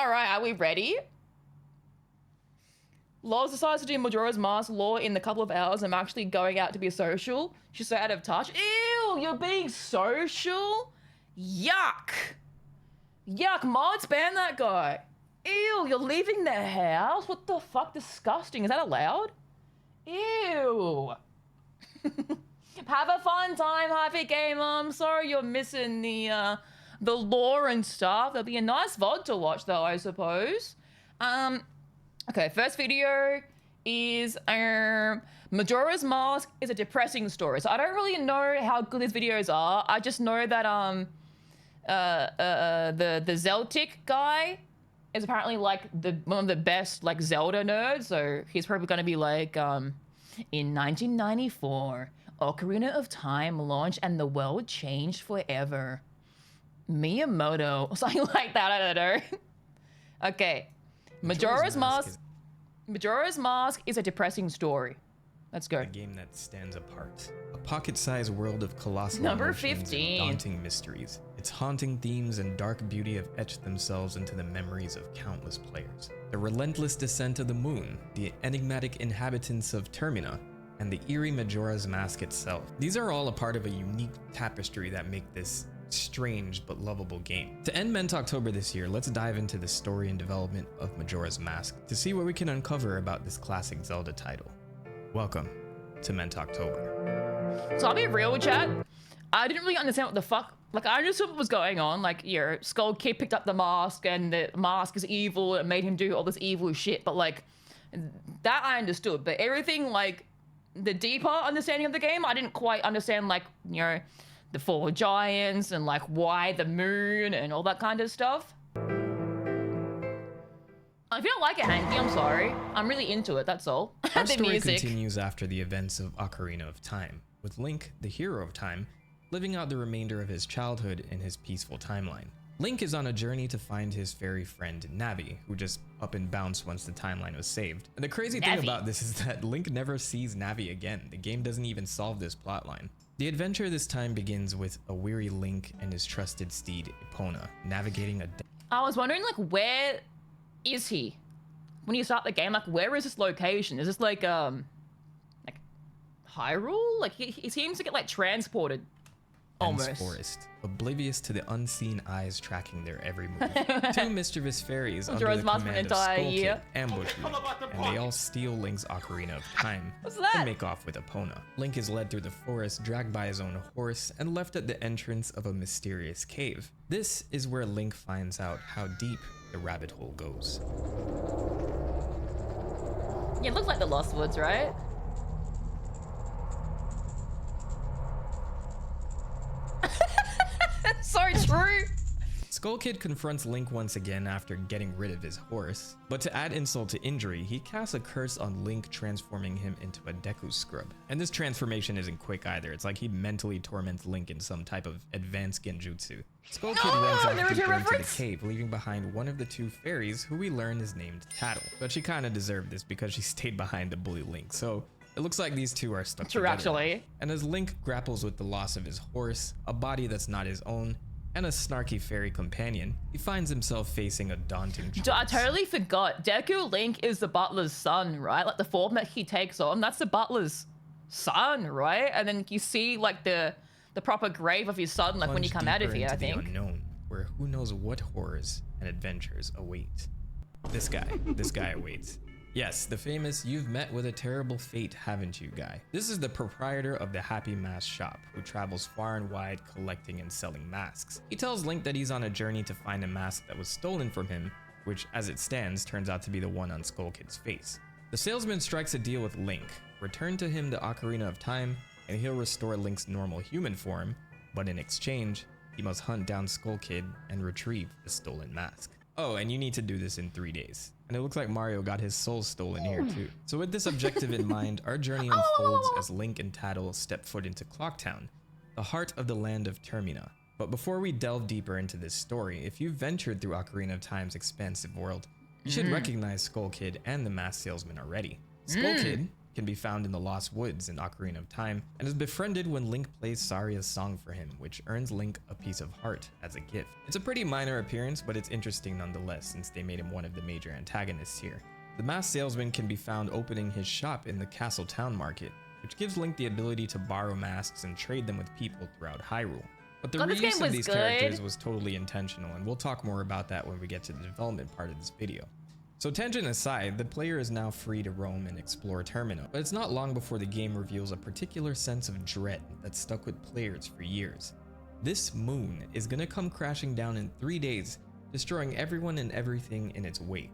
All right, are we ready? Loz decides to do Majora's Mask lore in a couple of hours. I'm actually going out to be social. She's so out of touch. Ew, you're being social? Yuck. Yuck, mods, ban that guy. Ew, you're leaving the house? What the fuck? Disgusting. Is that allowed? Ew. Have a fun time, Happy Gamer. I'm sorry you're missing the lore and stuff. There'll be a nice VOD to watch though, I suppose. Okay, first video is Majora's Mask is a depressing story. So I don't really know how good these videos are. I just know that the Zeltic guy is apparently like one of the best like Zelda nerds. So he's probably gonna be like in 1994, Ocarina of Time launched and the world changed forever. Miyamoto, or something like that, I don't know. Okay, Majora's Mask is a depressing story. Let's go. A game that stands apart. A pocket-sized world of colossal Number emotions 15. and daunting mysteries. Its haunting themes and dark beauty have etched themselves into the memories of countless players. The relentless descent of the moon, the enigmatic inhabitants of Termina, and the eerie Majora's Mask itself. These are all a part of a unique tapestry that make this strange but lovable game. To end October this year, let's dive into the story and development of Majora's Mask to see what we can uncover about this classic Zelda title. Welcome to October. So I'll be real, chat. I didn't really understand what the fuck. Like, I understood what was going on. Like, yeah, Skull Kid picked up the mask, and the mask is evil. It made him do all this evil shit. But like, that I understood. But everything like the deeper understanding of the game, I didn't quite understand. Like, you know, the four giants and like why the moon and all that kind of stuff. If you don't like it, Hanky, I'm sorry. I'm really into it, that's all. Our The story music continues after the events of Ocarina of Time, with Link, the hero of time, living out the remainder of his childhood in his peaceful timeline. Link is on a journey to find his fairy friend Navi, who just up and bounced once the timeline was saved. And the crazy thing about this is that Link never sees Navi again. The game doesn't even solve this plotline. The adventure this time begins with a weary Link and his trusted steed Epona navigating a I was wondering, like, where is he? When you start the game, like, where is this location? Is this like Hyrule? Like, he seems to get like transported almost. forest, oblivious to the unseen eyes tracking their every move. Two mischievous fairies under Majora's the Mask for an command of entire Skull Kid year. ambush Link, and they all steal Link's Ocarina of Time What's that? and make off with Epona. Link is led through the forest, dragged by his own horse, and left at the entrance of a mysterious cave. This is where Link finds out how deep the rabbit hole goes. Yeah, it looks like the Lost Woods, right? So true. Skull Kid confronts Link once again after getting rid of his horse, but to add insult to injury, he casts a curse on Link, transforming him into a Deku Scrub. And this transformation isn't quick either. It's like he mentally torments Link in some type of advanced genjutsu. Skull Kid runs off deeper into the cave, leaving behind one of the two fairies who we learn is named Tattle. But she kind of deserved this because she stayed behind to bully Link, so it looks like these two are stuck together. Actually. And as Link grapples with the loss of his horse, a body that's not his own, and a snarky fairy companion, he finds himself facing a daunting choice. I totally forgot. Deku Link is the butler's son, right? Like the form that he takes on, that's the butler's son, right? And then you see like the proper grave of his son, like when you come out of here, I think. The unknown, where who knows what horrors and adventures await. This guy awaits. Yes, the famous "you've met with a terrible fate, haven't you" guy. This is the proprietor of the Happy Mask shop, who travels far and wide collecting and selling masks. He tells Link that he's on a journey to find a mask that was stolen from him, which as it stands turns out to be the one on Skull Kid's face. The salesman strikes a deal with Link, return to him the Ocarina of Time, and he'll restore Link's normal human form, but in exchange, he must hunt down Skull Kid and retrieve the stolen mask. Oh, and you need to do this in 3 days. And it looks like Mario got his soul stolen here too. So with this objective in mind, our journey unfolds as Link and Tattle step foot into Clocktown, the heart of the land of Termina. But before we delve deeper into this story, if you've ventured through Ocarina of Time's expansive world, you should recognize Skull Kid and the mask salesman already. Skull Kid can be found in the Lost Woods in Ocarina of Time, and is befriended when Link plays Saria's song for him, which earns Link a piece of heart as a gift. It's a pretty minor appearance, but it's interesting nonetheless, since they made him one of the major antagonists here. The masked salesman can be found opening his shop in the Castle Town Market, which gives Link the ability to borrow masks and trade them with people throughout Hyrule. But the reuse of these characters was totally intentional, and we'll talk more about that when we get to the development part of this video. So tangent aside, the player is now free to roam and explore Termina, but it's not long before the game reveals a particular sense of dread that stuck with players for years. This moon is gonna come crashing down in 3 days, destroying everyone and everything in its wake.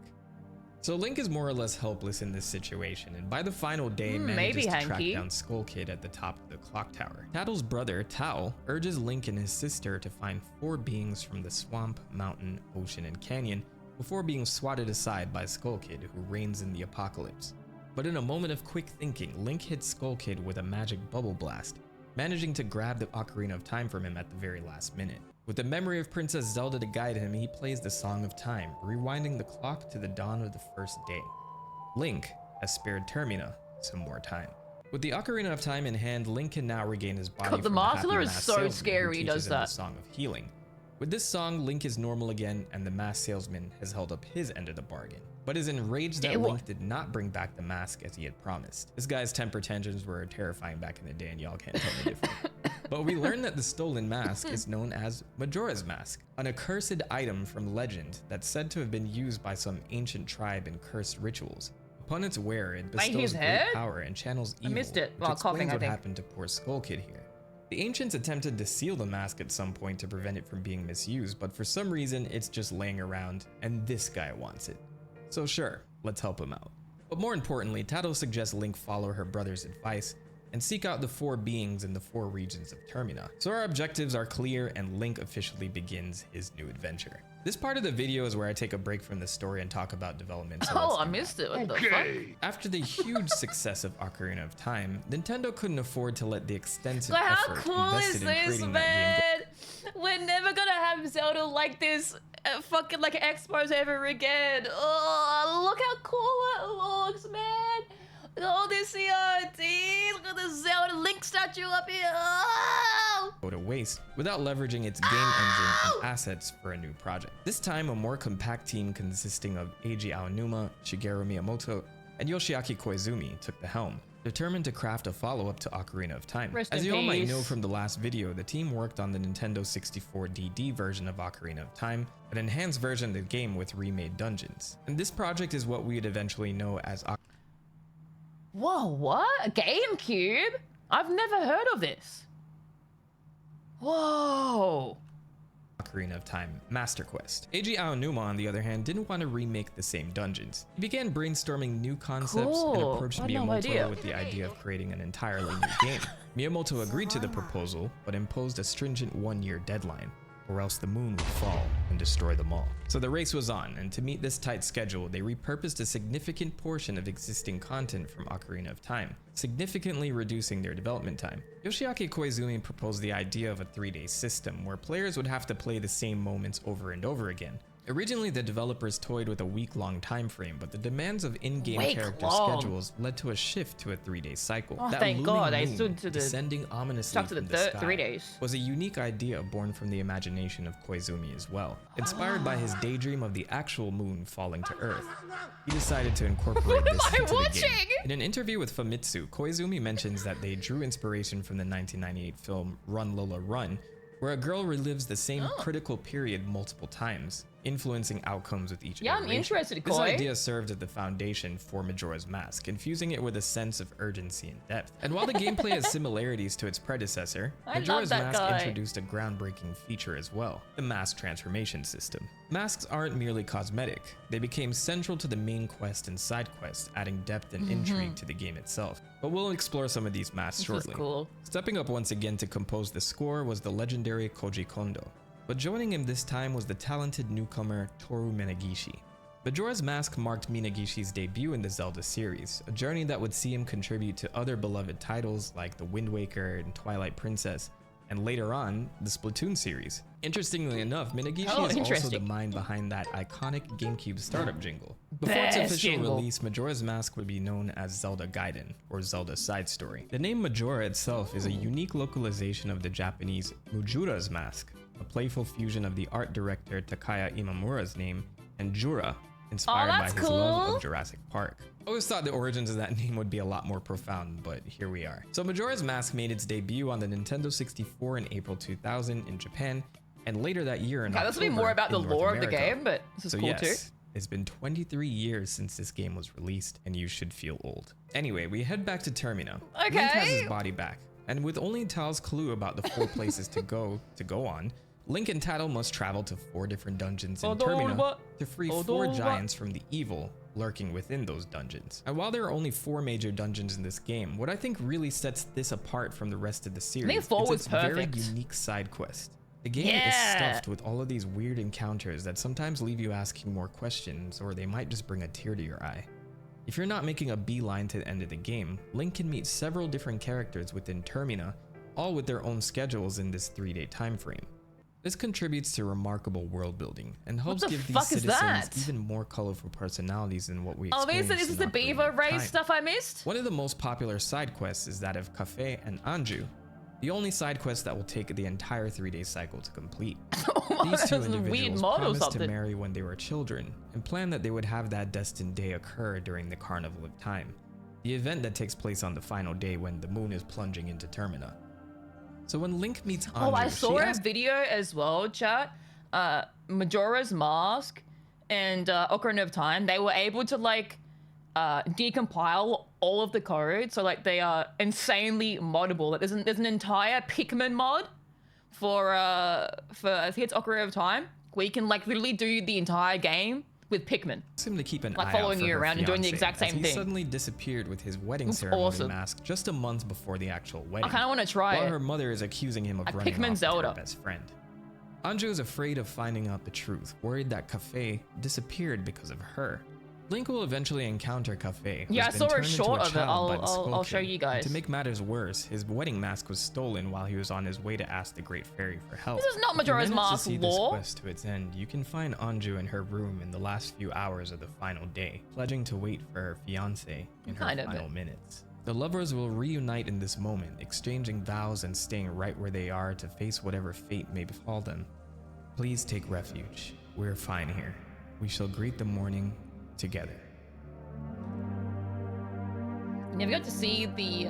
So Link is more or less helpless in this situation, and by the final day manages to track down Skull Kid at the top of the clock tower. Tattle's brother, Tao, urges Link and his sister to find 4 beings from the swamp, mountain, ocean, and canyon before being swatted aside by Skull Kid, who reigns in the apocalypse. But in a moment of quick thinking, Link hits Skull Kid with a magic bubble blast, managing to grab the Ocarina of Time from him at the very last minute. With the memory of Princess Zelda to guide him, he plays the Song of Time, rewinding the clock to the dawn of the first day. Link has spared Termina some more time. With the Ocarina of Time in hand, Link can now regain his body from the Master is so salesman scary who he does teaches him that. the Song of Healing. With this song, Link is normal again, and the masked salesman has held up his end of the bargain, but is enraged that Link did not bring back the mask as he had promised. This guy's temper tantrums were terrifying back in the day, and y'all can't tell me different. But we learn that the stolen mask is known as Majora's Mask, an accursed item from legend that's said to have been used by some ancient tribe in cursed rituals. Upon its wearer, it bestows great power and channels evil, which explains what happened to poor Skull Kid here. The ancients attempted to seal the mask at some point to prevent it from being misused, but for some reason it's just laying around, and this guy wants it. So sure, let's help him out. But more importantly, Tato suggests Link follow her brother's advice and seek out the 4 beings in the 4 regions of Termina. So our objectives are clear, and Link officially begins his new adventure. This part of the video is where I take a break from the story and talk about development. So I missed it. What the fuck? After the huge success of Ocarina of Time, Nintendo couldn't afford to let the extensive How effort cool invested is in this, creating man? that game We're never gonna have Zelda like this fucking like expos ever again. Oh, look how cool it looks, man. All this CRT, look at the Zelda Link statue up here. Oh! go to waste without leveraging its game engine and assets for a new project. This time, a more compact team consisting of Eiji Aonuma, Shigeru Miyamoto, and Yoshiaki Koizumi took the helm, determined to craft a follow-up to Ocarina of Time. As you all might know from the last video, the team worked on the Nintendo 64 DD version of Ocarina of Time, an enhanced version of the game with remade dungeons. And this project is what we would eventually know as Whoa, what? A GameCube? I've never heard of this. Whoa. Ocarina of Time Master Quest. Eiji Aonuma, on the other hand, didn't want to remake the same dungeons. He began brainstorming new concepts and approached Miyamoto with the idea of creating an entirely new game. Miyamoto agreed to the proposal, but imposed a stringent 1-year deadline, or else the moon would fall and destroy them all. So the race was on, and to meet this tight schedule, they repurposed a significant portion of existing content from Ocarina of Time, significantly reducing their development time. Yoshiaki Koizumi proposed the idea of a 3-day system where players would have to play the same moments over and over again. Originally, the developers toyed with a week-long time frame, but the demands of in-game character schedules led to a shift to a 3-day cycle. Oh, that thank God, moon I stood to the descending ominously from the sky 3 days. was a unique idea born from the imagination of Koizumi as well. Inspired by his daydream of the actual moon falling to Earth, he decided to incorporate this into the game. In an interview with Famitsu, Koizumi mentions that they drew inspiration from the 1998 film Run Lola Run, where a girl relives the same critical period multiple times, influencing outcomes with each iteration. I'm interested, Koi. This idea served as the foundation for Majora's Mask, infusing it with a sense of urgency and depth. And while the gameplay has similarities to its predecessor, Majora's Mask introduced a groundbreaking feature as well, the mask transformation system. Masks aren't merely cosmetic, they became central to the main quest and side quests, adding depth and intrigue to the game itself. But we'll explore some of these masks shortly. Cool. Stepping up once again to compose the score was the legendary Koji Kondo. But joining him this time was the talented newcomer Toru Minagishi. Majora's Mask marked Minagishi's debut in the Zelda series, a journey that would see him contribute to other beloved titles like The Wind Waker and Twilight Princess, and later on, the Splatoon series. Interestingly enough, Minagishi is also the mind behind that iconic GameCube startup jingle. Before its best official jingle. release, Majora's Mask would be known as Zelda Gaiden, or Zelda Side Story. The name Majora itself is a unique localization of the Japanese Majora's Mask, a playful fusion of the art director Takaya Imamura's name and Jura, inspired by that's his love cool. of Jurassic Park. I always thought the origins of that name would be a lot more profound, but here we are. So Majora's Mask made its debut on the Nintendo 64 in April 2000 in Japan, and later that year in Okay, this will be October more about the in North lore of the America. game, but this is So cool yes, too. it's been 23 years since this game was released, and you should feel old. Anyway, we head back to Termina. Link has Okay. his body back, and with only Tal's clue about the 4 places to go on, Link and Tattle must travel to 4 different dungeons in Termina to free 4 giants from the evil lurking within those dungeons. And while there are only 4 major dungeons in this game, what I think really sets this apart from the rest of the series 4 is was its very perfect. unique side quest. The game is Yeah. stuffed with all of these weird encounters that sometimes leave you asking more questions, or they might just bring a tear to your eye. If you're not making a beeline to the end of the game, Link can meet several different characters within Termina, all with their own schedules in this 3-day time frame. This contributes to remarkable world building and helps the give these fuck is citizens that? even more colorful personalities than what we Oh, experienced this is in the Ocarina beaver of race Time. stuff I missed? One of the most popular side quests is that of Cafe and Anju, the only side quest that will take the entire 3-day cycle to complete. These 2 That's a weird individuals mod or promised to something. marry when they were children and planned that they would have that destined day occur during the Carnival of Time, the event that takes place on the final day when the moon is plunging into Termina. So when Link meets Anju, Oh, I she saw a asks video as well, chat. Majora's Mask and Ocarina of Time, they were able to like decompile all of the code, so like they are insanely moddable. Like, there's an entire Pikmin mod for I think it's Ocarina of Time, where you can like literally do the entire game with Pikmin. him to keep an Like eye following out for you her around and doing the fiancé, exact as same he thing. suddenly disappeared with his wedding That's ceremony awesome. mask just a month before the actual I wedding. kind of want to try While it. her mother is accusing him of A running Pikmin off with Zelda. her best friend. Anju is afraid of finding out the truth, worried that Cafe disappeared because of her. Link will eventually encounter Cafe, who Yeah, has I been saw a turned into short a of it. child by the I'll Skull show King. you guys. And to make matters worse, his wedding mask was stolen while he was on his way to ask the Great Fairy for help. This is not If you Majora's manage to Mask see lore. this quest to its end, you can find Anju in her room in the last few hours of the final day, pledging to wait for her fiancé in her Kind of, final but- minutes. The lovers will reunite in this moment, exchanging vows and staying right where they are to face whatever fate may befall them. Please take refuge. We're fine here. We shall greet the morning together. You never got to see the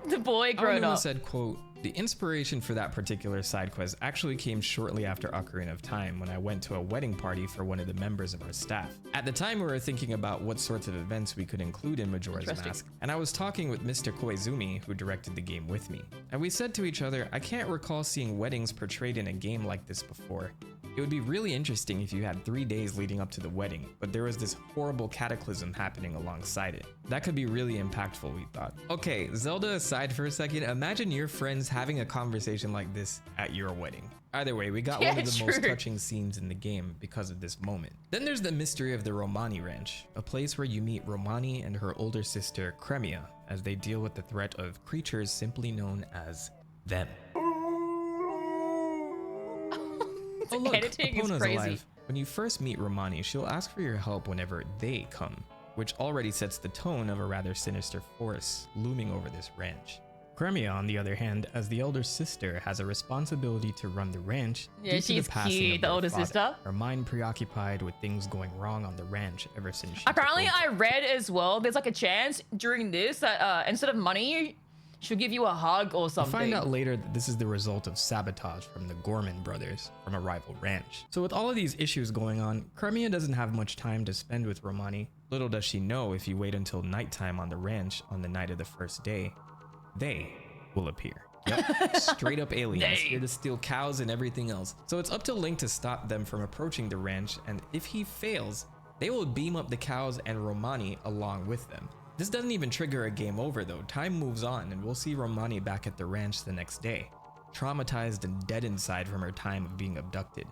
the boy grown Aonuma up. said, quote, "The inspiration for that particular side quest actually came shortly after Ocarina of Time when I went to a wedding party for one of the members of our staff. At the time we were thinking about what sorts of events we could include in Majora's Interesting. Mask, and I was talking with Mr. Koizumi, who directed the game with me. And we said to each other, I can't recall seeing weddings portrayed in a game like this before. It would be really interesting if you had 3 days leading up to the wedding, but there was this horrible cataclysm happening alongside it. That could be really impactful, we thought." Okay, Zelda aside for a second, imagine your friends having a conversation like this at your wedding. Either way, we got Yeah, one of the most true. touching scenes in the game because of this moment. Then there's the mystery of the Romani Ranch, a place where you meet Romani and her older sister Cremia as they deal with the threat of creatures simply known as them. Oh look, Editing is Epona's crazy. alive. When you first meet Romani, she'll ask for your help whenever they come, which already sets the tone of a rather sinister force looming over this ranch. Cremia, on the other hand, as the elder sister, has a responsibility to run the ranch Yeah, due to she's the passing cute, of the their older father, sister. her mind preoccupied with things going wrong on the ranch ever since she Apparently, took over. I read as well. There's like a chance during this that instead of money, she'll give you a hug or We something. find out later that this is the result of sabotage from the Gorman brothers from a rival ranch. So with all of these issues going on, Cremia doesn't have much time to spend with Romani. Little does she know, if you wait until nighttime on the ranch on the night of the first day, they will appear. Yep, straight up aliens, They. here to steal cows and everything else. So it's up to Link to stop them from approaching the ranch, and if he fails, they will beam up the cows and Romani along with them. This doesn't even trigger a game over though. Time moves on and we'll see Romani back at the ranch the next day, traumatized and dead inside from her time of being abducted.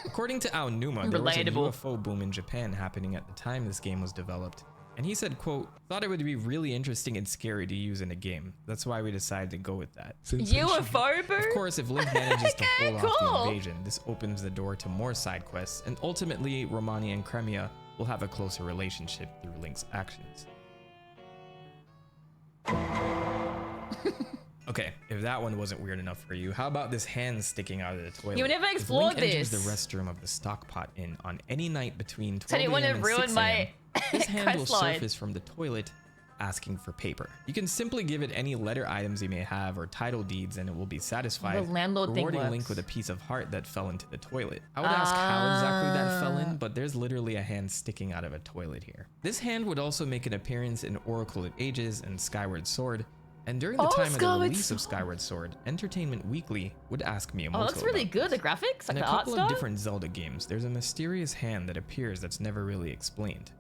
According to Aonuma, there was a Relatable. UFO boom in Japan happening at the time this game was developed, And he said, quote, "Thought it would be really interesting and scary to use in a game. That's why we decided to go with that." UFO boo? Of course, if Link manages to Okay, pull off the cool. invasion, this opens the door to more side quests, and ultimately Romani and Cremia will have a closer relationship through Link's actions. Okay, if that one wasn't weird enough for you, how about this hand sticking out of the toilet? You never If explored Link enters this. the restroom of the stockpot inn on any night between 12 Tell you what, a.m. it and ruined 6 my a.m., this hand will questline. surface from the toilet asking for paper. You can simply give it any letter items you may have or title deeds and it will be satisfied, The landlord thing rewarding Link works. with a piece of heart that fell into the toilet. I would ask how exactly that fell in, but there's literally a hand sticking out of a toilet here. This hand would also make an appearance in Oracle of Ages and Skyward Sword, and during the time of the Skyward release of Skyward Sword, Entertainment Weekly would ask Miyamoto Oh, looks really about good. The this. graphics, like In a the art couple style. of different Zelda games, there's a mysterious hand that appears that's never really explained.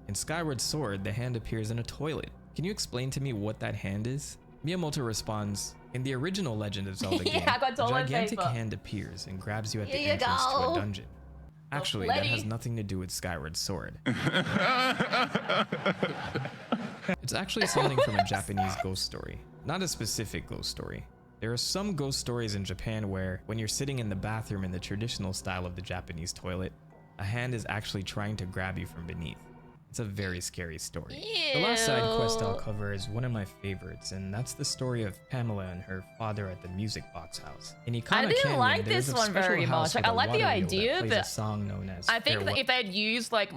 In Skyward Sword, the hand appears in a toilet. Can you explain to me what that hand is? Miyamoto responds, "In the original Legend of Zelda game, I got a toilet gigantic paper. hand appears and grabs you at the Here you entrance to go. a dungeon." Actually, that lady. has nothing to do with Skyward Sword. It's actually something from a Japanese ghost story, not a specific ghost story. There are some ghost stories in Japan where, when you're sitting in the bathroom in the traditional style of the Japanese toilet, a hand is actually trying to grab you from beneath. It's a very scary story. The last side quest I'll Ew. cover is one of my favorites, and that's the story of Pamela and her father at the music box house. In Ikana I didn't Canyon, like there's this a one special very house much. Like, with I a like the water wheel that idea, plays but a song known as I think that Farewell- if they'd used like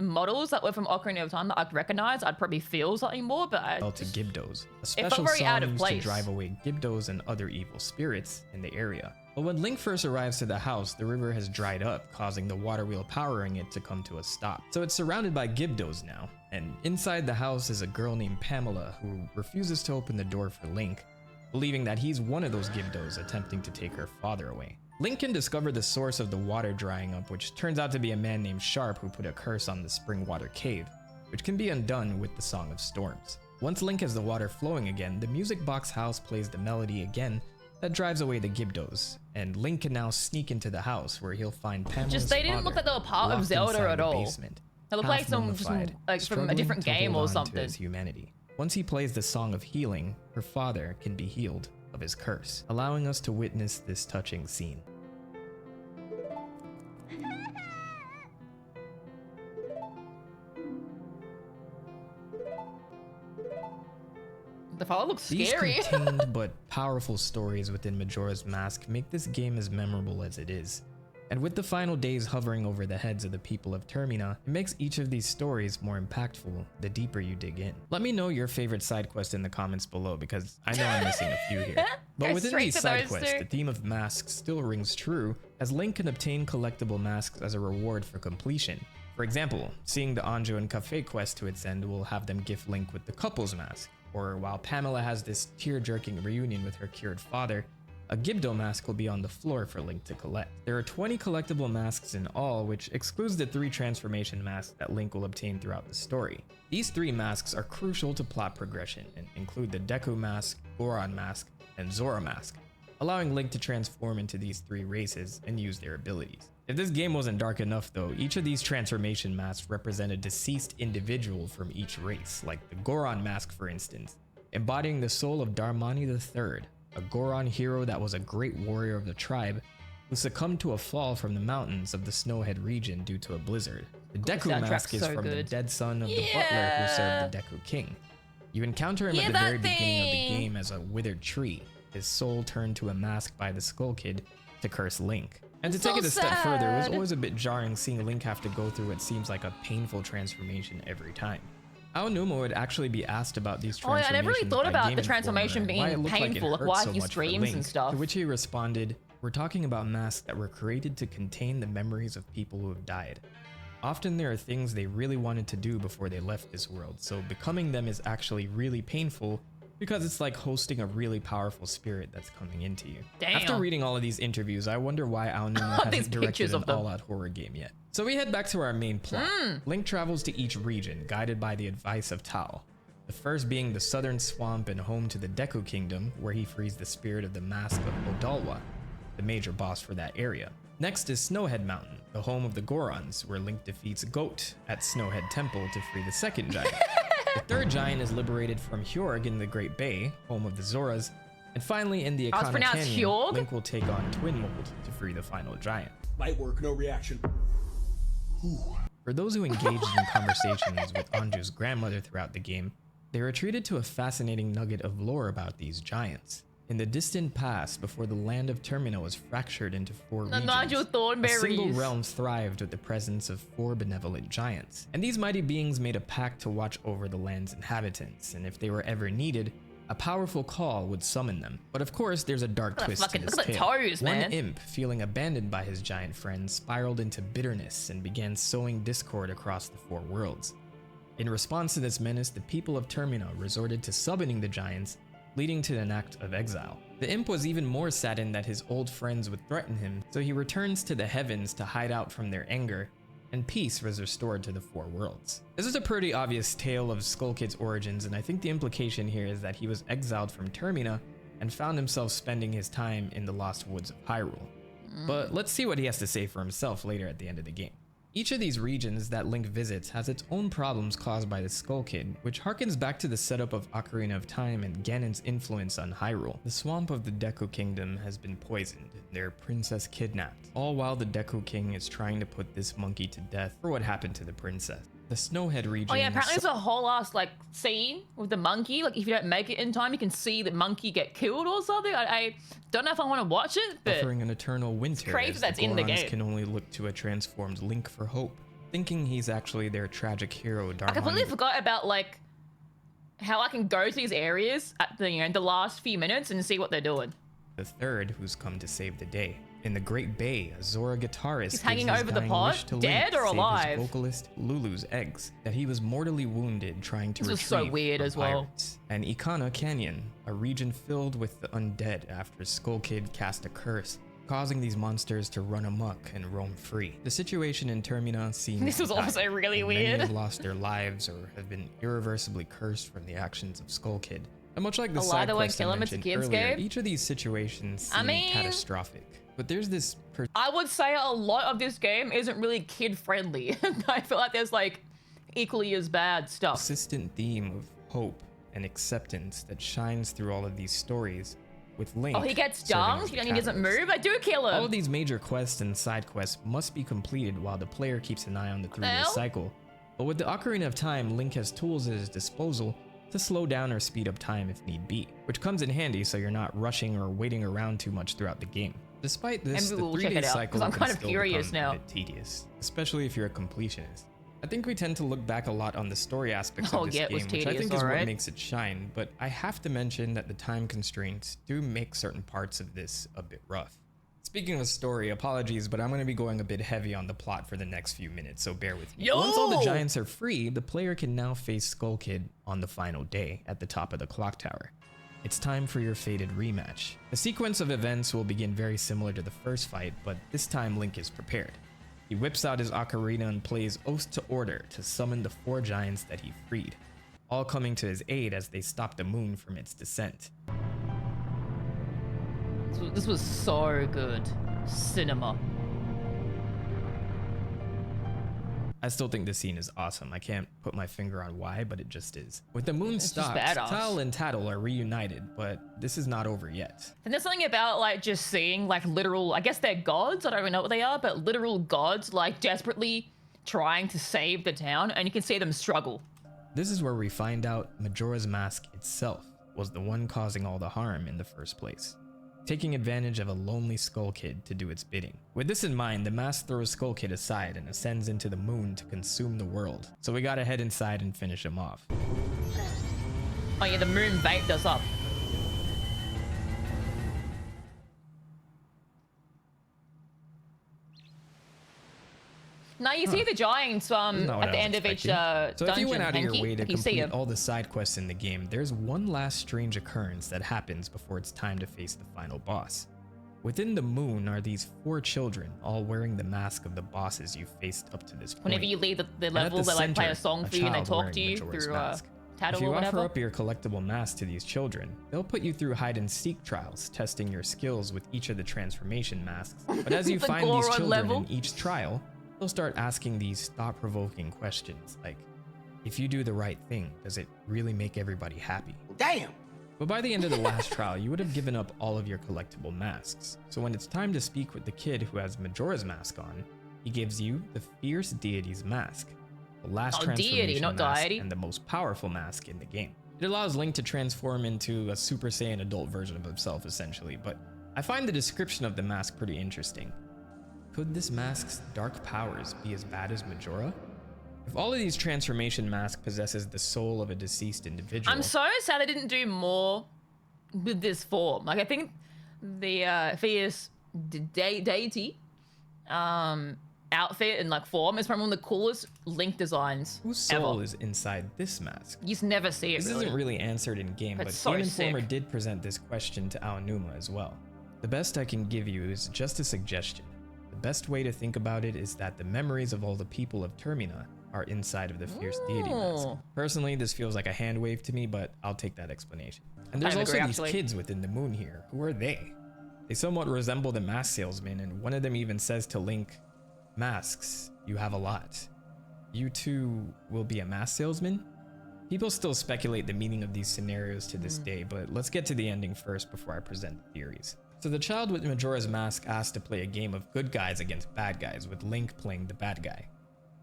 models that were from Ocarina of Time that I'd recognize, I'd probably feel something more. But I to just, Gibdos, a felt special very out song of used to place. drive away Gibdos and other evil spirits in the area. But when Link first arrives to the house, the river has dried up, causing the water wheel powering it to come to a stop. So it's surrounded by Gibdos now, and inside the house is a girl named Pamela who refuses to open the door for Link, believing that he's one of those Gibdos attempting to take her father away. Link can discover the source of the water drying up, which turns out to be a man named Sharp who put a curse on the spring water cave, which can be undone with the Song of Storms. Once Link has the water flowing again, the music box house plays the melody again that drives away the Gibdos, and Link can now sneak into the house where he'll find Pamela's They didn't look father like they were part of locked Zelda inside at the all. basement, They look like some just, half-mummified, like from a struggling different to game hold or on to something. his humanity. Once he plays the Song of Healing, her father can be healed of his curse, allowing us to witness this touching scene. The father looks These scary. contained but powerful stories within Majora's Mask make this game as memorable as it is. And with the final days hovering over the heads of the people of Termina, it makes each of these stories more impactful the deeper you dig in. Let me know your favorite side quest in the comments below, because I know I'm missing a few here. But Go within straight these to side those quests, two. the theme of masks still rings true, as Link can obtain collectible masks as a reward for completion. For example, seeing the Anjo and Cafe quest to its end will have them gift Link with the couple's mask, or while Pamela has this tear-jerking reunion with her cured father, a Gibdo mask will be on the floor for Link to collect. There are 20 collectible masks in all, which excludes the 3 transformation masks that Link will obtain throughout the story. These 3 masks are crucial to plot progression and include the Deku mask, Goron mask, and Zora mask, allowing Link to transform into these 3 races and use their abilities. If this game wasn't dark enough though, each of these transformation masks represent a deceased individual from each race, like the Goron mask for instance, embodying the soul of Darmani III, a Goron hero that was a great warrior of the tribe who succumbed to a fall from the mountains of the Snowhead region due to a blizzard. The Deku soundtrack's mask is so from the good. dead son of the butler who served the Deku King. You encounter him Yeah, at the that very beginning of the thing. game as a withered tree, his soul turned to a mask by the Skull Kid to curse Link. And to So take it a step further, it was sad. always a bit jarring seeing Link have to go through what seems like a painful transformation every time. Aonuma would actually be asked about these Oh, yeah, transformations I never really thought by about Game the Informer transformation and being why it looked like it painful, like hurt why so he much for screams Link, and stuff. To which he responded, "We're talking about masks that were created to contain the memories of people who have died. Often there are things they really wanted to do before they left this world, so becoming them is actually really painful because it's like hosting a really powerful spirit that's coming into you." Damn. After reading all of these interviews, I wonder why Aonuma These hasn't directed pictures an of them. all-out horror game yet. So we head back to our main plot. Link travels to each region, guided by the advice of Tao. The first being the southern swamp and home to the Deku Kingdom, where he frees the spirit of the Mask of Odalwa. the major boss for that area. Next is Snowhead Mountain, the home of the Gorons, where Link defeats Goat at Snowhead Temple to free the second giant. The third giant is liberated from Hjorg in the Great Bay, home of the Zoras. And finally, in the Ikana Canyon, Hjorg? Link will take on Twin Mold to free the final giant. Light work, no reaction. For those who engaged in conversations with Anju's grandmother throughout the game, they were treated to a fascinating nugget of lore about these giants. In the distant past, before the land of Termina was fractured into 4 regions, a single realm thrived with the presence of 4 benevolent giants. And these mighty beings made a pact to watch over the land's inhabitants, and if they were ever needed, a powerful call would summon them. But of course, there's a dark twist to this tale. One imp, feeling abandoned by his giant friends, spiraled into bitterness and began sowing discord across the 4 worlds. In response to this menace, the people of Termina resorted to summoning the giants, leading to an act of exile. The imp was even more saddened that his old friends would threaten him, so he returns to the heavens to hide out from their anger, and peace was restored to the 4 worlds. This is a pretty obvious tale of Skull Kid's origins, and I think the implication here is that he was exiled from Termina and found himself spending his time in the Lost Woods of Hyrule. But let's see what he has to say for himself later at the end of the game. Each of these regions that Link visits has its own problems caused by the Skull Kid, which harkens back to the setup of Ocarina of Time and Ganon's influence on Hyrule. The swamp of the Deku Kingdom has been poisoned, their princess kidnapped, all while the Deku King is trying to put this monkey to death for what happened to the princess. The Snowhead region... Oh yeah, apparently there's a whole ass like scene with the monkey. Like if you don't make it in time, you can see the monkey get killed or something. I don't know if I want to watch it, but suffering an eternal winter. It's crazy that's in the game. Can only look to a transformed Link for hope, thinking he's actually their tragic hero. I completely forgot about like how I can go to these areas at the the last few minutes and see what they're doing. The third who's come to save the day. In the Great Bay, a Zora guitarist He's hanging over the pod, dead or alive? His vocalist Lulu's eggs, that he was mortally wounded trying to retrieve. This was so weird as well. And Ikana Canyon, a region filled with the undead after Skull Kid cast a curse, causing these monsters to run amok and roam free. The situation in Termina seems This was also really weird. Many have lost their lives or have been irreversibly cursed from the actions of Skull Kid. And much like the side quest I mentioned earlier, each of these situations seem catastrophic. But there's this... I would say a lot of this game isn't really kid-friendly. I feel like there's like equally as bad stuff. Persistent theme of hope and acceptance that shines through all of these stories, with Link... Oh, he gets dunked? He doesn't move? I do kill him! All of these major quests and side quests must be completed while the player keeps an eye on the 3-year cycle. But with the Ocarina of Time, Link has tools at his disposal to slow down or speed up time if need be, which comes in handy so you're not rushing or waiting around too much throughout the game. Despite this, the 3-day cycle I'm kind of still curious become now. a bit tedious, especially if you're a completionist. I think we tend to look back a lot on the story aspects of this game, which I think is what makes it shine, but I have to mention that the time constraints do make certain parts of this a bit rough. Speaking of story, apologies, but I'm going to be going a bit heavy on the plot for the next few minutes, so bear with me. Once all the giants are free, the player can now face Skull Kid on the final day at the top of the clock tower. It's time for your fated rematch. The sequence of events will begin very similar to the first fight, but this time Link is prepared. He whips out his ocarina and plays Oath to Order to summon the 4 giants that he freed, all coming to his aid as they stop the moon from its descent. This was so good. Cinema. I still think this scene is awesome. I can't put my finger on why, but it just is. With the moon stopped, Tal and Tattle are reunited, but this is not over yet. And there's something about like just seeing like literal, I guess they're gods, I don't even know what they are, but literal gods like desperately trying to save the town, and you can see them struggle. This is where we find out Majora's Mask itself was the one causing all the harm in the first place, taking advantage of a lonely Skull Kid to do its bidding. With this in mind, the mask throws Skull Kid aside and ascends into the moon to consume the world. So we gotta head inside and finish him off. Oh yeah, the moon vaped us up. Now you see the giants at the end of each dungeon. So if you went out of your way to complete all the side quests in the game, there's one last strange occurrence that happens before it's time to face the final boss. Within the moon are these 4 children, all wearing the mask of the bosses you've faced up to this point. Whenever you leave the level, they like play a song for you and they talk to you through tattle If you or whatever. offer up your collectible mask to these children, they'll put you through hide and seek trials, testing your skills with each of the transformation masks. But as you The find these Goron children level. in each trial, they'll start asking these thought-provoking questions like, if you do the right thing, does it really make everybody happy? Damn! But by the end of the last trial, you would have given up all of your collectible masks. So when it's time to speak with the kid who has Majora's mask on, he gives you the Fierce Deity's mask, the last transformation deity, not mask deity. and the most powerful mask in the game. It allows Link to transform into a Super Saiyan adult version of himself, essentially, but I find the description of the mask pretty interesting. Could this mask's dark powers be as bad as Majora? If all of these transformation masks possesses the soul of a deceased individual, I'm so sad they didn't do more with this form. Like, I think the Fierce Deity outfit and like form is probably one of the coolest Link designs whose soul ever. is inside this mask? You just never see it. This really. isn't really answered in game, but It's so Game Informer sick. did present this question to Aonuma as well. The best I can give you is just a suggestion. The best way to think about it is that the memories of all the people of Termina are inside of the Fierce Deity mask. Ooh. Personally, this feels like a hand wave to me, but I'll take that explanation. And there's Kind of also agree, these actually. kids within the moon here. Who are they? They somewhat resemble the mask salesman, and one of them even says to Link, "Masks, you have a lot. You too will be a mask salesman?" People still speculate the meaning of these scenarios to this day, but let's get to the ending first before I present the theories. So the child with Majora's Mask asked to play a game of good guys against bad guys, with Link playing the bad guy.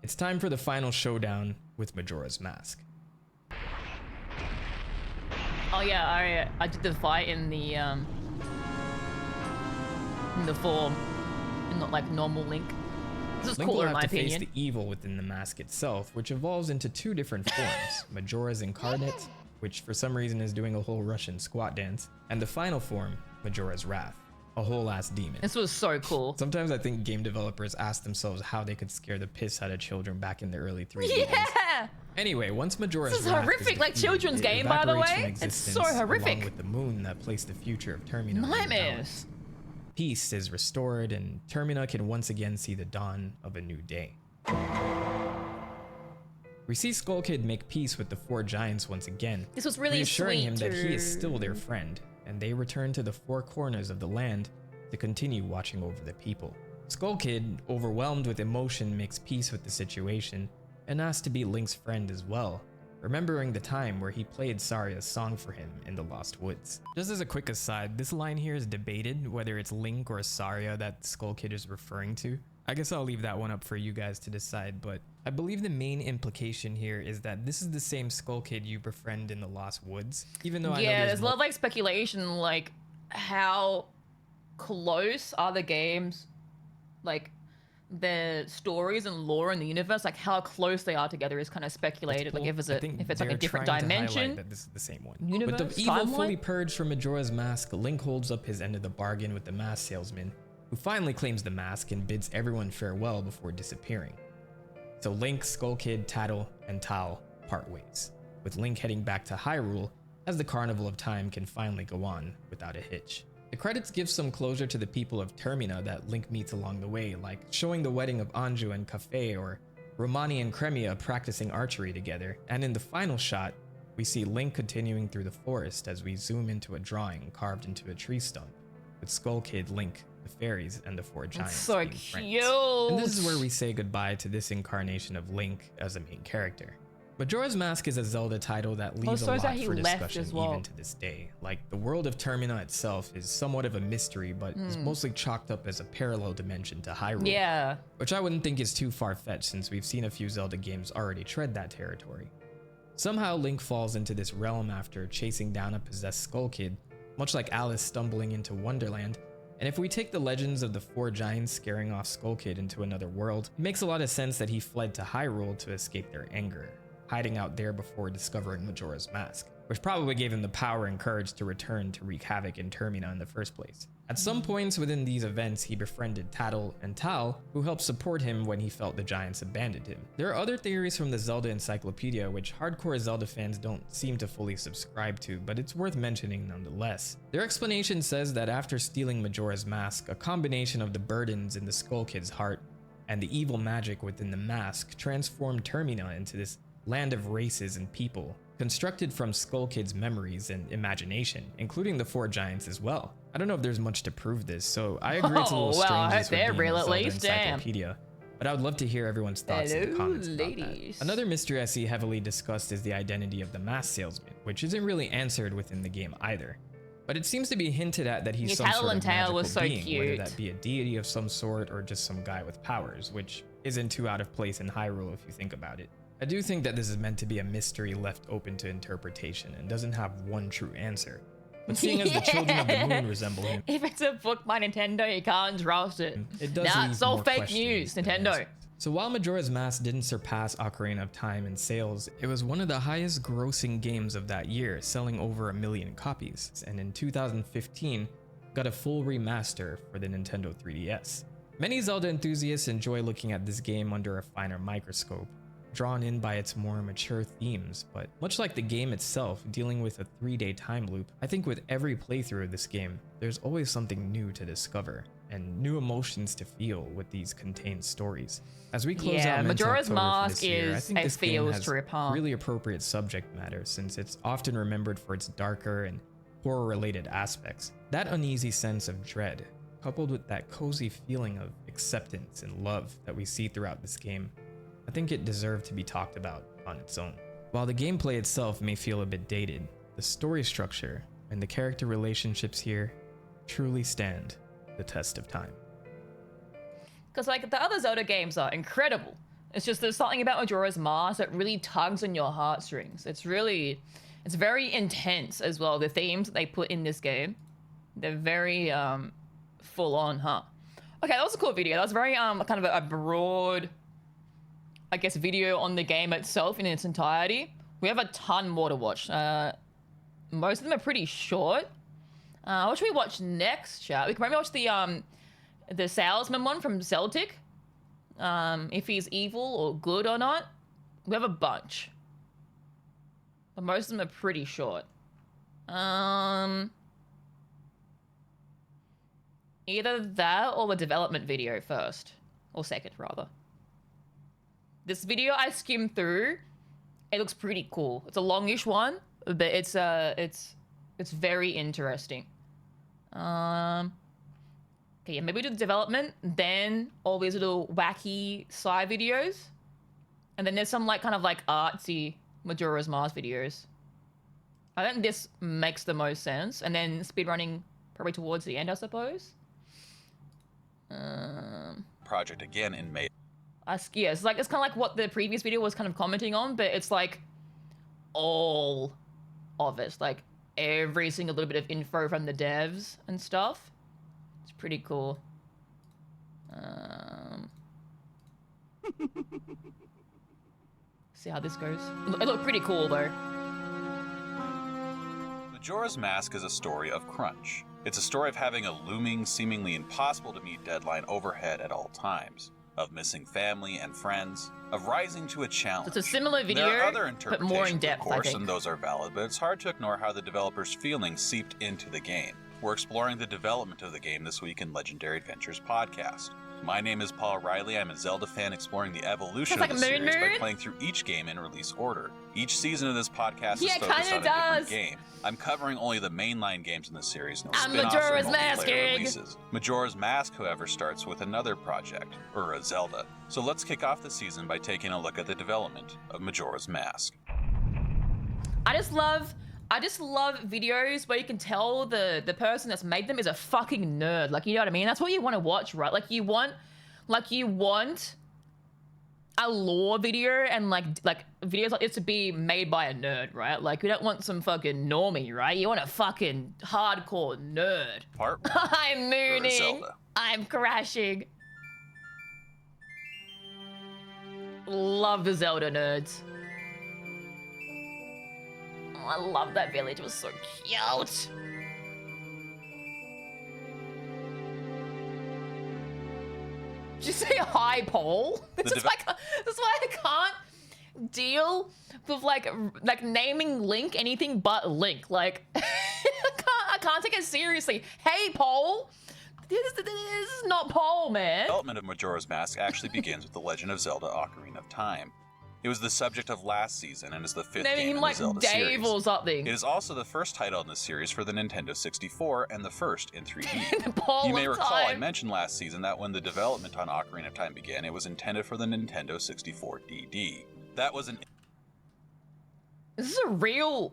It's time for the final showdown with Majora's Mask. Oh yeah, I did the fight in the form, and not like normal Link. This is Link will cooler in have my to face opinion. the evil within the mask itself, which evolves into two different forms. Majora's Incarnate, which for some reason is doing a whole Russian squat dance, and the final form, Majora's Wrath, a whole ass demon. This was so cool. Sometimes I think game developers ask themselves how they could scare the piss out of children back in the early 3D games. Yeah. Anyway, once Majora's This is Wrath horrific, like defeated, children's it game, by the evaporates from way. It's so existence, horrific. along with the moon that placed the future of Termina in the balance. Nightmares. Peace is restored, and Termina can once again see the dawn of a new day. We see Skull Kid make peace with the four giants once again, This was really reassuring sweet. him that he is still their friend, and they return to the four corners of the land to continue watching over the people. Skull Kid, overwhelmed with emotion, makes peace with the situation and asks to be Link's friend as well, remembering the time where he played Saria's song for him in the Lost Woods. Just as a quick aside, this line here is debated whether it's Link or Saria that Skull Kid is referring to. I guess I'll leave that one up for you guys to decide, but I believe the main implication here is that this is the same Skull Kid you befriend in the Lost Woods, even though I know Yeah, there's a lot more. of like speculation, like how close are the games, like the stories and lore in the universe, like how close they are together is kind of speculated. Like if it's I think like a they're different trying to highlight dimension. that this is the same one. Universe, With the evil timeline? fully purged from Majora's Mask, Link holds up his end of the bargain with the mask salesman, who finally claims the mask and bids everyone farewell before disappearing. So Link, Skull Kid, Tattle, and Tal part ways, with Link heading back to Hyrule as the Carnival of Time can finally go on without a hitch. The credits give some closure to the people of Termina that Link meets along the way, like showing the wedding of Anju and Kafei, or Romani and Cremia practicing archery together. And in the final shot, we see Link continuing through the forest as we zoom into a drawing carved into a tree stump, with Skull Kid, Link, the fairies, and the four giants So being friends. cute. And this is where we say goodbye to this incarnation of Link as a main character. Majora's Mask is a Zelda title that leaves so a is lot that he for left discussion as well. even to this day. Like, the world of Termina itself is somewhat of a mystery, but is mostly chalked up as a parallel dimension to Hyrule. Yeah. Which I wouldn't think is too far-fetched since we've seen a few Zelda games already tread that territory. Somehow Link falls into this realm after chasing down a possessed Skull Kid, much like Alice stumbling into Wonderland. And if we take the legends of the four giants scaring off Skull Kid into another world, it makes a lot of sense that he fled to Hyrule to escape their anger, hiding out there before discovering Majora's Mask, which probably gave him the power and courage to return to wreak havoc in Termina in the first place. At some points within these events, he befriended Tattle and Tal, who helped support him when he felt the giants abandoned him. There are other theories from the Zelda Encyclopedia which hardcore Zelda fans don't seem to fully subscribe to, but it's worth mentioning nonetheless. Their explanation says that after stealing Majora's Mask, a combination of the burdens in the Skull Kid's heart and the evil magic within the mask transformed Termina into this land of races and people constructed from Skull Kid's memories and imagination, including the 4 giants as well. I don't know if there's much to prove this, so I agree it's a little strange I hope this would they're be in real the at Zelda least, damn. encyclopedia, but I would love to hear everyone's thoughts in the Hello, comments about ladies. that. Another mystery I see heavily discussed is the identity of the mask salesman, which isn't really answered within the game either. But it seems to be hinted at that he's His some sort of tail magical was so being, whether cute. that be a deity of some sort or just some guy with powers, which isn't too out of place in Hyrule if you think about it. I do think that this is meant to be a mystery left open to interpretation and doesn't have one true answer. But seeing as the children of the moon resemble him, If it's a book by Nintendo, you can't trust it. it does Nah, leave it's all more fake questions news, than Nintendo. answers. So while Majora's Mask didn't surpass Ocarina of Time in sales, it was one of the highest grossing games of that year, selling over 1 million copies, and in 2015 got a full remaster for the Nintendo 3DS. Many Zelda enthusiasts enjoy looking at this game under a finer microscope, drawn in by its more mature themes, but much like the game itself dealing with a 3-day time loop, I think with every playthrough of this game, there's always something new to discover and new emotions to feel with these contained stories. As we close out Majora's Mintoctober for Mask this year, I is think a this game feels has trip, huh? really appropriate subject matter since it's often remembered for its darker and horror-related aspects. That uneasy sense of dread, coupled with that cozy feeling of acceptance and love that we see throughout this game, I think it deserved to be talked about on its own. While the gameplay itself may feel a bit dated, the story structure and the character relationships here truly stand the test of time. Because like the other Zelda games are incredible. It's just there's something about Majora's Mask that really tugs on your heartstrings. It's very intense as well. The themes that they put in this game, they're very full on, huh? Okay, that was a cool video. That was very kind of a broad, I guess, video on the game itself in its entirety. We have a ton more to watch. Most of them are pretty short. What should we watch next, chat? We can maybe watch the salesman one from Celtic. If he's evil or good or not. We have a bunch. But most of them are pretty short. Either that or the development video first. Or second, rather. This video I skimmed through. It looks pretty cool. It's a longish one, but it's very interesting. Okay, yeah, maybe do the development, then all these little wacky side videos. And then there's some like kind of like artsy Majora's Mask videos. I think this makes the most sense. And then speedrunning probably towards the end, I suppose. Project again in May. Yeah, it's kind of like what the previous video was kind of commenting on, but it's like all of it. Like every single little bit of info from the devs and stuff. It's pretty cool. See how this goes. It looked pretty cool though. Majora's Mask is a story of crunch. It's a story of having a looming, seemingly impossible to meet deadline overhead at all times, of missing family and friends, of rising to a challenge. It's a similar video, there are other but more in interpretations, depth, of course, I think. and those are valid, but it's hard to ignore how the developers' feelings seeped into the game. We're exploring the development of the game this week in Legendary Adventures podcast. My name is Paul Riley. I'm a Zelda fan exploring the evolution Sounds of like the a series by moon. playing through each game in release order. Each season of this podcast Yeah, is focused on kinda a different does. game. I'm covering only the mainline games in the series, no I'm spin-offs or Majora's Mask, multiplayer Greg. releases. Majora's Mask, however, starts with another project, or a Zelda. So let's kick off the season by taking a look at the development of Majora's Mask. I just love videos where you can tell the person that's made them is a fucking nerd. Like, you know what I mean? That's what you want to watch, right? Like you want a lore video and like videos like this to be made by a nerd, right? Like, you don't want some fucking normie, right? You want a fucking hardcore nerd. Part I'm or a mooning. Zelda. I'm crashing. Love the Zelda nerds. Oh, I love that village. It was so cute. Did you say hi, Paul? This is why I can't deal with like naming Link anything but Link. Like, I can't take it seriously. Hey, Paul. This is not Paul, man. The development of Majora's Mask actually begins with The Legend of Zelda: Ocarina of Time. It was the subject of last season and is the fifth Naming game him in like the Zelda Dave series. or something. It is also the first title in the series for the Nintendo 64 and the first in 3D. The ball You may of recall I time. mentioned last season that when the development on Ocarina of Time began, it was intended for the Nintendo 64 DD. That was an... Is this a real...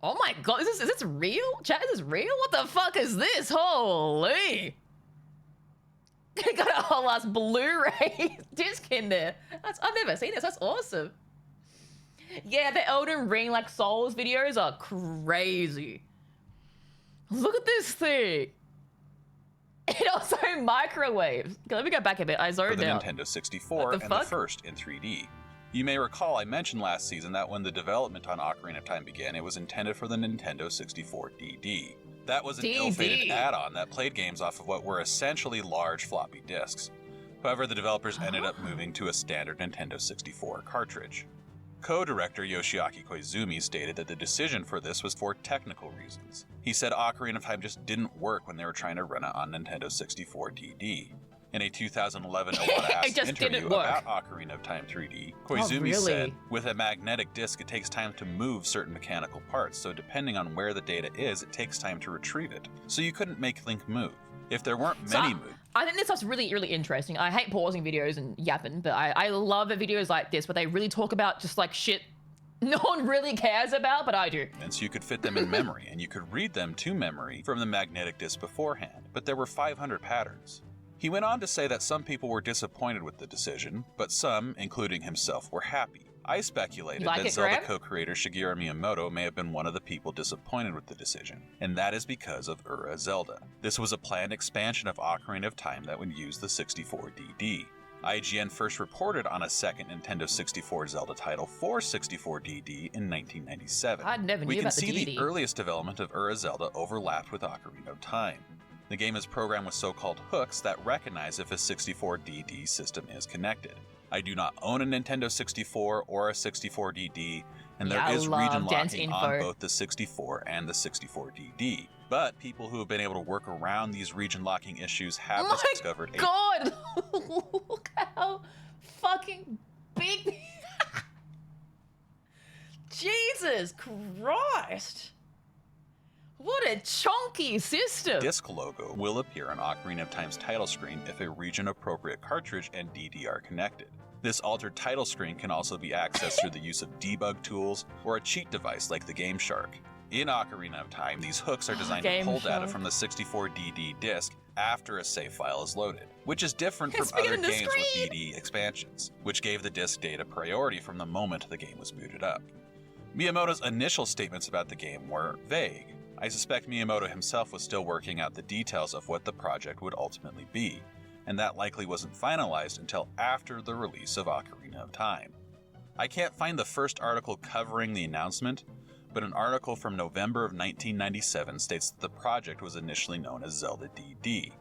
Oh my god, is this real? Chat, is this real? What the fuck is this? Holy! Got a whole ass Blu-ray disc in there. I've never seen this. That's awesome. Yeah, the Elden Ring like Souls videos are crazy. Look at this thing. It also microwaves. Okay, let me go back a bit. I for zoned the out. Nintendo 64 and the fuck? first in 3D. You may recall I mentioned last season that when the development on Ocarina of Time began, it was intended for the Nintendo 64 DD. That was an DD. ill-fated add-on that played games off of what were essentially large floppy disks. However, the developers ended up moving to a standard Nintendo 64 cartridge. Co-director Yoshiaki Koizumi stated that the decision for this was for technical reasons. He said Ocarina of Time just didn't work when they were trying to run it on Nintendo 64 DD. In a 2011 Iwata Asked just interview didn't work. about Ocarina of Time 3D, Koizumi really? said, with a magnetic disc it takes time to move certain mechanical parts, so depending on where the data is, it takes time to retrieve it. So you couldn't make Link move. If there weren't many moves, I think this stuff's really, really interesting. I hate pausing videos and yapping, but I love videos like this where they really talk about just like shit no one really cares about, but I do. and so you could fit them in memory, and you could read them to memory from the magnetic disc beforehand, but there were 500 patterns. He went on to say that some people were disappointed with the decision, but some, including himself, were happy. I speculated Like that it, Zelda Graham? co-creator Shigeru Miyamoto may have been one of the people disappointed with the decision, and that is because of Ura Zelda. This was a planned expansion of Ocarina of Time that would use the 64 DD. IGN first reported on a second Nintendo 64 Zelda title for 64 DD in 1997. I never We knew can about the see DD. the earliest development of Ura Zelda overlapped with Ocarina of Time. The game is programmed with so-called hooks that recognize if a 64 DD system is connected. I do not own a Nintendo 64 or a 64 DD, and Yeah, I there is love region dense locking info. on both the 64 and the 64 DD. But people who have been able to work around these region locking issues have My discovered a God! Look how fucking big. Jesus Christ! What a chunky system! disc logo will appear on Ocarina of Time's title screen if a region-appropriate cartridge and DD are connected. This altered title screen can also be accessed through the use of debug tools or a cheat device like the Game Shark. In Ocarina of Time, these hooks are designed to Game pull data Shark. from the 64 DD disc after a save file is loaded, which is different It's from other bigger than the games with screen. DD expansions, which gave the disc data priority from the moment the game was booted up. Miyamoto's initial statements about the game were vague. I suspect Miyamoto himself was still working out the details of what the project would ultimately be, and that likely wasn't finalized until after the release of Ocarina of Time. I can't find the first article covering the announcement, but an article from November of 1997 states that the project was initially known as Zelda DD.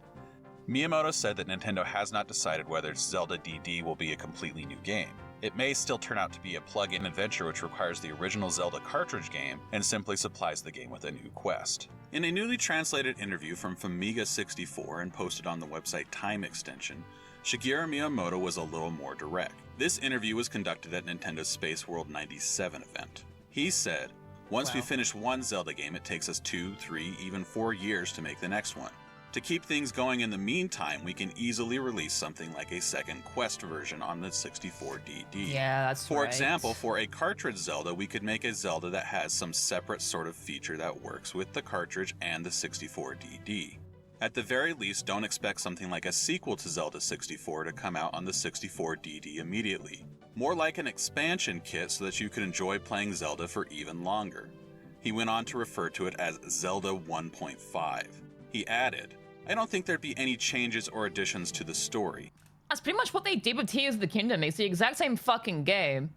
Miyamoto said that Nintendo has not decided whether Zelda DD will be a completely new game. It may still turn out to be a plug-in adventure which requires the original Zelda cartridge game and simply supplies the game with a new quest. In a newly translated interview from Famiga64 and posted on the website Time Extension, Shigeru Miyamoto was a little more direct. This interview was conducted at Nintendo's Space World 97 event. He said, "Once we Wow. finish one Zelda game, it takes us 2, 3, even 4 years to make the next one. To keep things going in the meantime, we can easily release something like a second quest version on the 64 DD. Yeah, that's For right. example, for a cartridge Zelda, we could make a Zelda that has some separate sort of feature that works with the cartridge and the 64 DD. At the very least, don't expect something like a sequel to Zelda 64 to come out on the 64 DD immediately. More like an expansion kit so that you can enjoy playing Zelda for even longer." He went on to refer to it as Zelda 1.5. He added, "I don't think there'd be any changes or additions to the story. That's pretty much what they did with Tears of the Kingdom. It's the exact same fucking game.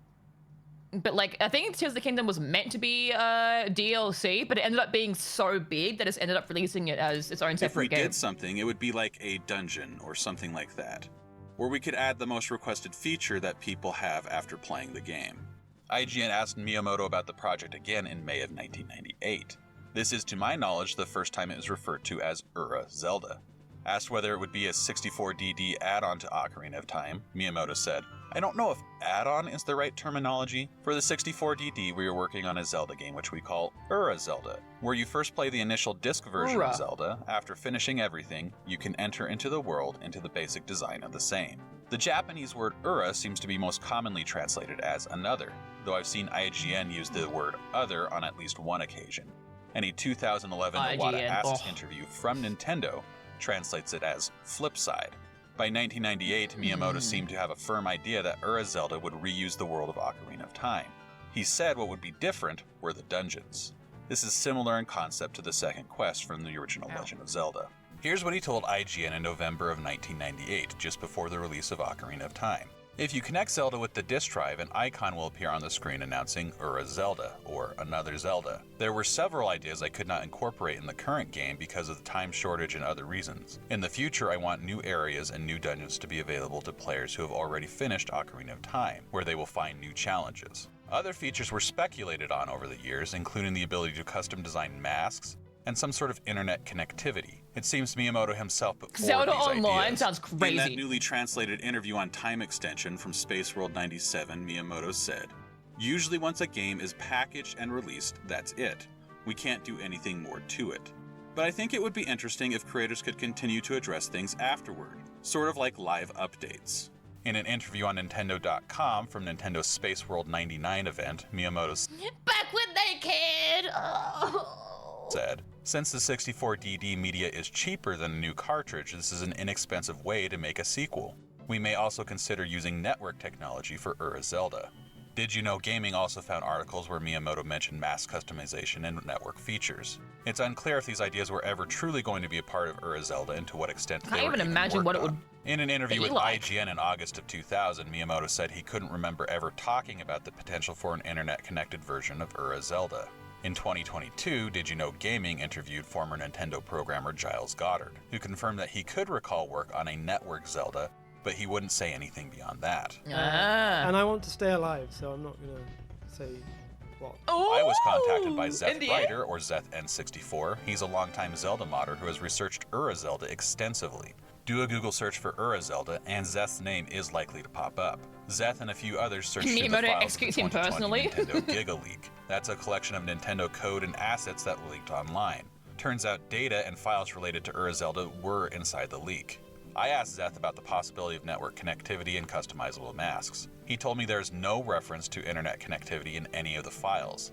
But like, I think Tears of the Kingdom was meant to be DLC, but it ended up being so big that it's ended up releasing it as its own If separate we game. did something, it would be like a dungeon or something like that, where we could add the most requested feature that people have after playing the game." IGN asked Miyamoto about the project again in May of 1998. This is, to my knowledge, the first time it was referred to as Ura Zelda. Asked whether it would be a 64DD add-on to Ocarina of Time, Miyamoto said, "I don't know if add-on is the right terminology. For the 64DD, we are working on a Zelda game which we call Ura Zelda, where you first play the initial disc version Ura. of Zelda. After finishing everything, you can enter into the world into the basic design of the same." The Japanese word Ura seems to be most commonly translated as another, though I've seen IGN use the word other on at least one occasion. And a 2011 Iwata IGN, Asks interview from Nintendo translates it as flip side. By 1998, Miyamoto seemed to have a firm idea that Ura Zelda would reuse the world of Ocarina of Time. He said what would be different were the dungeons. This is similar in concept to the second quest from the original Legend of Zelda. Here's what he told IGN in November of 1998, just before the release of Ocarina of Time. If you connect Zelda with the disk drive, an icon will appear on the screen announcing Ura Zelda, or Another Zelda. There were several ideas I could not incorporate in the current game because of the time shortage and other reasons. In the future, I want new areas and new dungeons to be available to players who have already finished Ocarina of Time, where they will find new challenges. Other features were speculated on over the years, including the ability to custom design masks, and some sort of internet connectivity. It seems Miyamoto himself put forward Zelda these Online ideas. sounds In that crazy. newly translated interview on time extension from Space World 97, Miyamoto said, "Usually once a game is packaged and released, that's it. We can't do anything more to it. But I think it would be interesting if creators could continue to address things afterward, sort of like live updates." In an interview on Nintendo.com from Nintendo's Space World 99 event, Miyamoto Back when they cared. said, "Since the 64DD media is cheaper than a new cartridge, this is an inexpensive way to make a sequel. We may also consider using network technology for Ura Zelda." Did You Know Gaming also found articles where Miyamoto mentioned mask customization and network features. It's unclear if these ideas were ever truly going to be a part of Ura Zelda and to what extent they Can't were even even imagine worked what it on. would In an interview be with like. IGN in August of 2000, Miyamoto said he couldn't remember ever talking about the potential for an internet-connected version of Ura Zelda. In 2022, Did You Know Gaming interviewed former Nintendo programmer Giles Goddard, who confirmed that he could recall work on a network Zelda, but he wouldn't say anything beyond that. And I want to stay alive, so I'm not gonna say what. I was contacted by Ooh, Zeth NDA? Ryder, or ZethN64. He's a longtime Zelda modder who has researched Ura Zelda extensively. Do a Google search for Ura Zelda, and Zeth's name is likely to pop up. Zeth and a few others searched through the Miyamoto files of the executes him 2020 personally? Nintendo Giga Leak. That's a collection of Nintendo code and assets that leaked online. Turns out data and files related to Ura Zelda were inside the leak. I asked Zeth about the possibility of network connectivity and customizable masks. He told me there's no reference to internet connectivity in any of the files.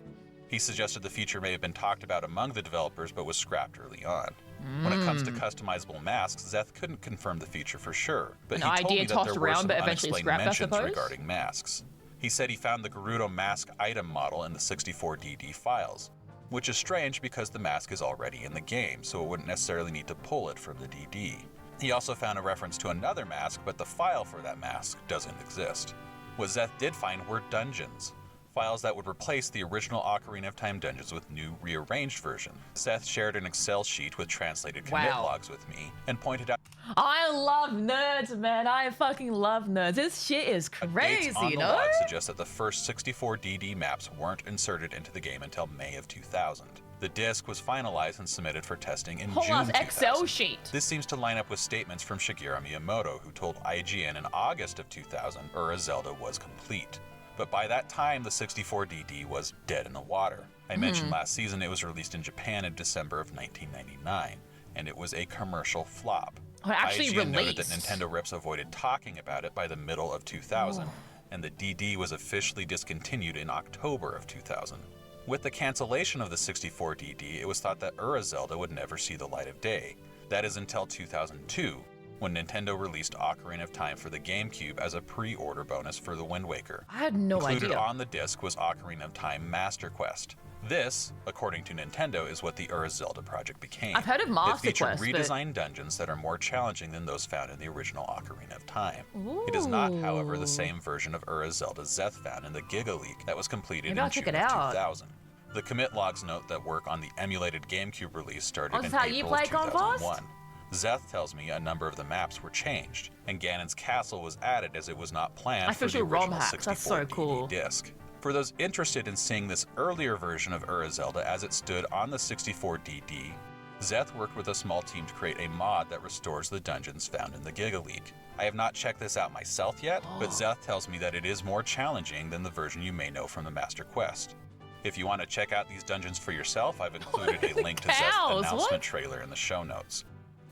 He suggested the feature may have been talked about among the developers but was scrapped early on. When it comes to customizable masks, Zeth couldn't confirm the feature for sure, but An he told idea me that tossed there were around some but eventually unexplained scrapped, I mentions suppose? regarding masks. He said he found the Gerudo mask item model in the 64DD files, which is strange because the mask is already in the game, so it wouldn't necessarily need to pull it from the DD. He also found a reference to another mask, but the file for that mask doesn't exist. What Zeth did find were dungeons, files that would replace the original Ocarina of Time dungeons with new, rearranged versions. Zeth shared an Excel sheet with translated commit Wow. logs with me and pointed out I love nerds, man. I fucking love nerds. This shit is dates crazy, on you the know? log suggest that the first 64DD maps weren't inserted into the game until May of 2000. The disc was finalized and submitted for testing in Whole June ass 2000. Excel sheet. This seems to line up with statements from Shigeru Miyamoto, who told IGN in August of 2000 Ura Zelda was complete. But by that time, the 64DD was dead in the water. I mentioned last season it was released in Japan in December of 1999, and it was a commercial flop. Oh, actually IGN noted that released. Nintendo Rips avoided talking about it by the middle of 2000, and the DD was officially discontinued in October of 2000. With the cancellation of the 64DD, it was thought that Ura Zelda would never see the light of day. That is until 2002, when Nintendo released Ocarina of Time for the GameCube as a pre-order bonus for the Wind Waker. I had no Included idea. on the disc was Ocarina of Time Master Quest. This, according to Nintendo, is what the Ura Zelda project became. I've heard of Master It featured Quest, but- redesigned dungeons that are more challenging than those found in the original Ocarina of Time. It is not, however, the Ooh. same version of Ura Zelda Zeth found in the Giga Leak that was completed Maybe in I'll June check of it out. 2000. The commit logs note that work on the emulated GameCube release started Oh, in this is how you April play of Gone Fast? 2001. Zeth tells me a number of the maps were changed, and Ganon's castle was added as it was not planned for the Official ROM original hacks, that's so 64DD cool. disc. For those interested in seeing this earlier version of Ura Zelda as it stood on the 64DD, Zeth worked with a small team to create a mod that restores the dungeons found in the Giga Leak. I have not checked this out myself yet, but Zeth tells me that it is more challenging than the version you may know from the Master Quest. If you want to check out these dungeons for yourself, I've included a link to Zeth's announcement trailer in the show notes.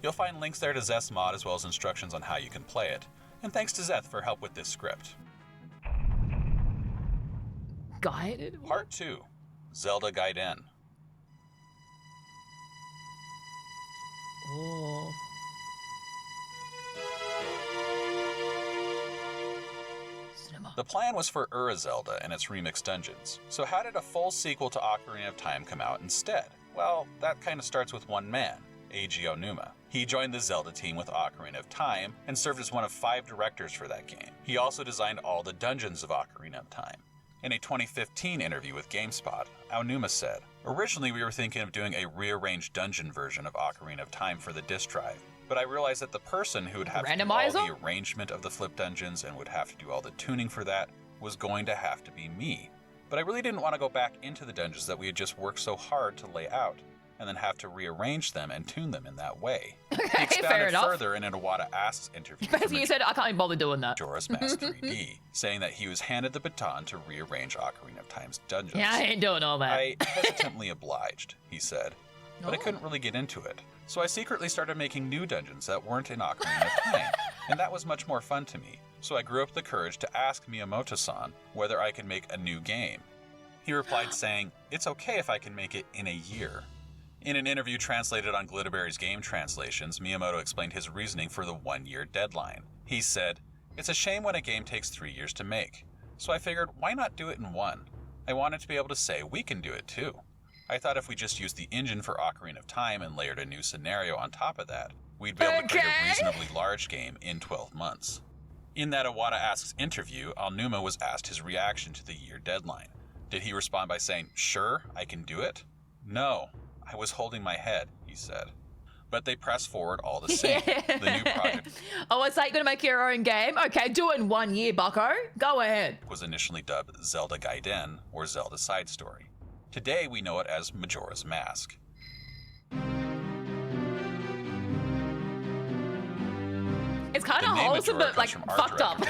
You'll find links there to Zeth's mod as well as instructions on how you can play it. And thanks to Zeth for help with this script. Guided? Part 2. Zelda Gaiden. Oh. Cinema. The plan was for Zelda and its remixed dungeons. So how did a full sequel to Ocarina of Time come out instead? Well, that kind of starts with one man, Eiji Onuma. He joined the Zelda team with Ocarina of Time and served as one of 5 directors for that game. He also designed all the dungeons of Ocarina of Time. In a 2015 interview with GameSpot, Aonuma said, "Originally we were thinking of doing a rearranged dungeon version of Ocarina of Time for the disk drive, but I realized that the person who would have to do all the arrangement of the flip dungeons and would have to do all the tuning for that was going to have to be me. But I really didn't want to go back into the dungeons that we had just worked so hard to lay out, and then have to rearrange them and tune them in that way." He expounded further in an Iwata Asks interview. Basically, he said, I can't even bother doing that. Majora's Mask 3D, saying that he was handed the baton to rearrange Ocarina of Time's dungeons. Yeah, I ain't doing all that. I hesitantly obliged, he said, but I couldn't really get into it. So I secretly started making new dungeons that weren't in Ocarina of Time, and that was much more fun to me. So I grew up the courage to ask Miyamoto-san whether I could make a new game. He replied saying, "It's okay if I can make it in a year." In an interview translated on Glitterberry's Game Translations, Miyamoto explained his reasoning for the 1-year deadline. He said, "It's a shame when a game takes 3 years to make. So I figured, why not do it in 1? I wanted to be able to say, we can do it too. I thought if we just used the engine for Ocarina of Time and layered a new scenario on top of that, we'd be able to create a reasonably large game in 12 months. In that Iwata Asks interview, Aonuma was asked his reaction to the year deadline. Did he respond by saying, "Sure, I can do it"? "No. I was holding my head," he said. But they pressed forward all the same. The new project Oh, it's like, gonna make your own game? Okay, do it in 1 year, bucko. Go ahead. Was initially dubbed Zelda Gaiden, or Zelda Side Story. Today we know it as Majora's Mask. It's kind of wholesome, but like fucked up.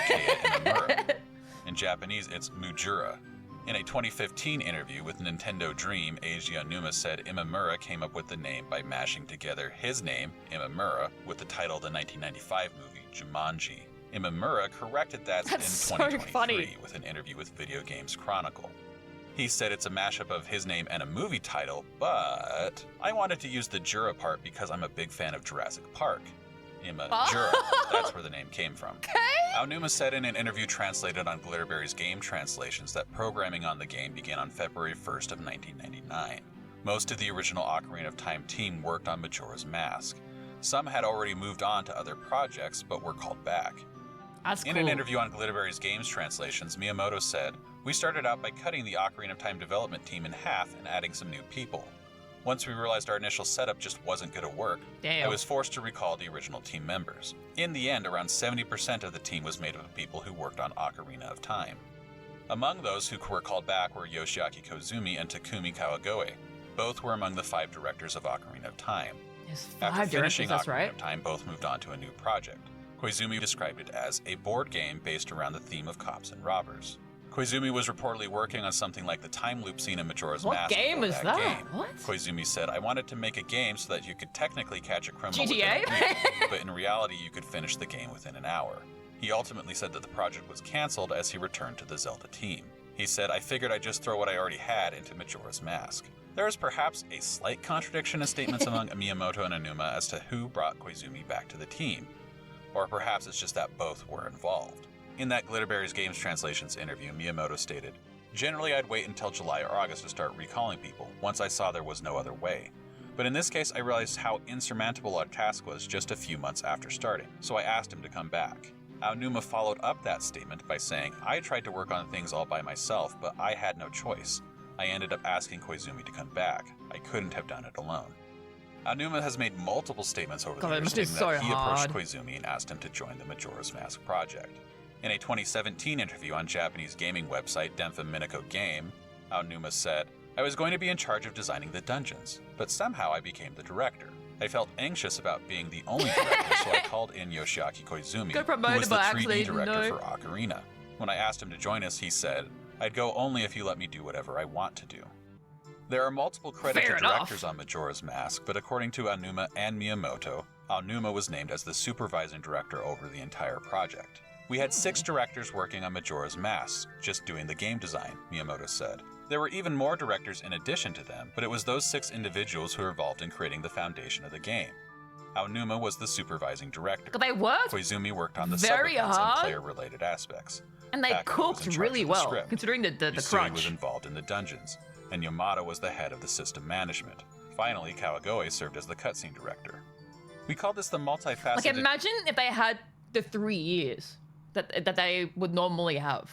In Japanese, it's Majora. In a 2015 interview with Nintendo Dream, Eiji Onuma said Imamura came up with the name by mashing together his name, Imamura, with the title of the 1995 movie, Jumanji. Imamura corrected that in 2023 with an interview with Video Games Chronicle. He said it's a mashup of his name and a movie title, but I wanted to use the Jura part because I'm a big fan of Jurassic Park. Imajura, that's where the name came from. Okay. Aonuma said in an interview translated on Glitterberry's Game Translations that programming on the game began on February 1st of 1999. Most of the original Ocarina of Time team worked on Majora's Mask. Some had already moved on to other projects, but were called back. That's cool. In an interview on Glitterberry's Games Translations, Miyamoto said, "We started out by cutting the Ocarina of Time development team in half and adding some new people. Once we realized our initial setup just wasn't going to work, I was forced to recall the original team members. In the end, around 70% of the team was made up of people who worked on Ocarina of Time. Among those who were called back were Yoshiaki Koizumi and Takumi Kawagoe. Both were among the 5 directors of Ocarina of Time. After finishing Ocarina of Time, both moved on to a new project. Koizumi described it as a board game based around the theme of cops and robbers. Koizumi was reportedly working on something like the time loop scene in Majora's Mask. What game is that? What? Koizumi said, "I wanted to make a game so that you could technically catch a criminal GTA? within a week, but in reality you could finish the game within an hour." He ultimately said that the project was cancelled as he returned to the Zelda team. He said, "I figured I'd just throw what I already had into Majora's Mask." There is perhaps a slight contradiction in statements among Miyamoto and Aonuma as to who brought Koizumi back to the team. Or perhaps it's just that both were involved. In that Glitterberry's Games Translations interview, Miyamoto stated, "Generally I'd wait until July or August to start recalling people, once I saw there was no other way. But in this case I realized how insurmountable our task was just a few months after starting, so I asked him to come back." Aonuma followed up that statement by saying, "I tried to work on things all by myself, but I had no choice. I ended up asking Koizumi to come back. I couldn't have done it alone." Aonuma has made multiple statements over the years stating that he approached Koizumi and asked him to join the Majora's Mask project. In a 2017 interview on Japanese gaming website Denfa Minako Game, Aonuma said, "I was going to be in charge of designing the dungeons, but somehow I became the director. I felt anxious about being the only director, so I called in Yoshiaki Koizumi, Got who promoted was the by 3D accident, director no. for Ocarina. When I asked him to join us, he said, "I'd go only if you let me do whatever I want to do." There are multiple credited Fair enough. directors on Majora's Mask, but according to Aonuma and Miyamoto, Aonuma was named as the supervising director over the entire project. "We had 6 directors working on Majora's Mask, just doing the game design," Miyamoto said. "There were even more directors in addition to them, but it was those 6 individuals who were involved in creating the foundation of the game. Aonuma was the supervising director. But they worked Koizumi worked on the very sub-events and hard. player-related aspects. and they Takuma was cooked in charge really of the well, script. considering the Yusui was crunch. involved in the dungeons, and Yamada was the head of the system management. Finally, Kawagoe served as the cutscene director. We call this the multifaceted... Like, imagine if they had the 3 years that they would normally have.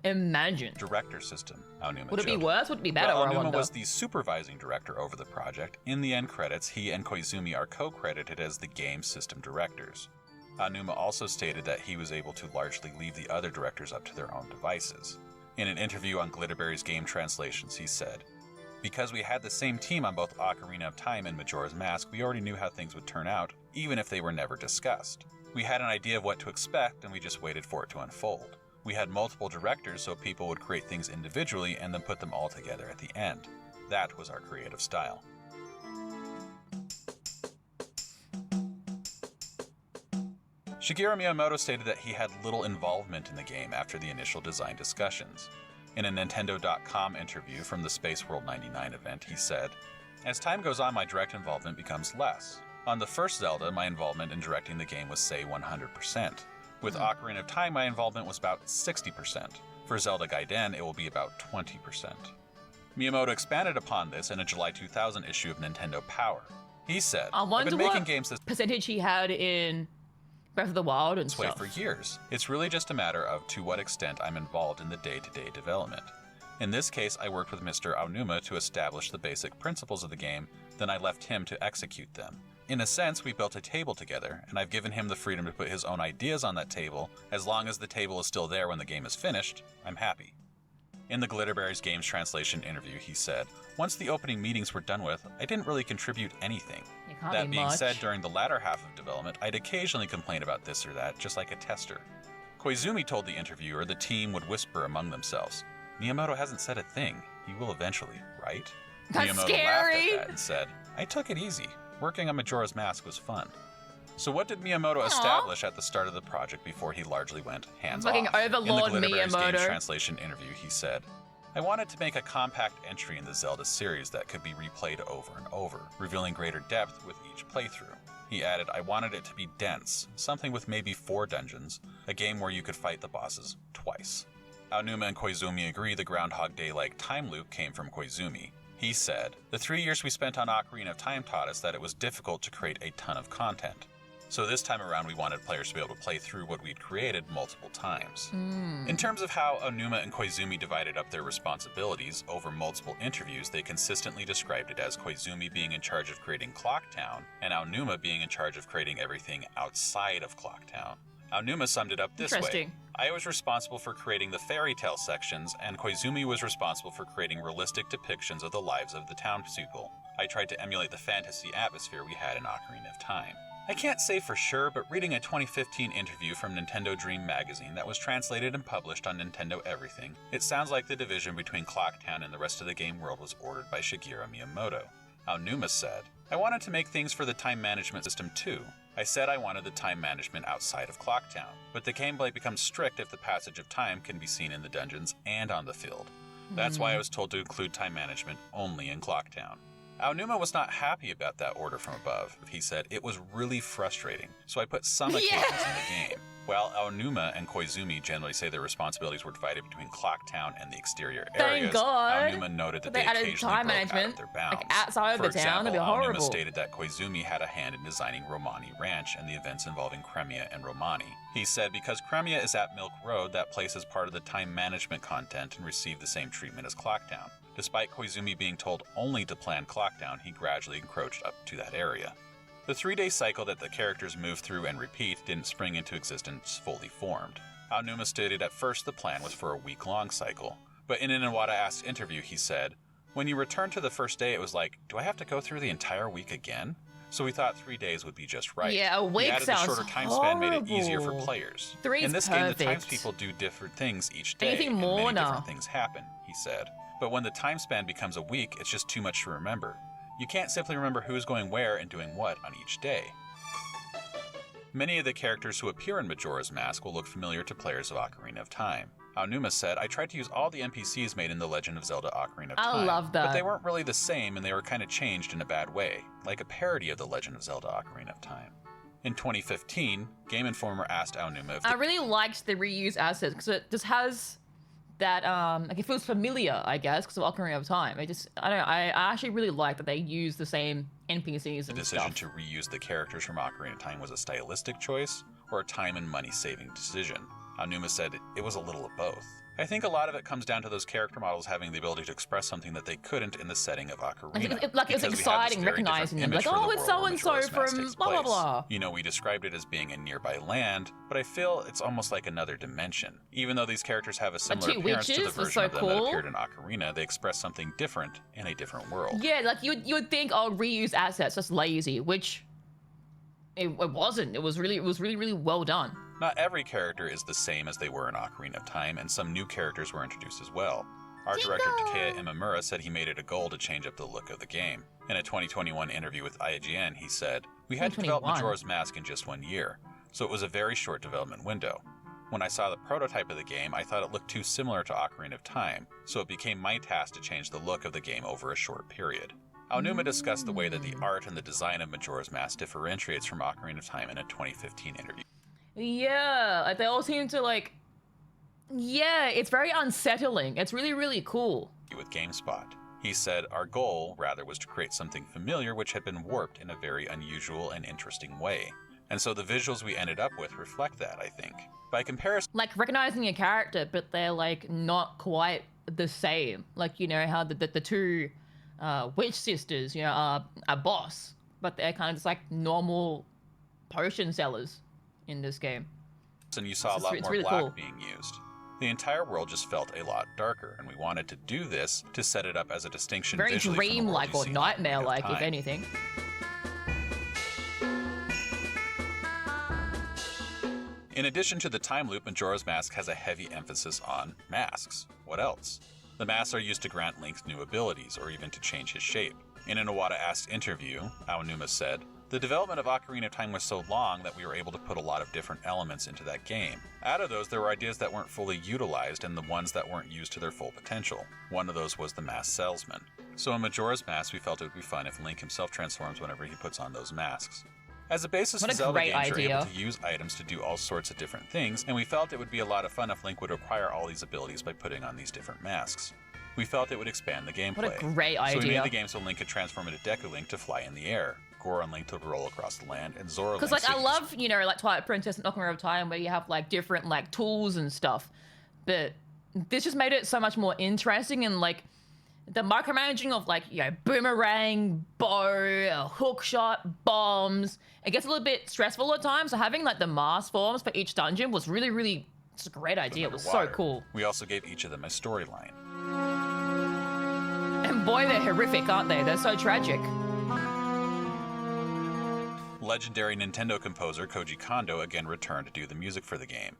Imagine. director system, Aonuma Would it be joked. worse? Would it be better? While I Aonuma wonder. was the supervising director over the project, in the end credits, he and Koizumi are co-credited as the game system directors. Aonuma also stated that he was able to largely leave the other directors up to their own devices. In an interview on Glitterberry's Game Translations, he said, "Because we had the same team on both Ocarina of Time and Majora's Mask, we already knew how things would turn out, even if they were never discussed. We had an idea of what to expect, and we just waited for it to unfold. We had multiple directors so people would create things individually and then put them all together at the end. That was our creative style." Shigeru Miyamoto stated that he had little involvement in the game after the initial design discussions. In a Nintendo.com interview from the Space World 99 event, he said, "As time goes on, my direct involvement becomes less. On the first Zelda, my involvement in directing the game was, say, 100%. With Ocarina of Time, my involvement was about 60%. For Zelda Gaiden, it will be about 20%. Miyamoto expanded upon this in a July 2000 issue of Nintendo Power. He said, I "I've wonder been making what games this percentage he had in Breath of the Wild and way stuff. for years. It's really just a matter of to what extent I'm involved in the day-to-day development. In this case, I worked with Mr. Aonuma to establish the basic principles of the game, then I left him to execute them. In a sense, we built a table together, and I've given him the freedom to put his own ideas on that table. As long as the table is still there when the game is finished, I'm happy." In the Glitterberry's Games Translation interview, he said, "Once the opening meetings were done with, I didn't really contribute anything. It can't That be being much. said, during the latter half of development, I'd occasionally complain about this or that, just like a tester." Koizumi told the interviewer the team would whisper among themselves, "Miyamoto hasn't said a thing. He will eventually, right?" That's Miyamoto scary. laughed at that and said, "I took it easy. Working on Majora's Mask was fun." So what did Miyamoto Aw. establish at the start of the project before he largely went hands Fucking off? overlord In the Glitterberry's Games Miyamoto. Translation interview, he said, "I wanted to make a compact entry in the Zelda series that could be replayed over and over, revealing greater depth with each playthrough." He added, "I wanted it to be dense, something with maybe 4 dungeons, a game where you could fight the bosses twice." Aonuma and Koizumi agree the Groundhog Day-like time loop came from Koizumi. He said, "The 3 years we spent on Ocarina of Time taught us that it was difficult to create a ton of content. So this time around we wanted players to be able to play through what we'd created multiple times." In terms of how Aonuma and Koizumi divided up their responsibilities over multiple interviews, they consistently described it as Koizumi being in charge of creating Clocktown and Aonuma being in charge of creating everything outside of Clocktown. Aonuma summed it up this way: Interesting. "I was responsible for creating the fairy tale sections, and Koizumi was responsible for creating realistic depictions of the lives of the townspeople. I tried to emulate the fantasy atmosphere we had in Ocarina of Time." I can't say for sure, but reading a 2015 interview from Nintendo Dream magazine that was translated and published on Nintendo Everything, it sounds like the division between Clocktown and the rest of the game world was ordered by Shigeru Miyamoto. Aonuma said, "I wanted to make things for the time management system too. I said I wanted the time management outside of Clocktown, but the gameplay becomes strict if the passage of time can be seen in the dungeons and on the field. That's why I was told to include time management only in Clocktown." Aonuma was not happy about that order from above. He said, "It was really frustrating, so I put some occasions in the game." While Aonuma and Koizumi generally say their responsibilities were divided between Clocktown and the exterior areas, God. Aonuma noted that They they added occasionally time broke out management, of their bounds. like, outside of For the town, that'd be example, Aonuma horrible. stated that Koizumi had a hand in designing Romani Ranch and the events involving Cremia and Romani. He said, "Because Cremia is at Milk Road, that place is part of the time management content and received the same treatment as Clocktown. Despite Koizumi being told only to plan Clocktown, he gradually encroached up to that area." The 3-day cycle that the characters move through and repeat didn't spring into existence fully formed. Aonuma stated at first the plan was for a week-long cycle, but in an Iwata-asked interview he said, "When you return to the first day it was like, do I have to go through the entire week again? so we thought 3 days would be just right. Yeah, a We week added the sounds shorter time span made it easier for horrible. players. 3's In this game, the perfect. townspeople do different things each day, Anything and more many now? different things happen, he said. But when the time span becomes a week, it's just too much to remember. You can't simply remember who's going where and doing what on each day. Many of the characters who appear in Majora's Mask will look familiar to players of Ocarina of Time. Aonuma said, I tried to use all the NPCs made in The Legend of Zelda Ocarina of I Time, love that. but they weren't really the same and they were kind of changed in a bad way, like a parody of The Legend of Zelda Ocarina of Time. In 2015, Game Informer asked Aonuma if I really liked the reused assets because it just has that like it feels familiar, I guess, because of Ocarina of Time. I actually really like that they use the same NPCs the and decision stuff. to reuse the characters from Ocarina of Time was a stylistic choice or a time and money saving decision. Aonuma said it was a little of both. I think a lot of it comes down to those character models having the ability to express something that they couldn't in the setting of Ocarina. It's because we had this exciting very different recognizing them, image like, for the oh, it's world where so-and-so Majora's Mask from takes blah, blah, place. blah. You know, we described it as being a nearby land, but I feel it's almost like another dimension. Even though these characters have a similar two appearance to the witches was version so of them cool. that appeared in Ocarina, they express something different in a different world. Yeah, like you would think, oh, reuse assets, that's lazy, which it wasn't. It was really well done. Not every character is the same as they were in Ocarina of Time, and some new characters were introduced as well. Art director Takeya Imamura said he made it a goal to change up the look of the game. In a 2021 interview with IGN, he said, "We had to develop 2021. Majora's Mask in just 1 year, so it was a very short development window. When I saw the prototype of the game, I thought it looked too similar to Ocarina of Time, so it became my task to change the look of the game over a short period." Aonuma discussed the way that the art and the design of Majora's Mask differentiates from Ocarina of Time in a 2015 interview. Yeah, like, they all seem to like. Yeah, it's very unsettling. It's really cool. With GameSpot. He said, "Our goal, rather, was to create something familiar which had been warped in a very unusual and interesting way. And so the visuals we ended up with reflect that, I think. By comparison, Like recognizing a character, but they're like not quite the same. Like, you know how the two witch sisters, you know, are a boss, but they're kind of just like normal potion sellers in this game. you saw a It's lot really more black cool. being used. The entire world just felt a lot darker, and we wanted to do this to set it up as a distinction Very visually from the world dream-like you or see in Ocarina of nightmare-like, if Time." anything. In addition to the time loop, Majora's Mask has a heavy emphasis on masks. What else? The masks are used to grant Link new abilities, or even to change his shape. In an Iwata-asked interview, Aonuma said, "The development of Ocarina of Time was so long that we were able to put a lot of different elements into that game. Out of those, there were ideas that weren't fully utilized and the ones that weren't used to their full potential. One of those was the masked salesman. So in Majora's Mask, we felt it would be fun if Link himself transforms whenever he puts on those masks. As a basis What of a Zelda great games, you're able idea. to use items to do all sorts of different things, and we felt it would be a lot of fun if Link would acquire all these abilities by putting on these different masks. We felt it would expand the gameplay. What a great So we made idea. the game so Link could transform into Deku Link to fly in the air, Goron Link to roll across the land, and Zora Link Because, like, so I he could love, you know, like Twilight Princess and Ocarina of Time where you have, like, different, like, tools and stuff. But this just made it so much more interesting and, like, the micromanaging of, like, you know, boomerang, bow, hook shot, bombs. It gets a little bit stressful at times. So having, like, the mask forms for each dungeon was really, it's a great idea. It was so underwater. cool. We also gave each of them a storyline. And boy, they're horrific, aren't they? They're so tragic. Legendary Nintendo composer Koji Kondo again returned to do the music for the game.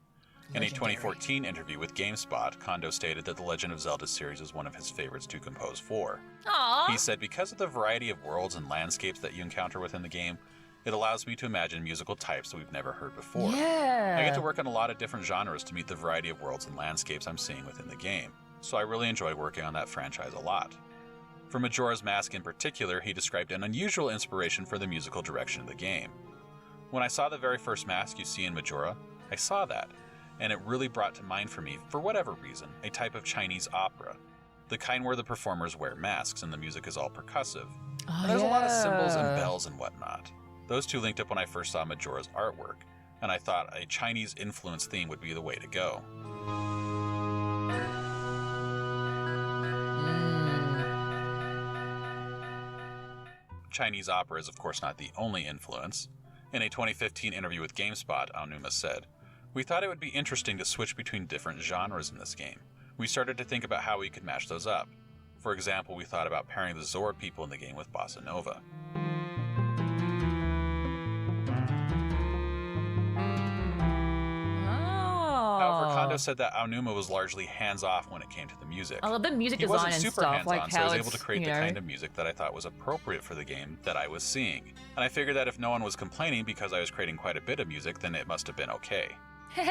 In a 2014 interview with GameSpot, Kondo stated that the Legend of Zelda series is one of his favorites to compose for. Aww. He said, "Because of the variety of worlds and landscapes that you encounter within the game, it allows me to imagine musical types that we've never heard before. Yeah. I get to work on a lot of different genres to meet the variety of worlds and landscapes I'm seeing within the game, so I really enjoy working on that franchise a lot." For Majora's Mask in particular, he described an unusual inspiration for the musical direction of the game. "When I saw the very first mask you see in Majora, I saw that, and it really brought to mind for me, for whatever reason, a type of Chinese opera. The kind where the performers wear masks and the music is all percussive. Oh, And there's a lot of symbols and yeah. bells and whatnot. Those two linked up when I first saw Majora's artwork, and I thought a Chinese influence theme would be the way to go." Chinese opera is of course not the only influence. In a 2015 interview with GameSpot, Aonuma said, "We thought it would be interesting to switch between different genres in this game. We started to think about how we could match those up. For example, we thought about pairing the Zora people in the game with bossa nova." Aonuma said that Aonuma was largely hands-off when it came to the music. I love the music He design wasn't and super stuff, hands-on, like so I how was it's, able to create you the know, kind of music that I thought was appropriate for the game that I was seeing. And I figured that if no one was complaining because I was creating quite a bit of music, then it must have been okay.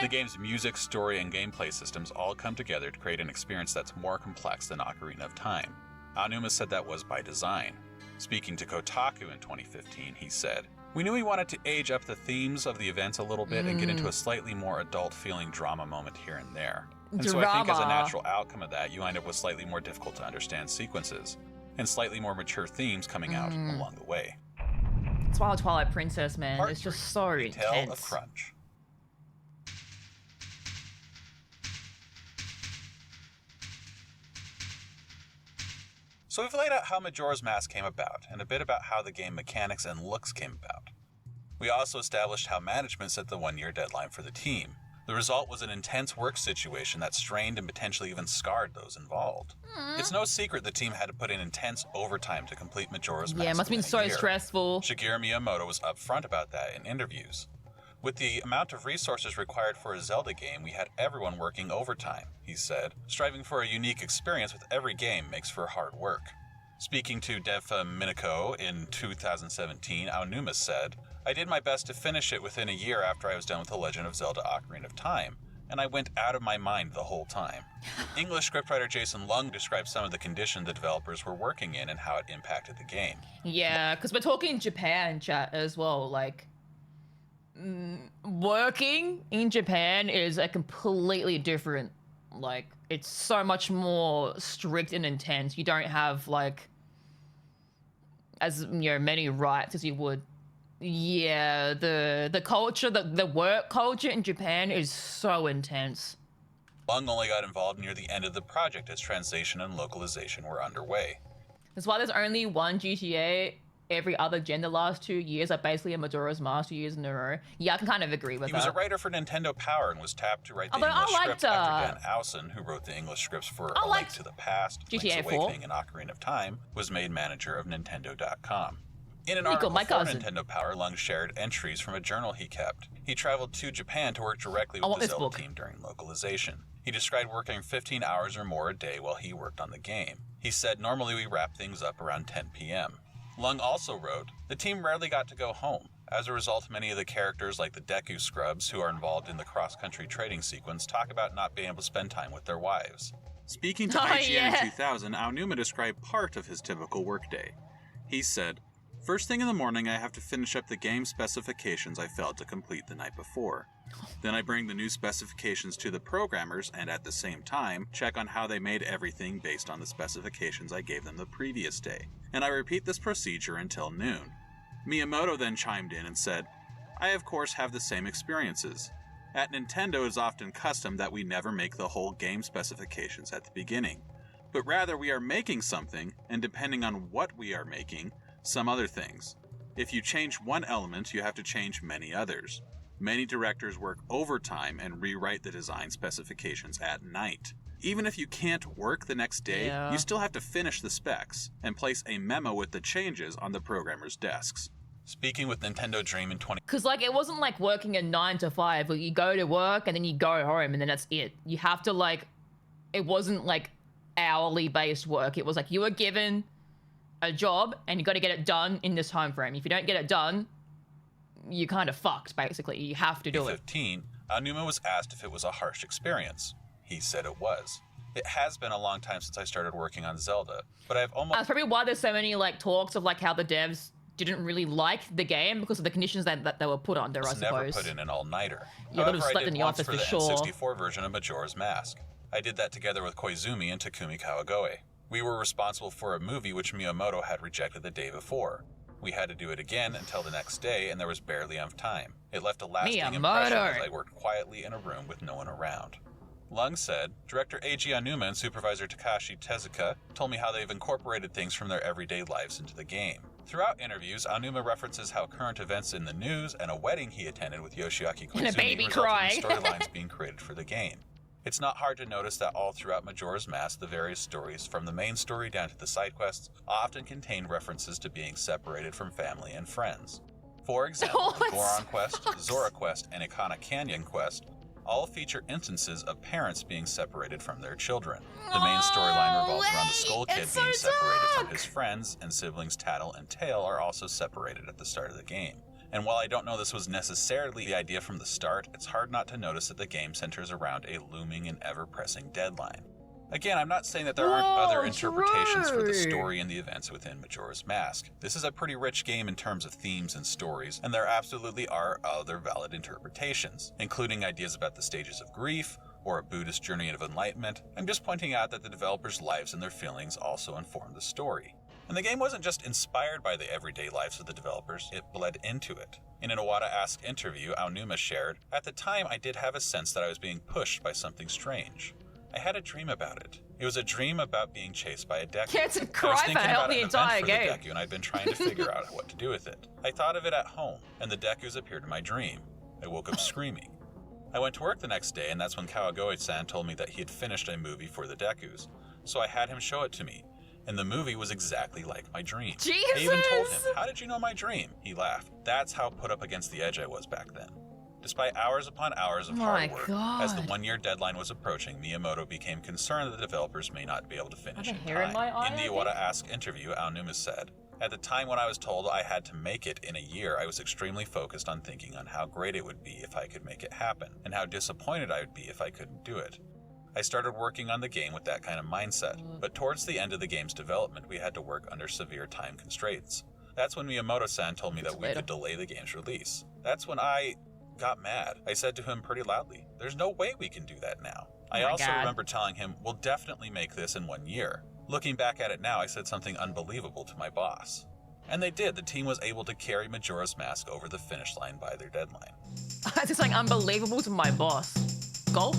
The game's music, story, and gameplay systems all come together to create an experience that's more complex than Ocarina of Time. Aonuma said that was by design. Speaking to Kotaku in 2015, he said, "We knew we wanted to age up the themes of the events a little bit and get into a slightly more adult-feeling drama moment here and there. And so I think as a Drama. natural outcome of that, you wind up with slightly more difficult to understand sequences and slightly more mature themes coming out along the way." That's why Twilight Princess, man. Part It's just 3, so the Tale of intense. Crunch. So we've laid out how Majora's Mask came about, and a bit about how the game mechanics and looks came about. We also established how management set the 1-year deadline for the team. The result was an intense work situation that strained and potentially even scarred those involved. It's no secret the team had to put in intense overtime to complete Majora's Mask. Yeah, it must have been within so a year. stressful. Shigeru Miyamoto was upfront about that in interviews. "With the amount of resources required for a Zelda game, we had everyone working overtime," he said. "Striving for a unique experience with every game makes for hard work." Speaking to Devfa Minako in 2017, Aonuma said, "I did my best to finish it within a year after I was done with The Legend of Zelda Ocarina of Time, and I went out of my mind the whole time." English scriptwriter Jason Lung described some of the conditions the developers were working in and how it impacted the game. Yeah, because we're talking Japan chat as well. Like, working in Japan is a completely different, like, it's so much more strict and intense. You don't have, like, as, you know, many rights as you would. Yeah, the culture, the work culture in Japan is so intense. Lung only got involved near the end of the project as translation and localization were underway. That's why there's only one GTA every other gen the last 2 years, like basically a Majora's Mask 2 years in a row. Yeah, I can kind of agree with He that. was a writer for Nintendo Power and was tapped to write the Although I English liked, script after Dan Housen, who wrote the English scripts for I A Link liked to the Past, GTA Link's 4. Awakening, and Ocarina of Time, was made manager of Nintendo.com. In an Nico, article my for cousin. Nintendo Power, Lung shared entries from a journal he kept. He traveled to Japan to work directly I with want the this Zelda book. team during localization. He described working 15 hours or more a day while he worked on the game. He said, "Normally we wrap things up around 10 p.m. Lung also wrote, "The team rarely got to go home. As a result, many of the characters like the Deku Scrubs, who are involved in the cross-country trading sequence, talk about not being able to spend time with their wives." Speaking to Oh, IGN yeah. in 2000, Aonuma described part of his typical workday. He said, "First thing in the morning, I have to finish up the game specifications I failed to complete the night before. Then I bring the new specifications to the programmers and at the same time, check on how they made everything based on the specifications I gave them the previous day. And I repeat this procedure until noon." Miyamoto then chimed in and said, "I of course have the same experiences. At Nintendo it is often custom that we never make the whole game specifications at the beginning. But rather we are making something, and depending on what we are making, some other things. If you change one element, you have to change many others. Many directors work overtime and rewrite the design specifications at night. Even if you can't work the next day, Yeah. you still have to finish the specs and place a memo with the changes on the programmers' desks." Speaking with Nintendo Dream in 20... Because, like, it wasn't like working a 9 to 5 where you go to work and then you go home and then that's it. You have to, like, it wasn't like hourly based work. It was like you were given a job and you got to get it done in this time frame. If you don't get it done, you kind of fucked, basically. You have to do it. 2015, Aonuma was asked if it was a harsh experience. He said it was. "It has been a long time since I started working on Zelda, but I've almost..." That's probably why there's so many, like, talks of, like, how the devs didn't really like the game because of the conditions that they were put under, I never suppose. put in an all-nighter. Yeah, they would've However, I slept did in the once office for for the sure. N64 version of Majora's Mask. I did that together with Koizumi and Takumi Kawagoe. We were responsible for a movie which Miyamoto had rejected the day before. We had to do it again until the next day, and there was barely enough time. It left a lasting impression as I worked quietly in a room with no one around. Lung said, "Director Eiji Aonuma and supervisor Takashi Tezuka told me how they've incorporated things from their everyday lives into the game." Throughout interviews, Aonuma references how current events in the news and a wedding he attended with Yoshiaki Koizumi And a baby resulted crying. in storylines being created for the game. It's not hard to notice that all throughout Majora's Mask, the various stories, from the main story down to the side quests, often contain references to being separated from family and friends. For example, Oh, the it Goron Quest, sucks. Zora Quest, and Ikana Canyon Quest all feature instances of parents being separated from their children. The main storyline revolves around the Skull Kid being separated from his friends, and siblings Tattle and Tail are also separated at the start of the game. And while I don't know this was necessarily the idea from the start, it's hard not to notice that the game centers around a looming and ever-pressing deadline. Again, I'm not saying that there aren't other interpretations for the story and the events within Majora's Mask. This is a pretty rich game in terms of themes and stories, and there absolutely are other valid interpretations, including ideas about the stages of grief, or a Buddhist journey of enlightenment. I'm just pointing out that the developers' lives and their feelings also inform the story. And the game wasn't just inspired by the everyday lives of the developers, it bled into it. In an Iwata Ask interview, Aonuma shared, "At the time I did have a sense that I was being pushed by something strange. I had a dream about it. It was a dream about being chased by a Deku. Kids I was cry for thinking help about the an entire event for game. the Deku, and I'd been trying to figure out what to do with it. I thought of it at home, and the Dekus appeared in my dream. I woke up screaming. I went to work the next day, and that's when Kawagoe-san told me that he had finished a movie for the Dekus, so I had him show it to me. And the movie was exactly like my dream. Jesus! I even told him, 'How did you know my dream?' He laughed. That's how put up against the edge I was back then." Despite hours upon hours of hard work, as the one-year deadline was approaching, Miyamoto became concerned that the developers may not be able to finish in hair in time. my eye, In the I Iwata Ask interview, Aonuma said, "At the time when I was told I had to make it in a year, I was extremely focused on thinking on how great it would be if I could make it happen, and how disappointed I would be if I couldn't do it. I started working on the game with that kind of mindset, but towards the end of the game's development, we had to work under severe time constraints. That's when Miyamoto-san told me that we could delay the game's release. That's when I got mad. I said to him pretty loudly, 'There's no way we can do that now.' I also remember telling him, 'We'll definitely make this in 1 year.' Looking back at it now, I said something unbelievable to my boss. And they did. The team was able to carry Majora's Mask over the finish line by their deadline." I said something unbelievable to my boss. Gulp?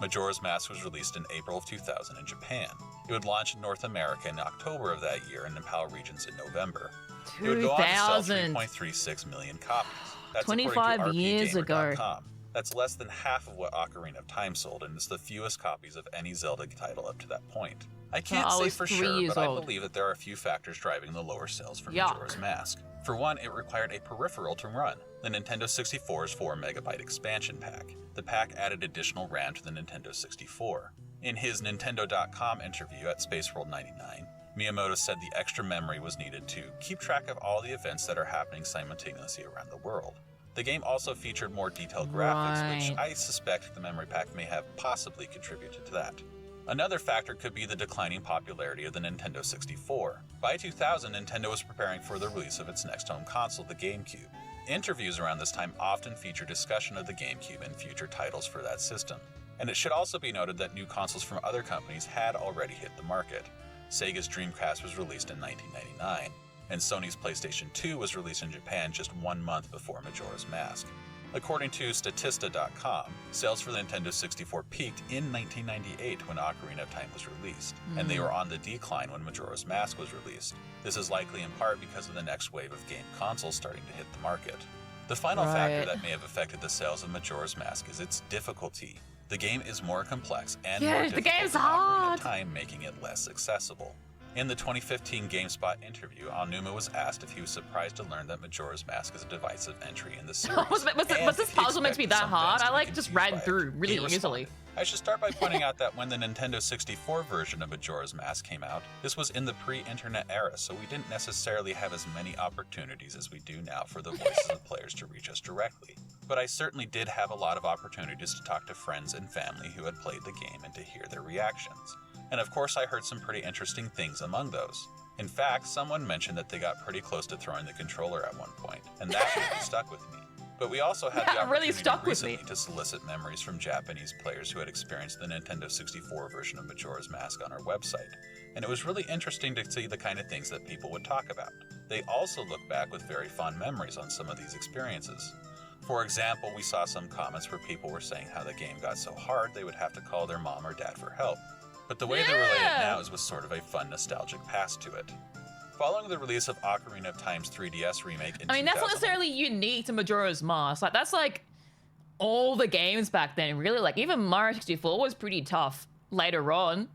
Majora's Mask was released in April of 2000 in Japan. It would launch in North America in October of that year and in PAL regions in November. It would go on to sell 3.36 million copies. That's 25 years ago. RPGamer.com. That's less than half of what Ocarina of Time sold, and it's the fewest copies of any Zelda title up to that point. I can't say for sure, but I believe that there are a few factors driving the lower sales for Majora's Mask. For one, it required a peripheral to run. The Nintendo 64's 4MB expansion pack. The pack added additional RAM to the Nintendo 64. In his Nintendo.com interview at Space World 99, Miyamoto said the extra memory was needed to keep track of all the events that are happening simultaneously around the world. The game also featured more detailed graphics, which I suspect the memory pack may have possibly contributed to that. Another factor could be the declining popularity of the Nintendo 64. By 2000, Nintendo was preparing for the release of its next home console, the GameCube. Interviews around this time often feature discussion of the GameCube and future titles for that system. And it should also be noted that new consoles from other companies had already hit the market. Sega's Dreamcast was released in 1999, and Sony's PlayStation 2 was released in Japan just 1 month before Majora's Mask. According to Statista.com, sales for the Nintendo 64 peaked in 1998 when Ocarina of Time was released, and they were on the decline when Majora's Mask was released. This is likely in part because of the next wave of game consoles starting to hit the market. The final factor that may have affected the sales of Majora's Mask is its difficulty. The game is more complex and more difficult the game's than Ocarina hard. of Time, making it less accessible. In the 2015 GameSpot interview, Aonuma was asked if he was surprised to learn that Majora's Mask is a divisive entry in the series. was this puzzle meant to be that hard? I just ran through really easily. I should start by pointing out that when the Nintendo 64 version of Majora's Mask came out, this was in the pre-internet era, so we didn't necessarily have as many opportunities as we do now for the voices of players to reach us directly. But I certainly did have a lot of opportunities to talk to friends and family who had played the game and to hear their reactions. And of course I heard some pretty interesting things among those. In fact, someone mentioned that they got pretty close to throwing the controller at one point, and that really stuck with me. But we also had the opportunity recently to solicit memories from Japanese players who had experienced the Nintendo 64 version of Majora's Mask on our website, and it was really interesting to see the kind of things that people would talk about. They also look back with very fond memories on some of these experiences. For example, we saw some comments where people were saying how the game got so hard they would have to call their mom or dad for help. But the way they relate it now is with sort of a fun nostalgic past to it. Following the release of Ocarina of Time's 3DS remake in 2000, that's not necessarily unique to Majora's Mask. That's all the games back then, really. Even Mario 64 was pretty tough later on.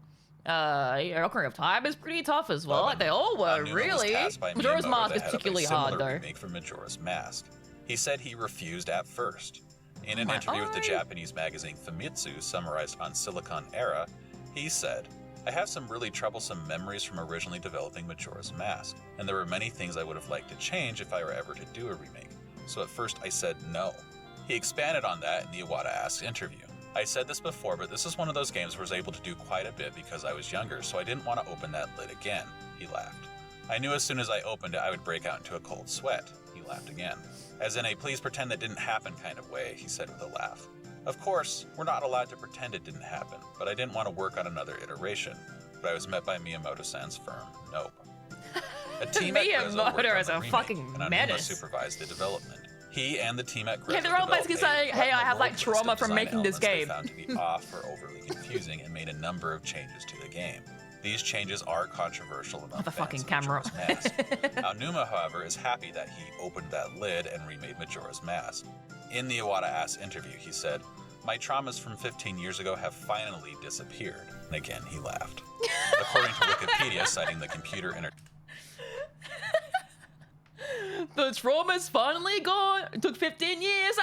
Ocarina of Time is pretty tough as well. They all were, really. Majora's Mask is particularly hard, though. Remake for Majora's Mask. He said he refused at first. In an My interview with the eye. Japanese magazine Famitsu, summarized on Silicon Era, he said, "I have some really troublesome memories from originally developing Majora's Mask, and there were many things I would have liked to change if I were ever to do a remake. So at first I said no." He expanded on that in the Iwata Asks interview. "I said this before, but this is one of those games where I was able to do quite a bit because I was younger, so I didn't want to open that lid again." He laughed. "I knew as soon as I opened it I would break out into a cold sweat." He laughed again. As in a please pretend that didn't happen kind of way, he said with a laugh. "Of course, we're not allowed to pretend it didn't happen, but I didn't want to work on another iteration. But I was met by Miyamoto-san's firm nope." A team at Grezzo worked Miyamoto on is the a remake, fucking and Aonuma menace. supervised the development. He and the team at Grezzo Yeah, they're all developed basically a saying, hey, I button have like list of trauma from design making this elements they game. found to be off or overly confusing and made a number of changes to the game. These changes are controversial among The fans fucking of camera. Majora's Mask. Aonuma, however, is happy that he opened that lid and remade Majora's Mask. In the Iwata Asks interview, he said, "My traumas from 15 years ago have finally disappeared." And again, he laughed. According to Wikipedia, citing the computer The trauma's finally gone. It took 15 years.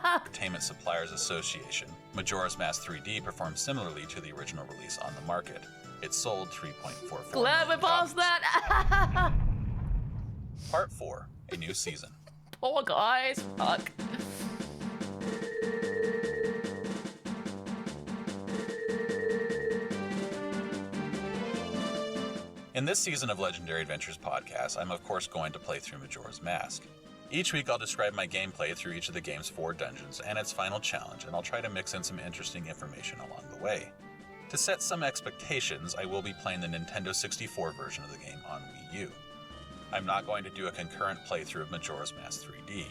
Entertainment Suppliers Association, Majora's Mask 3D performed similarly to the original release on the market. It sold 3.44 Glad we million passed copies. that. Part 4, a new season. Poor guys. Fuck. In this season of Legendary Adventures podcast, I'm of course going to play through Majora's Mask. Each week I'll describe my gameplay through each of the game's 4 dungeons and its final challenge, and I'll try to mix in some interesting information along the way. To set some expectations, I will be playing the Nintendo 64 version of the game on Wii U. I'm not going to do a concurrent playthrough of Majora's Mask 3D.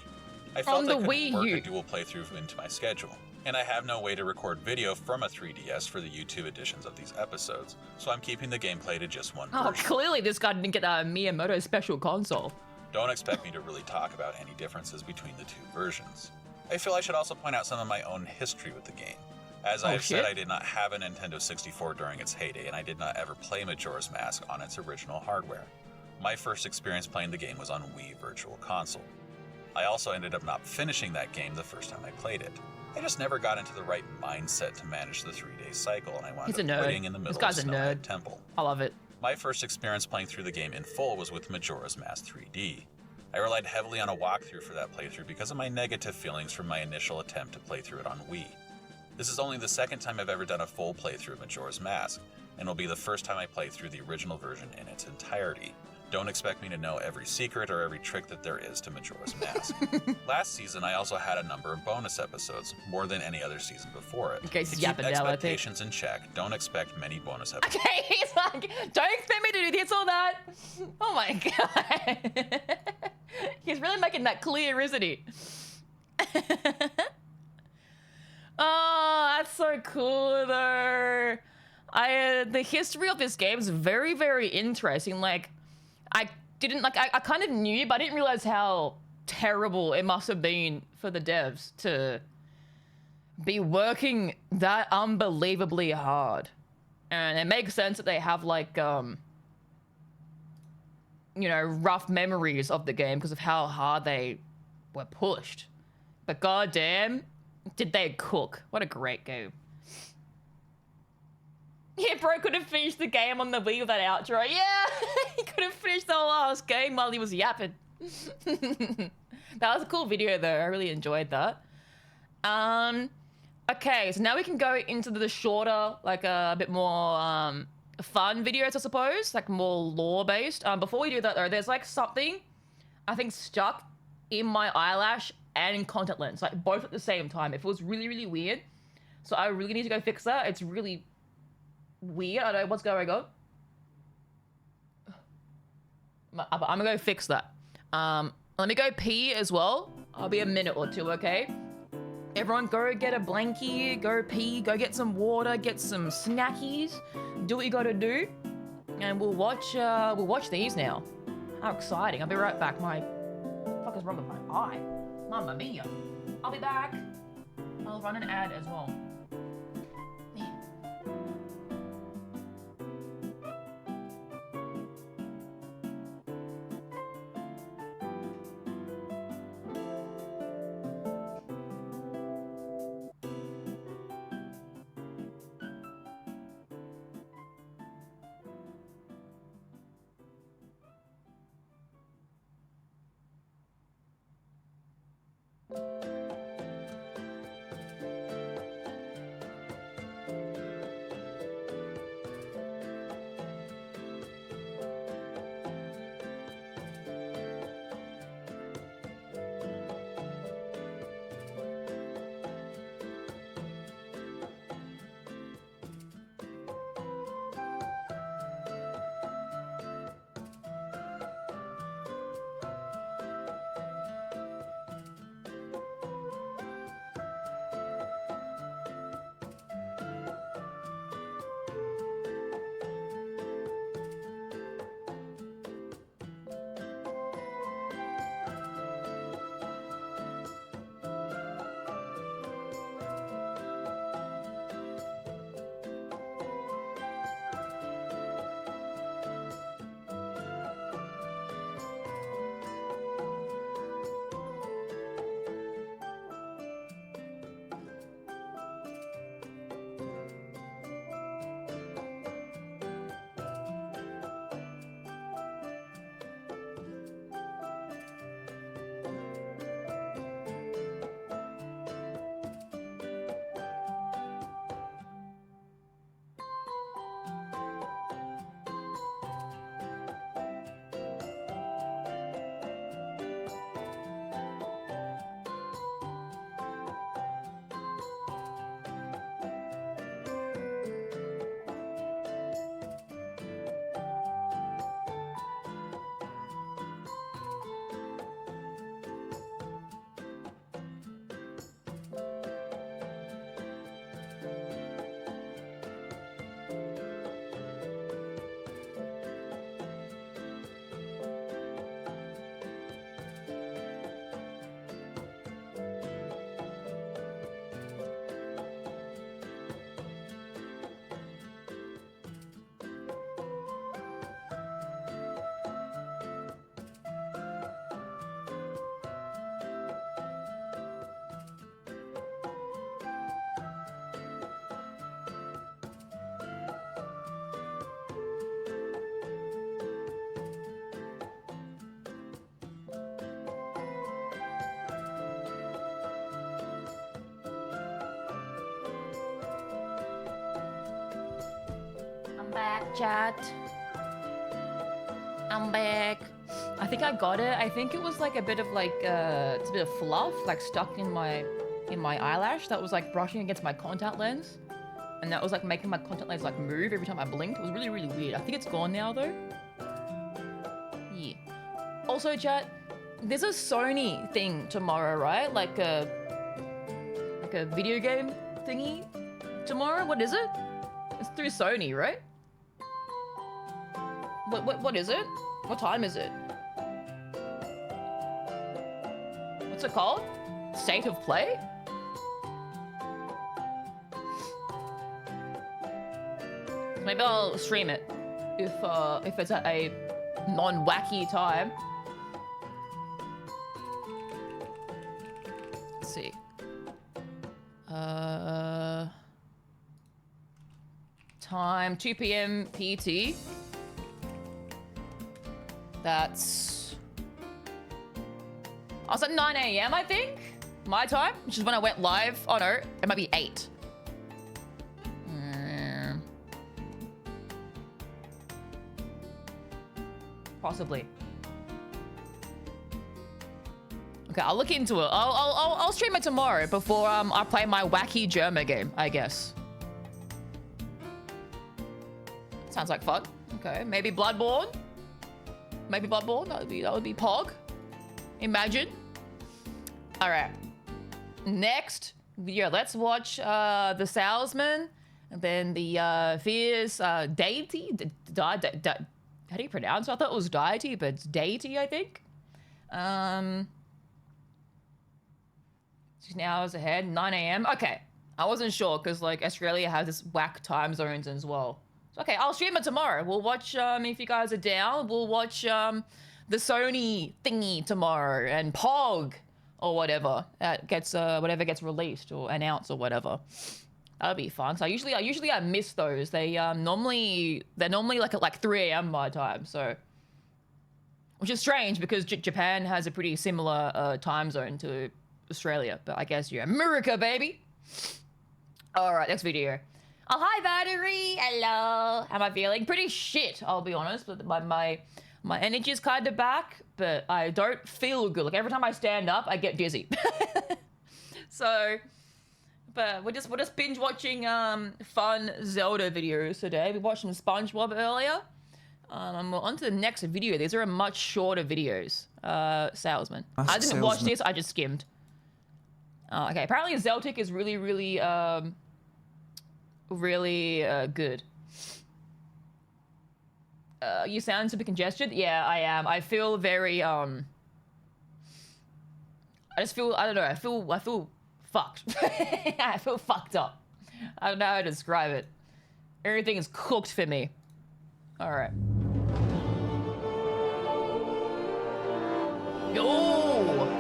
I felt On the I couldn't Wii work U. a dual playthrough into my schedule, and I have no way to record video from a 3DS for the YouTube editions of these episodes, so I'm keeping the gameplay to just one Oh, version. clearly this guy didn't get a Miyamoto special console. Don't expect me to really talk about any differences between the 2 versions. I feel I should also point out some of my own history with the game. As I Oh, have said, shit. I did not have a Nintendo 64 during its heyday, and I did not ever play Majora's Mask on its original hardware. My first experience playing the game was on Wii Virtual Console. I also ended up not finishing that game the first time I played it. I just never got into the right mindset to manage the 3-day cycle, and I wound He's a up nerd. quitting in the This middle guy's of a Snowhead nerd. Temple. I love it. My first experience playing through the game in full was with Majora's Mask 3D. I relied heavily on a walkthrough for that playthrough because of my negative feelings from my initial attempt to play through it on Wii. This is only the second time I've ever done a full playthrough of Majora's Mask, and will be the first time I play through the original version in its entirety. Don't expect me to know every secret or every trick that there is to Majora's Mask. Last season, I also had a number of bonus episodes, more than any other season before it. Okay, To he's keep yapping now, I think. expectations in check, don't expect many bonus episodes. Okay, he's like, don't expect me to do this or that. Oh my god. He's really making that clear, isn't he? Oh, that's so cool though. The history of this game is very, very interesting. Like, I kind of knew, but I didn't realize how terrible it must have been for the devs to be working that unbelievably hard. And it makes sense that they have like, you know, rough memories of the game because of how hard they were pushed. But goddamn, did they cook. What a great game. Yeah, bro could have finished the game on the Wii with that outro. Yeah, he could have finished the last game while he was yapping. That was a cool video though. I really enjoyed that. Okay, so now we can go into the shorter, like a bit more fun videos, I suppose, like more lore based. Before we do that though, there's like something I think stuck in my eyelash and contact lens, like both at the same time. It feels really, really weird. So I really need to go fix that. It's really weird. I don't know what's going on. I'm gonna go fix that. Let me go pee as well. I'll be a minute or two, okay? Everyone go get a blankie, go pee, go get some water, get some snackies. Do what you gotta do. And we'll watch these now. How exciting. I'll be right back. What the fuck is wrong with my eye? Mamma mia. I'll be back. I'll run an ad as well. Man. back, chat. I'm back. I think I got it. I think it was like a bit of like it's a bit of fluff like stuck in my eyelash that was like brushing against my contact lens, and that was like making my contact lens like move every time I blinked. It was really really weird. I think it's gone now though. Yeah. Also, chat, there's a Sony thing tomorrow, right? Like a video game thingy tomorrow. What is it? It's through Sony, right? What is it? What time is it? What's it called? State of Play? Maybe I'll stream it if it's at a non-wacky time. Let's see. Time 2 p.m. PT. That's... I was at 9 a.m. I think? My time? Which is when I went live. Oh no, it might be 8. Possibly. Okay, I'll look into it. I'll stream it tomorrow before I play my wacky German game, I guess. Sounds like fun. Okay, maybe Bloodborne. Maybe Bloodborne. That would be Pog. Imagine. All right. Next video, let's watch The Salesman, and then the Fierce Deity. How do you pronounce it? I thought it was Deity, but it's Deity, I think. 16 hours ahead, 9 a.m. Okay, I wasn't sure because like Australia has this whack time zones as well. So, okay, I'll stream it tomorrow. We'll watch if you guys are down. We'll watch the Sony thingy tomorrow and Pog or whatever that gets whatever gets released or announced or whatever. That'll be fun. So I usually miss those. They're normally like at like 3 a.m. my time. So, which is strange because Japan has a pretty similar time zone to Australia. But I guess you're America, baby. All right, next video. Oh, hi, Battery. Hello. How am I feeling? Pretty shit, I'll be honest. But my energy's kind of back, but I don't feel good. Like every time I stand up, I get dizzy. So. But we're just binge watching fun Zelda videos today. We watched some SpongeBob earlier. And we're on to the next video. These are much shorter videos. Salesman. I didn't watch this. I just skimmed. Okay. Apparently, Zeltic is really, really, really good. You sound super congested. Yeah, I am. I feel very. I just feel. I don't know. I feel fucked. I feel fucked up. I don't know how to describe it. Everything is cooked for me. All right. Yo!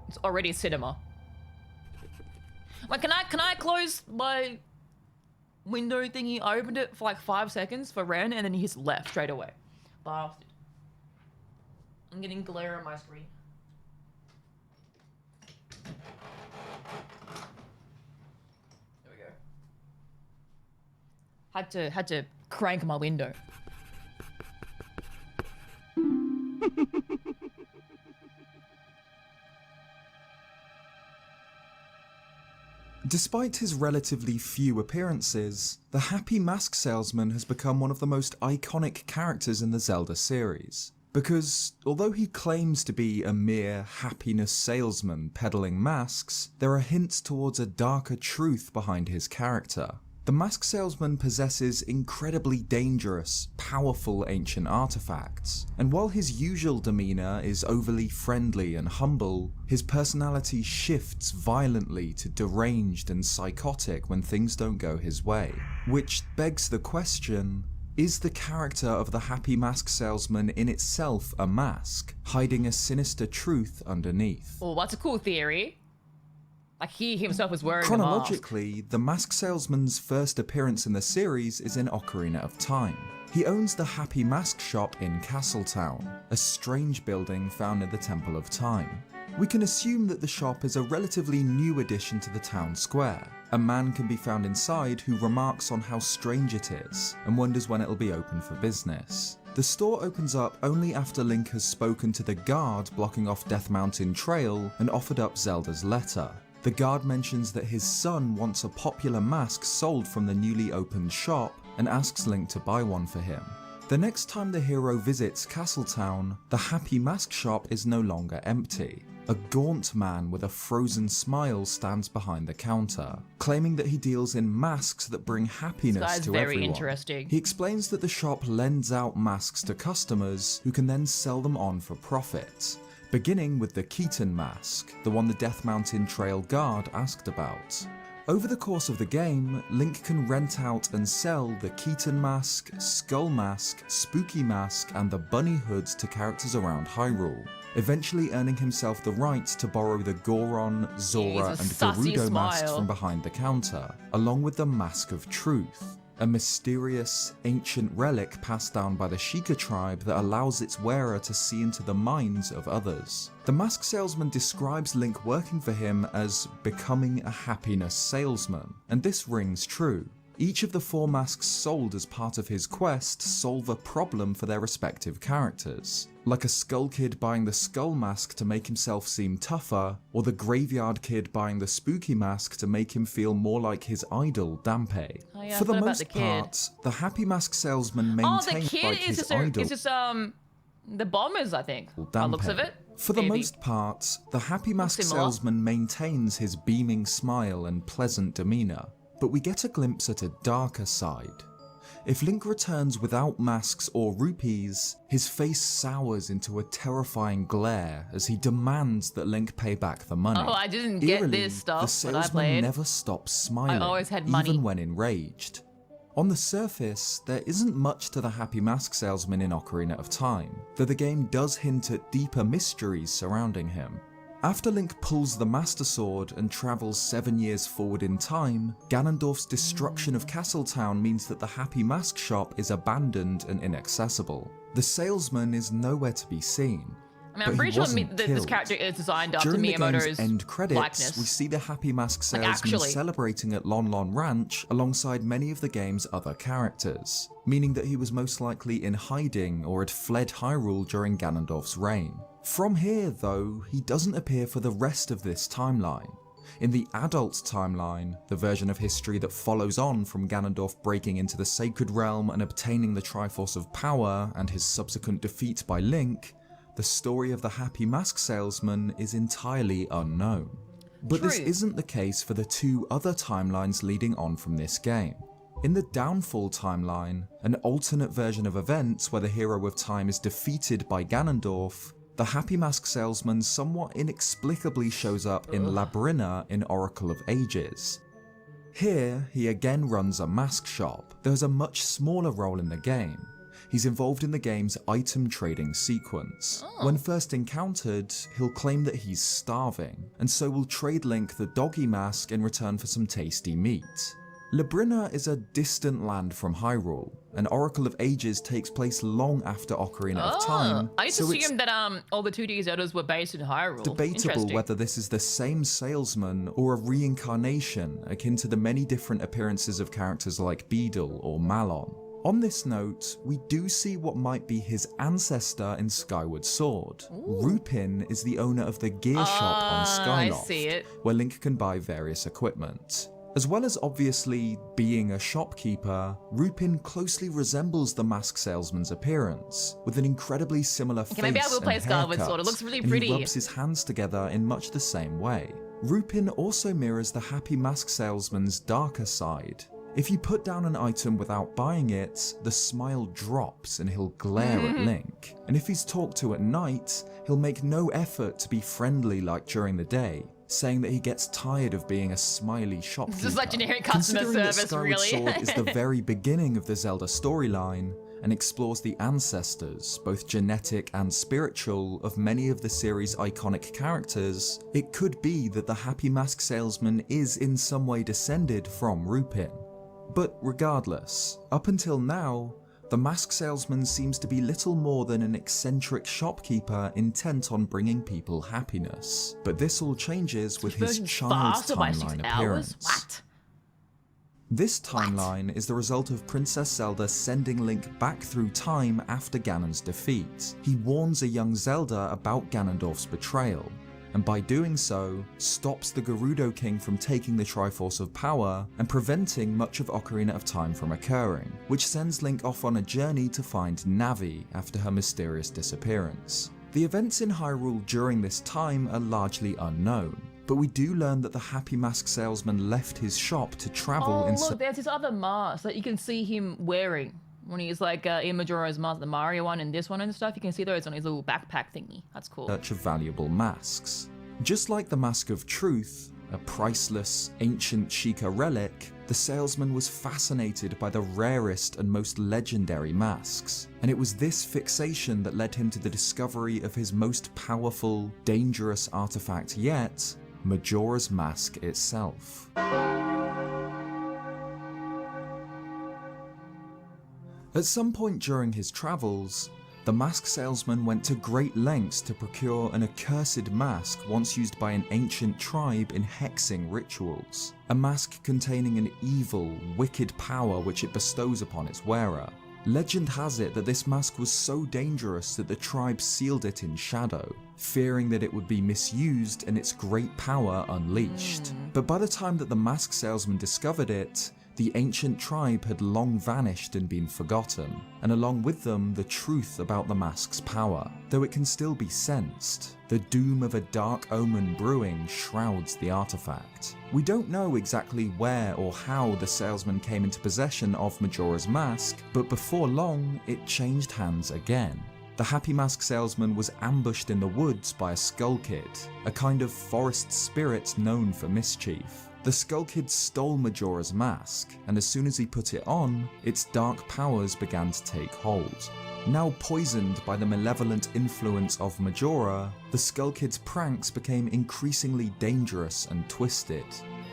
It's already cinema. Wait, can I close my window thingy? I opened it for like 5 seconds for Ren, and then he just left straight away. Bastard. I'm getting glare on my screen. There we go. Had to crank my window. Despite his relatively few appearances, the Happy Mask Salesman has become one of the most iconic characters in the Zelda series. Because, although he claims to be a mere happiness salesman peddling masks, there are hints towards a darker truth behind his character. The Mask Salesman possesses incredibly dangerous, powerful ancient artifacts, and while his usual demeanour is overly friendly and humble, his personality shifts violently to deranged and psychotic when things don't go his way. Which begs the question, is the character of the Happy Mask Salesman in itself a mask, hiding a sinister truth underneath? Oh, that's a cool theory. Like he himself was wearing a mask. Chronologically, the mask salesman's first appearance in the series is in Ocarina of Time. He owns the Happy Mask Shop in Castletown, a strange building found in the Temple of Time. We can assume that the shop is a relatively new addition to the town square. A man can be found inside who remarks on how strange it is, and wonders when it'll be open for business. The store opens up only after Link has spoken to the guard blocking off Death Mountain Trail and offered up Zelda's letter. The guard mentions that his son wants a popular mask sold from the newly opened shop and asks Link to buy one for him. The next time the hero visits Castletown, the Happy Mask Shop is no longer empty. A gaunt man with a frozen smile stands behind the counter, claiming that he deals in masks that bring happiness to very everyone. interesting. He explains that the shop lends out masks to customers who can then sell them on for profit, beginning with the Keaton mask, the one the Death Mountain Trail guard asked about. Over the course of the game, Link can rent out and sell the Keaton mask, Skull mask, Spooky mask, and the Bunny hoods to characters around Hyrule, eventually earning himself the right to borrow the Goron, Zora, and Gerudo masks from behind the counter, along with the Mask of Truth, a mysterious, ancient relic passed down by the Sheikah tribe that allows its wearer to see into the minds of others. The mask salesman describes Link working for him as becoming a happiness salesman, and this rings true. Each of the 4 masks sold as part of his quest solve a problem for their respective characters, like a Skull Kid buying the Skull mask to make himself seem tougher, or the Graveyard Kid buying the Spooky mask to make him feel more like his idol, Dampe. Oh, yeah, for the I forgot about most the kid. part, the Happy Mask salesman maintains the kid like is his just idol. is just the bombers, I think. By the looks of it. For the Maybe. most part, the Happy Mask Similar. salesman maintains his beaming smile and pleasant demeanour, but we get a glimpse at a darker side. If Link returns without masks or rupees, his face sours into a terrifying glare as he demands that Link pay back the money. Oh, I didn't get Eerily, this stuff the when I salesman played. never stops smiling, I always had money. even when enraged. On the surface, there isn't much to the Happy Mask salesman in Ocarina of Time, though the game does hint at deeper mysteries surrounding him. After Link pulls the Master Sword and travels 7 years forward in time, Ganondorf's destruction of Castletown means that the Happy Mask Shop is abandoned and inaccessible. The salesman is nowhere to be seen. I mean, I'm pretty sure this character is designed after During the Miyamoto's game's end credits, likeness. we see the Happy Mask Like, salesman actually. celebrating at Lon Lon Ranch alongside many of the game's other characters, meaning that he was most likely in hiding or had fled Hyrule during Ganondorf's reign. From here, though, he doesn't appear for the rest of this timeline. In the adult timeline, the version of history that follows on from Ganondorf breaking into the Sacred Realm and obtaining the Triforce of Power and his subsequent defeat by Link, the story of the Happy Mask salesman is entirely unknown. But this True. isn't the case for the 2 other timelines leading on from this game. In the Downfall timeline, an alternate version of events where the hero of time is defeated by Ganondorf, the Happy Mask salesman somewhat inexplicably shows up in Labyrinth in Oracle of Ages. Here, he again runs a mask shop, though has a much smaller role in the game. He's involved in the game's item trading sequence. When first encountered, he'll claim that he's starving, and so will trade Link the doggy mask in return for some tasty meat. Labyrinth is a distant land from Hyrule, and Oracle of Ages takes place long after Ocarina of Time, I just so it's assumed that all the 2D Zeldas were based in Hyrule. debatable Interesting. whether this is the same salesman or a reincarnation akin to the many different appearances of characters like Beedle or Malon. On this note, we do see what might be his ancestor in Skyward Sword. Rupin is the owner of the gear shop on I Skyloft, see it. where Link can buy various equipment. As well as obviously being a shopkeeper, Rupin closely resembles the mask salesman's appearance, with an incredibly similar face maybe I will play and Skyward haircut, Sword. It looks really and pretty. he rubs his hands together in much the same way. Rupin also mirrors the Happy Mask salesman's darker side. If you put down an item without buying it, the smile drops and he'll glare at Link. And if he's talked to at night, he'll make no effort to be friendly like during the day, saying that he gets tired of being a smiley shopkeeper. This is like generic customer Considering that service, Skyward really. Sword is the very beginning of the Zelda storyline, and explores the ancestors, both genetic and spiritual, of many of the series' iconic characters, it could be that the Happy Mask Salesman is in some way descended from Rupin. But regardless, up until now, the Mask Salesman seems to be little more than an eccentric shopkeeper intent on bringing people happiness. But this all changes with his child timeline appearance. What? This timeline is the result of Princess Zelda sending Link back through time after Ganon's defeat. He warns a young Zelda about Ganondorf's betrayal, and by doing so, stops the Gerudo King from taking the Triforce of Power and preventing much of Ocarina of Time from occurring, which sends Link off on a journey to find Navi after her mysterious disappearance. The events in Hyrule during this time are largely unknown, but we do learn that the Happy Mask Salesman left his shop to travel in look, there's this other mask that you can see him wearing when he's like in Majora's Mask, the Mario one and this one and stuff. You can see those on his little backpack thingy. That's cool. Search of valuable masks. Just like the Mask of Truth, a priceless, ancient Sheikah relic, the salesman was fascinated by the rarest and most legendary masks, and it was this fixation that led him to the discovery of his most powerful, dangerous artifact yet, Majora's Mask itself. At some point during his travels, the mask salesman went to great lengths to procure an accursed mask once used by an ancient tribe in hexing rituals. A mask containing an evil, wicked power which it bestows upon its wearer. Legend has it that this mask was so dangerous that the tribe sealed it in shadow, fearing that it would be misused and its great power unleashed. But by the time that the mask salesman discovered it, the ancient tribe had long vanished and been forgotten, and along with them the truth about the mask's power. Though it can still be sensed, the doom of a dark omen brewing shrouds the artifact. We don't know exactly where or how the salesman came into possession of Majora's Mask, but before long it changed hands again. The Happy Mask Salesman was ambushed in the woods by a Skull Kid, a kind of forest spirit known for mischief. The Skull Kid stole Majora's Mask, and as soon as he put it on, its dark powers began to take hold. Now poisoned by the malevolent influence of Majora, the Skull Kid's pranks became increasingly dangerous and twisted.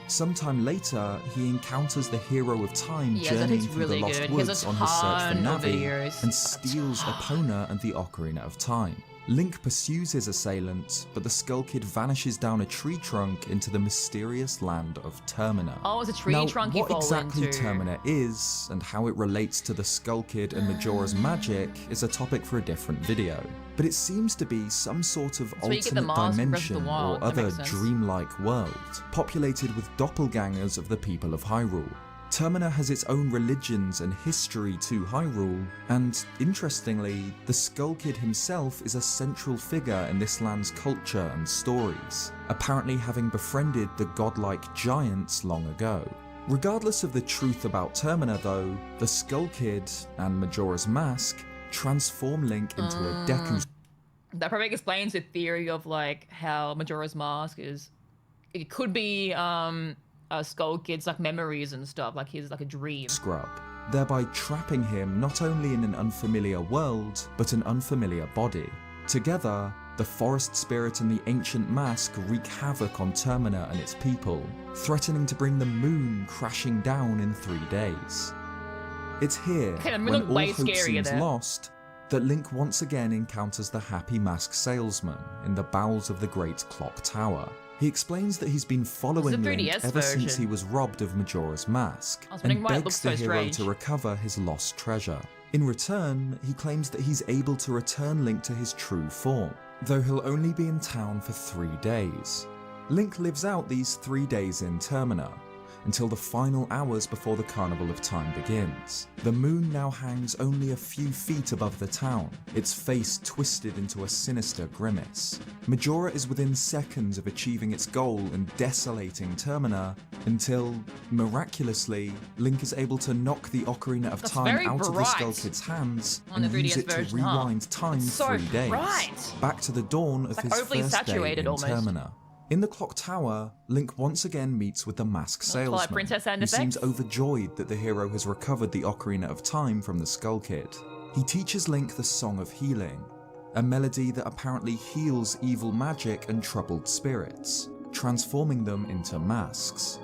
Sometime later, he encounters the hero of time journeying through the Lost Woods on his search for Navi, and steals Epona and the Ocarina of Time. Link pursues his assailant, but the Skull Kid vanishes down a tree trunk into the mysterious land of Termina. Oh, it's a tree trunk you fall into. What exactly Termina is, and how it relates to the Skull Kid and Majora's magic, is a topic for a different video. But it seems to be some sort of alternate dimension or other dreamlike world, populated with doppelgangers of the people of Hyrule. Termina has its own religions and history to Hyrule, and interestingly, the Skull Kid himself is a central figure in this land's culture and stories, apparently having befriended the godlike giants long ago. Regardless of the truth about Termina though, the Skull Kid and Majora's Mask transform Link into a Deku. That probably explains the theory of like how Majora's Mask is, it could be Skull Kid's like memories and stuff, like he's like a dream. Scrub, thereby trapping him not only in an unfamiliar world, but an unfamiliar body. Together, the forest spirit and the ancient mask wreak havoc on Termina and its people, threatening to bring the moon crashing down in 3 days. It's here, when all hope seems lost, that Link once again encounters the Happy Mask Salesman in the bowels of the Great Clock Tower. He explains that he's been following Link ever since he was robbed of Majora's Mask, and begs the hero to recover his lost treasure. In return, he claims that he's able to return Link to his true form, though he'll only be in town for 3 days. Link lives out these 3 days in Termina, until the final hours before the Carnival of Time begins. The moon now hangs only a few feet above the town, its face twisted into a sinister grimace. Majora is within seconds of achieving its goal and desolating Termina, until, miraculously, Link is able to knock the Ocarina of Time out of the Skull Kid's hands and use it to rewind time 3 days, back to the dawn of his first day in Termina. In the Clock Tower, Link once again meets with the Mask Salesman, who seems overjoyed that the hero has recovered the Ocarina of Time from the Skull Kid. He teaches Link the Song of Healing, a melody that apparently heals evil magic and troubled spirits, transforming them into masks.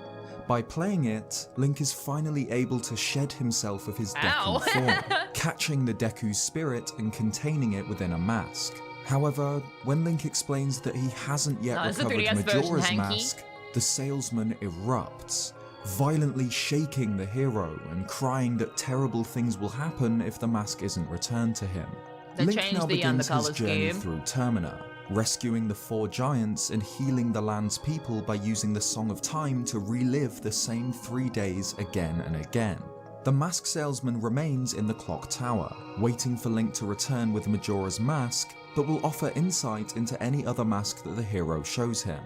By playing it, Link is finally able to shed himself of his Deku form, catching the Deku's spirit and containing it within a mask. However, when Link explains that he hasn't yet recovered Majora's mask, the salesman erupts, violently shaking the hero and crying that terrible things will happen if the mask isn't returned to him. Link now begins his journey through Termina, rescuing the 4 giants and healing the land's people by using the Song of Time to relive the same 3 days again and again. The mask salesman remains in the clock tower, waiting for Link to return with Majora's mask, but will offer insight into any other mask that the hero shows him.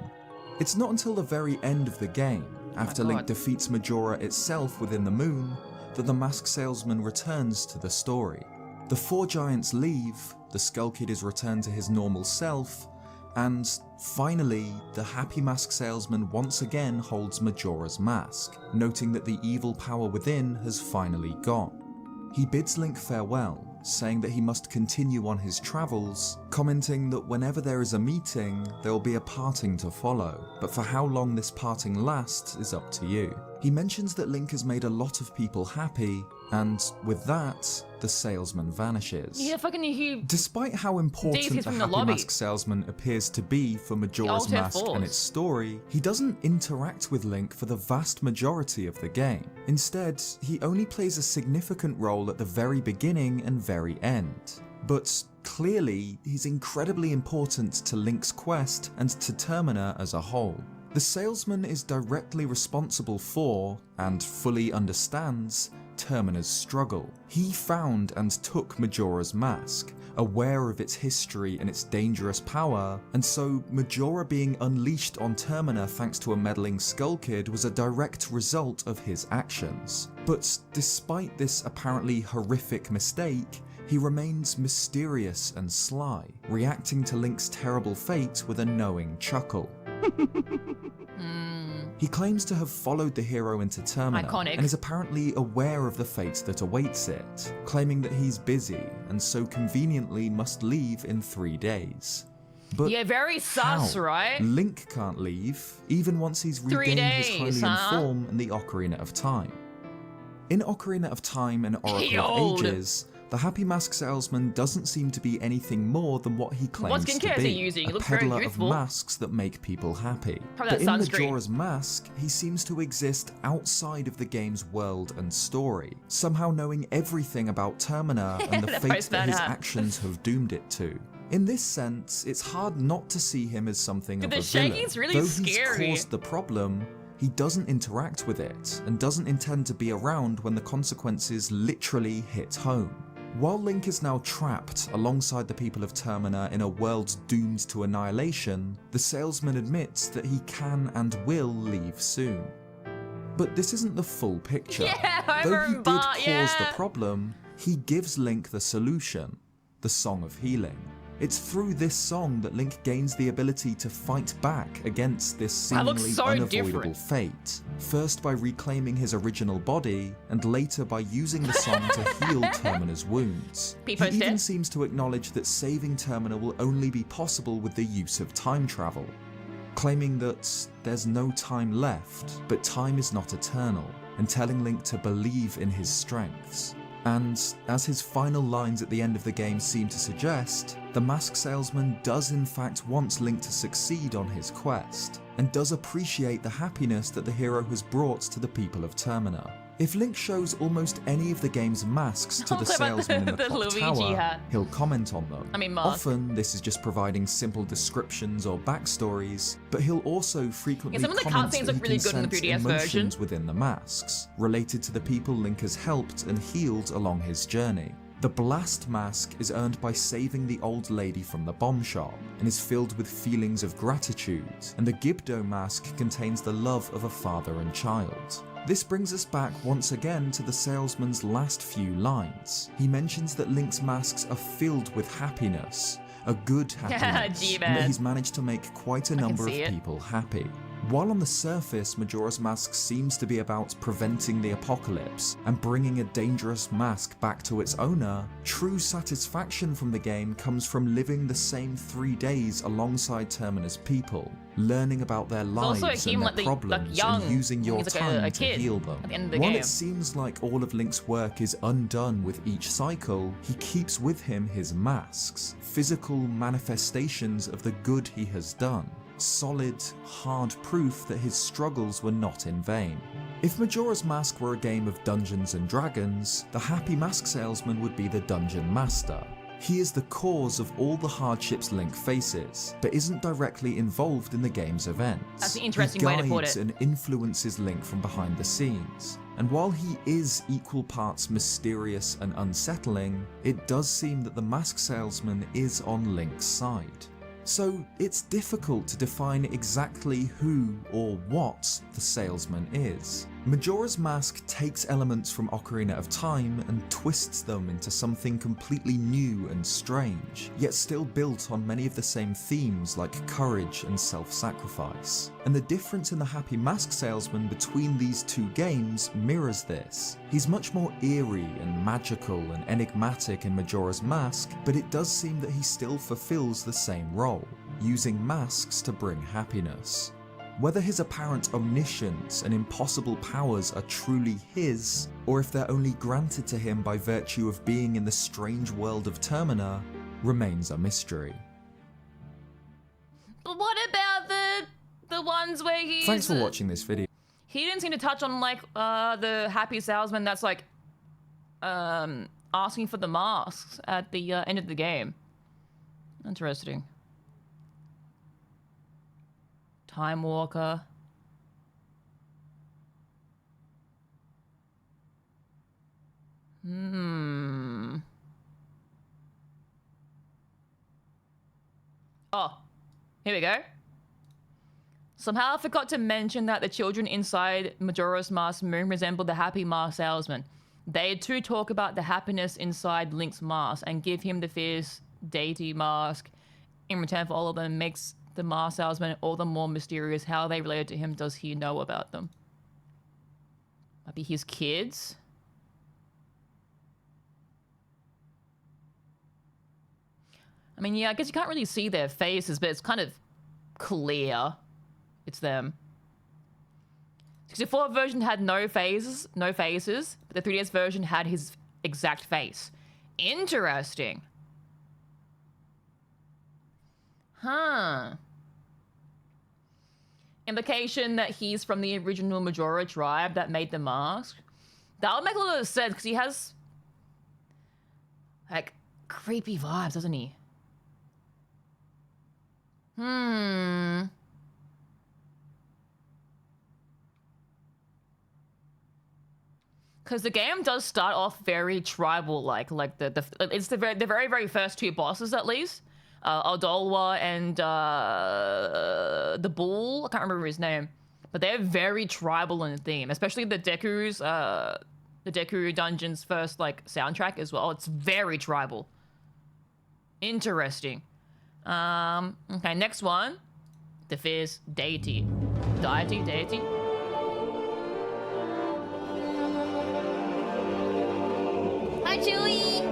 It's not until the very end of the game, after Link defeats Majora itself within the moon, that the mask salesman returns to the story. The 4 giants leave, the Skull Kid is returned to his normal self, and finally, the happy mask salesman once again holds Majora's mask, noting that the evil power within has finally gone. He bids Link farewell, saying that he must continue on his travels, commenting that whenever there is a meeting, there will be a parting to follow, but for how long this parting lasts is up to you. He mentions that Link has made a lot of people happy, and with that, the salesman vanishes. Yeah, fucking Despite how important the Happy Mask salesman appears to be for Majora's Mask and its story, he doesn't interact with Link for the vast majority of the game. Instead, he only plays a significant role at the very beginning and very end. But clearly, he's incredibly important to Link's quest and to Termina as a whole. The salesman is directly responsible for, and fully understands, Termina's struggle. He found and took Majora's mask, aware of its history and its dangerous power, and so Majora being unleashed on Termina thanks to a meddling Skull Kid was a direct result of his actions. But despite this apparently horrific mistake, he remains mysterious and sly, reacting to Link's terrible fate with a knowing chuckle. He claims to have followed the hero into Termina and is apparently aware of the fate that awaits it, claiming that he's busy and so conveniently must leave in 3 days. But yeah, very sus, right? Link can't leave, even once he's regained his Hylian form in the Ocarina of Time. In Ocarina of Time and Oracle of Ages, the Happy Mask salesman doesn't seem to be anything more than what he claims to be, a peddler of masks that make people happy. But in Majora's Mask, he seems to exist outside of the game's world and story, somehow knowing everything about Termina and the fate that his actions have doomed it to. In this sense, it's hard not to see him as something of a villain. Though he's caused the problem, he doesn't interact with it, and doesn't intend to be around when the consequences literally hit home. While Link is now trapped alongside the people of Termina in a world doomed to annihilation, the salesman admits that he can and will leave soon. But this isn't the full picture. Though he did cause the problem, he gives Link the solution, the Song of Healing. It's through this song that Link gains the ability to fight back against this seemingly unavoidable fate. First by reclaiming his original body, and later by using the song to heal Termina's wounds. He even seems to acknowledge that saving Termina will only be possible with the use of time travel, claiming that there's no time left, but time is not eternal, and telling Link to believe in his strengths. And, as his final lines at the end of the game seem to suggest, the mask salesman does in fact want Link to succeed on his quest, and does appreciate the happiness that the hero has brought to the people of Termina. If Link shows almost any of the game's masks to the salesman in the clock tower, he'll comment on them. Often, this is just providing simple descriptions or backstories, but he'll also frequently comment that he can sense emotions within the masks, related to the people Link has helped and healed along his journey. The Blast mask is earned by saving the old lady from the bomb shop, and is filled with feelings of gratitude, and the Gibdo mask contains the love of a father and child. This brings us back once again to the salesman's last few lines. He mentions that Link's masks are filled with happiness, a good happiness, and that he's managed to make quite a number of people happy. While on the surface, Majora's Mask seems to be about preventing the apocalypse and bringing a dangerous mask back to its owner, true satisfaction from the game comes from living the same 3 days alongside Terminus people, learning about their lives and their problems and using your time to heal them. While it seems like all of Link's work is undone with each cycle, he keeps with him his masks, physical manifestations of the good he has done. Solid, hard proof that his struggles were not in vain. If Majora's Mask were a game of Dungeons and Dragons, the happy mask salesman would be the dungeon master. He is the cause of all the hardships Link faces, but isn't directly involved in the game's events. That's an interesting way to put it. He guides and influences Link from behind the scenes. And while he is equal parts mysterious and unsettling, it does seem that the mask salesman is on Link's side. So it's difficult to define exactly who or what the salesman is. Majora's Mask takes elements from Ocarina of Time and twists them into something completely new and strange, yet still built on many of the same themes like courage and self-sacrifice. And the difference in the Happy Mask Salesman between these two games mirrors this. He's much more eerie and magical and enigmatic in Majora's Mask, but it does seem that he still fulfills the same role, using masks to bring happiness. Whether his apparent omniscience and impossible powers are truly his, or if they're only granted to him by virtue of being in the strange world of Termina, remains a mystery. But what about the ones where he's... Thanks for watching this video. He didn't seem to touch on like the happy salesman that's like asking for the masks at the end of the game. Interesting. Time Walker. Oh, here we go. Somehow I forgot to mention that the children inside Majora's Mask Moon resemble the happy mask salesman. They too talk about the happiness inside Link's mask and give him the fierce deity mask in return for all of them. Makes the mask salesman all the more mysterious. How they related to him, does he know about them? Might be his kids? I mean, yeah, I guess you can't really see their faces, but it's kind of clear it's them. 64 version had no faces, but the 3DS version had his exact face. Interesting. Huh. Implication that he's from the original Majora tribe that made the mask. That would make a lot of sense, because he has like creepy vibes, doesn't he? Because the game does start off very tribal-like, it's the very first two bosses at least, Aldolwa and the bull. I can't remember his name, but they're very tribal in theme, especially the Deku's the Deku Dungeon's first like soundtrack as well. It's very tribal. Interesting. Okay, next one. The fierce deity. Deity? Hi, Chewie!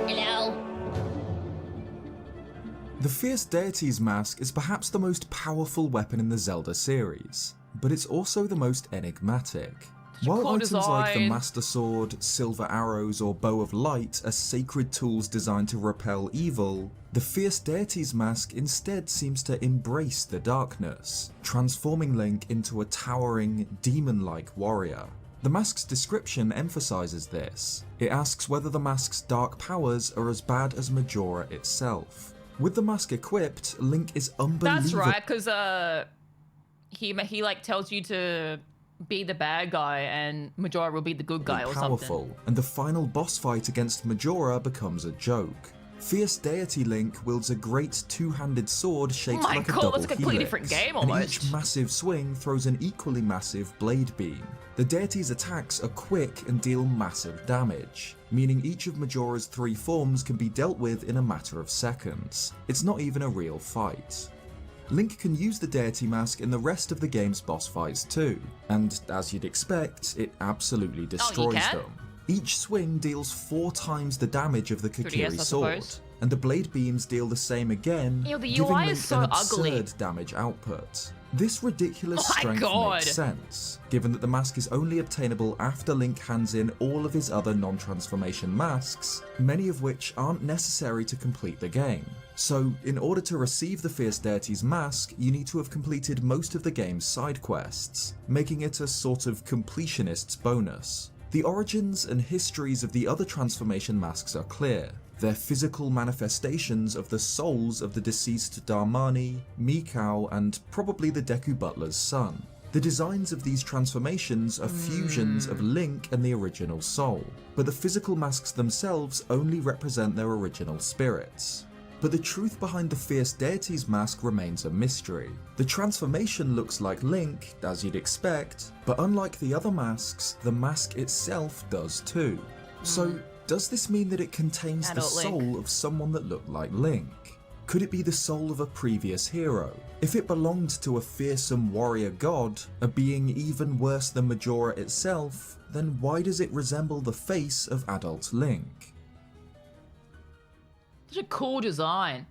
Hello. The Fierce Deity's mask is perhaps the most powerful weapon in the Zelda series, but it's also the most enigmatic. While items like the Master Sword, Silver Arrows, or Bow of Light are sacred tools designed to repel evil, the Fierce Deity's mask instead seems to embrace the darkness, transforming Link into a towering, demon-like warrior. The mask's description emphasizes this. It asks whether the mask's dark powers are as bad as Majora itself. With the mask equipped, Link is unbelievable. That's right, because he like tells you to be the bad guy and Majora will be the good guy or powerful, something. And the final boss fight against Majora becomes a joke. Fierce Deity Link wields a great two-handed sword shaped like a double that's a completely helix, different game and almost. each massive swing throws an equally massive blade beam. The deity's attacks are quick and deal massive damage, meaning each of Majora's 3 forms can be dealt with in a matter of seconds. It's not even a real fight. Link can use the deity mask in the rest of the game's boss fights too, and as you'd expect, it absolutely destroys them. Each swing deals 4 times the damage of the Kokiri sword, and the blade beams deal the same again, giving Link an absurd damage output. This ridiculous strength makes sense, given that the mask is only obtainable after Link hands in all of his other non-transformation masks, many of which aren't necessary to complete the game. So, in order to receive the Fierce Deity's mask, you need to have completed most of the game's side quests, making it a sort of completionist's bonus. The origins and histories of the other transformation masks are clear. They're physical manifestations of the souls of the deceased Darmani, Mikau, and probably the Deku Butler's son. The designs of these transformations are fusions of Link and the original soul, but the physical masks themselves only represent their original spirits. But the truth behind the Fierce Deity's mask remains a mystery. The transformation looks like Link, as you'd expect, but unlike the other masks, the mask itself does too. So, does this mean that it contains the soul of someone that looked like Link? Could it be the soul of a previous hero? If it belonged to a fearsome warrior god, a being even worse than Majora itself, then why does it resemble the face of adult Link? Such a cool design.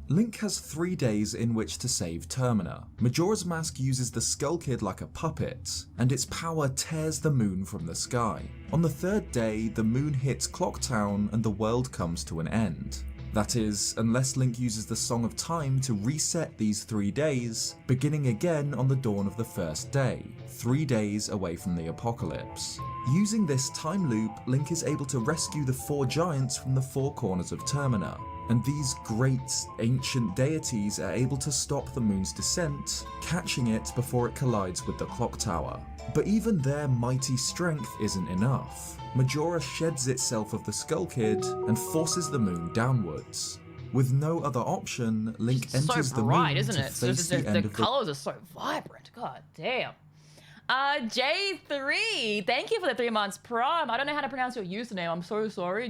Link has 3 days in which to save Termina. Majora's Mask uses the Skull Kid like a puppet, and its power tears the moon from the sky. On the 3rd day, the moon hits Clock Town and the world comes to an end. That is, unless Link uses the Song of Time to reset these 3 days, beginning again on the dawn of the 1st day, 3 days away from the apocalypse. Using this time loop, Link is able to rescue the 4 giants from the 4 corners of Termina, and these great, ancient deities are able to stop the moon's descent, catching it before it collides with the clock tower. But even their mighty strength isn't enough. Majora sheds itself of the Skull Kid and forces the moon downwards. With no other option, Link enters the moon isn't to it? face the end of the... colours are so vibrant, god damn. J3, thank you for the 3 months Prime. I don't know how to pronounce your username, I'm so sorry.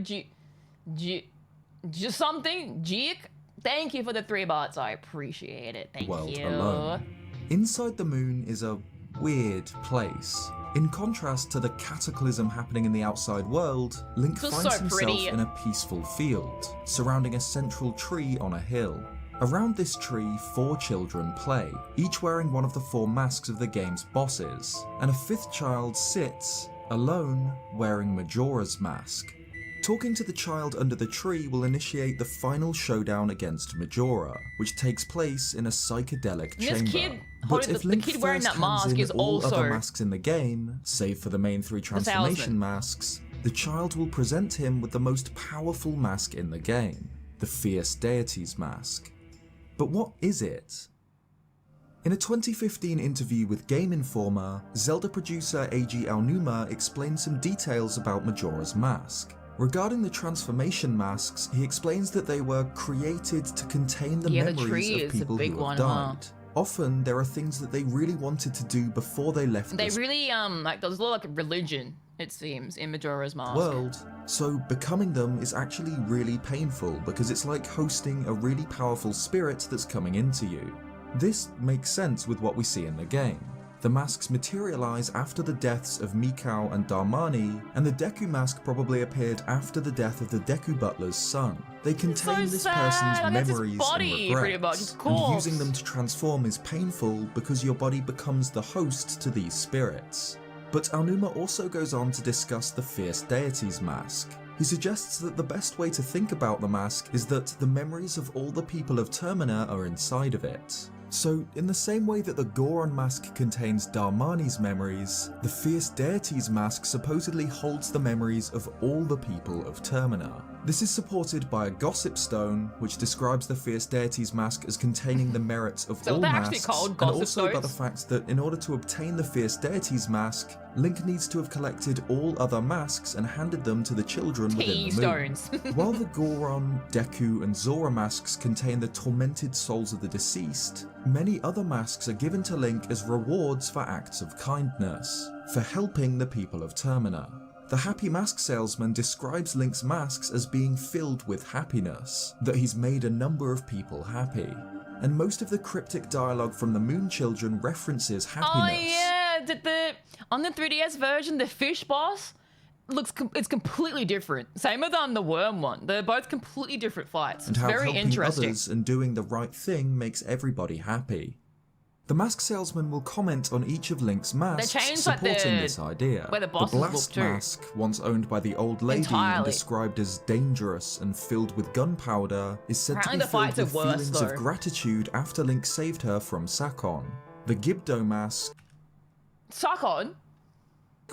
Just something, Jeek. Thank you for the 3 months, I appreciate it, thank you. Alone. Inside the moon is a weird place. In contrast to the cataclysm happening in the outside world, Link finds himself in a peaceful field, surrounding a central tree on a hill. Around this tree, 4 children play, each wearing one of the 4 masks of the game's bosses, and a 5th child sits, alone, wearing Majora's mask. Talking to the child under the tree will initiate the final showdown against Majora, which takes place in a psychedelic chamber. But if Link first hands in all other masks in the game, save for the main 3 transformation masks, the child will present him with the most powerful mask in the game, the Fierce Deity's mask. But what is it? In a 2015 interview with Game Informer, Zelda producer Eiji Aonuma explained some details about Majora's mask. Regarding the transformation masks, he explains that they were created to contain the memories of people who have died. Often, there are things that they really wanted to do before they left this like there's a lot like religion, it seems, in Majora's Mask. world, so becoming them is actually really painful because it's like hosting a really powerful spirit that's coming into you. This makes sense with what we see in the game. The masks materialize after the deaths of Mikau and Darmani, and the Deku mask probably appeared after the death of the Deku Butler's son. They contain this person's memories and regrets, and using them to transform is painful because your body becomes the host to these spirits. But Aonuma also goes on to discuss the Fierce Deity's mask. He suggests that the best way to think about the mask is that the memories of all the people of Termina are inside of it. So, in the same way that the Goron mask contains Darmani's memories, the Fierce Deity's mask supposedly holds the memories of all the people of Termina. This is supported by a gossip stone, which describes the Fierce Deity's mask as containing the merits of all masks, and also by the fact that in order to obtain the Fierce Deity's mask, Link needs to have collected all other masks and handed them to the children within the moon. While the Goron, Deku, and Zora masks contain the tormented souls of the deceased, many other masks are given to Link as rewards for acts of kindness, for helping the people of Termina. The Happy Mask Salesman describes Link's masks as being filled with happiness, that he's made a number of people happy. and most of the cryptic dialogue from the Moon Children references happiness. Oh yeah, on the 3DS version, the fish boss it's completely different. Same with the worm one. They're both completely different fights. And It's how very helping interesting. others and doing the right thing makes everybody happy. The mask salesman will comment on each of Link's masks, changed, like, supporting the- this idea. where the bosses look Blast too. mask, once owned by the old lady Entirely. and described as dangerous and filled with gunpowder, is said Apparently to the be filled fights are with worse, feelings though. of gratitude after Link saved her from Sakon. The Gibdo mask, Suck on.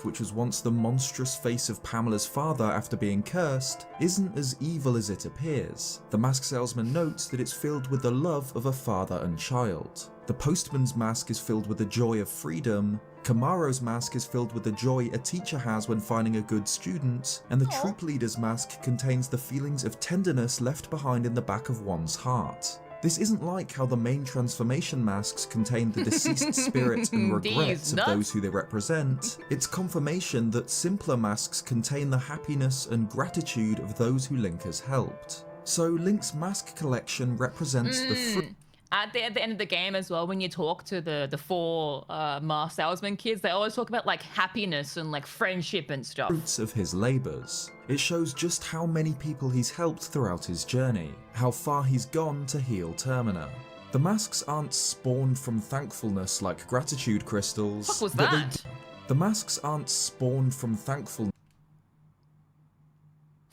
which was once the monstrous face of Pamela's father after being cursed, isn't as evil as it appears. The mask salesman notes that it's filled with the love of a father and child. The postman's mask is filled with the joy of freedom. Kamaro's mask is filled with the joy a teacher has when finding a good student, and the troop leader's mask contains the feelings of tenderness left behind in the back of one's heart. This isn't like how the main transformation masks contain the deceased spirit and regrets of nuts. those who they represent. It's confirmation that simpler masks contain the happiness and gratitude of those who Link has helped. So Link's mask collection represents the At the end of the game as well, when you talk to the four mask salesman kids, they always talk about like happiness and like friendship and stuff. fruits of his labours. It shows just how many people he's helped throughout his journey, how far he's gone to heal Termina. The masks aren't spawned from thankfulness like gratitude crystals. What was but that? The masks aren't spawned from thankfulness.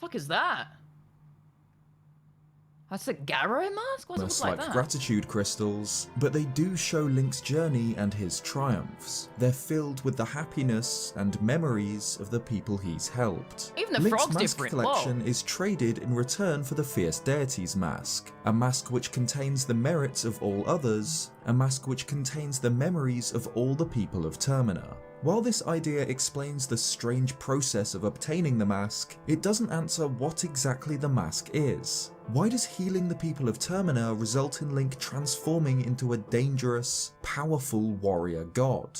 Fuck is that? That's a Garrow mask? What's it look like that? Gratitude crystals, but they do show Link's journey and his triumphs. They're filled with the happiness and memories of the people he's helped. Even the Link's frog's mask different. collection Whoa. is traded in return for the Fierce Deity's mask, a mask which contains the merits of all others, a mask which contains the memories of all the people of Termina. While this idea explains the strange process of obtaining the mask, it doesn't answer what exactly the mask is. Why does healing the people of Termina result in Link transforming into a dangerous, powerful warrior god?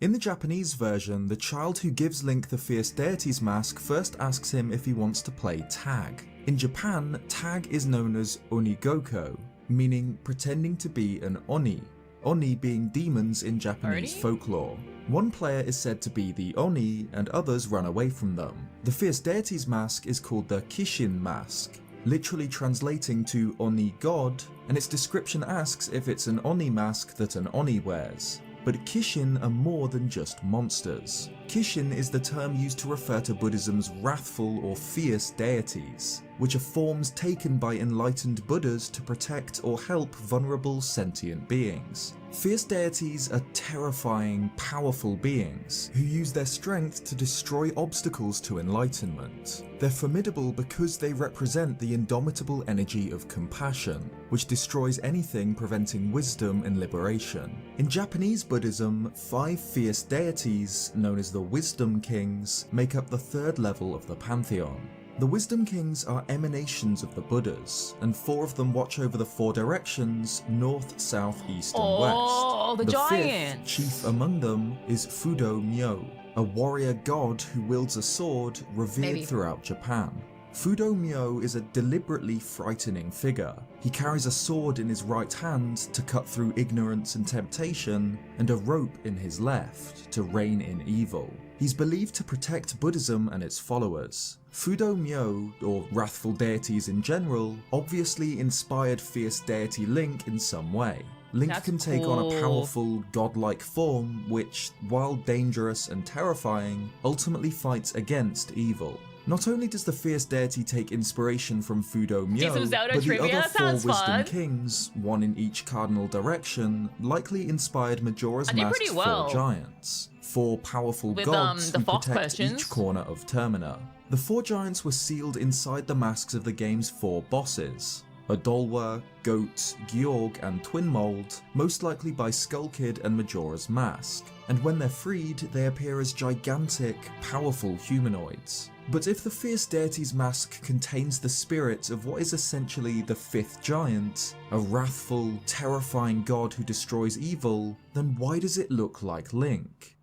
In the Japanese version, the child who gives Link the Fierce Deity's mask first asks him if he wants to play tag. In Japan, tag is known as onigoko, meaning pretending to be an oni. Oni being demons in Japanese Oni? folklore. One player is said to be the Oni and others run away from them. The Fierce Deity's mask is called the Kishin mask, literally translating to Oni God, and its description asks if it's an Oni mask that an Oni wears. But Kishin are more than just monsters. Kishin is the term used to refer to Buddhism's wrathful or fierce deities, which are forms taken by enlightened Buddhas to protect or help vulnerable sentient beings. Fierce deities are terrifying, powerful beings who use their strength to destroy obstacles to enlightenment. They're formidable because they represent the indomitable energy of compassion, which destroys anything preventing wisdom and liberation. In Japanese Buddhism, 5 fierce deities, known as the Wisdom Kings, make up the 3rd level of the pantheon. The Wisdom Kings are emanations of the Buddhas, and 4 of them watch over the 4 directions, north, south, east, and Oh, west. the 5th giants. chief among them is Fudo Myo, a warrior god who wields a sword revered Maybe. throughout Japan. Fudo Myo is a deliberately frightening figure. He carries a sword in his right hand to cut through ignorance and temptation, and a rope in his left to rein in evil. He's believed to protect Buddhism and its followers. Fudo Myo, or wrathful deities in general, obviously inspired fierce deity Link in some way. Link That's can take on a cool. powerful, godlike form which, while dangerous and terrifying, ultimately fights against evil. Not only does the fierce deity take inspiration from Fudo Myo, some Zelda but the trivia, other that 4 sounds Wisdom fun. Kings, one in each cardinal direction, likely inspired Majora's I did Mask's pretty well. 4 giants, 4 powerful With, gods the who fox protect questions. each corner of Termina. The 4 giants were sealed inside the masks of the game's 4 bosses: Adolwa, Goat, Georg, and Twinmold, most likely by Skull Kid and Majora's Mask, and when they're freed, they appear as gigantic, powerful humanoids. But if the Fierce Deity's mask contains the spirit of what is essentially the 5th giant, a wrathful, terrifying god who destroys evil, then why does it look like Link?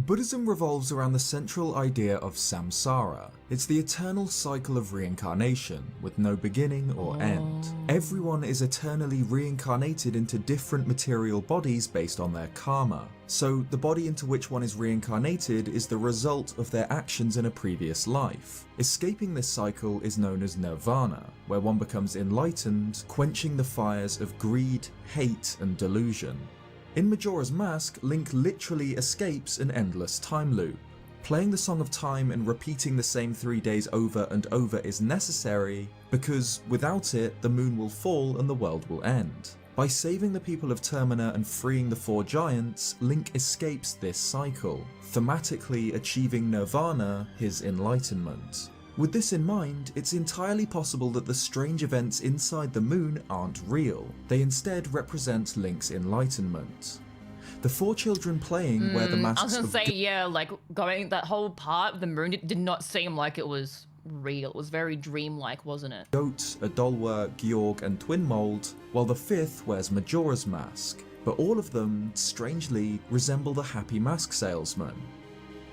Buddhism revolves around the central idea of samsara. It's the eternal cycle of reincarnation, with no beginning or end. Everyone is eternally reincarnated into different material bodies based on their karma. So the body into which one is reincarnated is the result of their actions in a previous life. Escaping this cycle is known as nirvana, where one becomes enlightened, quenching the fires of greed, hate, and delusion. In Majora's Mask, Link literally escapes an endless time loop. Playing the Song of Time and repeating the same 3 days over and over is necessary, because without it, the moon will fall and the world will end. By saving the people of Termina and freeing the 4 giants, Link escapes this cycle, thematically achieving nirvana, his enlightenment. With this in mind, it's entirely possible that the strange events inside the moon aren't real. They instead represent Link's enlightenment. The 4 children playing wear the masks I was gonna of say, yeah, like going that whole part of the moon did not seem like it was real. It was very dreamlike, wasn't it? Goat, Adolwa, Georg, and Twinmold, while the 5th wears Majora's mask. But all of them, strangely, resemble the happy mask salesman.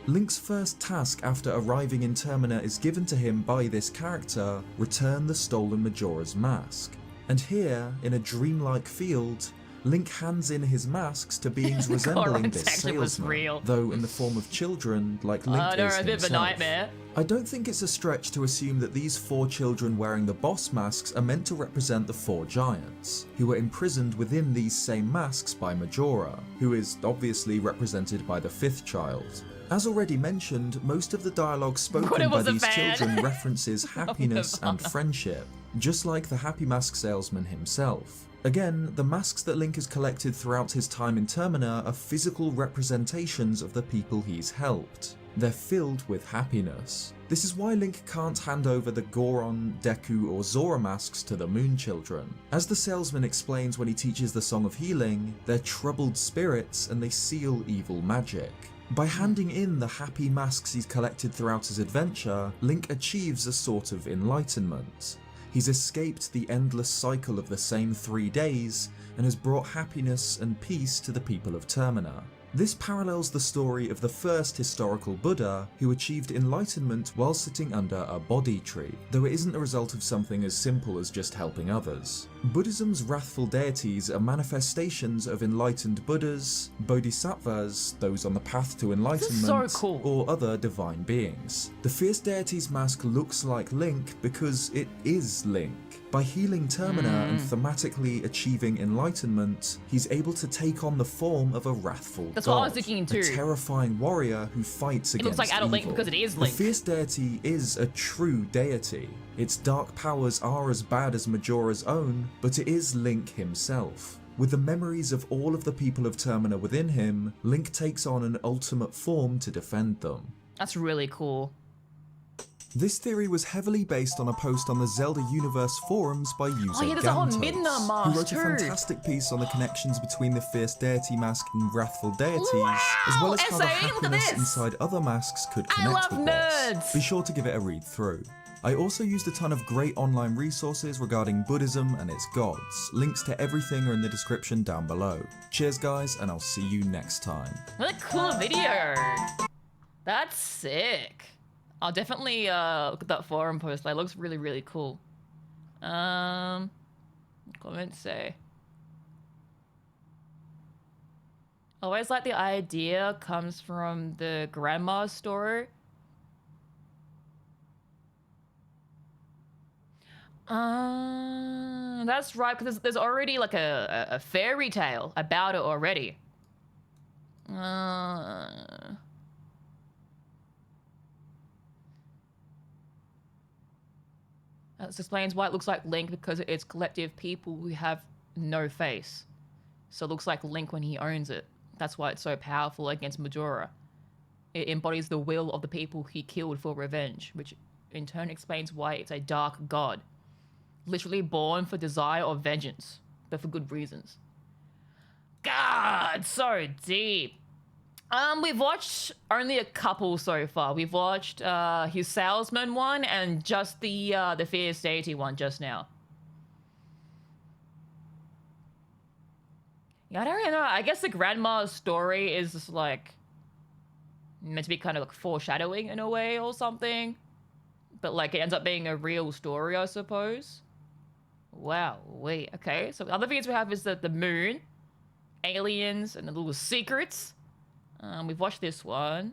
Link's first task after arriving in Termina is given to him by this character: return the stolen Majora's mask. And here, in a dreamlike field, Link hands in his masks to beings resembling this salesman, though in the form of children like Link is himself. A bit of a nightmare. I don't think it's a stretch to assume that these 4 children wearing the boss masks are meant to represent the 4 giants, who were imprisoned within these same masks by Majora, who is obviously represented by the 5th child. As already mentioned, most of the dialogue spoken by these children references happiness and friendship, just like the Happy Mask salesman himself. Again, the masks that Link has collected throughout his time in Termina are physical representations of the people he's helped. They're filled with happiness. This is why Link can't hand over the Goron, Deku, or Zora masks to the Moon Children. As the salesman explains when he teaches the Song of Healing, they're troubled spirits and they seal evil magic. By handing in the happy masks he's collected throughout his adventure, Link achieves a sort of enlightenment. He's escaped the endless cycle of the same 3 days and has brought happiness and peace to the people of Termina. This parallels the story of the first historical Buddha who achieved enlightenment while sitting under a Bodhi tree, though it isn't the result of something as simple as just helping others. Buddhism's wrathful deities are manifestations of enlightened Buddhas, Bodhisattvas, those on the path to enlightenment, or other divine beings. The fierce deity's mask looks like Link because it is Link. By healing Termina and thematically achieving enlightenment, he's able to take on the form of a wrathful god, what I was thinking too. a terrifying warrior who fights against It looks like adult Link evil. because it is Link. The fierce deity is a true deity. Its dark powers are as bad as Majora's own, but it is Link himself. With the memories of all of the people of Termina within him, Link takes on an ultimate form to defend them. That's really cool. This theory was heavily based on a post on the Zelda Universe forums by user there's a whole Gantos, Midna mask who wrote a too. fantastic piece on the connections between the fierce deity mask and wrathful deities, as well as how the SA, look at happiness this. inside other masks could I connect love with this. nerds. Be sure to give it a read through. I also used a ton of great online resources regarding Buddhism and its gods. Links to everything are in the description down below. Cheers guys, and I'll see you next time. What a cool video. That's sick. I'll definitely look at that forum post. That looks really, really cool. Comments say. Always like the idea comes from the grandma's story. That's right, because there's already like a fairy tale about it already. This explains why it looks like Link, because it's collective people who have no face. So it looks like Link when he owns it. That's why it's so powerful against Majora. It embodies the will of the people he killed for revenge, which in turn explains why it's a dark god. Literally born for desire or vengeance, but for good reasons. God, so deep. We've watched only a couple so far. We've watched his salesman one and just the fierce deity one just now. Yeah, I don't really know. I guess the grandma's story is just like meant to be kind of like foreshadowing in a way or something. But like it ends up being a real story, I suppose. Wow, wait, okay. So the other things we have is the moon, aliens, and the little secrets. We've watched this one.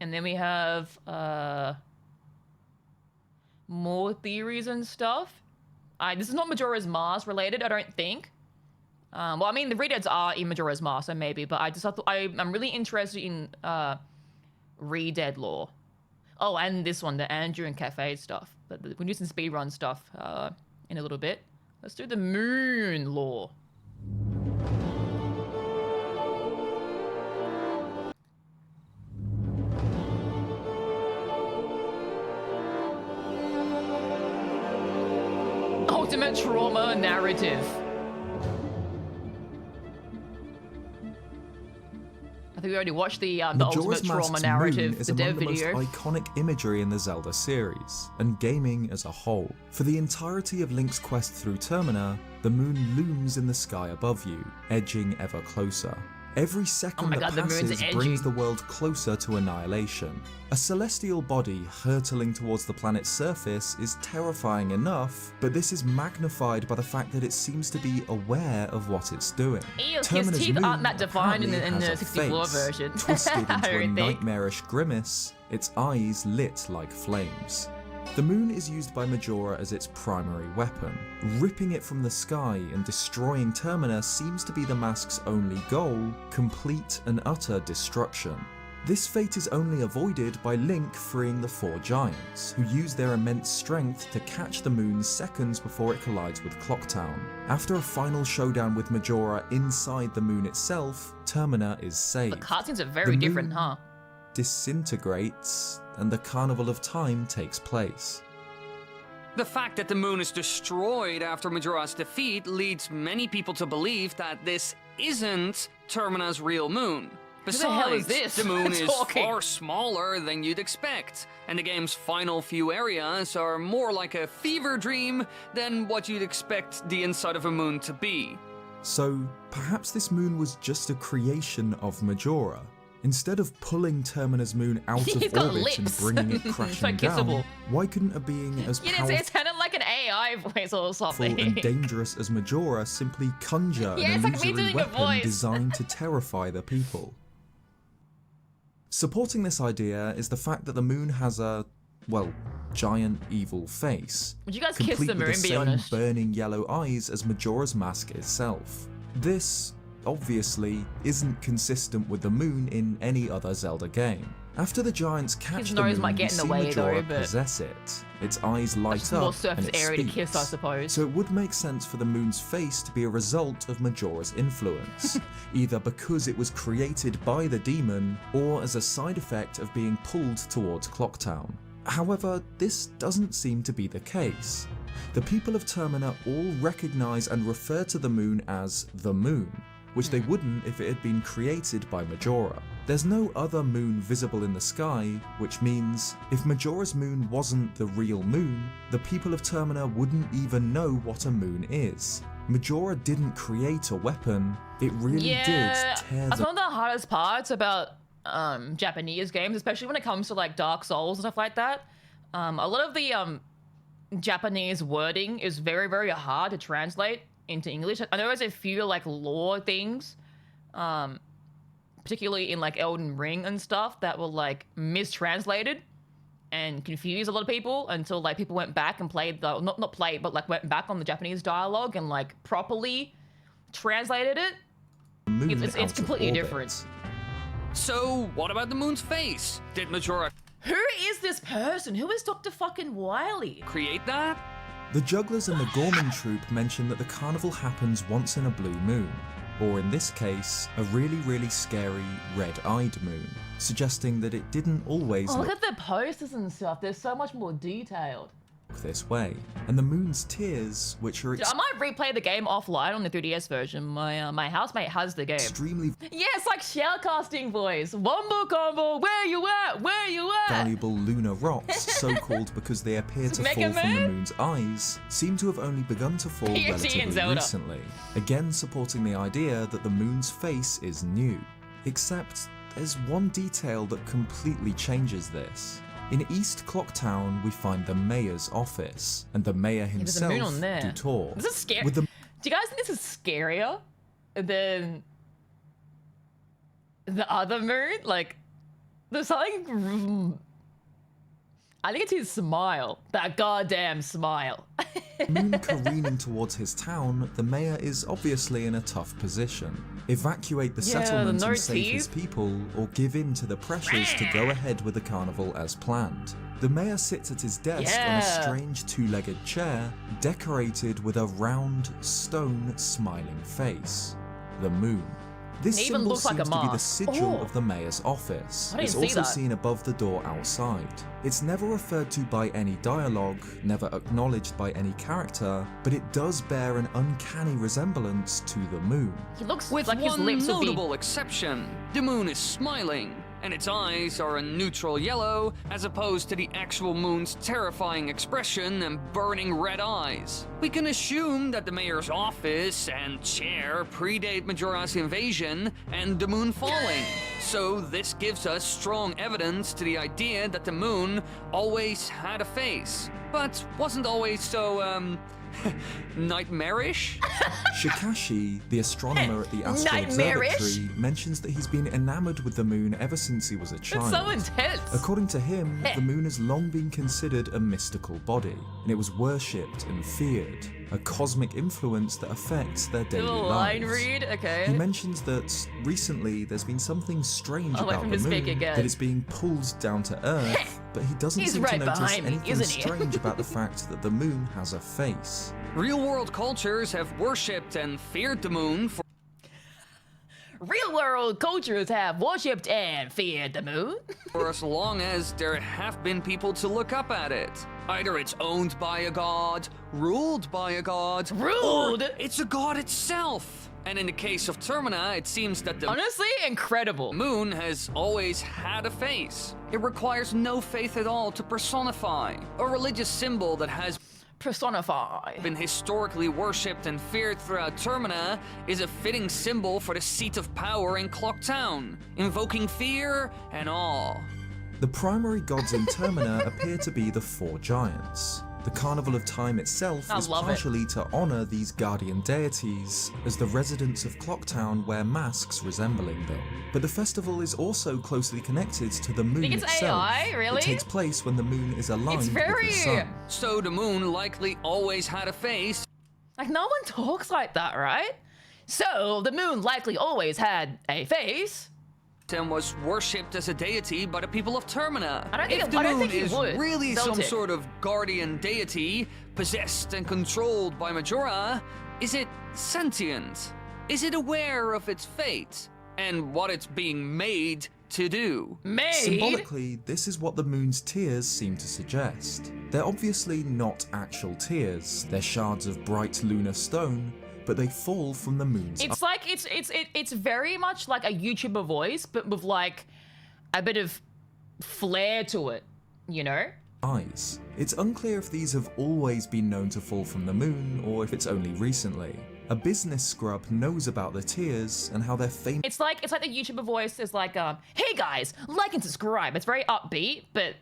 And then we have more theories and stuff. This is not Majora's Mask related, I don't think. Well, I mean, the Red Deads are in Majora's Mask, so maybe, but I'm really interested in Red Dead lore. Oh, and this one, the Andrew and Cafe stuff. But we're doing some speedrun stuff in a little bit. Let's do the moon lore. Ultimate trauma narrative. I think we already watched the Majora's Ultimate Trauma Mask's narrative, moon is the among dev the video. most iconic imagery in the Zelda series, and gaming as a whole. For the entirety of Link's quest through Termina, the moon looms in the sky above you, edging ever closer. Every second that passes brings the world closer to annihilation. A celestial body hurtling towards the planet's surface is terrifying enough, but this is magnified by the fact that it seems to be aware of what it's doing. Ew, his teeth aren't that defined in the 64 version. Twisted into a nightmarish grimace, its eyes lit like flames. The moon is used by Majora as its primary weapon. Ripping it from the sky and destroying Termina seems to be the mask's only goal, complete and utter destruction. This fate is only avoided by Link freeing the four giants, who use their immense strength to catch the moon seconds before it collides with Clocktown. After a final showdown with Majora inside the moon itself, Termina is saved. The cutscenes are very different, huh? Disintegrates, and the Carnival of Time takes place. The fact that the moon is destroyed after Majora's defeat leads many people to believe that this isn't Termina's real moon. Besides, Who the hell is this? The moon is Talking. far smaller than you'd expect, and the game's final few areas are more like a fever dream than what you'd expect the inside of a moon to be. So, perhaps this moon was just a creation of Majora. Instead of pulling Termina's moon out of orbit and bringing it crashing down, why couldn't a being as powerful it sounded like an AI voice or something. and dangerous as Majora simply conjure an it's like me illusory doing a weapon voice. designed to terrify the people? Supporting this idea is the fact that the moon has a, well, giant evil face. Would you guys kiss complete the with moon, the be same honest? burning yellow eyes as Majora's mask itself. This, obviously, isn't consistent with the moon in any other Zelda game. After the giants catch the moon, might we get in the see way, Majora though, but possess it. Its eyes light just more up surface and it area to speaks. kiss, I suppose. So it would make sense for the moon's face to be a result of Majora's influence, either because it was created by the demon or as a side effect of being pulled towards Clocktown. However, this doesn't seem to be the case. The people of Termina all recognize and refer to the moon as the moon, which they wouldn't if it had been created by Majora. There's no other moon visible in the sky, which means if Majora's moon wasn't the real moon, the people of Termina wouldn't even know what a moon is. Majora didn't create a weapon, it really did tear That's one of the hardest parts about Japanese games, especially when it comes to like Dark Souls and stuff like that. A lot of the Japanese wording is very, very hard to translate into English. I know there's a few like lore things, particularly in like Elden Ring and stuff, that were like mistranslated and confused a lot of people until like people went back and played the not played but like went back on the Japanese dialogue and like properly translated it. It's completely different. So, what about the moon's face? Did Majora Who is this person? Who is Dr. fucking Wily? create that? The jugglers and the Gorman troupe mention that the carnival happens once in a blue moon, or in this case, a really, really scary red-eyed moon, suggesting that it didn't always Look look at the posters and stuff. They're so much more detailed. this way. And the moon's tears, which are Dude, I might replay the game offline on the 3DS version. My housemate has the game. extremely Yeah, it's like shellcasting voice. Wombo combo, where you at? Where you at? valuable lunar rocks, so called because they appear to Mega fall from the Man? moon's eyes, seem to have only begun to fall PhD in relatively Zelda. recently, again supporting the idea that the moon's face is new. Except, there's one detail that completely changes this. In East Clocktown, we find the mayor's office, and the mayor there's a moon himself, on there. Dutour. This is scary. With the Do you guys think this is scarier than the other moon? Like, there's something. I think it's his smile. That goddamn smile. moon careening towards his town, the mayor is obviously in a tough position. Evacuate the settlement and save his people, or give in to the pressures to go ahead with the carnival as planned. The mayor sits at his desk on a strange two-legged chair, decorated with a round, stone, smiling face. The moon. This It even symbol looks like a seems to be the mask. sigil of the mayor's office. I didn't It's see also that. seen above the door outside. It's never referred to by any dialogue, never acknowledged by any character, but it does bear an uncanny resemblance to the moon. He looks With like his one lips would be. notable exception, the moon is smiling, and its eyes are a neutral yellow, as opposed to the actual moon's terrifying expression and burning red eyes. We can assume that the mayor's office and chair predate Majora's invasion and the moon falling. So this gives us strong evidence to the idea that the moon always had a face, but wasn't always so, nightmarish? Shikashi, the astronomer at the Astro Nightmarish? Observatory, mentions that he's been enamored with the moon ever since he was a It's child. so intense. According to him, the moon has long been considered a mystical body, and it was worshipped and feared, a cosmic influence that affects their daily Little line lives. read, okay. He mentions that recently there's been something strange I'll wait about for him the to speak moon, again. that it's being pulled down to Earth, but he doesn't He's seem right to notice behind me, anything isn't he? strange about the fact that the moon has a face. Real-world cultures have worshipped and feared the moon for Real world cultures have worshipped and feared the moon. as long as there have been people to look up at it. Either it's owned by a god, ruled by a god, Ruled? or it's a god itself. And in the case of Termina, it seems that the Honestly, incredible. moon has always had a face. It requires no faith at all to personify. A religious symbol that has Personify. been historically worshipped and feared throughout Termina is a fitting symbol for the seat of power in Clocktown, invoking fear and awe. The primary gods in Termina appear to be the four giants. The Carnival of Time itself I is love it. partially to honor these guardian deities, as the residents of Clocktown wear masks resembling them. But the festival is also closely connected to the moon Think it's itself. AI, really? It takes place when the moon is aligned It's very with the sun. So the moon likely always had a face, like no one talks like that, right? So the moon likely always had a face. and was worshipped as a deity by the people of Termina. I don't think if it- the I don't moon think he is would. really some Celtic. sort of guardian deity, possessed and controlled by Majora, is it sentient? Is it aware of its fate and what it's being made to do? Made. Symbolically, this is what the moon's tears seem to suggest. They're obviously not actual tears, they're shards of bright lunar stone, but they fall from the moon's It's like it's very much like a YouTuber voice, but with like a bit of flair to it, you know? eyes. It's unclear if these have always been known to fall from the moon, or if it's only recently. A business scrub knows about the tears and how they're faint. It's like the YouTuber voice is like, hey guys, like and subscribe. It's very upbeat, but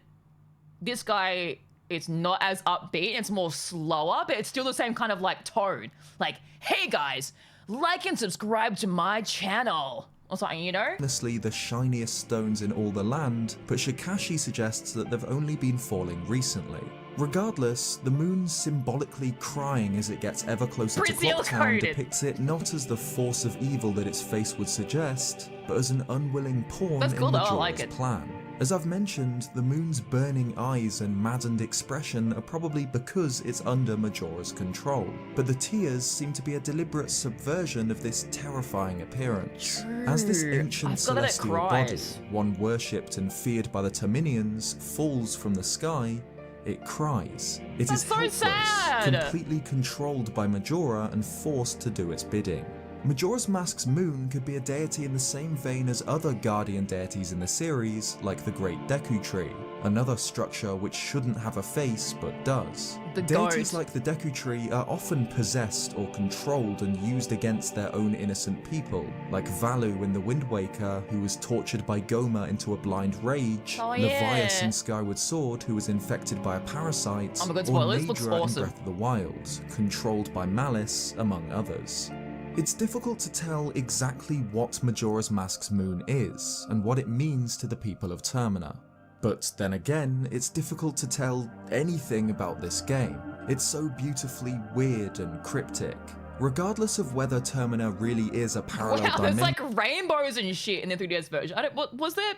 this guy it's not as upbeat. It's more slower, but it's still the same kind of like tone. Like, hey guys, like and subscribe to my channel or something, you know? Honestly, the shiniest stones in all the land, but Shikashi suggests that they've only been falling recently. Regardless, the moon symbolically crying as it gets ever closer to Brazil Clocktown coded. depicts it not as the force of evil that its face would suggest, but as an unwilling pawn That's cool in though, I Majora's like it. plan. As I've mentioned, the moon's burning eyes and maddened expression are probably because it's under Majora's control, but the tears seem to be a deliberate subversion of this terrifying appearance. As this True. ancient I forgot that it celestial body, cries. one worshipped and feared by the Terminians, falls from the sky, it cries. It is That's so helpless, sad. completely controlled by Majora and forced to do its bidding. Majora's Mask's moon could be a deity in the same vein as other guardian deities in the series, like the Great Deku Tree. another structure which shouldn't have a face but does. The Deities goat. like the Deku Tree are often possessed or controlled and used against their own innocent people, like Valu in The Wind Waker, who was tortured by Goma into a blind rage, Oh, Levias yeah. in Skyward Sword, who was infected by a parasite, Oh my god, or spoilers, looks Majora awesome. in Breath of the Wild, controlled by Malice, among others. It's difficult to tell exactly what Majora's Mask's moon is, and what it means to the people of Termina. But then again, it's difficult to tell anything about this game. It's so beautifully weird and cryptic. Regardless of whether Termina really is a parallel Wow, there's dimension, like rainbows and shit in the 3DS version. Was there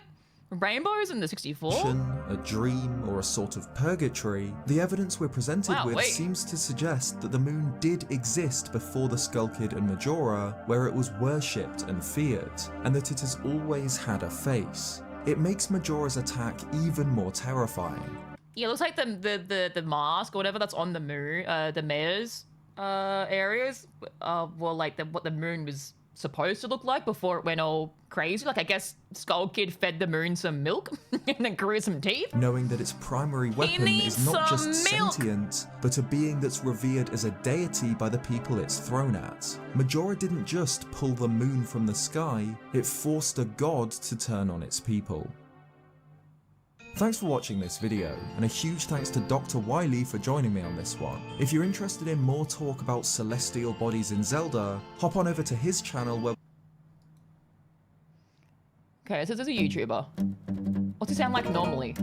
rainbows in the 64? a dream, or a sort of purgatory, the evidence we're presented Wow, with wait. seems to suggest that the moon did exist before the Skull Kid and Majora, where it was worshipped and feared, and that it has always had a face. It makes Majora's attack even more terrifying. Yeah, it looks like the mask or whatever that's on the moon, the mayor's areas, were like what the moon was supposed to look like before it went all crazy. Like, I guess Skull Kid fed the moon some milk and then grew some teeth. Knowing that its primary weapon needs is not some just milk. sentient, but a being that's revered as a deity by the people it's thrown at. Majora didn't just pull the moon from the sky, it forced a god to turn on its people. Thanks for watching this video, and a huge thanks to Dr. Wily for joining me on this one. If you're interested in more talk about celestial bodies in Zelda, hop on over to his channel where Okay, so this is a YouTuber. What's he sound like normally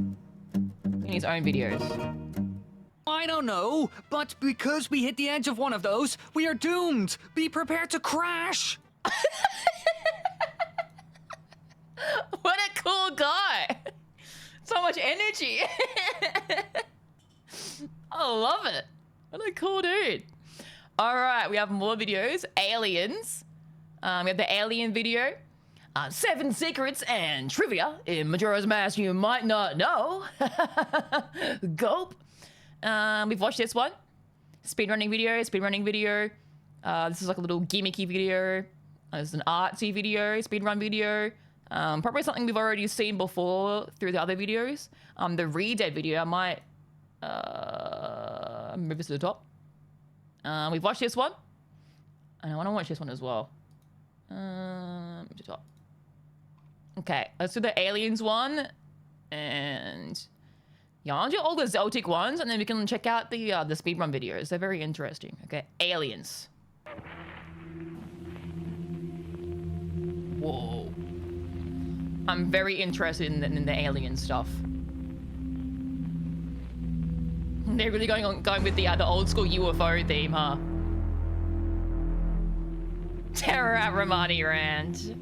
in his own videos? I don't know, but because we hit the edge of one of those, we are doomed. Be prepared to crash. What a cool guy! So much energy. I love it. What a cool dude. All right, we have more videos. Aliens. We have the alien video. 7 secrets and trivia in Majora's Mask you might not know. Gulp. We've watched this one. Speedrunning video. This is like a little gimmicky video. There's an artsy video, speedrun video. Probably something we've already seen before through the other videos. The Re-Dead video, I might move this to the top. We've watched this one. And I want to watch this one as well. To the top. Okay, let's do the aliens one. And yeah, I'll do all the Zeltic ones, and then we can check out the speedrun videos. They're very interesting. Okay, aliens. Whoa. I'm very interested in the alien stuff. They're really going with the old school UFO theme, huh? Terror at Romani Rand.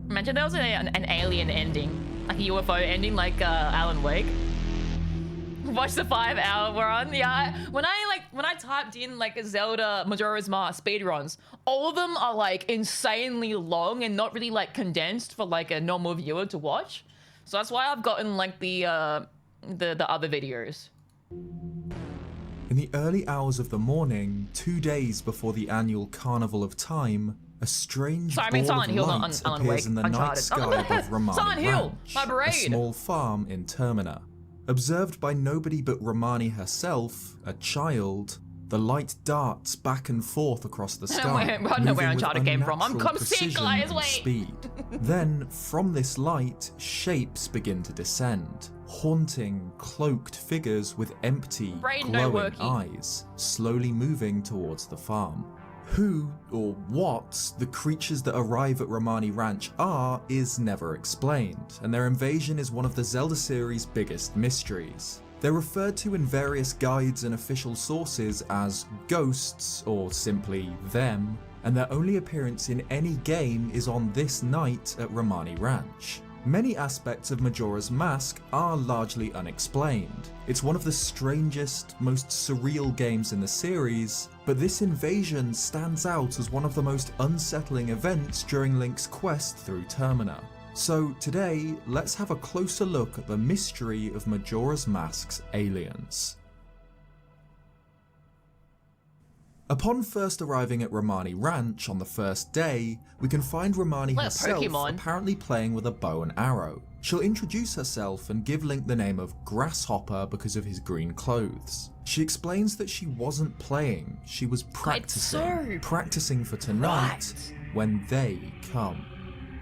Imagine there was an alien ending, like a UFO ending, like Alan Wake. Watch the 5-hour run. Yeah, when I typed in like Zelda Majora's Mask speedruns, all of them are like insanely long and not really like condensed for like a normal viewer to watch. So that's why I've gotten like the other videos. in the early hours of the morning, 2 days before the annual Carnival of Time, a strange Sorry, I mean ball Silent of Hill, light not Alan appears Wake, in the night Uncharted. sky above Romani Silent Hill, Ranch, my a brain. small farm in Termina. Observed by nobody but Romani herself, a child, the light darts back and forth across the sky, I don't know where moving with Uncharted came from. I'm unnatural sick, precision guys, and wait. speed. Then, from this light, shapes begin to descend, haunting, cloaked figures with empty, Brain no glowing worky. eyes, slowly moving towards the farm. Who, or what, the creatures that arrive at Romani Ranch are is never explained, and their invasion is one of the Zelda series' biggest mysteries. They're referred to in various guides and official sources as ghosts, or simply them, and their only appearance in any game is on this night at Romani Ranch. Many aspects of Majora's Mask are largely unexplained. It's one of the strangest, most surreal games in the series, but this invasion stands out as one of the most unsettling events during Link's quest through Termina. So today, let's have a closer look at the mystery of Majora's Mask's aliens. Upon first arriving at Romani Ranch on the first day, we can find Romani Like a herself Pokemon. apparently playing with a bow and arrow. She'll introduce herself and give Link the name of Grasshopper because of his green clothes. She explains that she wasn't playing, she was practicing. Practicing for tonight when they come.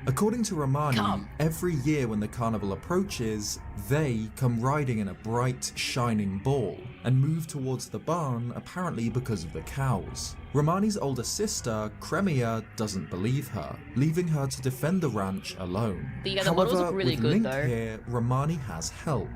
According to Romani, every year when the carnival approaches, they come riding in a bright, shining ball and move towards the barn apparently because of the cows. Romani's older sister, Cremia, doesn't believe her, leaving her to defend the ranch alone. The models look really with good Link though. here, Romani has help.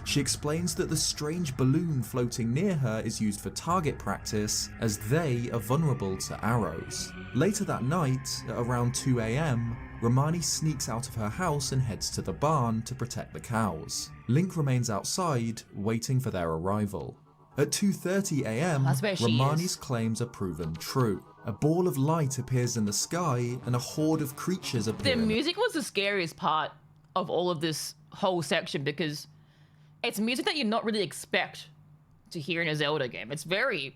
She explains that the strange balloon floating near her is used for target practice, as they are vulnerable to arrows. Later that night, at around 2 AM, Romani sneaks out of her house and heads to the barn to protect the cows. Link remains outside, waiting for their arrival. At 2:30 AM, That's where she Romani's is. claims are proven true. A ball of light appears in the sky, and a horde of creatures appear. The music was the scariest part of all of this whole section because it's music that you not really expect to hear in a Zelda game. It's very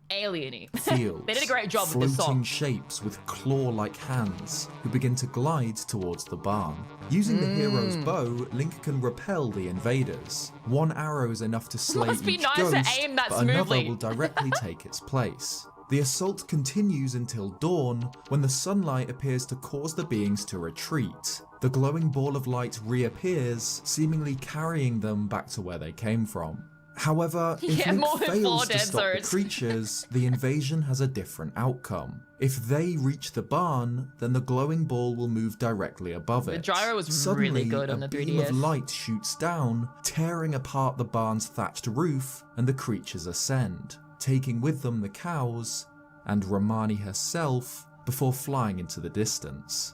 alien-y. Fields, They did a great job with floating this song. shapes with claw-like hands who begin to glide towards the barn. Using the hero's bow, Link can repel the invaders. One arrow is enough to slay Must be each nice to ghost, aim that but another smoothly. will directly take its place. The assault continues until dawn, when the sunlight appears to cause the beings to retreat. The glowing ball of light reappears, seemingly carrying them back to where they came from. However, if Yeah, Link more than 4 fails to dead stop the zones. creatures, the invasion has a different outcome. If they reach the barn, then the glowing ball will move directly above it. The gyro was Suddenly, really good on the a beam of 3DS. light shoots down, tearing apart the barn's thatched roof, and the creatures ascend, taking with them the cows and Romani herself before flying into the distance.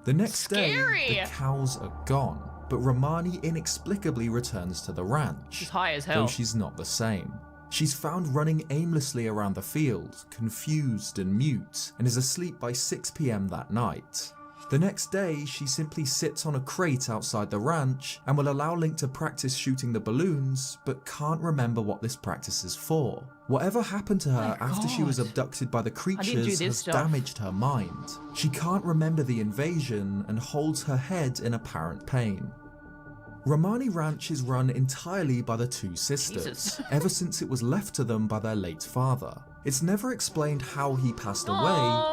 The next Scary! day, the cows are gone, but Romani inexplicably returns to the ranch. She's high as Though hell. she's not the same. She's found running aimlessly around the field, confused and mute, and is asleep by 6 PM that night. The next day, she simply sits on a crate outside the ranch and will allow Link to practice shooting the balloons, but can't remember what this practice is for. Whatever happened to her after she was God. abducted by the do creatures this has stuff. damaged her mind. She can't remember the invasion and holds her head in apparent pain. Romani Ranch is run entirely by the two sisters, Jesus. ever since it was left to them by their late father. It's never explained how he passed Aww.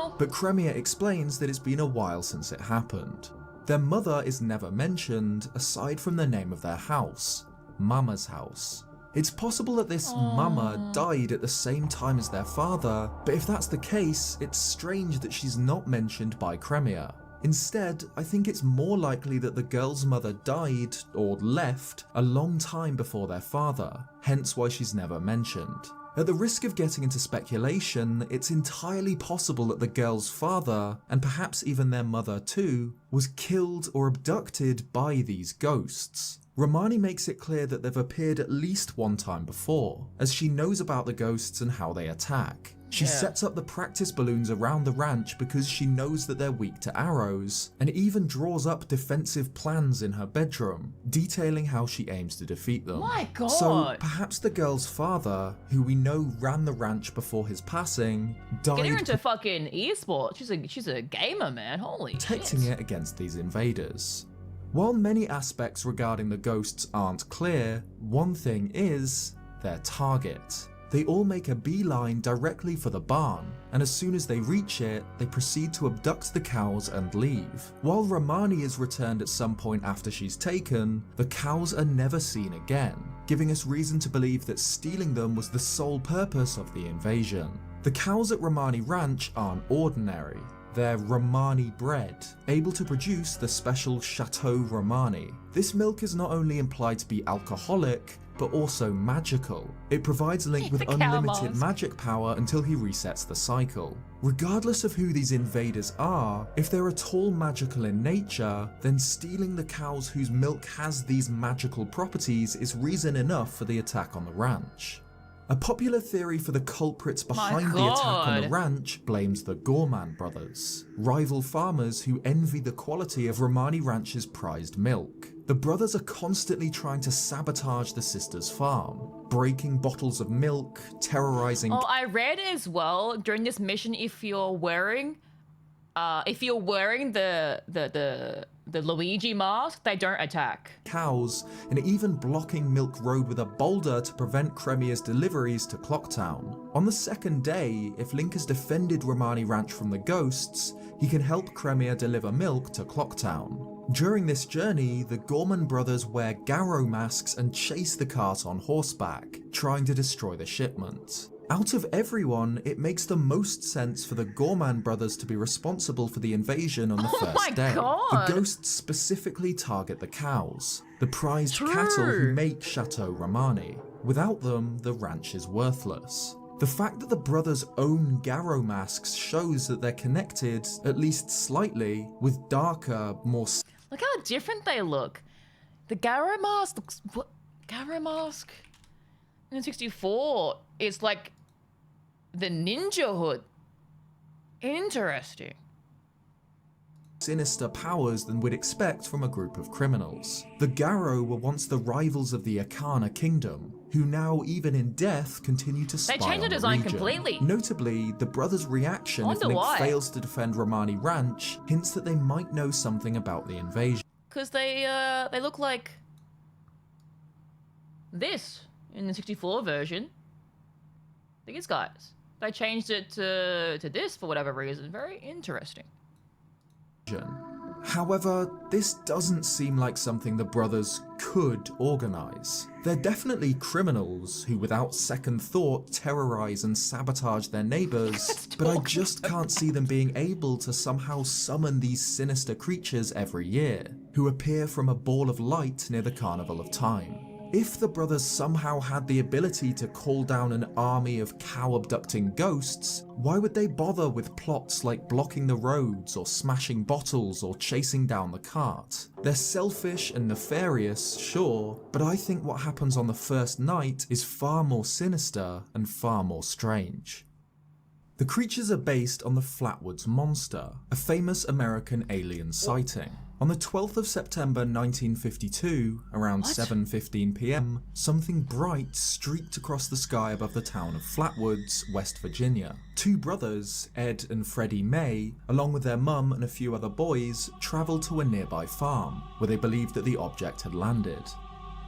away, but Cremia explains that it's been a while since it happened. Their mother is never mentioned, aside from the name of their house, Mama's house. It's possible that this Mama died at the same time as their father, but if that's the case, it's strange that she's not mentioned by Cremia. Instead, I think it's more likely that the girl's mother died, or left, a long time before their father, hence why she's never mentioned. At the risk of getting into speculation, it's entirely possible that the girl's father, and perhaps even their mother too, was killed or abducted by these ghosts. Romani makes it clear that they've appeared at least one time before, as she knows about the ghosts and how they attack. She sets up the practice balloons around the ranch because she knows that they're weak to arrows, and even draws up defensive plans in her bedroom, detailing how she aims to defeat them. My God. So perhaps the girl's father, who we know ran the ranch before his passing, Get her died into fucking esports. She's a gamer, man. Holy protecting shit. it against these invaders. While many aspects regarding the ghosts aren't clear, one thing is their target. They all make a beeline directly for the barn, and as soon as they reach it, they proceed to abduct the cows and leave. While Romani is returned at some point after she's taken, the cows are never seen again, giving us reason to believe that stealing them was the sole purpose of the invasion. The cows at Romani Ranch aren't ordinary. They're Romani bred, able to produce the special Chateau Romani. This milk is not only implied to be alcoholic, but also magical. It provides Link with The cow unlimited mask. magic power until he resets the cycle. Regardless of who these invaders are, if they're at all magical in nature, then stealing the cows whose milk has these magical properties is reason enough for the attack on the ranch. A popular theory for the culprits behind the attack on the God. ranch blames the Gorman brothers, rival farmers who envy the quality of Romani Ranch's prized milk. The brothers are constantly trying to sabotage the sisters' farm. breaking bottles of milk, terrorizing. Oh, I read as well during this mission, if you're wearing the Luigi mask, they don't attack. Cows, and even blocking Milk Road with a boulder to prevent Cremia's deliveries to Clocktown. On the second day, if Link has defended Romani Ranch from the ghosts, he can help Cremia deliver milk to Clocktown. During this journey, the Gorman brothers wear Garrow masks and chase the cart on horseback, trying to destroy the shipment. Out of everyone, it makes the most sense for the Gorman brothers to be responsible for the invasion on the first day. God. The ghosts specifically target the cows, the prized cattle who make Chateau Romani. Without them, the ranch is worthless. The fact that the brothers own Garrow masks shows that they're connected, at least slightly, with darker, more... Look how different they look. The Garrow mask looks... What? Garrow mask? In 64, it's like the ninja hood. Interesting. Sinister powers than we'd expect from a group of criminals. The Garrow were once the rivals of the Akana Kingdom, who now, even in death, continue to spy on the region. They changed the design completely. Notably, the brothers' reaction if Link fails to defend Romani Ranch hints that they might know something about the invasion. Because they look like this in the 64 version. These guys. They changed it to this for whatever reason. Very interesting. However, this doesn't seem like something the brothers could organize. They're definitely criminals who without second thought terrorize and sabotage their neighbors, but I just can't see them being able to somehow summon these sinister creatures every year, who appear from a ball of light near the Carnival of Time. If the brothers somehow had the ability to call down an army of cow-abducting ghosts, why would they bother with plots like blocking the roads or smashing bottles or chasing down the cart? They're selfish and nefarious, sure, but I think what happens on the first night is far more sinister and far more strange. The creatures are based on the Flatwoods Monster, a famous American alien sighting. On the 12th of September 1952, around 7:15 p.m, something bright streaked across the sky above the town of Flatwoods, West Virginia. Two brothers, Ed and Freddie May, along with their mum and a few other boys, travelled to a nearby farm, where they believed that the object had landed.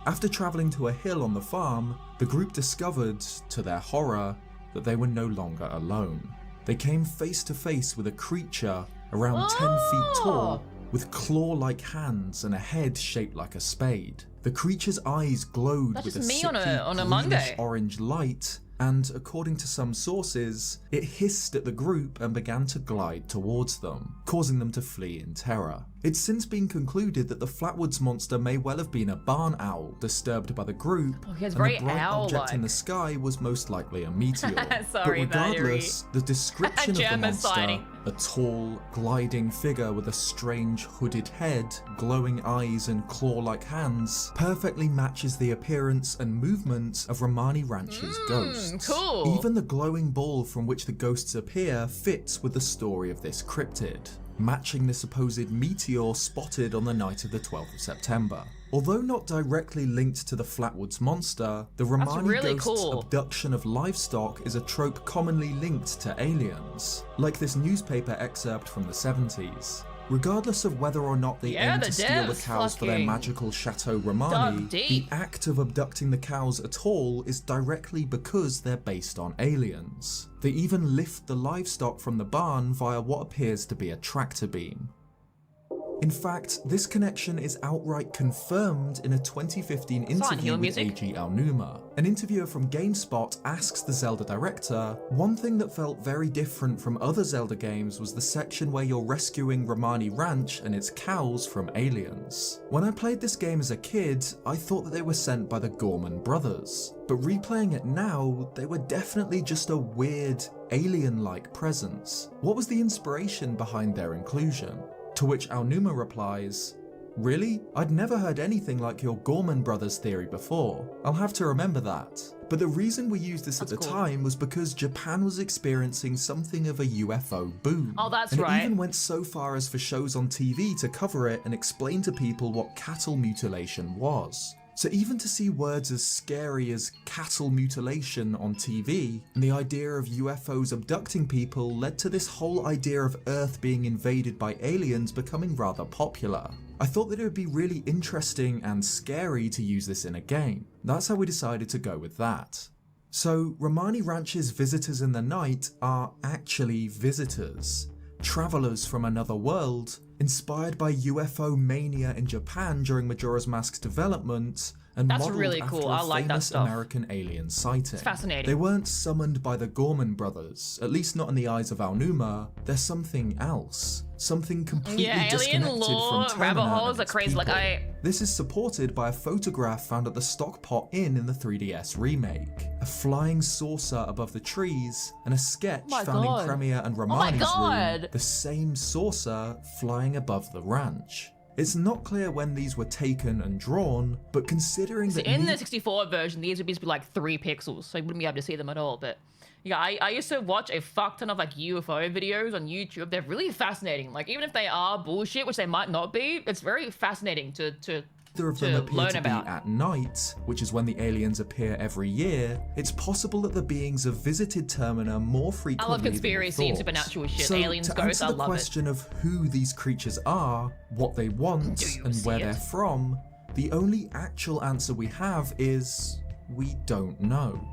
After travelling to a hill on the farm, the group discovered, to their horror, that they were no longer alone. They came face to face with a creature around 10 feet tall, with claw-like hands and a head shaped like a spade. The creature's eyes glowed with a sickly greenish-orange light, and according to some sources, it hissed at the group and began to glide towards them, causing them to flee in terror. It's since been concluded that the Flatwoods Monster may well have been a barn owl disturbed by the group, and the bright object in the sky was most likely a meteor. But regardless, the description of the monster, a tall, gliding figure with a strange hooded head, glowing eyes and claw-like hands, perfectly matches the appearance and movements of Romani Ranch's ghosts. Cool. Even the glowing ball from which the ghosts appear fits with the story of this cryptid, matching the supposed meteor spotted on the night of the 12th of September. Although not directly linked to the Flatwoods Monster, the Romani ghosts' abduction of livestock is a trope commonly linked to aliens, like this newspaper excerpt from the 70s. Regardless of whether or not they aim to steal the cows for their magical Chateau Romani, the act of abducting the cows at all is directly because they're based on aliens. They even lift the livestock from the barn via what appears to be a tractor beam. In fact, this connection is outright confirmed in a 2015 interview with Eiji Aonuma. An interviewer from GameSpot asks the Zelda director, one thing that felt very different from other Zelda games was the section where you're rescuing Romani Ranch and its cows from aliens. When I played this game as a kid, I thought that they were sent by the Gorman brothers, but replaying it now, they were definitely just a weird, alien-like presence. What was the inspiration behind their inclusion? To which Aonuma replies, "Really? I'd never heard anything like your Gorman brothers theory before. I'll have to remember that." But the reason we used this at the time was because Japan was experiencing something of a UFO boom. Oh, that's and right. it even went so far as for shows on TV to cover it and explain to people what cattle mutilation was. So even to see words as scary as cattle mutilation on TV, and the idea of UFOs abducting people led to this whole idea of Earth being invaded by aliens becoming rather popular. I thought that it would be really interesting and scary to use this in a game. That's how we decided to go with that. So Romani Ranch's visitors in the night are actually visitors. Travelers from another world, inspired by UFO mania in Japan during Majora's Mask's development, and That's modeled really after cool. a I like that famous stuff. American alien sighting. It's fascinating. They weren't summoned by the Gorman brothers, at least not in the eyes of Aonuma. They're something else. Something completely Yeah, alien disconnected lore, from rabbit Termina holes and are its crazy. Like, people. This is supported by a photograph found at the Stockpot Inn in the 3DS remake. A flying saucer above the trees, and a sketch my found God. in Cremia and my Romani's room, God. the same saucer flying above the ranch. It's not clear when these were taken and drawn, but considering So that in the 64 version, these would be like 3 pixels, so you wouldn't be able to see them at all. But yeah, I used to watch a fuck ton of like UFO videos on YouTube. They're really fascinating. Like even if they are bullshit, which they might not be, it's very fascinating to neither of them to appear learn to be about. at night, which is when the aliens appear every year. It's possible that the beings have visited Termina more frequently. I love conspiracy and than we thought. supernatural shit. So, Aliens, to ghosts, answer I the love it. question of who these creatures are, what they want, Do you and see where it? they're from, the only actual answer we have is we don't know.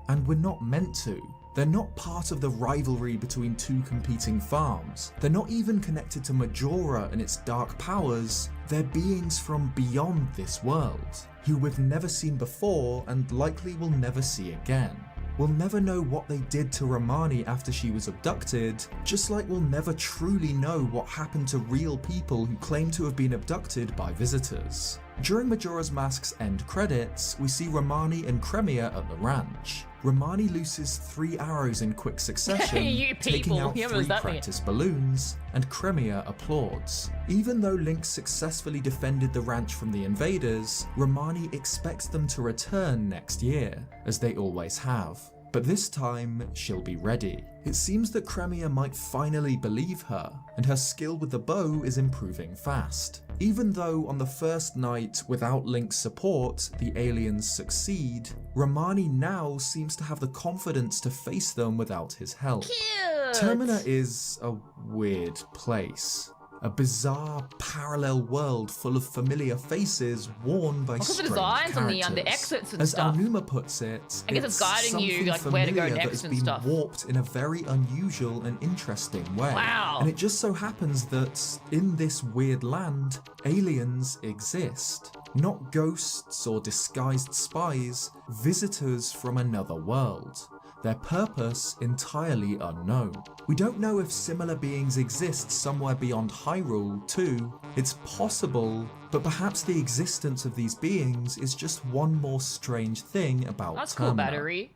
And we're not meant to. They're not part of the rivalry between 2 competing farms. They're not even connected to Majora and its dark powers. They're beings from beyond this world, who we've never seen before and likely will never see again. We'll never know what they did to Romani after she was abducted, just like we'll never truly know what happened to real people who claim to have been abducted by visitors. During Majora's Mask's end credits, we see Romani and Cremia at the ranch. Romani looses 3 arrows in quick succession, You taking people, out yeah, what 3 does that mean? practice balloons, and Cremia applauds. Even though Link successfully defended the ranch from the invaders, Romani expects them to return next year, as they always have. But this time, she'll be ready. It seems that Cremia might finally believe her, and her skill with the bow is improving fast. Even though on the first night, without Link's support, the aliens succeed, Romani now seems to have the confidence to face them without his help. Cute. Termina is a weird place. A bizarre parallel world full of familiar faces worn by Because of the strange designs and characters. the exits and As stuff. Aonuma puts it, I guess it's guiding you, something like, where to go familiar that next has and been stuff. warped in a very unusual and interesting way. Wow. And it just so happens that in this weird land, aliens exist. Not ghosts or disguised spies, visitors from another world. Their purpose entirely unknown. We don't know if similar beings exist somewhere beyond Hyrule too. It's possible, but perhaps the existence of these beings is just one more strange thing about That's Termina. cool, battery.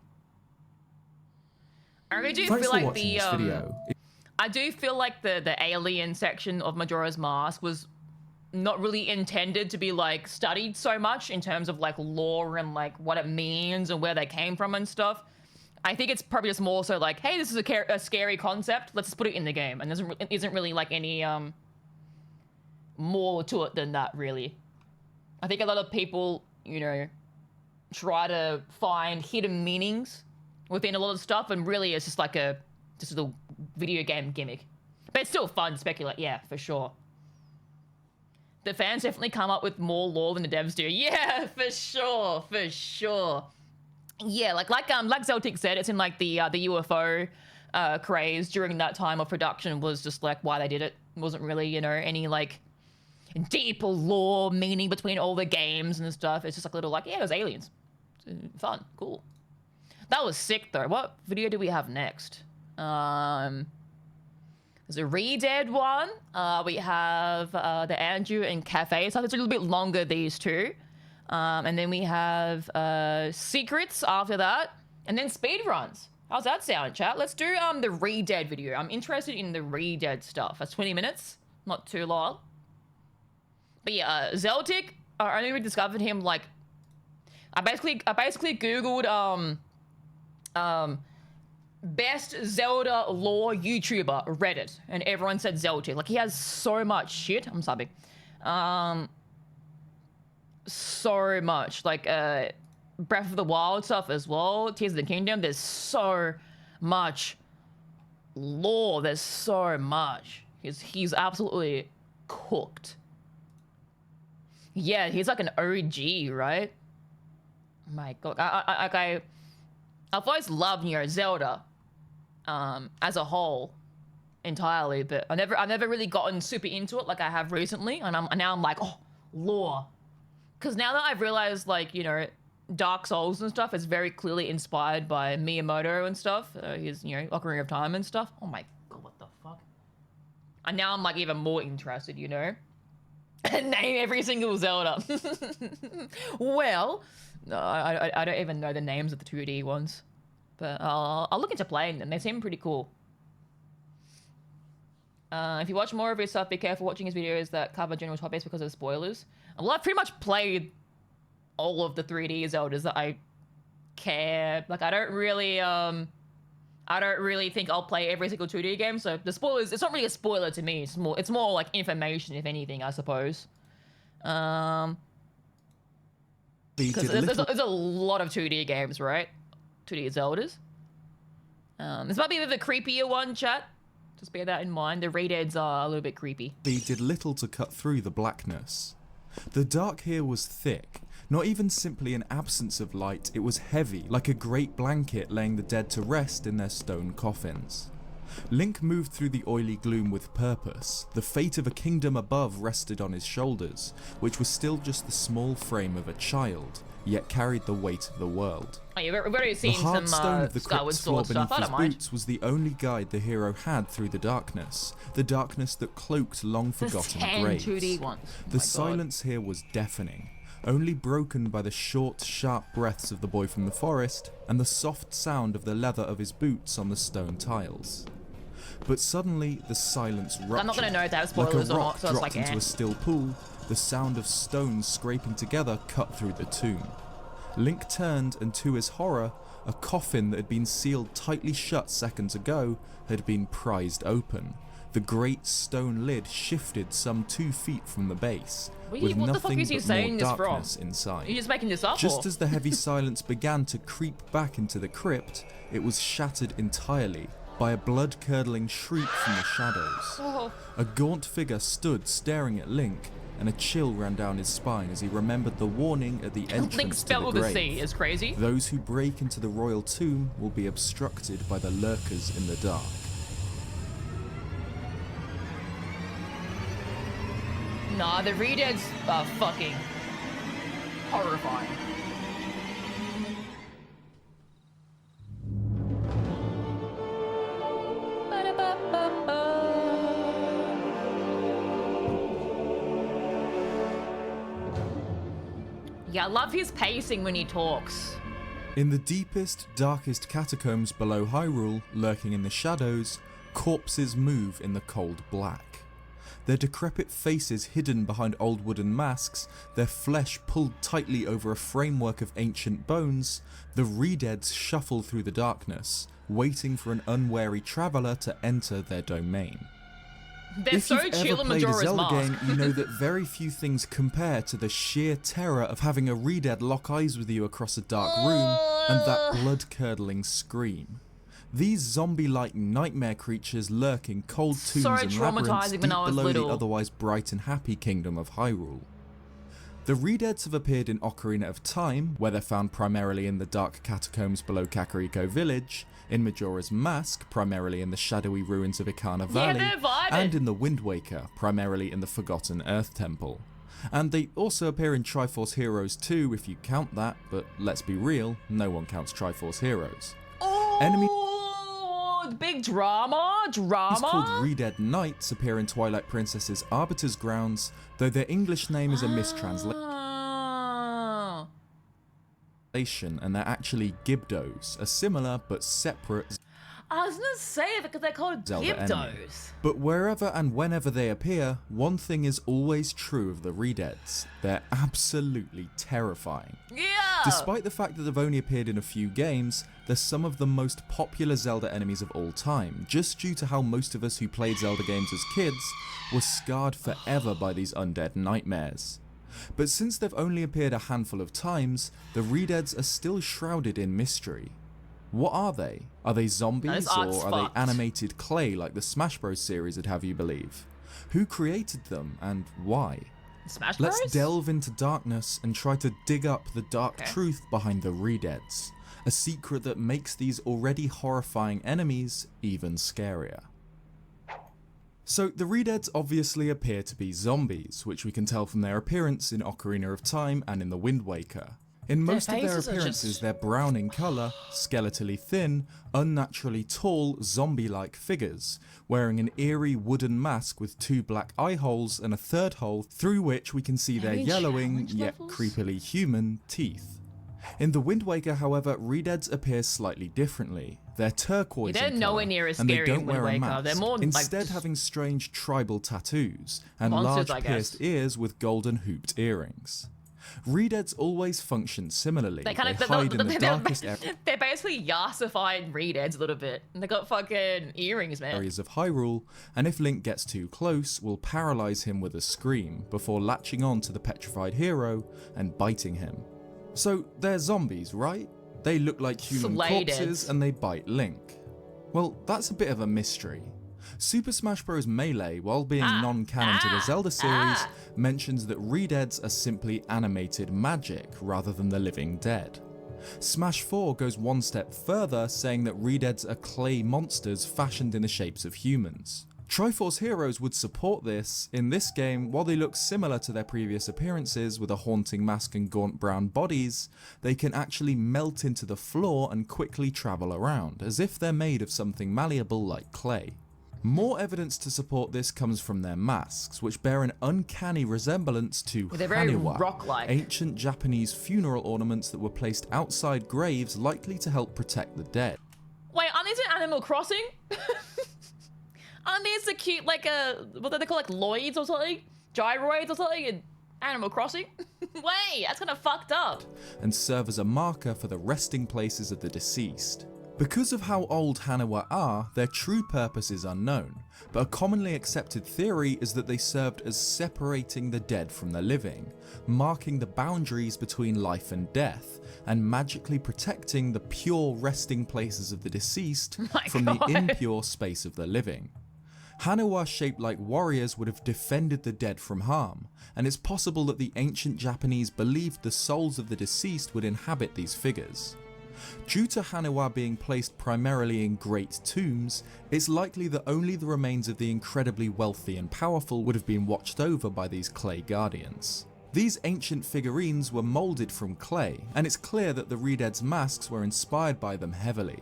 I really do Thanks feel for like watching this video. I do feel like the alien section of Majora's Mask was not really intended to be like studied so much in terms of like lore and like what it means and where they came from and stuff. I think it's probably just more so like, hey, this is a scary concept. Let's just put it in the game, and there isn't really like any more to it than that, really. I think a lot of people, you know, try to find hidden meanings within a lot of stuff, and really it's just like a video game gimmick. But it's still fun to speculate, yeah, for sure. The fans definitely come up with more lore than the devs do. Yeah, for sure, for sure. Yeah, like Zeltic said, it's in like the UFO craze during that time of production was just like why they did it. It wasn't really, you know, any like deeper lore meaning between all the games and stuff. It's just like a little like, yeah, it was aliens. Fun, cool. That was sick though. What video do we have next? There's a Re-Dead one. We have the Andrew and Cafe. So it's a little bit longer, these two. And then we have Secrets after that. And then Speedruns. How's that sound, chat? Let's do the Re-Dead video. I'm interested in the Re-Dead stuff. That's 20 minutes. Not too long. But yeah, Zeltic, I only rediscovered him like... I basically Googled best Zelda lore YouTuber, Reddit. And everyone said Zeltic. Like, he has so much shit. I'm subbing. so much. Like Breath of the Wild stuff as well, Tears of the Kingdom. There's so much lore. There's so much. He's absolutely cooked. Yeah, he's like an OG, right? My God, I've always loved Zelda, as a whole, entirely, but I've never really gotten super into it like I have recently, and now I'm like, oh, lore, because now that I've realized, like, Dark Souls and stuff is very clearly inspired by Miyamoto and stuff. His, Ocarina of Time and stuff. Oh my God, what the fuck? And now I'm like even more interested, Name every single Zelda. Well, no, I don't even know the names of the 2D ones, but I'll look into playing them. They seem pretty cool. If you watch more of his stuff, be careful watching his videos that cover general topics because of spoilers. Well, I've pretty much played all of the 3D Zeldas that I care. Like, I don't really think I'll play every single 2D game, so the spoilers, it's not really a spoiler to me. It's more like information, if anything, I suppose. Because there's a lot of 2D games, right? 2D Zeldas. This might be a bit of a creepier one, chat. Just bear that in mind. The redeads are a little bit creepy. He did little to cut through the blackness. The dark here was thick. Not even simply an absence of light, it was heavy, like a great blanket laying the dead to rest in their stone coffins. Link moved through the oily gloom with purpose. The fate of a kingdom above rested on his shoulders, which was still just the small frame of a child, yet carried the weight of the world. Oh, yeah, we've already seen the hard some stone of the Skyward crypt's floor Sword stuff. beneath I his don't mind. boots was the only guide the hero had through the darkness that cloaked long forgotten There's 10 graves. 2D ones. Oh The my God. silence here was deafening, only broken by the short, sharp breaths of the boy from the forest and the soft sound of the leather of his boots on the stone tiles. But suddenly, the silence ruptured. I'm not going to know if that Like a spoilers or rock not, so it's dropped like, into a still pool, the sound of stones scraping together cut through the tomb. Link turned, and to his horror, a coffin that had been sealed tightly shut seconds ago had been prized open. The great stone lid shifted some 2 feet from the base, with what the fuck nothing is he but saying more this from? darkness inside. Are you just making this up? Just or? as the heavy silence began to creep back into the crypt, it was shattered entirely by a blood-curdling shriek from the shadows. Oh. A gaunt figure stood staring at Link, and a chill ran down his spine as he remembered the warning at the entrance Link to the spelled with a grave. C is crazy. Those who break into the royal tomb will be obstructed by the lurkers in the dark. Nah, the redeads are fucking horrifying. Yeah, I love his pacing when he talks. In the deepest, darkest catacombs below Hyrule, lurking in the shadows, corpses move in the cold black. Their decrepit faces hidden behind old wooden masks, their flesh pulled tightly over a framework of ancient bones, the redeads shuffle through the darkness, waiting for an unwary traveller to enter their domain. They're If so you've chill ever in played a Majora's Zelda Mask. game, you know that very few things compare to the sheer terror of having a redead lock eyes with you across a dark room and that blood-curdling scream. These zombie-like nightmare creatures lurk in cold tombs So and labyrinths traumatizing deep when I was below little. the otherwise bright and happy kingdom of Hyrule. The redeads have appeared in Ocarina of Time, where they're found primarily in the dark catacombs below Kakariko Village, in Majora's Mask, primarily in the shadowy ruins of Ikana Valley, they're vibing. and in the Wind Waker, primarily in the Forgotten Earth Temple. And they also appear in Triforce Heroes 2 if you count that, but let's be real, no one counts Triforce Heroes. Enemy Big drama? These called Redead Knights appear in Twilight Princess's Arbiter's Grounds, though their English name is a mistranslation, Oh. and they're actually Gibdos, a similar but separate I was gonna say it because they're called Zelda enemy. Gibdos. But wherever and whenever they appear, one thing is always true of the Redeads. They're absolutely terrifying. Yeah! Despite the fact that they've only appeared in a few games, they're some of the most popular Zelda enemies of all time, just due to how most of us who played Zelda games as kids were scarred forever by these undead nightmares. But since they've only appeared a handful of times, the Redeads are still shrouded in mystery. What are they? Are they zombies, or are they animated clay like the Smash Bros series would have you believe? Who created them and why? Smash Bros? Let's delve into darkness and try to dig up the dark truth behind the Redeads, a secret that makes these already horrifying enemies even scarier. So the Redeads obviously appear to be zombies, which we can tell from their appearance in Ocarina of Time and in The Wind Waker. In most of their appearances, they're brown in colour, skeletally thin, unnaturally tall, zombie-like figures, wearing an eerie wooden mask with 2 black eye holes and a third hole through which we can see their yellowing, yet creepily human, teeth. In The Wind Waker, however, Redeads appear slightly differently. They're turquoise in colour, and they don't wear a mask, They're more instead having strange tribal tattoos and large pierced ears with golden hooped earrings. Redeads always function similarly. They hide in the darkest They're basically yassified Redeads a little bit. They got fucking earrings, man. Areas of Hyrule, and if Link gets too close, will paralyze him with a scream before latching on to the petrified hero and biting him. So they're zombies, right? They look like human corpses and they bite Link. Well, that's a bit of a mystery. Super Smash Bros. Melee, while being non-canon to the Zelda series, mentions that Redeads are simply animated magic rather than the living dead. Smash 4 goes one step further, saying that Redeads are clay monsters fashioned in the shapes of humans. Triforce Heroes would support this. In this game, while they look similar to their previous appearances with a haunting mask and gaunt brown bodies, they can actually melt into the floor and quickly travel around, as if they're made of something malleable like clay. More evidence to support this comes from their masks, which bear an uncanny resemblance to haniwa, ancient Japanese funeral ornaments that were placed outside graves likely to help protect the dead. Wait, aren't these in Animal Crossing? Aren't these the cute, like, what do they call, like, Lloyds or something? Gyroids or something in Animal Crossing? Wait, that's kind of fucked up. And serve as a marker for the resting places of the deceased. Because of how old Haniwa are, their true purpose is unknown, but a commonly accepted theory is that they served as separating the dead from the living, marking the boundaries between life and death, and magically protecting the pure resting places of the deceased from the impure space of the living. Haniwa shaped like warriors would have defended the dead from harm, and it's possible that the ancient Japanese believed the souls of the deceased would inhabit these figures. Due to Haniwa being placed primarily in great tombs, it's likely that only the remains of the incredibly wealthy and powerful would have been watched over by these clay guardians. These ancient figurines were moulded from clay, and it's clear that the Redeads' masks were inspired by them heavily.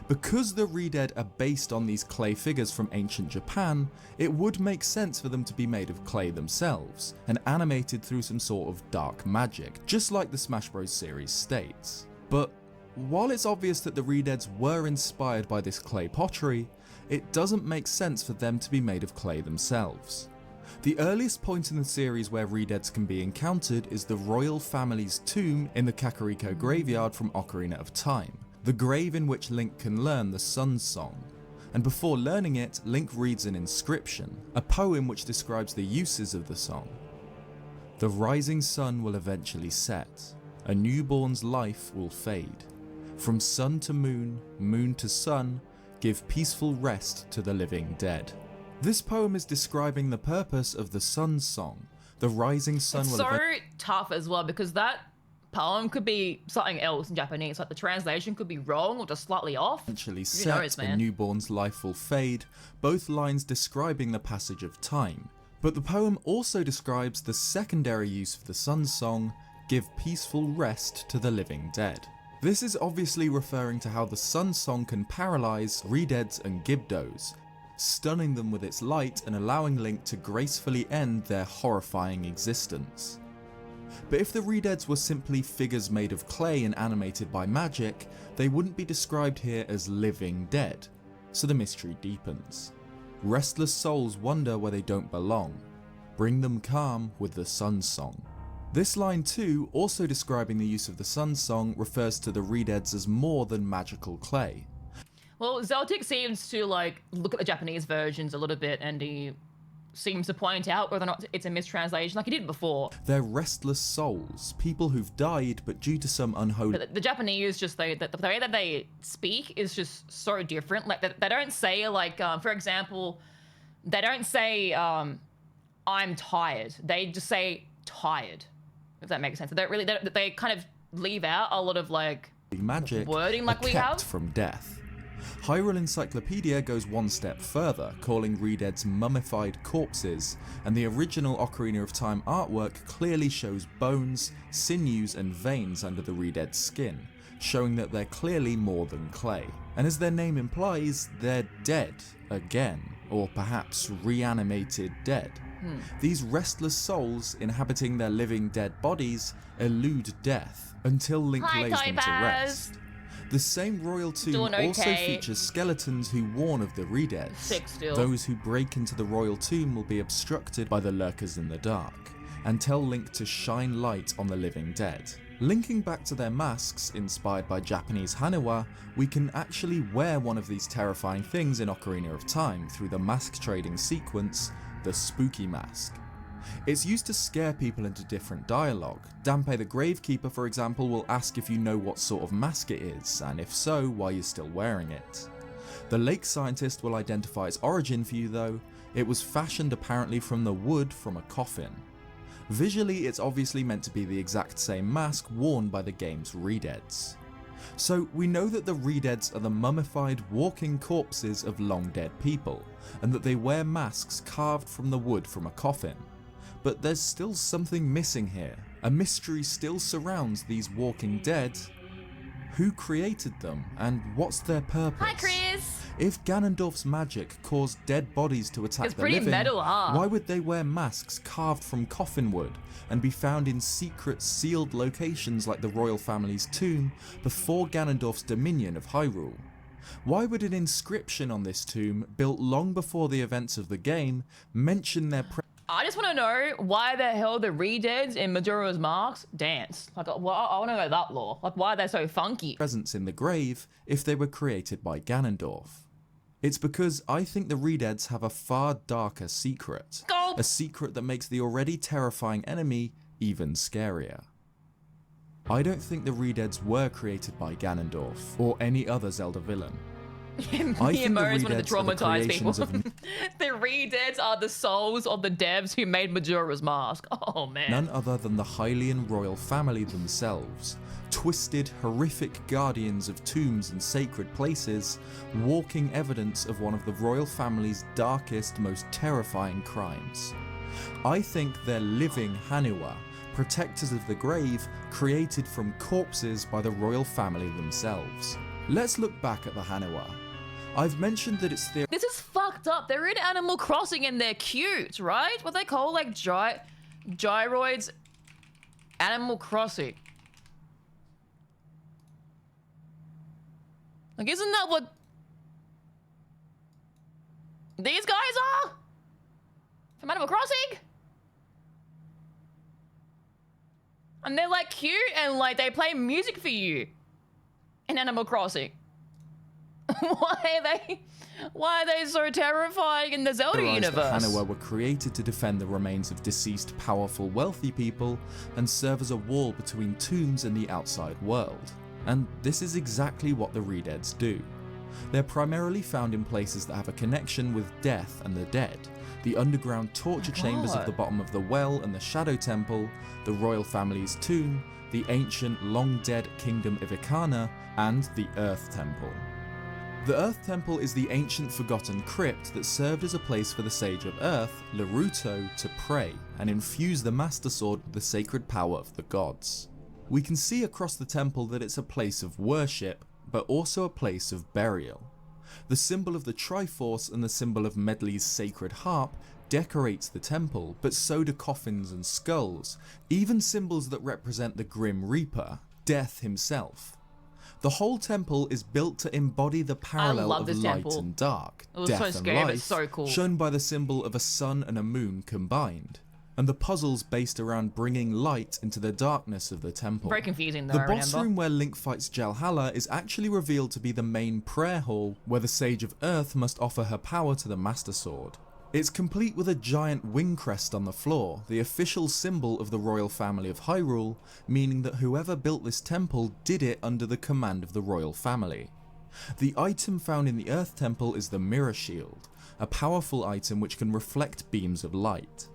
Because the Redead are based on these clay figures from ancient Japan, it would make sense for them to be made of clay themselves, and animated through some sort of dark magic, just like the Smash Bros. Series states. But while it's obvious that the Redeads were inspired by this clay pottery, it doesn't make sense for them to be made of clay themselves. The earliest point in the series where Redeads can be encountered is the royal family's tomb in the Kakariko graveyard from Ocarina of Time, the grave in which Link can learn the Sun's Song. And before learning it, Link reads an inscription, a poem which describes the uses of the song. The rising sun will eventually set, a newborn's life will fade. From sun to moon, moon to sun, give peaceful rest to the living dead. This poem is describing the purpose of the Sun's Song. The rising sun will tough as well, because that poem could be something else in Japanese. Like the translation could be wrong or just slightly off. Eventually set, a newborn's life will fade, both lines describing the passage of time. But the poem also describes the secondary use of the Sun's Song, give peaceful rest to the living dead. This is obviously referring to how the Sun's Song can paralyze Redeads and Gibdos, stunning them with its light and allowing Link to gracefully end their horrifying existence. But if the Redeads were simply figures made of clay and animated by magic, they wouldn't be described here as living dead, so the mystery deepens. Restless souls wonder where they don't belong. Bring them calm with the Sun's Song. This line too, also describing the use of the Sun's Song, refers to the Redeads as more than magical clay. Well, Zeltic seems to like look at the Japanese versions a little bit, and he seems to point out whether or not it's a mistranslation like he did before. They're restless souls, people who've died but due to some unholy... But the Japanese just, the way that they speak is just so different. Like, they don't say, like, for example, they don't say, I'm tired. They just say tired, if that makes sense. They don't really, they kind of leave out a lot of, like, magic wording like we kept have from death. Hyrule Encyclopedia goes one step further, calling Redeads mummified corpses, and the original Ocarina of Time artwork clearly shows bones, sinews and veins under the Redead's skin, showing that they're clearly more than clay. And as their name implies, they're dead again, or perhaps reanimated dead. These restless souls inhabiting their living dead bodies elude death until Link lays them to rest. The same royal tomb also features skeletons who warn of the Redeads. Those who break into the royal tomb will be obstructed by the lurkers in the dark, and tell Link to shine light on the living dead. Linking back to their masks, inspired by Japanese Haniwa, we can actually wear one of these terrifying things in Ocarina of Time through the mask trading sequence, the Spooky Mask. It's used to scare people into different dialogue. Dampe the Gravekeeper, for example, will ask if you know what sort of mask it is, and if so, why you're still wearing it. The Lake Scientist will identify its origin for you though. It was fashioned apparently from the wood from a coffin. Visually, it's obviously meant to be the exact same mask worn by the game's Redeads. So we know that the Redeads are the mummified walking corpses of long dead people, and that they wear masks carved from the wood from a coffin. But there's still something missing here. A mystery still surrounds these walking dead. Who created them, and what's their purpose? Hi, Chris! If Ganondorf's magic caused dead bodies to attack the living, why would they wear masks carved from coffin wood and be found in secret sealed locations like the royal family's tomb before Ganondorf's dominion of Hyrule? Why would an inscription on this tomb, built long before the events of the game, mention their I just want to know why the hell the Redeads in Majora's Mask dance. Like, well, I want to know that lore. Like, why are they so funky? Presence in the grave if they were created by Ganondorf? It's because I think the Redeads have a far darker secret. Gulp. A secret that makes the already terrifying enemy even scarier. I don't think the Redeads were created by Ganondorf or any other Zelda villain. Miyamoto is one of the traumatized people. The Redeads are the souls of the devs who made Majora's Mask. Oh man. None other than the Hylian royal family themselves. Twisted, horrific guardians of tombs and sacred places, walking evidence of one of the royal family's darkest, most terrifying crimes. I think they're living Haniwa, protectors of the grave, created from corpses by the royal family themselves. Let's look back at the Haniwa. I've mentioned that it's theory. This is fucked up. They're in Animal Crossing and they're cute, right? What they call like gyroids. Animal Crossing. Like, isn't that what these guys are? From Animal Crossing? And they're like cute and like they play music for you in Animal Crossing. Why are they so terrifying in the Zelda universe? Haniwa were created to defend the remains of deceased powerful wealthy people and serve as a wall between tombs and the outside world. And this is exactly what the Redeads do. They're primarily found in places that have a connection with death and the dead, the underground torture chambers at the bottom of the well and the Shadow Temple, the royal family's tomb, the ancient long-dead kingdom of Ikana, and the Earth Temple. The Earth Temple is the ancient forgotten crypt that served as a place for the Sage of Earth, Laruto, to pray and infuse the Master Sword with the sacred power of the gods. We can see across the temple that it's a place of worship, but also a place of burial. The symbol of the Triforce and the symbol of Medli's sacred harp decorates the temple, but so do coffins and skulls, even symbols that represent the Grim Reaper, Death himself. The whole temple is built to embody the parallel of light and dark, death and life, shown by the symbol of a sun and a moon combined, and the puzzles based around bringing light into the darkness of the temple. Very confusing though, The boss room where Link fights Jalhalla is actually revealed to be the main prayer hall where the Sage of Earth must offer her power to the Master Sword. It's complete with a giant wing crest on the floor, the official symbol of the royal family of Hyrule, meaning that whoever built this temple did it under the command of the royal family. The item found in the Earth Temple is the Mirror Shield, a powerful item which can reflect beams of light.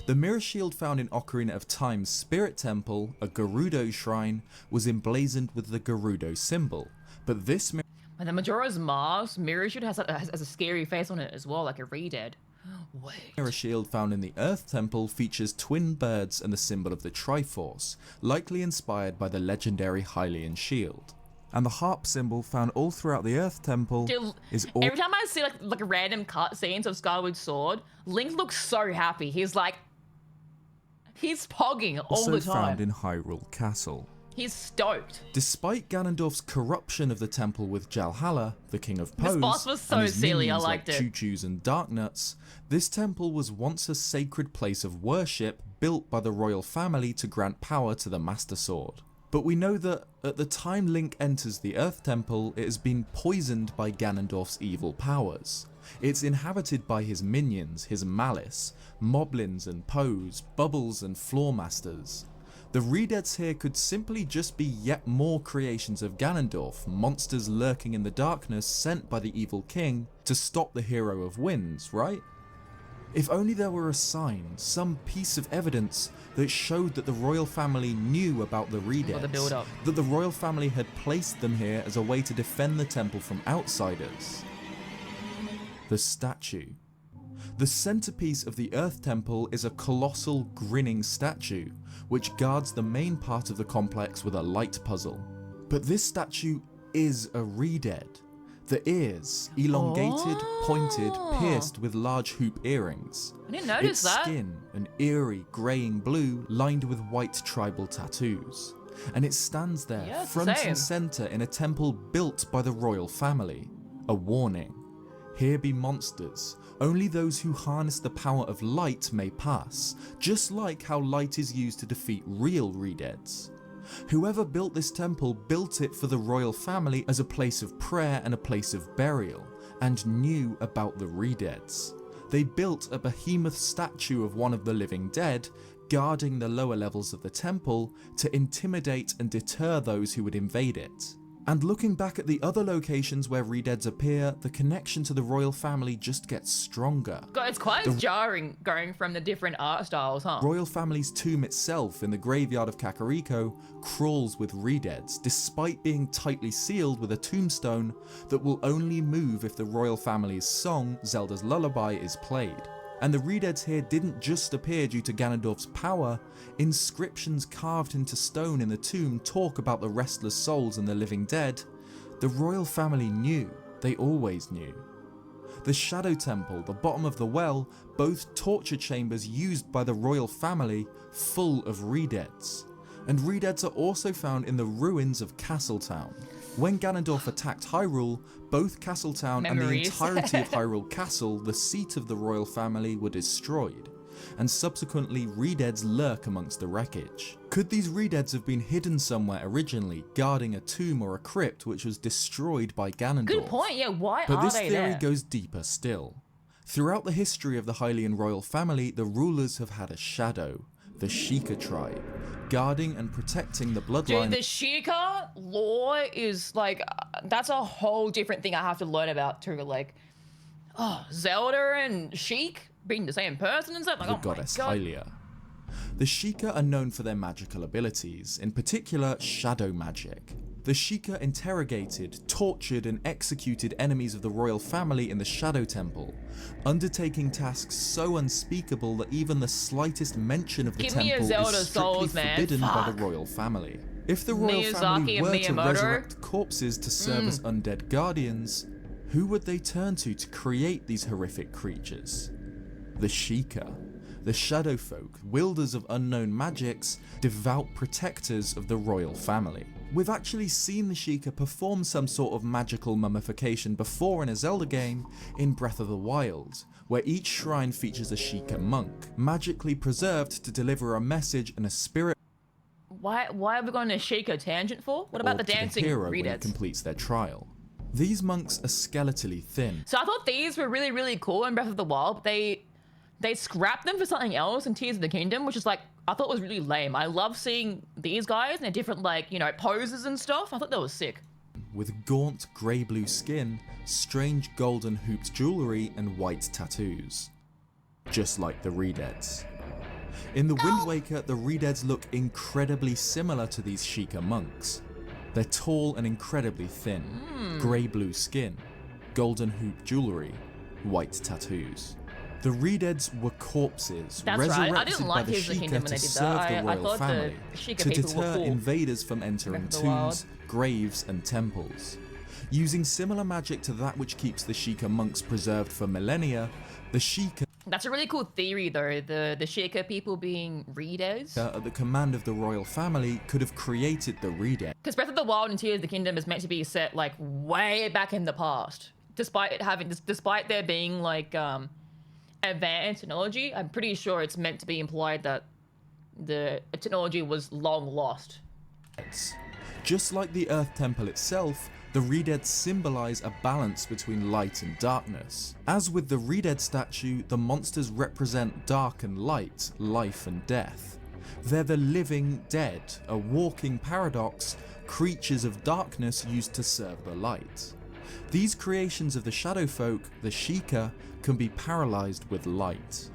The Mirror Shield found in Ocarina of Time's Spirit Temple, a Gerudo shrine, was emblazoned with the Gerudo symbol, but this And the Majora's Mask mirror shield has a scary face on it as well, like a re-dead. Wait. Mirror Shield found in the Earth Temple features twin birds and the symbol of the Triforce, likely inspired by the legendary Hylian shield. And the harp symbol found all throughout the Earth Temple is all. Every time I see like random cutscenes of Skyward Sword, Link looks so happy. He's pogging all Also the time. found in Hyrule Castle. He's stoked. Despite Ganondorf's corruption of the temple with Jalhalla, the king of Pose, This boss was so and his silly, I minions liked like it. Choo-Choos and Darknuts, this temple was once a sacred place of worship built by the royal family to grant power to the Master Sword. But we know that at the time Link enters the Earth Temple, it has been poisoned by Ganondorf's evil powers. It's inhabited by his minions, his malice, moblins and Pose, bubbles and floor masters. The Redeads here could simply just be yet more creations of Ganondorf, monsters lurking in the darkness sent by the evil king to stop the hero of winds, right? If only there were a sign, some piece of evidence that showed that the royal family knew about the Redeads, the build-up. that the royal family had placed them here as a way to defend the temple from outsiders. The statue. The centerpiece of the Earth Temple is a colossal grinning statue, which guards the main part of the complex with a light puzzle. But this statue is a Redead. The ears, elongated, pointed, pierced with large hoop earrings. I didn't notice Its that. skin, an eerie greying blue lined with white tribal tattoos. And it stands there, Yeah, it's the front same. and center in a temple built by the royal family. A warning. Here be monsters. Only those who harness the power of light may pass, just like how light is used to defeat real Redeads. Whoever built this temple built it for the royal family as a place of prayer and a place of burial, and knew about the Redeads. They built a behemoth statue of one of the living dead, guarding the lower levels of the temple to intimidate and deter those who would invade it. And looking back at the other locations where Redeads appear, the connection to the royal family just gets stronger. God, it's quite jarring going from the different art styles, huh? Royal family's tomb itself in the graveyard of Kakariko crawls with Redeads, despite being tightly sealed with a tombstone that will only move if the royal family's song, Zelda's Lullaby, is played. And the Redeads here didn't just appear due to Ganondorf's power. Inscriptions carved into stone in the tomb talk about the restless souls and the living dead. The royal family knew. They always knew. The Shadow Temple, the bottom of the well, both torture chambers used by the royal family, full of Redeads. And Redeads are also found in the ruins of Castletown. When Ganondorf attacked Hyrule, both Castletown and the Memories. entirety of Hyrule Castle, the seat of the royal family, were destroyed, and subsequently Redeads lurk amongst the wreckage. Could these Redeads have been hidden somewhere originally, guarding a tomb or a crypt which was destroyed by Ganondorf? Good point, yeah, why But are this they theory there? goes deeper still. Throughout the history of the Hylian royal family, the rulers have had a shadow, the Sheikah tribe, guarding and protecting the bloodline. Dude, the Sheikah lore is like, that's a whole different thing I have to learn about too. Like, oh, Zelda and Sheik being the same person and stuff. Like, the oh goddess my God. Hylia. The Sheikah are known for their magical abilities, in particular shadow magic. The Sheikah interrogated, tortured and executed enemies of the royal family in the Shadow Temple, undertaking tasks so unspeakable that even the slightest mention of the Give me your temple Zelda is strictly souls, man. forbidden by the Fuck. royal family. If the royal family Miyazaki and were to Miyamoto? resurrect corpses to serve as undead guardians, who would they turn to create these horrific creatures? The Sheikah. The Shadow Folk, wielders of unknown magics, devout protectors of the royal family. We've actually seen the Sheikah perform some sort of magical mummification before in a Zelda game in Breath of the Wild, where each shrine features a Sheikah monk, magically preserved to deliver a message and a spirit Why are we going to Sheikah tangent for? What about orb the to dancing hero when he Redeads? completes their trial. These monks are skeletally thin. So I thought these were really, really cool in Breath of the Wild, but they scrapped them for something else in Tears of the Kingdom, which is like, I thought was really lame. I love seeing these guys in their different, like, you know, poses and stuff. I thought that was sick. With gaunt grey-blue skin, strange golden hooped jewellery and white tattoos. Just like the Redeads. In The Wind Waker, the Redeads look incredibly similar to these Sheikah monks. They're tall and incredibly thin, grey-blue skin, golden hoop jewellery, white tattoos. The Redeads were corpses resurrected by the Sheikah to serve the royal family, to deter invaders from entering tombs, graves and temples. Using similar magic to that which keeps the Sheikah monks preserved for millennia, the Sheikah... That's a really cool theory though, the Sheikah people being Redeads. At the command of the royal family could have created the Redead. Because Breath of the Wild and Tears of the Kingdom is meant to be set like way back in the past. Despite there being like advanced technology, I'm pretty sure it's meant to be implied that the technology was long lost. Just like the Earth Temple itself, the Redeads symbolise a balance between light and darkness. As with the Redead statue, the monsters represent dark and light, life and death. They're the living dead, a walking paradox, creatures of darkness used to serve the light. These creations of the shadow folk, the Sheikah, can be paralysed with light.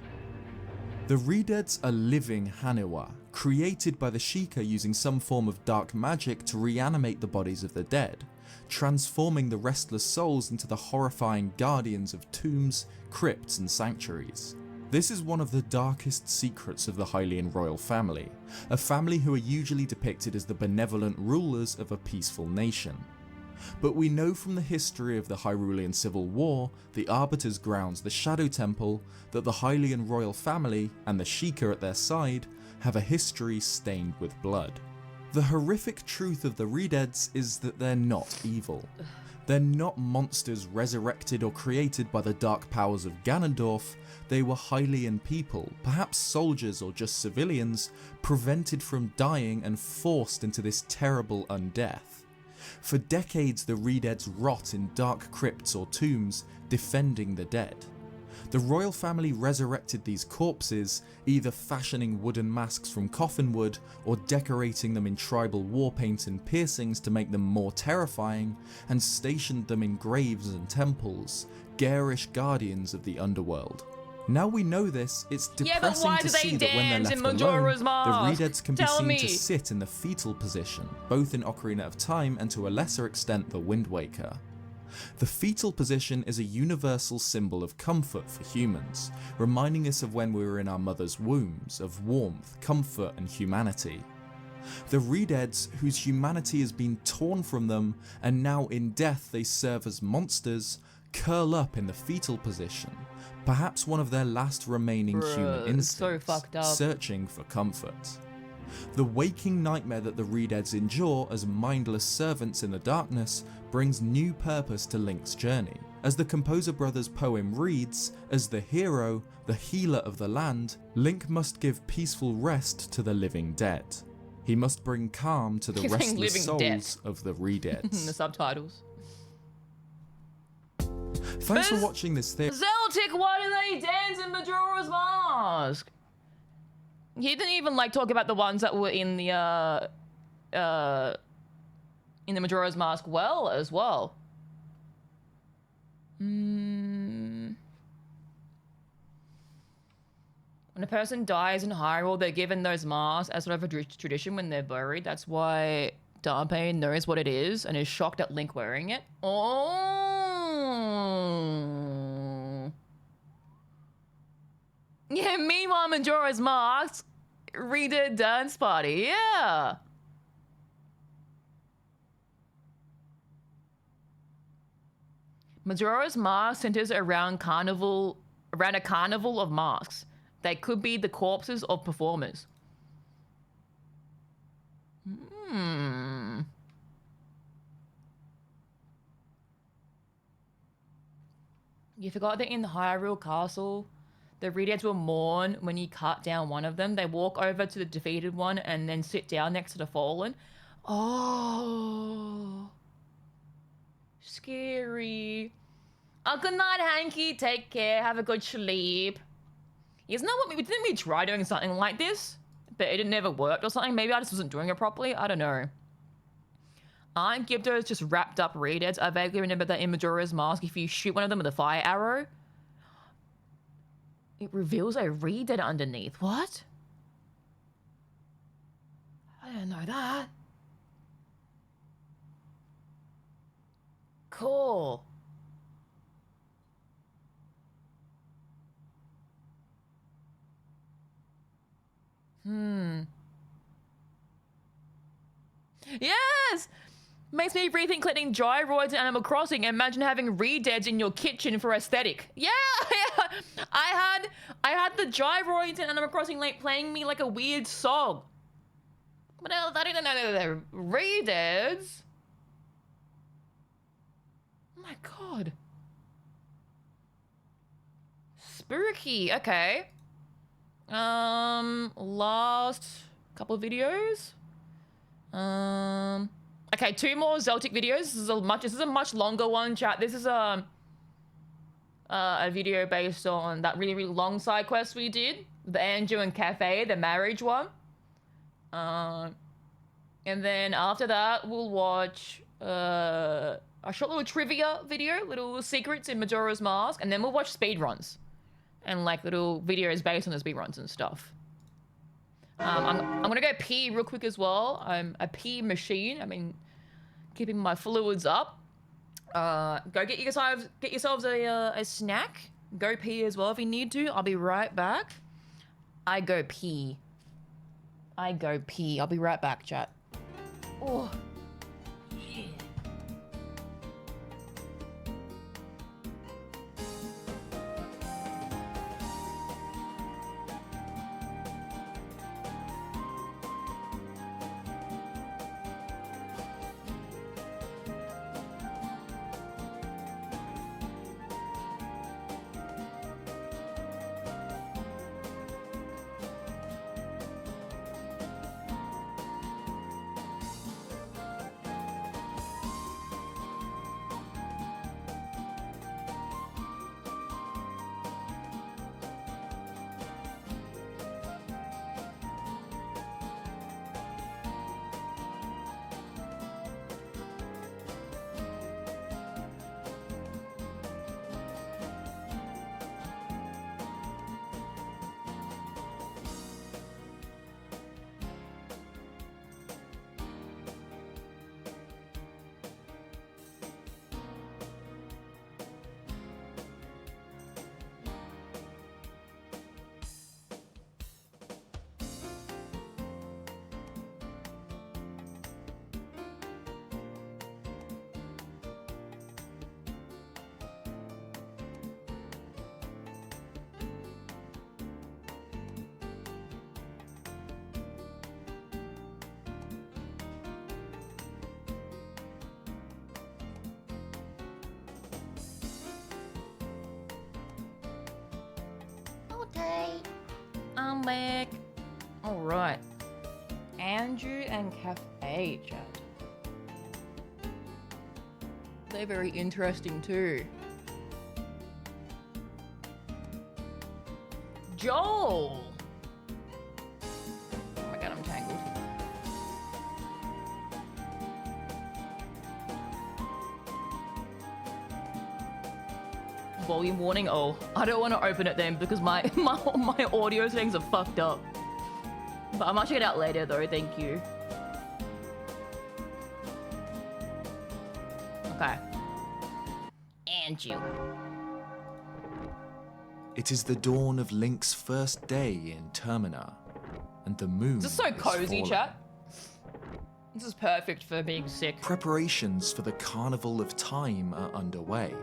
The Redeads are living Haniwa, created by the Sheikah using some form of dark magic to reanimate the bodies of the dead, transforming the restless souls into the horrifying guardians of tombs, crypts and sanctuaries. This is one of the darkest secrets of the Hylian royal family, a family who are usually depicted as the benevolent rulers of a peaceful nation. But we know from the history of the Hyrulean Civil War, the Arbiter's grounds, the Shadow Temple, that the Hylian royal family, and the Sheikah at their side, have a history stained with blood. The horrific truth of the Redeads is that they're not evil. They're not monsters resurrected or created by the dark powers of Ganondorf. They were Hylian people, perhaps soldiers or just civilians, prevented from dying and forced into this terrible undeath. For decades the Redeads rot in dark crypts or tombs, defending the dead. The royal family resurrected these corpses, either fashioning wooden masks from coffin wood or decorating them in tribal war paint and piercings to make them more terrifying, and stationed them in graves and temples, garish guardians of the underworld. Now we know this, it's depressing to see that when they're left alone, the Redeads can be seen to sit in the fetal position, both in Ocarina of Time and to a lesser extent the Wind Waker. The fetal position is a universal symbol of comfort for humans, reminding us of when we were in our mother's wombs, of warmth, comfort and humanity. The Redeads, whose humanity has been torn from them, and now in death they serve as monsters, curl up in the fetal position, perhaps one of their last remaining human instincts, searching for comfort. The waking nightmare that the Redeads endure as mindless servants in the darkness brings new purpose to Link's journey. As the Composer Brothers' poem reads, as the hero, the healer of the land, Link must give peaceful rest to the living dead. He must bring calm to the restless souls of the Redeads. The subtitles. Thanks for watching this theory. Zeltic, why do they dance in Majora's Mask? He didn't even like talk about the ones that were in the Majora's Mask well as well. When a person dies in Hyrule, they're given those masks as sort of a tradition when they're buried. That's why Darpain knows what it is and is shocked at Link wearing it. Oh. Yeah, meanwhile, Majora's Mask redid Dance Party, yeah. Majora's Mask centers around a carnival of masks. They could be the corpses of performers. You forgot that in the Hyrule Castle, the Redeads will mourn when you cut down one of them. They walk over to the defeated one and then sit down next to the fallen. Oh. Scary. Oh, good night, Hanky. Take care. Have a good sleep. Isn't that what didn't we try doing something like this? But it never worked or something? Maybe I just wasn't doing it properly? I don't know. Aren't Gyptos just wrapped up redeads? I vaguely remember that in Majora's Mask, if you shoot one of them with a fire arrow, it reveals a redead underneath. What? I didn't know that. Cool. Yes! Makes me rethink collecting gyroids in Animal Crossing. Imagine having redeads in your kitchen for aesthetic. Yeah, yeah. I had the gyroids in Animal Crossing like playing me like a weird song. But I didn't know they're redeads. Oh my god. Spooky. Okay. Last couple of videos. Okay, 2 more Zeltic videos. This is a much longer one, chat. This is a video based on that really long side quest we did, the Andrew and Cafe, the marriage one. And then after that, we'll watch a short little trivia video, little secrets in Majora's Mask, and then we'll watch speedruns and like little videos based on the speedruns and stuff. I'm gonna go pee real quick as well. I'm a pee machine. I mean, keeping my fluids up. Go get yourselves a snack. Go pee as well if you need to. I'll be right back. I go pee. I'll be right back, chat. Oh. Okay. I'm back. Alright. Andrew and Cafe, chat. They're very interesting too. Joel! Oh my god, I'm tangled. Volume warning. Oh, I don't want to open it then because my audio settings are fucked up. But I might check it out later though. Thank you. Okay. Andrew. It is the dawn of Link's first day in Termina, and the moon This is so cozy, fallen. chat. This is perfect for being sick. Preparations for the Carnival of Time are underway.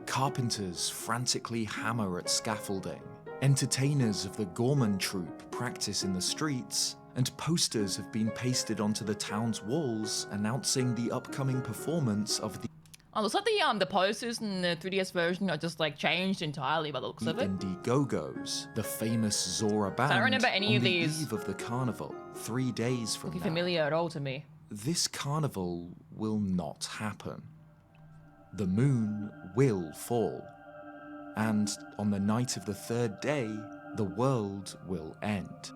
Carpenters frantically hammer at scaffolding. Entertainers of the Gorman troupe practice in the streets, and posters have been pasted onto the town's walls announcing the upcoming performance of the Oh, looks like the posters in the 3DS version are just like changed entirely by the looks of it. Indie-Go-Go's, the famous Zora band, I don't remember any on of the these. eve of the carnival, 3 days from Looking now. familiar at all to me. This carnival will not happen. the moon will fall. And on the night of the third day, the world will end.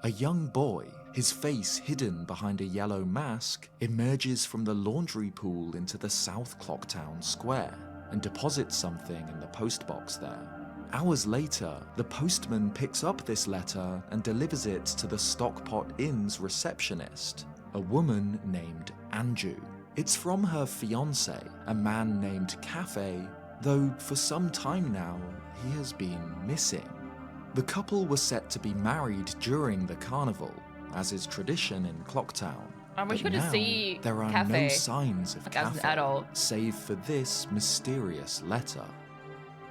A young boy, his face hidden behind a yellow mask, emerges from the laundry pool into the South Clocktown Square and deposits something in the postbox there. Hours later, the postman picks up this letter and delivers it to the Stockpot Inn's receptionist, a woman named Anju. It's from her fiancé, a man named Cafe, though for some time now, he has been missing. The couple were set to be married during the carnival, as is tradition in Clocktown. I wish you But could now, see there are Cafe, no signs of like, as an Cafe, adult. save for this mysterious letter.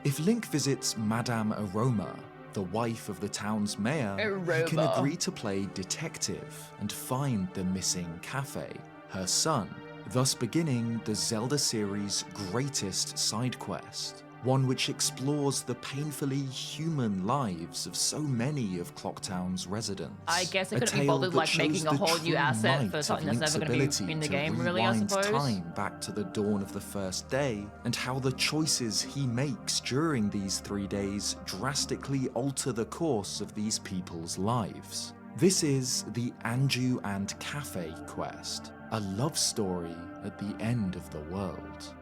If Link visits Madame Aroma, the wife of the town's mayor, he can Aroma. agree to play detective and find the missing Cafe, her son, thus beginning the Zelda series' greatest side quest, one which explores the painfully human lives of so many of Clocktown's residents. I guess they A couldn't be tale bothered that like making shows a the whole new true asset might for of something that's Link's never going to ability be in the to game, really, I rewind suppose. time back to the dawn of the first day, and how the choices he makes during these 3 days drastically alter the course of these people's lives. This is the Anju and Cafe quest, a love story at the end of the world.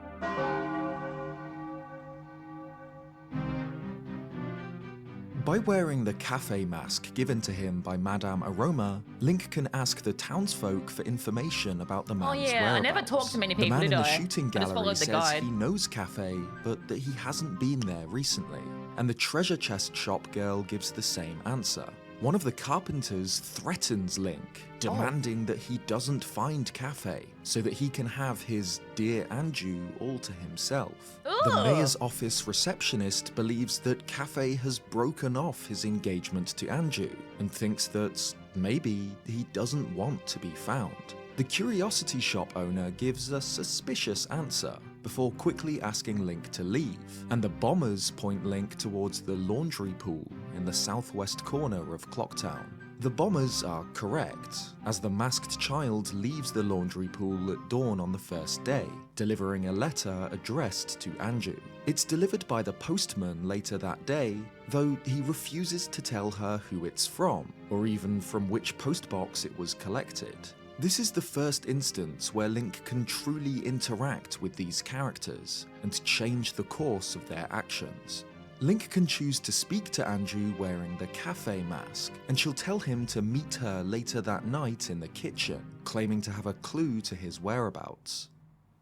By wearing the cafe mask given to him by Madame Aroma, Link can ask the townsfolk for information about the man's whereabouts. yeah, I never talked to many people, The man did in the I? shooting I just gallery followed the says guide. he knows Cafe, but that he hasn't been there recently. And the treasure chest shop girl gives the same answer. One of the carpenters threatens Link, demanding that he doesn't find Cafe, so that he can have his dear Anju all to himself. The Ugh. mayor's office receptionist believes that Cafe has broken off his engagement to Anju, and thinks that maybe he doesn't want to be found. The curiosity shop owner gives a suspicious answer, before quickly asking Link to leave, and the bombers point Link towards the laundry pool in the southwest corner of Clocktown. The bombers are correct, as the masked child leaves the laundry pool at dawn on the first day, delivering a letter addressed to Anju. It's delivered by the postman later that day, though he refuses to tell her who it's from, or even from which postbox it was collected. This is the first instance where Link can truly interact with these characters and change the course of their actions. Link can choose to speak to Anju wearing the cafe mask, and she'll tell him to meet her later that night in the kitchen, claiming to have a clue to his whereabouts.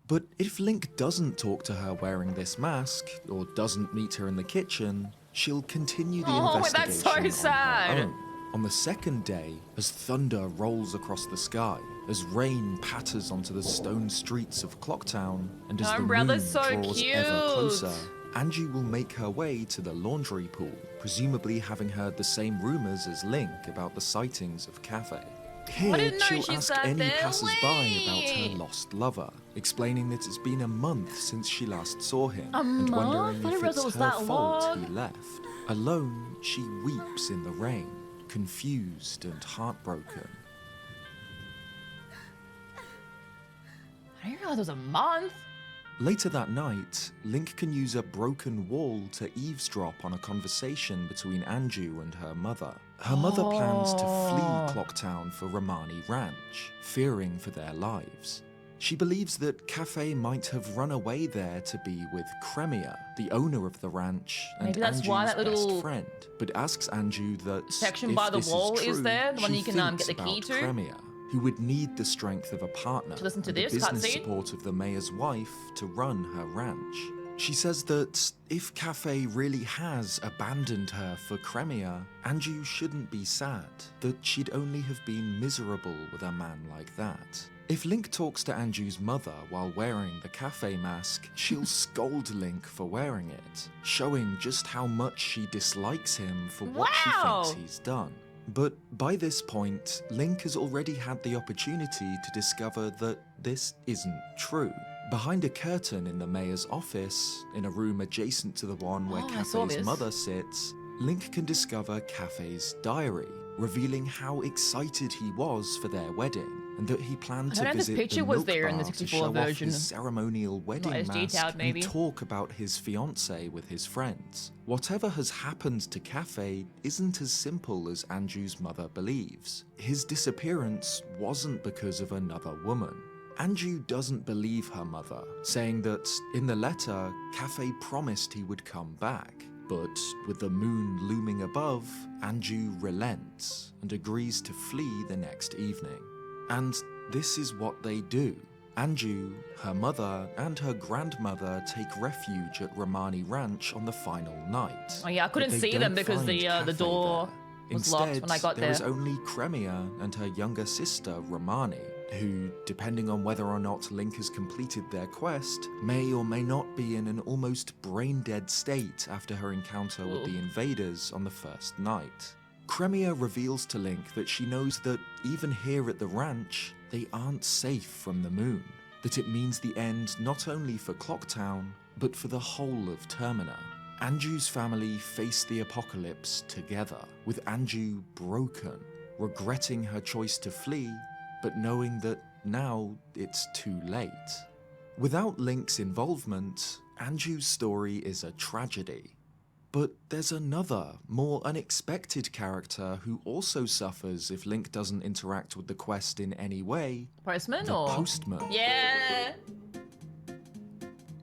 But if Link doesn't talk to her wearing this mask, or doesn't meet her in the kitchen, she'll continue the investigation that's so on her sad. own. On the second day, as thunder rolls across the sky, as rain patters onto the stone streets of Clocktown, and as the moon Umbrella's so draws cute. ever closer, Anju will make her way to the laundry pool, presumably having heard the same rumors as Link about the sightings of Cafe. Here, didn't know she'll she's ask that any passers-by about Billy. her lost lover, explaining that it's been a month since she last saw him, A and month? I wondering didn't if realize it's it was her that fault long. he left. Alone, she weeps in the rain, confused and heartbroken. I didn't realize it was a month. Later that night, Link can use a broken wall to eavesdrop on a conversation between Anju and her mother. Her mother plans to flee Clocktown for Romani Ranch, fearing for their lives. She believes that Cafe might have run away there to be with Cremia, the owner of the ranch and Maybe that's Anju's why that little best friend, but asks Anju that section if by the this wall is true, there, the one she you can, thinks get the key about to? Cremia, who would need the strength of a partner To listen to and this the business cutscene? support of the mayor's wife to run her ranch. She says that if Cafe really has abandoned her for Cremia, Anju shouldn't be sad, that she'd only have been miserable with a man like that. If Link talks to Anju's mother while wearing the cafe mask, she'll scold Link for wearing it, showing just how much she dislikes him for what Wow! she thinks he's done. But by this point, Link has already had the opportunity to discover that this isn't true. Behind a curtain in the mayor's office, in a room adjacent to the one where I saw Cafe's this. mother sits, Link can discover Cafe's diary, revealing how excited he was for their wedding, and that he planned I to don't know if this visit picture the was milk there in bar the to 64 show off version. his ceremonial wedding as mask detailed, maybe. and talk about his fiancée with his friends. Whatever has happened to Cafe isn't as simple as Anju's mother believes. His disappearance wasn't because of another woman. Anju doesn't believe her mother, saying that in the letter, Cafe promised he would come back. But with the moon looming above, Anju relents and agrees to flee the next evening. And this is what they do. Anju, her mother, and her grandmother take refuge at Romani Ranch on the final night. Oh yeah, I couldn't But they see don't them because find the Cafe door there. was locked when I got there is there. only Cremia and her younger sister, Romani, who, depending on whether or not Link has completed their quest, may or may not be in an almost brain-dead state after her encounter with the invaders on the first night. Cremia reveals to Link that she knows that even here at the ranch, they aren't safe from the moon, that it means the end not only for Clocktown, but for the whole of Termina. Anju's family face the apocalypse together, with Anju broken, regretting her choice to flee, but knowing that now it's too late. Without Link's involvement, Anju's story is a tragedy. But there's another, more unexpected character who also suffers if Link doesn't interact with the quest in any way. Postman The or? Postman. Yeah!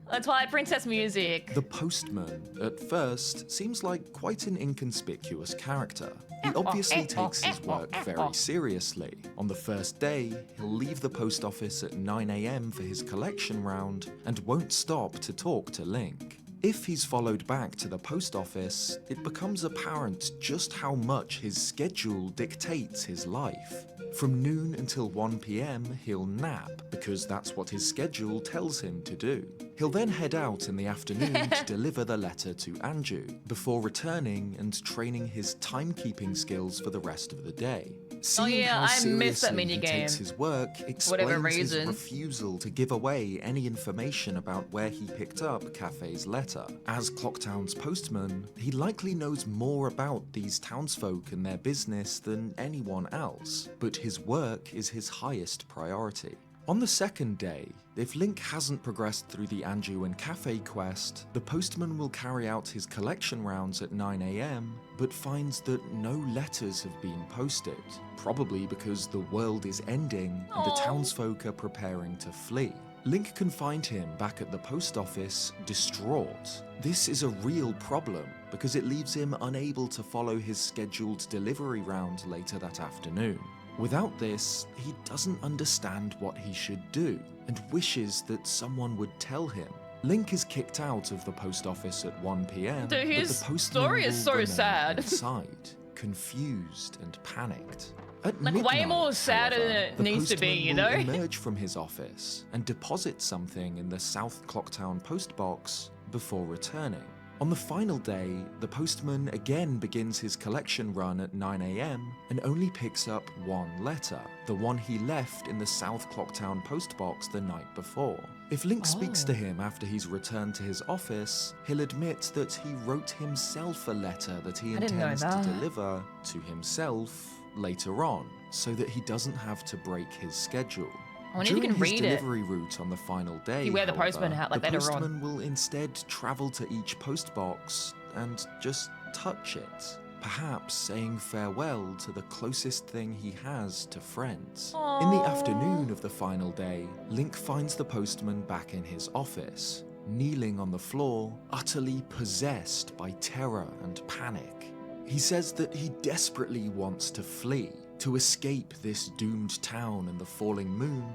That's why princess music. The Postman, at first, seems like quite an inconspicuous character. He obviously takes his work very seriously. On the first day, he'll leave the post office at 9 AM for his collection round and won't stop to talk to Link. If he's followed back to the post office, it becomes apparent just how much his schedule dictates his life. From noon until 1 PM, he'll nap, because that's what his schedule tells him to do. He'll then head out in the afternoon to deliver the letter to Anju, before returning and training his timekeeping skills for the rest of the day. Seeing yeah, how I missed that seriously he takes minigame. his work Whatever explains his reason. refusal to give away any information about where he picked up Cafe's letter. As Clocktown's postman, he likely knows more about these townsfolk and their business than anyone else, but his work is his highest priority. On the second day, if Link hasn't progressed through the Anju and Cafe quest, the postman will carry out his collection rounds at 9 AM, but finds that no letters have been posted, probably because the world is ending and the Aw. townsfolk are preparing to flee. Link can find him back at the post office, distraught. This is a real problem, because it leaves him unable to follow his scheduled delivery round later that afternoon. Without this, he doesn't understand what he should do, and wishes that someone would tell him. Link is kicked out of the post office at 1 PM, Dude, but his the postman story is will so remain sad. inside, confused and panicked. At Like, way midnight, more sadder however, than it the needs to be, postman you will know? emerge from his office and deposit something in the South Clocktown post box before returning. On the final day, the postman again begins his collection run at 9 AM and only picks up one letter, the one he left in the South Clocktown post box the night before. If Link speaks to him after he's returned to his office, he'll admit that he wrote himself a letter that he I didn't know intends to that. deliver to himself later on, so that he doesn't have to break his schedule. I wonder if you During can his read it. delivery route on the final day, You wear the however, postman hat like the later on. postman will instead travel to each post box and just touch it, perhaps saying farewell to the closest thing he has to friends. In the Aww. afternoon of the final day, Link finds the postman back in his office, kneeling on the floor, utterly possessed by terror and panic. He says that he desperately wants to flee, to escape this doomed town and the falling moon,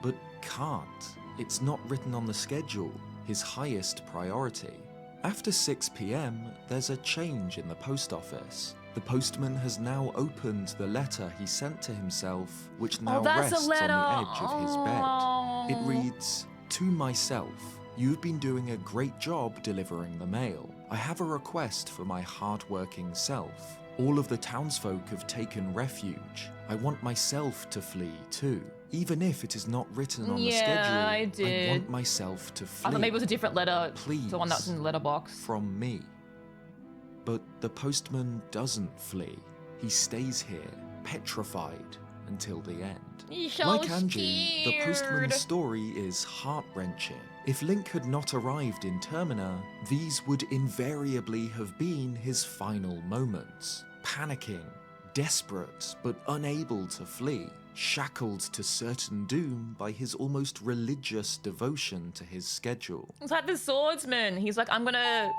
but can't. It's not written on the schedule, his highest priority. After 6 PM, there's a change in the post office. The postman has now opened the letter he sent to himself, which now that's a rests on the letter. edge of his bed. It reads, "To myself, you've been doing a great job delivering the mail. I have a request for my hard-working self. All of the townsfolk have taken refuge. I want myself to flee too. Even if it is not written on the Yeah, schedule, I did. want myself to flee. I thought maybe it was a different letter Please. to the one that's in the letterbox. From me." But the postman doesn't flee. He stays here, petrified, until the end. He's so Like Anju, the scared. postman's story is heart-wrenching. If Link had not arrived in Termina, these would invariably have been his final moments. Panicking, desperate but unable to flee, shackled to certain doom by his almost religious devotion to his schedule. It's like the swordsman. He's like, I'm gonna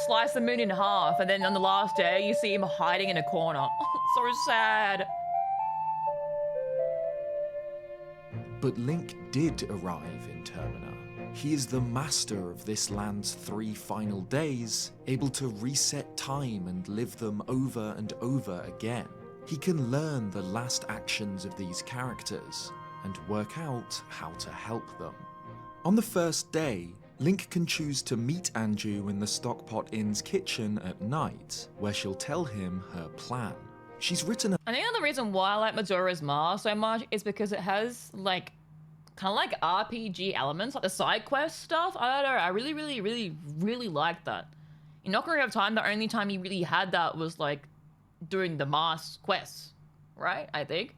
slice the moon in half, and then on the last day, you see him hiding in a corner. So sad. But Link did arrive in Termina. He is the master of this land's 3 final days, able to reset time and live them over and over again. He can learn the last actions of these characters and work out how to help them. On the first day, Link can choose to meet Anju in the Stockpot Inn's kitchen at night, where she'll tell him her plan. She's written I think the reason why I like Majora's Mask so much is because it has like kind of like RPG elements, like the side quest stuff. I don't know. I really like that. In Ocarina of Time, the only time you really had that was like doing the mask quests, right? I think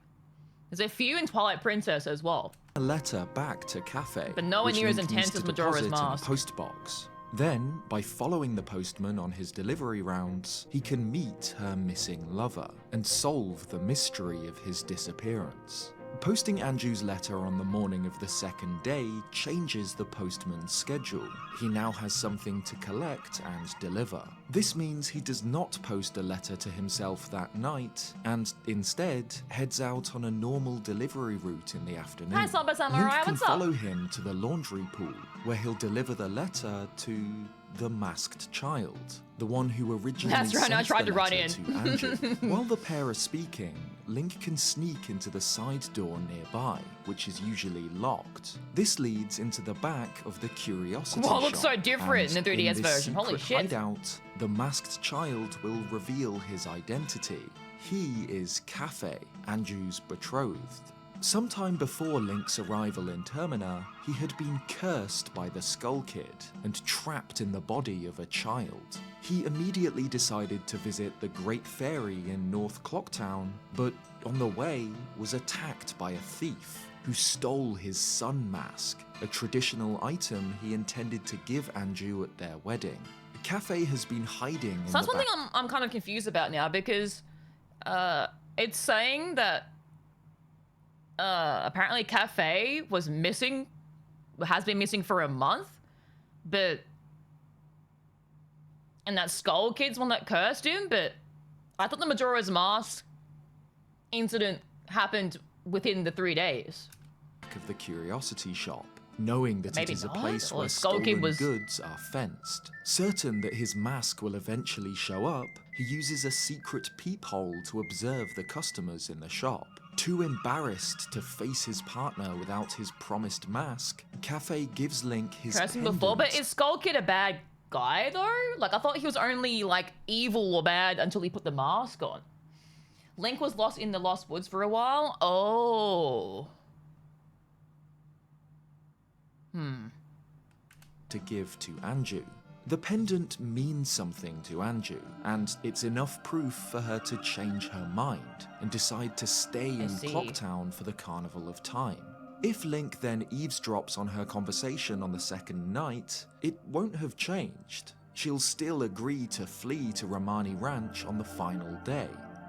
there's a few in Twilight Princess as well. a letter back to Cafe, But nowhere which near as Link intense needs as to Majora's deposit in a Mask. post box. Then, by following the postman on his delivery rounds, he can meet her missing lover and solve the mystery of his disappearance. Posting Anju's letter on the morning of the second day changes the postman's schedule. He now has something to collect and deliver. This means he does not post a letter to himself that night, and instead heads out on a normal delivery route in the afternoon. Hi, Samba Samurai, Link can what's up? follow him to the laundry pool, where he'll deliver the letter to the masked child, the one who originally That's right, sent I tried the to run letter in. to Anju. While the pair are speaking, Link can sneak into the side door nearby, which is usually locked. This leads into the back of the curiosity Whoa, it looks shop, so different in and the 3DS this version. Holy secret shit. hideout, the masked child will reveal his identity. He is Cafe, Anju's betrothed. Sometime before Link's arrival in Termina, he had been cursed by the Skull Kid and trapped in the body of a child. He immediately decided to visit the Great Fairy in North Clocktown, but on the way was attacked by a thief who stole his sun mask, a traditional item he intended to give Anju at their wedding. Cafe has been hiding in So that's the one thing I'm kind of confused about now, because it's saying that apparently Cafe was missing, has been missing for a month, and that Skull Kid's one that cursed him, but I thought the Majora's Mask incident happened within the 3 days. Of the curiosity shop, knowing that Maybe it is not, a place or where Skull Kid stolen was- goods are fenced. Certain that his mask will eventually show up, he uses a secret peephole to observe the customers in the shop. Too embarrassed to face his partner without his promised mask, Cafe gives Link his Cursed him pendant. before, but is Skull Kid a bad guy though? Like I thought he was only like evil or bad until he put the mask on. Link was lost in the Lost Woods for a while. Oh. To give to Anju. The pendant means something to Anju, and it's enough proof for her to change her mind and decide to stay in see. Clocktown for the Carnival of Time. If Link then eavesdrops on her conversation on the second night, it won't have changed. She'll still agree to flee to Romani Ranch on the final day.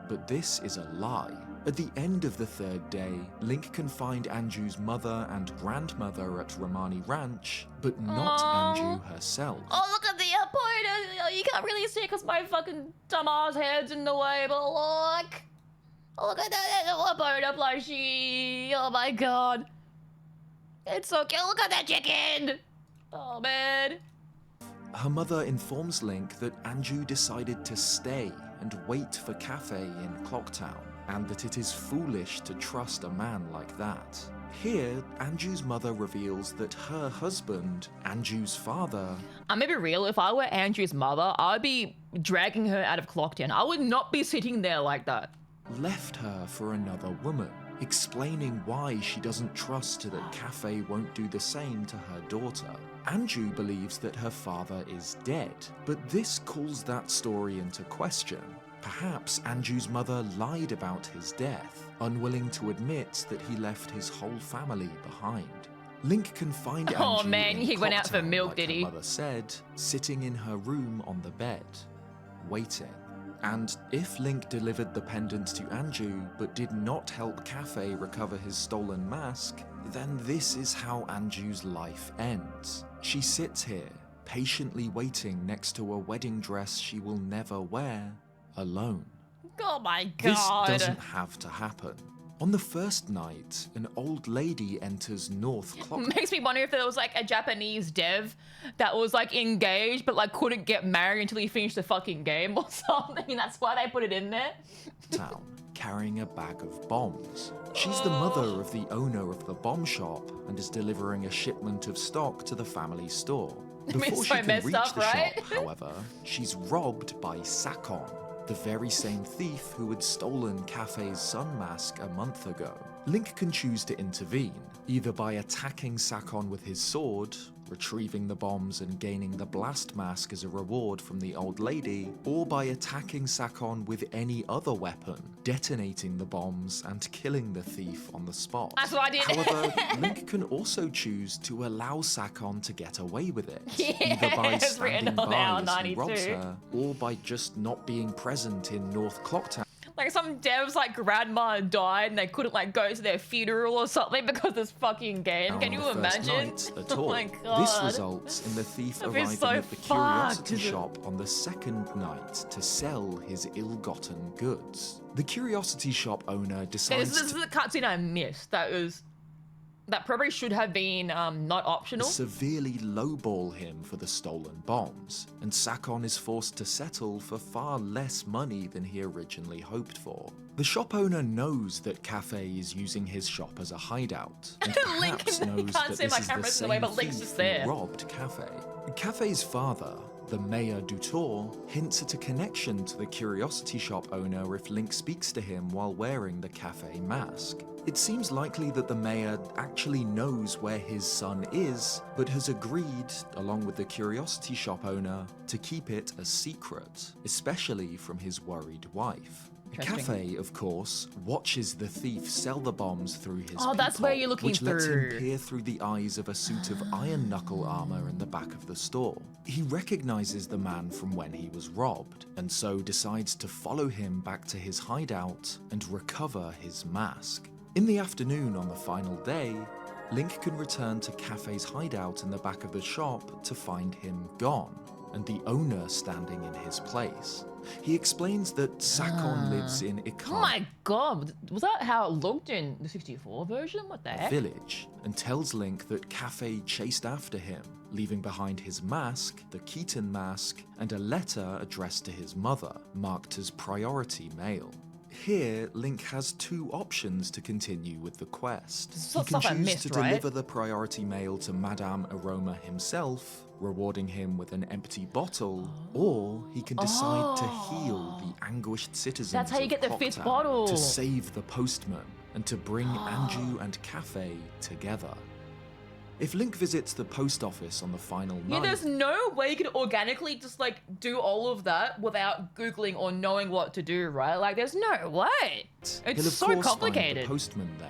But this is a lie. At the end of the third day, Link can find Anju's mother and grandmother at Romani Ranch, but not Aww. Anju herself. Oh, look at the point. You can't really see it because my fucking dumbass head's in the way, but look. Look at that Epona plushie. Oh my god. It's so cute. Look at that chicken. Oh, man. Her mother informs Link that Anju decided to stay and wait for Cafe in Clocktown, and that it is foolish to trust a man like that. Here, Anju's mother reveals that her husband, Anju's father, I'm gonna be real. If I were Andrew's mother, I'd be dragging her out of Clocktown. I would not be sitting there like that. left her for another woman, explaining why she doesn't trust that Cafe won't do the same to her daughter. Anju believes that her father is dead, but this calls that story into question. Perhaps Anju's mother lied about his death, unwilling to admit that he left his whole family behind. Link can find Anju Oh man, in he went out for Clocktown, milk, like did her he? mother said, sitting in her room on the bed, waiting. And if Link delivered the pendant to Anju, but did not help Cafe recover his stolen mask, then this is how Anju's life ends. She sits here, patiently waiting next to a wedding dress she will never wear, alone. Oh my This god. doesn't have to happen. On the first night, an old lady enters North Clock. Makes me wonder if there was like a Japanese dev that was like engaged but like couldn't get married until he finished the fucking game or something. That's why they put it in there. Town, carrying a bag of bombs. She's the mother of the owner of the bomb shop and is delivering a shipment of stock to the family store. Before she so can messed reach up, the right? shop, however, she's robbed by Sakon, the very same thief who had stolen Cafe's sun mask a month ago. Link can choose to intervene, either by attacking Sakon with his sword, retrieving the bombs and gaining the blast mask as a reward from the old lady, or by attacking Sakon with any other weapon, detonating the bombs and killing the thief on the spot. That's what I did. However, Link can also choose to allow Sakon to get away with it, either by it's written standing on by our as he 92. robs her, or by just not being present in North Clocktown. Like some devs like grandma died and they couldn't like go to their funeral or something because of this fucking game. Can on you the first imagine? night at Oh all. my god. This results in the thief That'd be arriving so at the curiosity fucked. shop on the second night to sell his ill-gotten goods. The curiosity shop owner Okay, decides this is the cutscene I missed. That probably should have been not optional. severely lowball him for the stolen bombs, and Sakon is forced to settle for far less money than he originally hoped for. The shop owner knows that Cafe is using his shop as a hideout, and Link perhaps can- knows can't that see this my is the camera's in the same way, but Link's thief just who there. robbed Cafe. Cafe's father, the Mayor Dutour, hints at a connection to the curiosity shop owner if Link speaks to him while wearing the Cafe mask. It seems likely that the mayor actually knows where his son is, but has agreed, along with the curiosity shop owner, to keep it a secret, especially from his worried wife. Cafe, of course, watches the thief sell the bombs through his Oh, that's where peephole, you're looking which lets him through. peer through the eyes of a suit of iron knuckle armor in the back of the store. He recognizes the man from when he was robbed, and so decides to follow him back to his hideout and recover his mask. In the afternoon on the final day, Link can return to Cafe's hideout in the back of the shop to find him gone, and the owner standing in his place. He explains that Sakon lives in Oh my god, was that how it looked in the 64 version? What the heck? village, and tells Link that Cafe chased after him, leaving behind his mask, the Keaton mask, and a letter addressed to his mother, marked as priority mail. Here, Link has two options to continue with the quest. This is He can stuff I choose missed, to right? deliver the priority mail to Madame Aroma himself, rewarding him with an empty bottle, or he can decide to heal the anguished citizens That's how you of get the fifth Clocktown, bottle. to save the postman, and to bring Anju and Cafe together. If Link visits the post office on the final Yeah, night, there's no way you could organically just like do all of that without Googling or knowing what to do, right? Like, there's no way. he'll It's of so course complicated. find the postman there,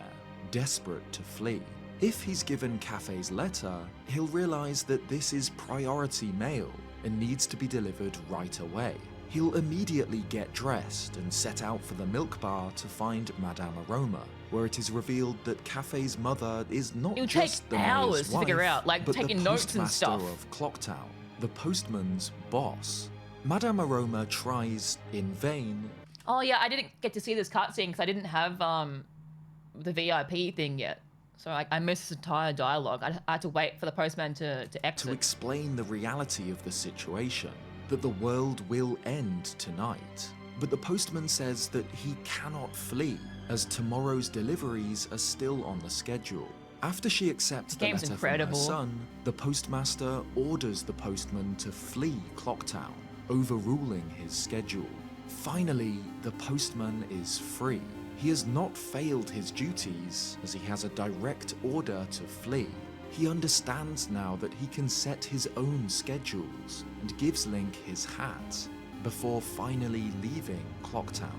desperate to flee. If he's given Cafe's letter, he'll realize that this is priority mail and needs to be delivered right away. He'll immediately get dressed and set out for the milk bar to find Madame Aroma, where it is revealed that Cafe's mother is not It'll just take the hours mayor's to figure wife, out, like, but taking the notes and postmaster stuff. of Clocktown, the postman's boss. Madame Aroma tries in vain. Oh yeah, I didn't get to see this cutscene because I didn't have the VIP thing yet. So I missed this entire dialogue. I had to wait for the postman to exit. To explain the reality of the situation, that the world will end tonight. But the postman says that he cannot flee, as tomorrow's deliveries are still on the schedule. After she accepts the Game's letter incredible. from her son, the postmaster orders the postman to flee Clocktown, overruling his schedule. Finally, the postman is free. He has not failed his duties, as he has a direct order to flee. He understands now that he can set his own schedules, and gives Link his hat. before finally leaving Clocktown.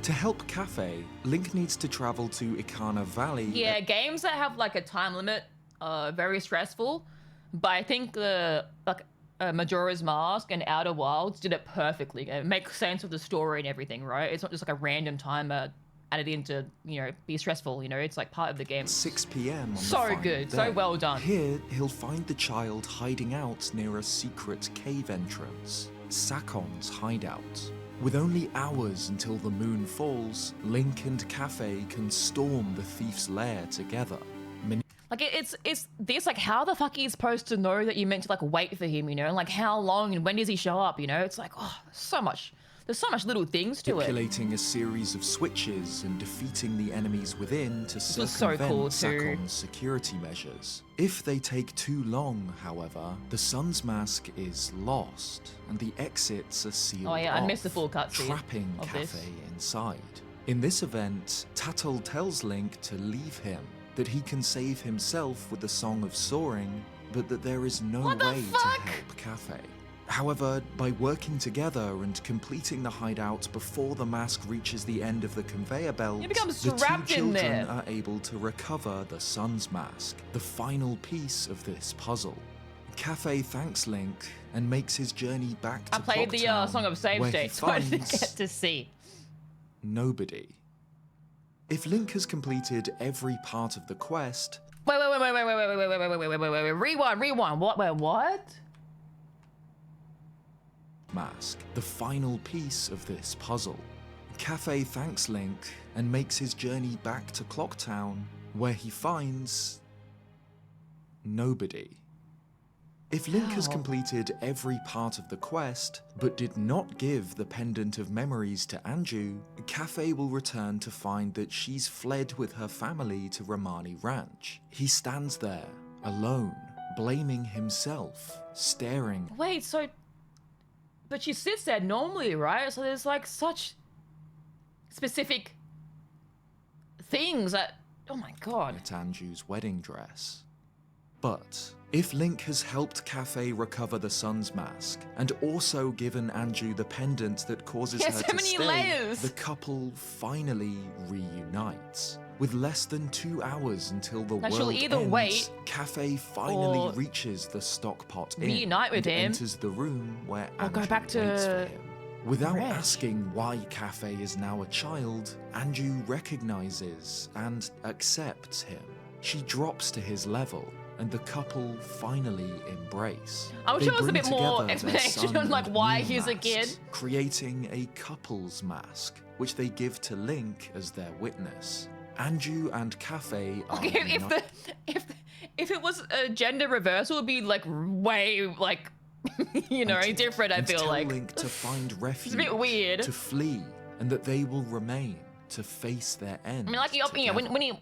To help Cafe, Link needs to travel to Ikana Valley. Yeah, games that have like a time limit are very stressful, but I think Majora's Mask and Outer Wilds did it perfectly. It makes sense of the story and everything, right? It's not just like a random timer added in to, be stressful, it's like part of the game. 6 p.m. on the So final good, day. so well done. Here, he'll find the child hiding out near a secret cave entrance, Sakon's hideout. With only hours until the moon falls, Link and Cafe can storm the thief's lair together. Like it's this, like, how the fuck are you supposed to know that you're meant to like wait for him, Like how long and when does he show up, It's like, oh, there's so much little things to it. Manipulating a series of switches and defeating the enemies within to was so circumvent cool too. Sakon's security measures. If they take too long, however, the Sun's Mask is lost, and the exits are sealed Oh yeah, I off, missed the full cutscene trapping of Cafe this. inside. In this event, Tatl tells Link to leave him, that he can save himself with the Song of Soaring, but that there is no What the way to fuck? help Cafe. However, by working together and completing the hideout before the mask reaches the end of the conveyor belt, He becomes the two trapped in children there. are able to recover the Sun's Mask, the final piece of this puzzle. Cafe thanks Link and makes his journey back to I played the Clocktown, Song of Save where State, he so I didn't finds get to see. nobody. If Link has completed every part of the quest, Wait, rewind. What? mask, the final piece of this puzzle. Cafe thanks Link and makes his journey back to Clocktown, where he finds nobody. If Link has How? completed every part of the quest, but did not give the Pendant of Memories to Anju, Cafe will return to find that she's fled with her family to Romani Ranch. He stands there, alone, blaming himself, staring. Wait, so... But she sits there normally, right? So there's like such specific things that... Oh my god. At Anju's wedding dress. But if Link has helped Cafe recover the Sun's Mask and also given Anju the pendant that causes Yeah, her so to many stay, layers. the couple finally reunites. With less than 2 hours until the Now, world she'll either ends, wait Cafe finally or reaches the stockpot inn reunite with and him, enters the room where or go Anju back to waits for him. Without Reg. asking why Cafe is now a child, Anju recognizes and accepts him. She drops to his level, and the couple finally embrace. I wish They there was a bring bit more together their explanation son on, like, and why moon he's a masks, kid. creating a couple's mask, which they give to Link as their witness. Anju and Cafe are If it was a gender reversal, it would be like way like different. I and feel tell like Link to find refuge, bit weird. to flee, and that they will remain to face their end. I mean, like together. when he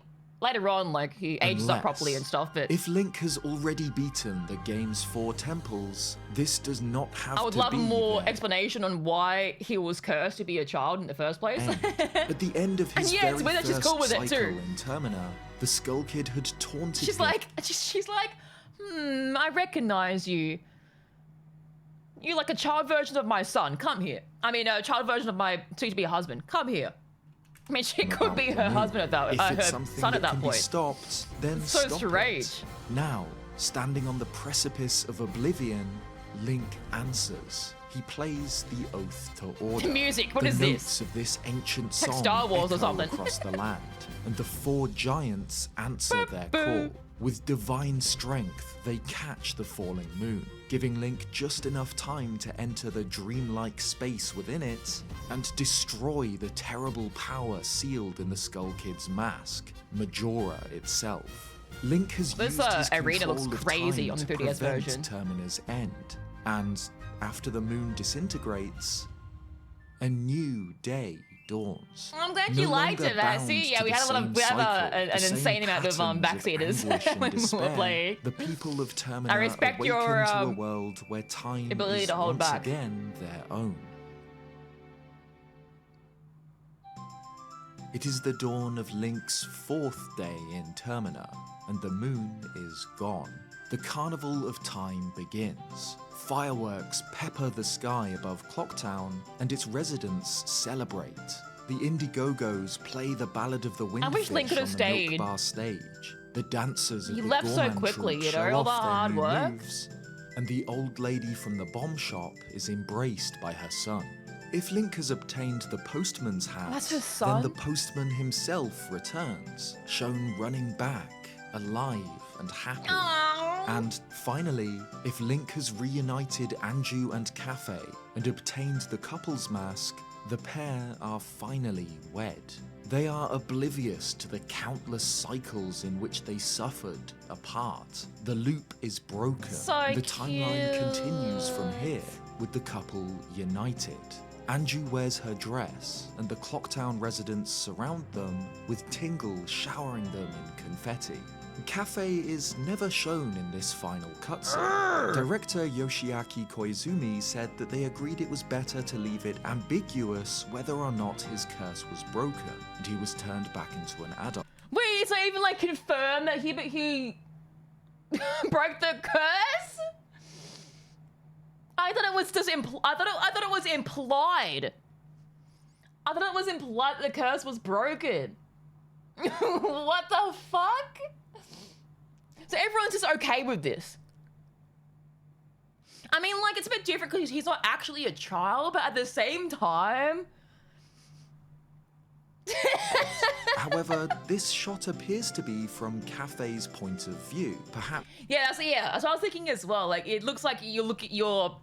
later on, like, he ages up properly and stuff. But If Link has already beaten the game's 4 temples, this does not have I would to love be more their explanation on why he was cursed to be a child in the first place. end. At the end of his And yeah, very it's weird that she's first cool with it, cycle too. in Termina, the Skull Kid had taunted she's him. like, I recognize you. You're like a child version of my son. Come here. I mean, a child version of my soon-to-be husband. Come here. I mean, she could be her husband at that, If her it's something son at that that can point. be stopped, then So stop strange. it. Now, standing on the precipice of oblivion, Link answers. He plays the oath to order. Music, what the is notes this? of this ancient like song Star Wars or echo something. across the land, and the 4 giants answer their call. With divine strength, they catch the falling moon, giving Link just enough time to enter the dreamlike space within it and destroy the terrible power sealed in the Skull Kid's mask, Majora itself. Link has This, used his arena control looks of crazy time on the to 3DS prevent version. Termina's end, and after the moon disintegrates, a new day dawns. I'm glad No you liked longer it. I bound see. to Yeah, we the had a lot same of we have cycle, an the same insane amount of patterns backseaters anguish and when we were despair. playing. The people of Termina I respect awaken your, to a world where time ability is to hold once back. again their own. It is the dawn of Link's 4th day in Termina, and the moon is gone. the Carnival of Time begins. Fireworks pepper the sky above Clocktown, and its residents celebrate. The Indiegogos play the Ballad of the Windfish wish Link could on have the stayed. Milk Bar stage. The dancers of He the left so Gorman quickly, troupe you know, show all the off their hard new work. moves, and the old lady from the bomb shop is embraced by her son. If Link has obtained the postman's hat, That's his then son? the postman himself returns, shown running back, alive and happy. Aww. And finally, if Link has reunited Anju and Cafe and obtained the couple's mask, the pair are finally wed. They are oblivious to the countless cycles in which they suffered apart. The loop is broken. So The timeline cute. continues from here, with the couple united. Anju wears her dress, and the Clocktown residents surround them, with Tingle showering them in confetti. Cafe is never shown in this final cutscene. Director Yoshiaki Koizumi said that they agreed it was better to leave it ambiguous whether or not his curse was broken, and he was turned back into an adult. Wait, it's not even like confirmed that he broke the curse? I thought it was just I thought it was implied. I thought it was implied that the curse was broken. What the fuck? So everyone's just okay with this. I mean, like, it's a bit different because he's not actually a child, but at the same time... However, this shot appears to be from Cafe's point of view, perhaps that's what I was thinking as well. Like, it looks like you look at your...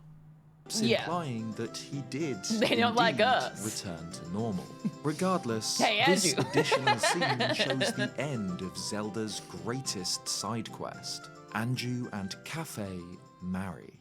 Yeah. implying that he did They're not like indeed us. return to normal. Regardless, Hey, this Andrew. additional scene shows the end of Zelda's greatest side quest. Anju and Cafe marry.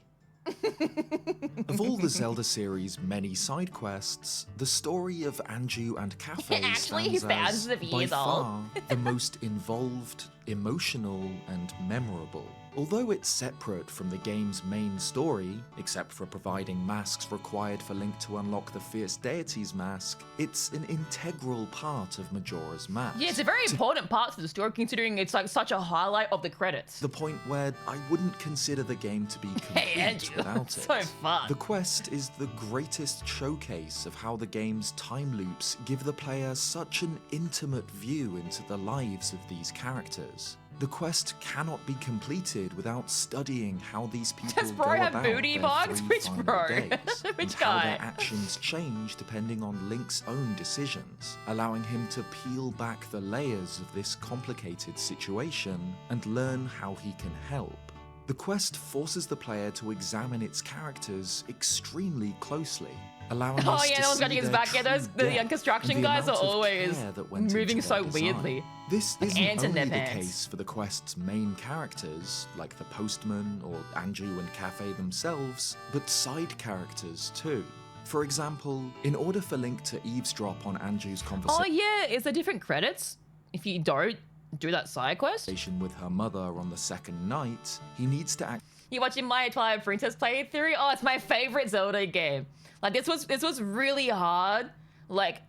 Of all the Zelda series' many side quests, the story of Anju and Cafe Actually, stands he's thousands as, of by years old. far, the most involved, emotional, and memorable. Although it's separate from the game's main story, except for providing masks required for Link to unlock the Fierce Deity's mask, it's an integral part of Majora's Mask. Yeah, it's a very important part to the story, considering it's like such a highlight of the credits. The point where I wouldn't consider the game to be complete Andrew, without it. so fun. The quest is the greatest showcase of how the game's time loops give the player such an intimate view into the lives of these characters. The quest cannot be completed without studying how these people Does bro go have about booty their box? 3 Which final bro? days, Which and how their guy? actions change depending on Link's own decisions, allowing him to peel back the layers of this complicated situation and learn how he can help. The quest forces the player to examine its characters extremely closely, allowing Oh us yeah, to no one's got see his their back. Yeah, true those the depth construction and the guys are amount of always care that went moving into so their design. weirdly. This Like isn't ants in only their the pants. case for the quest's main characters, like the postman or Anju and Cafe themselves, but side characters too. For example, in order for Link to eavesdrop on Anju's Oh conversation yeah, is there different credits if you don't do that side quest? with her mother on the second night, he needs to act You watching my Twilight Princess playthrough? Oh, it's my favorite Zelda game. Like this was really hard. Like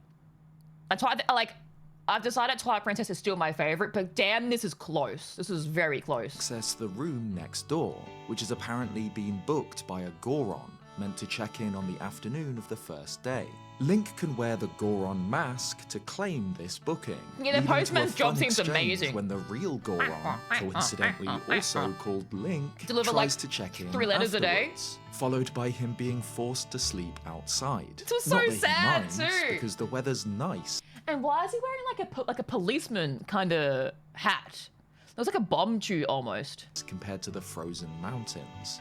I've decided Twilight Princess is still my favorite, but damn, this is close. This is very close. access the room next door, which has apparently been booked by a Goron, meant to check in on the afternoon of the first day. Link can wear the Goron mask to claim this booking. Yeah, the leading to a postman's job fun seems exchange amazing. When the real Goron, coincidentally also called Link, Deliver, tries like, to check in 3 letters a day? afterwards, followed by him being forced to sleep outside. It was so Not that he sad, minds, too. because the weather's nice. And why is he wearing like a policeman kind of hat? It was like a bomb tube almost. Compared to the frozen mountains.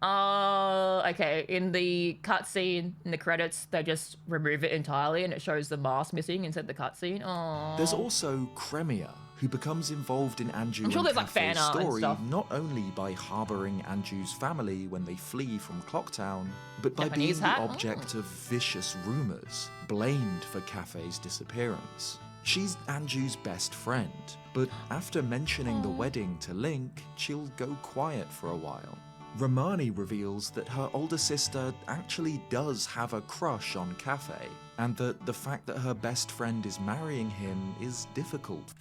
Okay. In the cutscene, in the credits, they just remove it entirely and it shows the mask missing instead of the cutscene. Oh. There's also Cremia, who becomes involved in Anju I'm sure and there's, like, Cafe's fan art and story stuff. not only by harboring Anju's family when they flee from Clocktown, but by Japanese being hat? the object of vicious rumors, blamed for Cafe's disappearance. She's Anju's best friend, but after mentioning the wedding to Link, she'll go quiet for a while. Romani reveals that her older sister actually does have a crush on Cafe, and that the fact that her best friend is marrying him is difficult.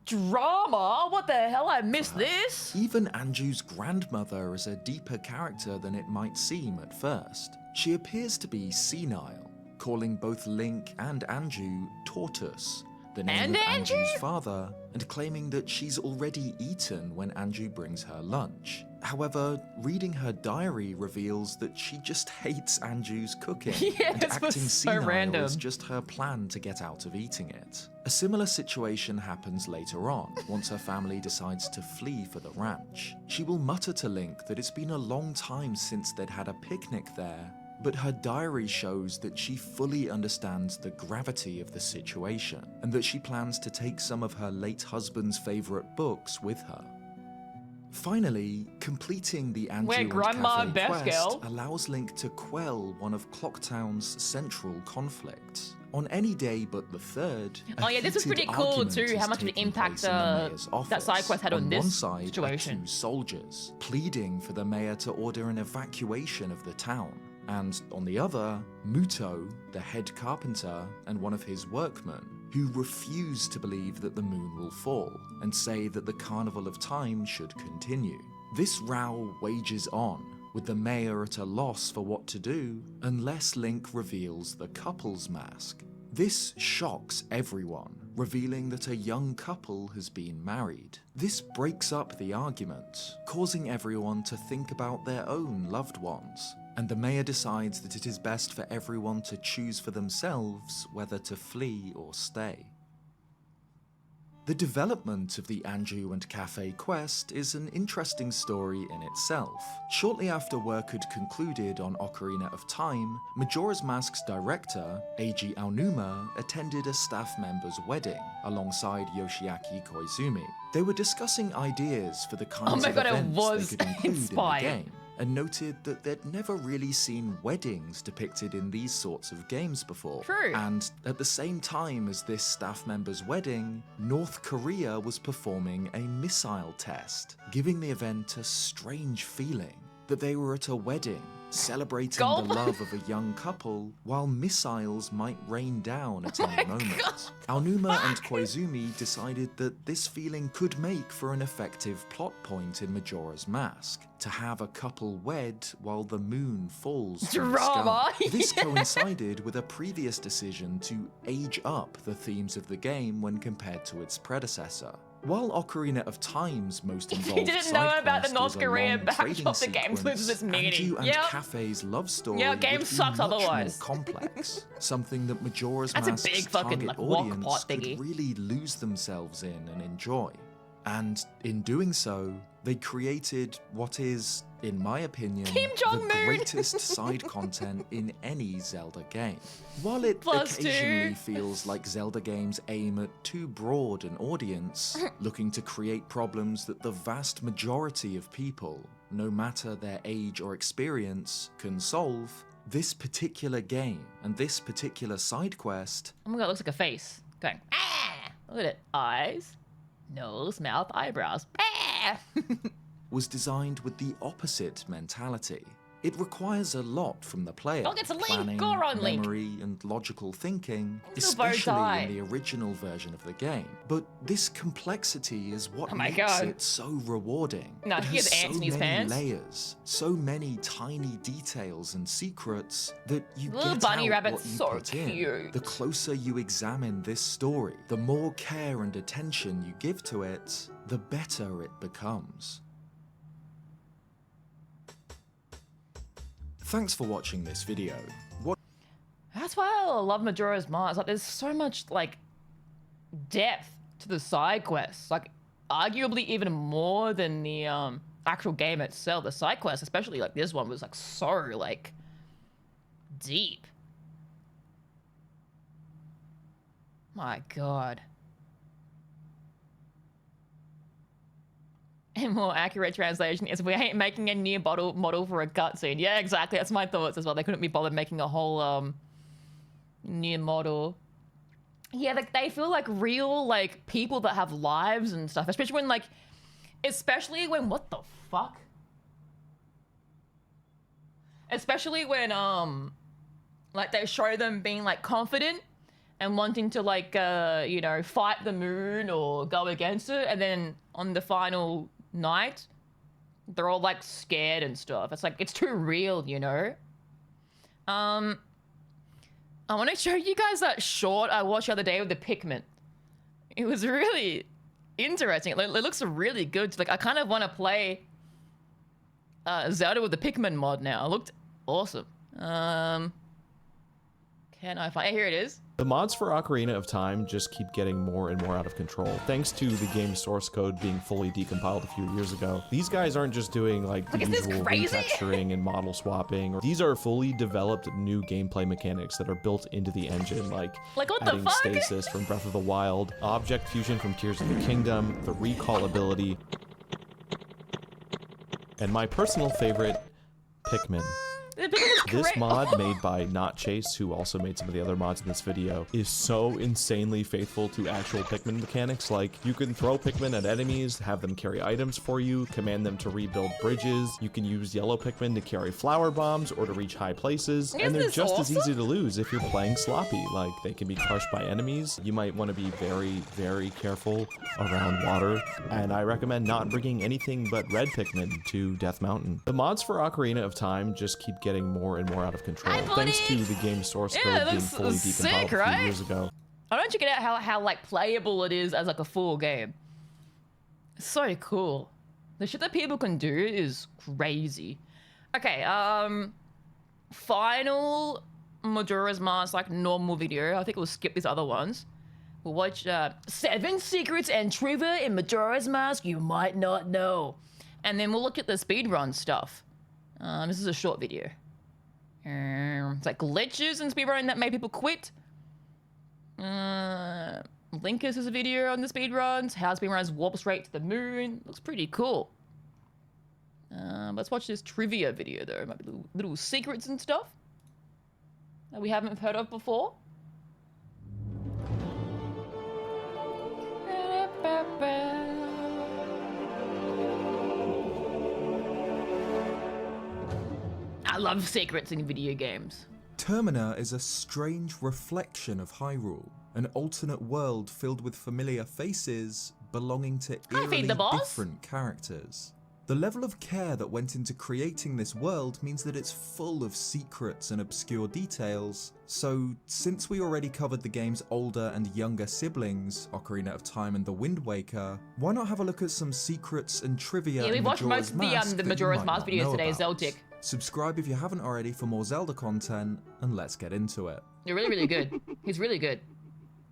Drama? What the hell? I missed this. Even Anju's grandmother is a deeper character than it might seem at first. She appears to be senile, calling both Link and Anju Tortoise, the name of Anju's father, and claiming that she's already eaten when Anju brings her lunch. However, reading her diary reveals that she just hates Anju's cooking, and this acting was so senile random. is just her plan to get out of eating it. A similar situation happens later on, once her family decides to flee for the ranch. She will mutter to Link that it's been a long time since they'd had a picnic there, but her diary shows that she fully understands the gravity of the situation, and that she plans to take some of her late husband's favourite books with her. Finally, completing the Anju Where and Grandma Cafe Best quest Girl. allows Link to quell one of Clocktown's central conflicts. On any day but the third, Oh yeah, this was pretty cool too, how much of an impact that that side quest had on this one side situation. Are two soldiers pleading for the mayor to order an evacuation of the town. And on the other, Muto, the head carpenter, and one of his workmen, who refuse to believe that the moon will fall, and say that the Carnival of Time should continue. This row wages on, with the mayor at a loss for what to do, unless Link reveals the couple's mask. This shocks everyone, revealing that a young couple has been married. This breaks up the argument, causing everyone to think about their own loved ones, and the mayor decides that it is best for everyone to choose for themselves whether to flee or stay. The development of the Anju and Cafe quest is an interesting story in itself. Shortly after work had concluded on Ocarina of Time, Majora's Mask's director, Eiji Aonuma, attended a staff member's wedding alongside Yoshiaki Koizumi. They were discussing ideas for the kinds of events they could include inspired. in the game, and noted that they'd never really seen weddings depicted in these sorts of games before. True. And at the same time as this staff member's wedding, North Korea was performing a missile test, giving the event a strange feeling that they were at a wedding, celebrating Gulp. the love of a young couple, while missiles might rain down at any moment. Aonuma and Koizumi decided that this feeling could make for an effective plot point in Majora's Mask, to have a couple wed while the moon falls from the Drama. sky. This coincided with a previous decision to age up the themes of the game when compared to its predecessor. While Ocarina of Time's most involved didn't know side about the quest North was a Korea long backdrop trading the game sequence, loses its meaning. Anju and Yep. Cafe's love story Yeah, would game be sucks much otherwise. more complex, something that Majora's That's a Mask's big fucking, target like, wok audience pot could thingy. really lose themselves in and enjoy. And in doing so, they created what is, in my opinion, Kim the Jong-moon. greatest side content in any Zelda game. While it Plus occasionally two. feels like Zelda games aim at too broad an audience, looking to create problems that the vast majority of people, no matter their age or experience, can solve, this particular game and this particular side quest Oh my god, it looks like a face. Going, ah! Look at it. Eyes, nose, mouth, eyebrows. Ah! was designed with the opposite mentality. It requires a lot from the player. Oh, it's a Link. Planning, Go on, Link. memory, and logical thinking, It's a bow especially tie. in the original version of the game. But this complexity is what Oh my makes God. it so rewarding. No, it he has has ants in his many pants. layers, so many tiny details and secrets that you Little get bunny out rabbit's what you so put in. cute. The closer you examine this story, the more care and attention you give to it, the better it becomes. Thanks for watching this video. That's why I love Majora's Mask. Like, there's so much, like, depth to the side quests. Like, arguably even more than the actual game itself. The side quests, especially, like, this one was, like, so, like, deep. My god. A more accurate translation is we ain't making a new model for a cutscene. Yeah, exactly. That's my thoughts as well. They couldn't be bothered making a whole new model. Yeah, like they feel like real like people that have lives and stuff. Especially when what the fuck? Especially when like they show them being like confident and wanting to like you know, fight the moon or go against it, and then on the final night they're all like scared and stuff. It's like, it's too real, you know. I want to show you guys that short I watched the other day with the Pikmin. It was really interesting. It looks really good. Like, I kind of want to play Zelda with the Pikmin mod now. It looked awesome. Can I find it? Here it is. The mods for Ocarina of Time just keep getting more and more out of control, thanks to the game's source code being fully decompiled a few years ago. These guys aren't just doing like the usual retexturing and model swapping. These are fully developed new gameplay mechanics that are built into the engine, like what adding the fuck? stasis from Breath of the Wild, object fusion from Tears of the Kingdom, the recall ability, and my personal favorite, Pikmin. This mod, made by Not Chase, who also made some of the other mods in this video, is so insanely faithful to actual Pikmin mechanics. Like, you can throw Pikmin at enemies, have them carry items for you, command them to rebuild bridges. You can use yellow Pikmin to carry flower bombs or to reach high places. And they're just as easy to lose if you're playing sloppy. Like, they can be crushed by enemies. You might want to be very, very careful around water. And I recommend not bringing anything but red Pikmin to Death Mountain. The mods for Ocarina of Time just keep getting more and more out of control, thanks to the game's source code being fully decompiled a few years ago. I don't check it out how like playable it is as like a full game. It's so cool. The shit that people can do is crazy. Okay, final Majora's Mask like normal video. I think we'll skip these other ones. We'll watch 7 secrets and trivia in Majora's Mask you might not know. And then we'll look at the speedrun stuff. This is a short video. It's like glitches and speedrunning that made people quit. Linkus is a video on the speedruns. How speedrunners warp straight to the moon. Looks pretty cool. Let's watch this trivia video though. Might be little secrets and stuff that we haven't heard of before. I love secrets in video games. Termina is a strange reflection of Hyrule, an alternate world filled with familiar faces belonging to eerily different characters. The level of care that went into creating this world means that it's full of secrets and obscure details, so since we already covered the game's older and younger siblings, Ocarina of Time and The Wind Waker, why not have a look at some secrets and trivia in Majora's Mask the Majora's Mask videos today, Zeltic. Subscribe if you haven't already for more Zelda content, and let's get into it. You're really, really good. He's really good.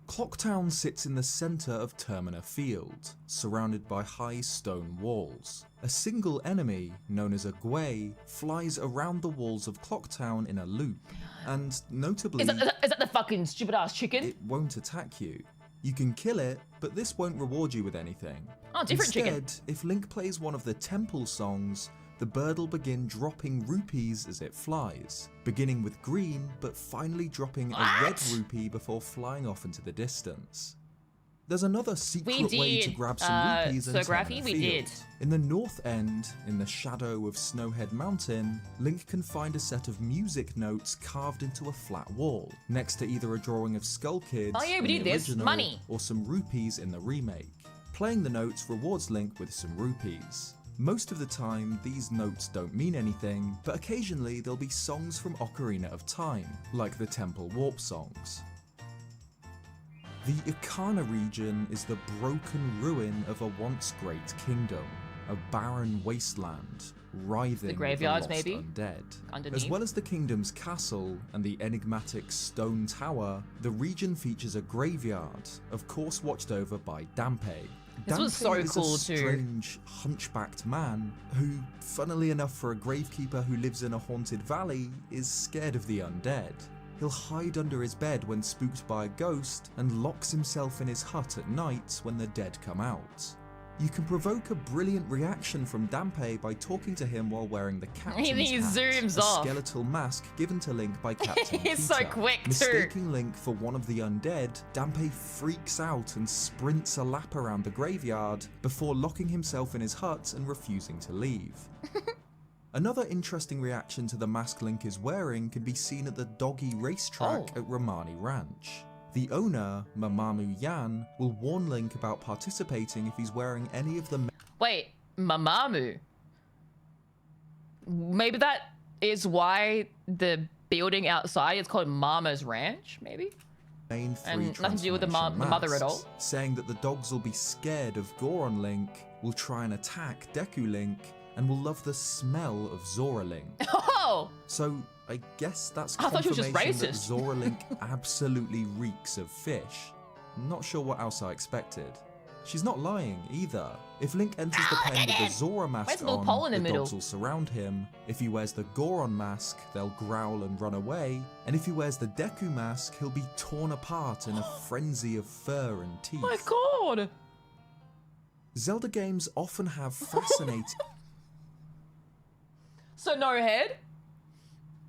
Clocktown sits in the center of Termina Field, surrounded by high stone walls. A single enemy, known as a Gwei, flies around the walls of Clocktown in a loop, and notably... Is that the fucking stupid-ass chicken? It won't attack you. You can kill it, but this won't reward you with anything. Oh, different chicken. Instead, if Link plays one of the temple songs, the bird will begin dropping rupees as it flies, beginning with green, but finally dropping a red rupee before flying off into the distance. There's another secret way to grab some rupees in Termina Field. In the north end, in the shadow of Snowhead Mountain, Link can find a set of music notes carved into a flat wall, next to either a drawing of Skull Kid in the original or some rupees in the remake. Playing the notes rewards Link with some rupees. Most of the time, these notes don't mean anything, but occasionally there'll be songs from Ocarina of Time, like the Temple Warp songs. The Ikana region is the broken ruin of a once great kingdom, a barren wasteland, writhing with the lost undead. Underneath. As well as the kingdom's castle and the enigmatic stone tower, the region features a graveyard, of course watched over by Dampé. This was so is cool a strange, hunchbacked man who, funnily enough for a gravekeeper who lives in a haunted valley, is scared of the undead. He'll hide under his bed when spooked by a ghost and locks himself in his hut at night when the dead come out. You can provoke a brilliant reaction from Dampé by talking to him while wearing the captain's hat, zooms a off. skeletal mask given to Link by Captain He's Peter. so quick too. Mistaking Link for one of the undead, Dampé freaks out and sprints a lap around the graveyard before locking himself in his hut and refusing to leave. Another interesting reaction to the mask Link is wearing can be seen at the doggy racetrack at Romani Ranch. The owner, Mamamoo Yan, will warn Link about participating if he's wearing any of the Wait, Mamamoo? Maybe that is why the building outside is called Mama's Ranch, maybe? main three And nothing to do with the transformation mother at all? masks, saying that the dogs will be scared of Goron Link, will try and attack Deku Link, and will love the smell of Zora Link. Oh! So I guess that's I thought she was just confirmation that racist. Zora Link absolutely reeks of fish. Not sure what else I expected. She's not lying either. If Link enters the pen with the Zora mask Where's the little pole on, in the the dogs middle? will surround him. If he wears the Goron mask, they'll growl and run away. And if he wears the Deku mask, he'll be torn apart in a frenzy of fur and teeth. My god! Zelda games often have fascinating So no head?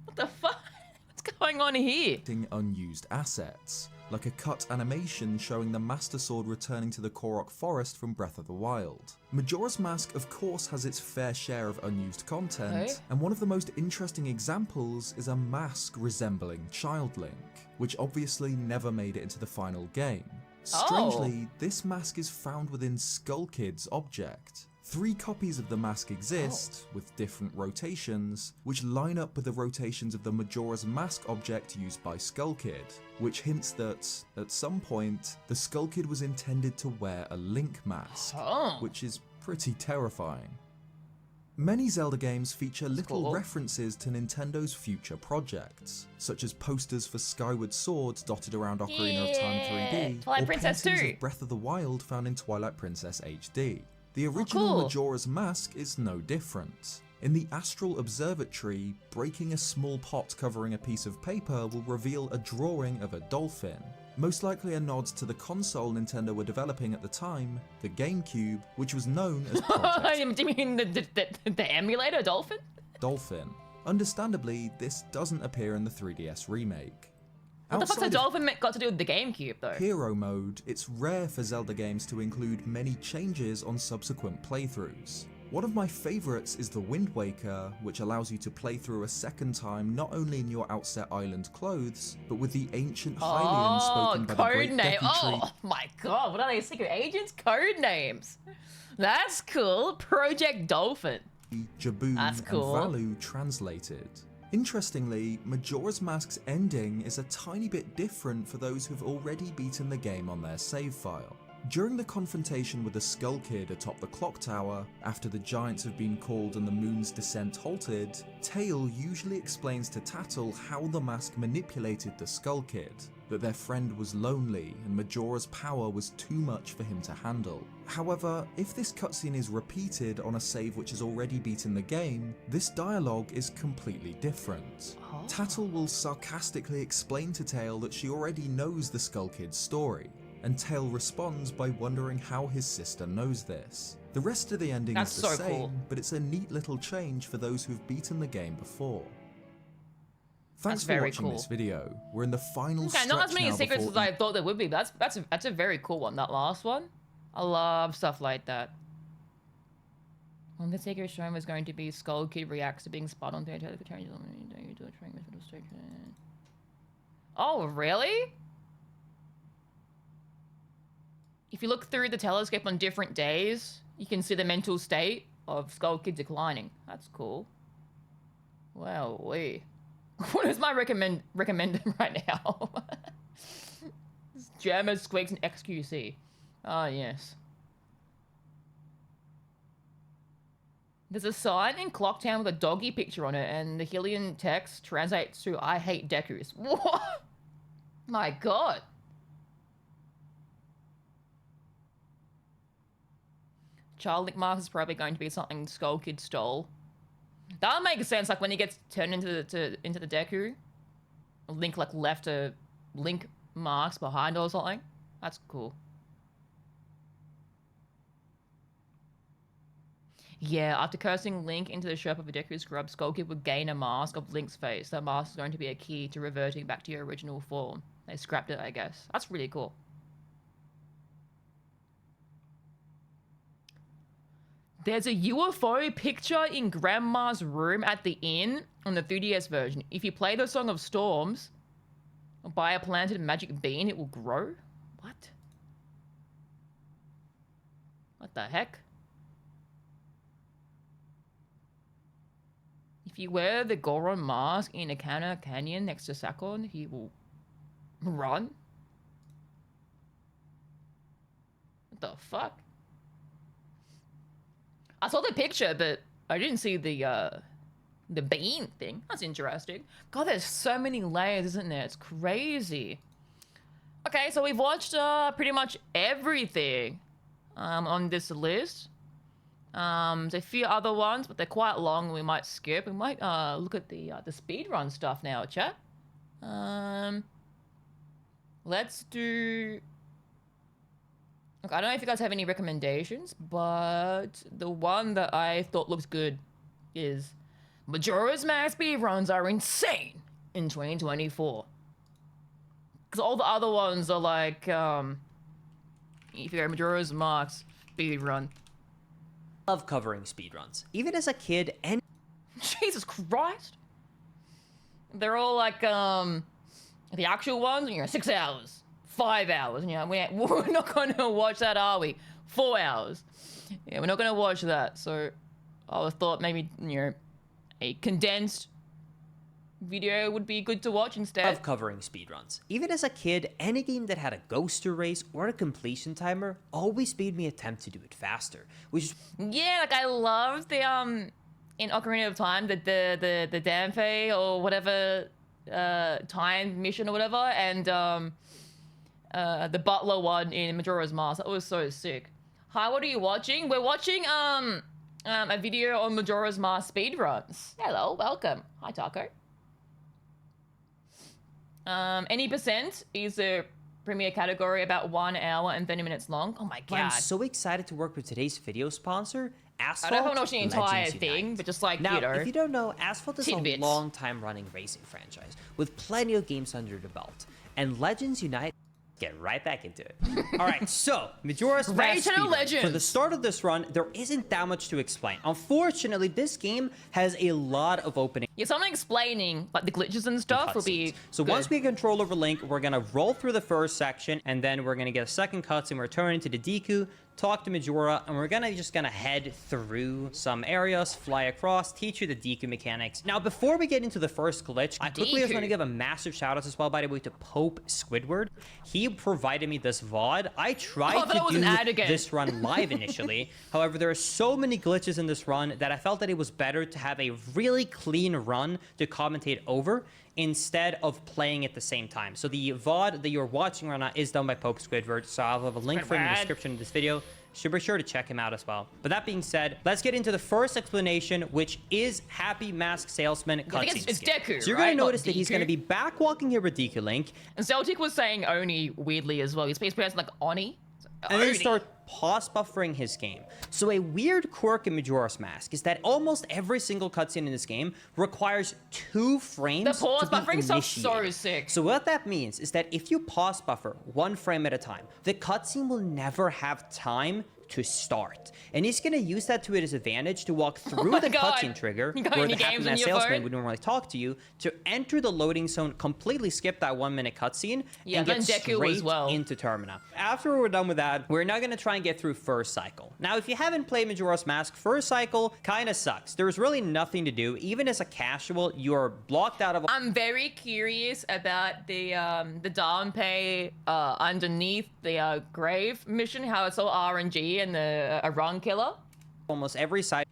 What the fuck? What's going on here? unused assets, like a cut animation showing the Master Sword returning to the Korok Forest from Breath of the Wild. Majora's Mask of course has its fair share of unused content, Okay. and one of the most interesting examples is a mask resembling Child Link, which obviously never made it into the final game. Strangely, this mask is found within Skull Kid's object. 3 copies of the mask exist, with different rotations, which line up with the rotations of the Majora's Mask object used by Skull Kid, which hints that, at some point, the Skull Kid was intended to wear a Link mask, Oh. which is pretty terrifying. Many Zelda games feature little cool. references to Nintendo's future projects, such as posters for Skyward Sword dotted around Ocarina of Time 3D, Twilight or Princess paintings 2. of Breath of the Wild found in Twilight Princess HD. The original cool. Majora's Mask is no different. In the Astral Observatory, breaking a small pot covering a piece of paper will reveal a drawing of a dolphin, most likely a nod to the console Nintendo were developing at the time, the GameCube, which was known as Project Do you mean the emulator dolphin? Dolphin. Understandably, this doesn't appear in the 3DS remake. What the fuck's a Outside of dolphin got to do with the GameCube though? Hero Mode, it's rare for Zelda games to include many changes on subsequent playthroughs. One of my favourites is the Wind Waker, which allows you to play through a second time not only in your Outset Island clothes, but with the ancient Hylian Oh, spoken by the code great name. Deku Tree. Oh my god, what are they, secret agents? Code names. That's cool. Project Dolphin. Jaboon, That's cool. and Valu translated. Interestingly, Majora's Mask's ending is a tiny bit different for those who've already beaten the game on their save file. During the confrontation with the Skull Kid atop the clock tower, after the giants have been called and the moon's descent halted, Tail usually explains to Tattle how the mask manipulated the Skull Kid, that their friend was lonely and Majora's power was too much for him to handle. However, if this cutscene is repeated on a save which has already beaten the game, this dialogue is completely different. Tattle will sarcastically explain to Tail that she already knows the Skull Kid's story, and Tail responds by wondering how his sister knows this. The rest of the ending That's is the so same, cool. but it's a neat little change for those who've beaten the game before. Thanks That's for very watching cool. this video. We're in the final Okay, stretch not as many now secrets before as I thought there would be, but that's a very cool one, that last one. I love stuff like that. One of the secrets shown was going to be Skull Kid reacts to being spot on through Oh, really? If you look through the telescope on different days, you can see the mental state of Skull Kid declining. That's cool. Well, what is my recommended right now? Jammers, Squigs, and XQC. Ah, yes. There's a sign in Clocktown with a doggy picture on it, and the Hylian text translates to "I hate Dekus." What? My god. Child Link Mask is probably going to be something Skull Kid stole. That would make sense, like when he gets turned into the Deku, Link like left a Link mask behind or something. That's cool. Yeah, after cursing Link into the shop of a Deku scrub, Skull Kid would gain a mask of Link's face. That mask is going to be a key to reverting back to your original form. They scrapped it, I guess. That's really cool. There's a UFO picture in Grandma's room at the inn on the 3DS version. If you play the Song of Storms, Buy a planted magic bean, it will grow? What? What the heck? If you wear the Goron mask in a canyon next to Sakon, he will run? What the fuck? I saw the picture, but I didn't see the bean thing. That's interesting. God, there's so many layers, isn't there? It's crazy. Okay, so we've watched pretty much everything on this list. There's a few other ones, but they're quite long. We might skip. We might look at the speedrun stuff now, chat. Let's do... Look, I don't know if you guys have any recommendations, but the one that I thought looks good is Majora's Mask speedruns are insane in 2024. Because all the other ones are like, if you're a Majora's Mask speedrun. Love covering speedruns. Even as a kid, and Jesus Christ. They're all like, the actual ones, 6 hours, 5 hours. We're not going to watch that, are we? 4 hours. Yeah, we're not going to watch that. So I thought maybe, a condensed video would be good to watch instead. Love covering speedruns. Even as a kid, any game that had a ghost erase or a completion timer always made me attempt to do it faster. Which is... Yeah, like I love the in Ocarina of Time, the Danfe or whatever time mission or whatever, and the butler one in Majora's Mask. That was so sick. Hi, what are you watching? We're watching a video on Majora's Mask speedruns. Hello, welcome. Hi, Taco. Any percent is a premiere category about 1 hour and 30 minutes long. Oh my god. I'm so excited to work with today's video sponsor, Asphalt. I don't know if I'm watching the entire Legends thing, Unite. but just like, now, you know. if you don't know, Asphalt is tidbits. a long time running racing franchise with plenty of games under the belt. And Legends Unite, get right back into it. All right, so Majora's Mask speedrun. Legends. For the start of this run, there isn't that much to explain. Unfortunately, this game has a lot of opening. Yeah, someone explaining like the glitches and stuff will be So good. once we get control over Link, we're gonna roll through the first section, and then we're gonna get a second cutscene, return into the Deku, talk to Majora, and we're just gonna head through some areas, fly across, teach you the Deku mechanics. Now, before we get into the first glitch, I quickly just want to give a massive shout out as well, by the way, to Pope Squidward. He provided me this VOD. I tried to do this run live initially. However, there are so many glitches in this run that I felt that it was better to have a really clean run to commentate over instead of playing at the same time. So the VOD that you're watching right now is done by Pope Squidward, so I'll have a link for him in the description of this video. So be sure to check him out as well. But that being said, let's get into the first explanation, which is Happy Mask Salesman cutscene. It's Deku, so you're right? going to notice that he's going to be back walking here with Deku Link. And Celtic was saying Oni weirdly as well. He's pronounced like Oni. And then start pause buffering his game. So a weird quirk in Majora's Mask is that almost every single cutscene in this game requires 2 frames. The pause to be buffering stuff's so initiated. sick. So what that means is that if you pause buffer 1 frame at a time, the cutscene will never have time to start. And he's going to use that to his advantage to walk through the cutscene trigger, where the Happy Mask Salesman would normally talk to you, to enter the loading zone, completely skip that 1-minute cutscene, and get straight into Termina. After we're done with that, we're now going to try and get through First Cycle. Now, if you haven't played Majora's Mask, First Cycle kind of sucks. There's really nothing to do. Even as a casual, you're blocked out of... I'm very curious about the Danpe underneath the grave mission, how it's all RNG and a run killer. Almost every side.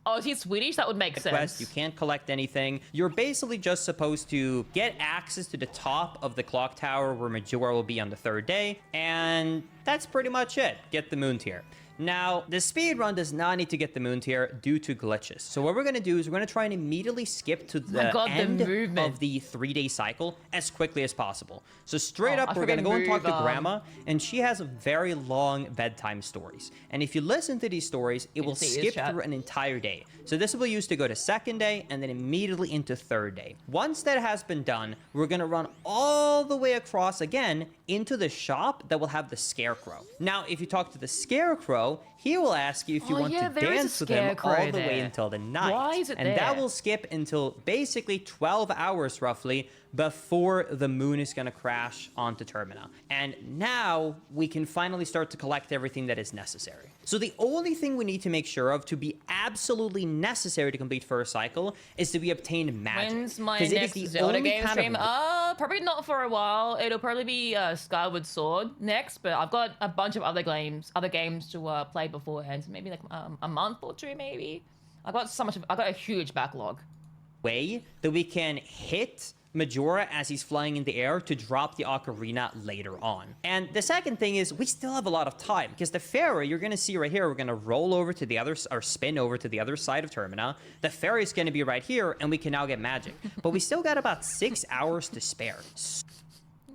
Oh, is he Swedish? That would make sense. You can't collect anything. You're basically just supposed to get access to the top of the clock tower where Majora will be on the 3rd day, and that's pretty much it. Get the moon tier. Now, the speedrun does not need to get the moon tier due to glitches. So what we're going to do is we're going to try and immediately skip to the end of the 3-day cycle as quickly as possible. So straight up, we're going to go and talk to Grandma, and she has very long bedtime stories. And if you listen to these stories, it will skip through an entire day. So this will be used to go to 2nd day and then immediately into 3rd day. Once that has been done, we're going to run all the way across again into the shop that will have the Scarecrow. Now, if you talk to the Scarecrow, go, he will ask you if you want to there is a dance with him all scarecrow the way there. until the night. Why is it and there? that will skip until basically 12 hours roughly before the moon is going to crash onto Termina. And now we can finally start to collect everything that is necessary. So the only thing we need to make sure of to be absolutely necessary to complete first cycle is to be obtained magic. When's my 'Cause it is next the Zelda only game kind stream? of- Probably not for a while. It'll probably be Skyward Sword next, but I've got a bunch of other games to play beforehand. So maybe like a month or two, maybe. I got a huge backlog. Way that we can hit Majora as he's flying in the air to drop the ocarina later on. And the second thing is we still have a lot of time because the ferry, you're going to see right here, we're going to roll over to the other, or spin over to the other side of Termina. The ferry is going to be right here and we can now get magic. But we still got about 6 hours to spare.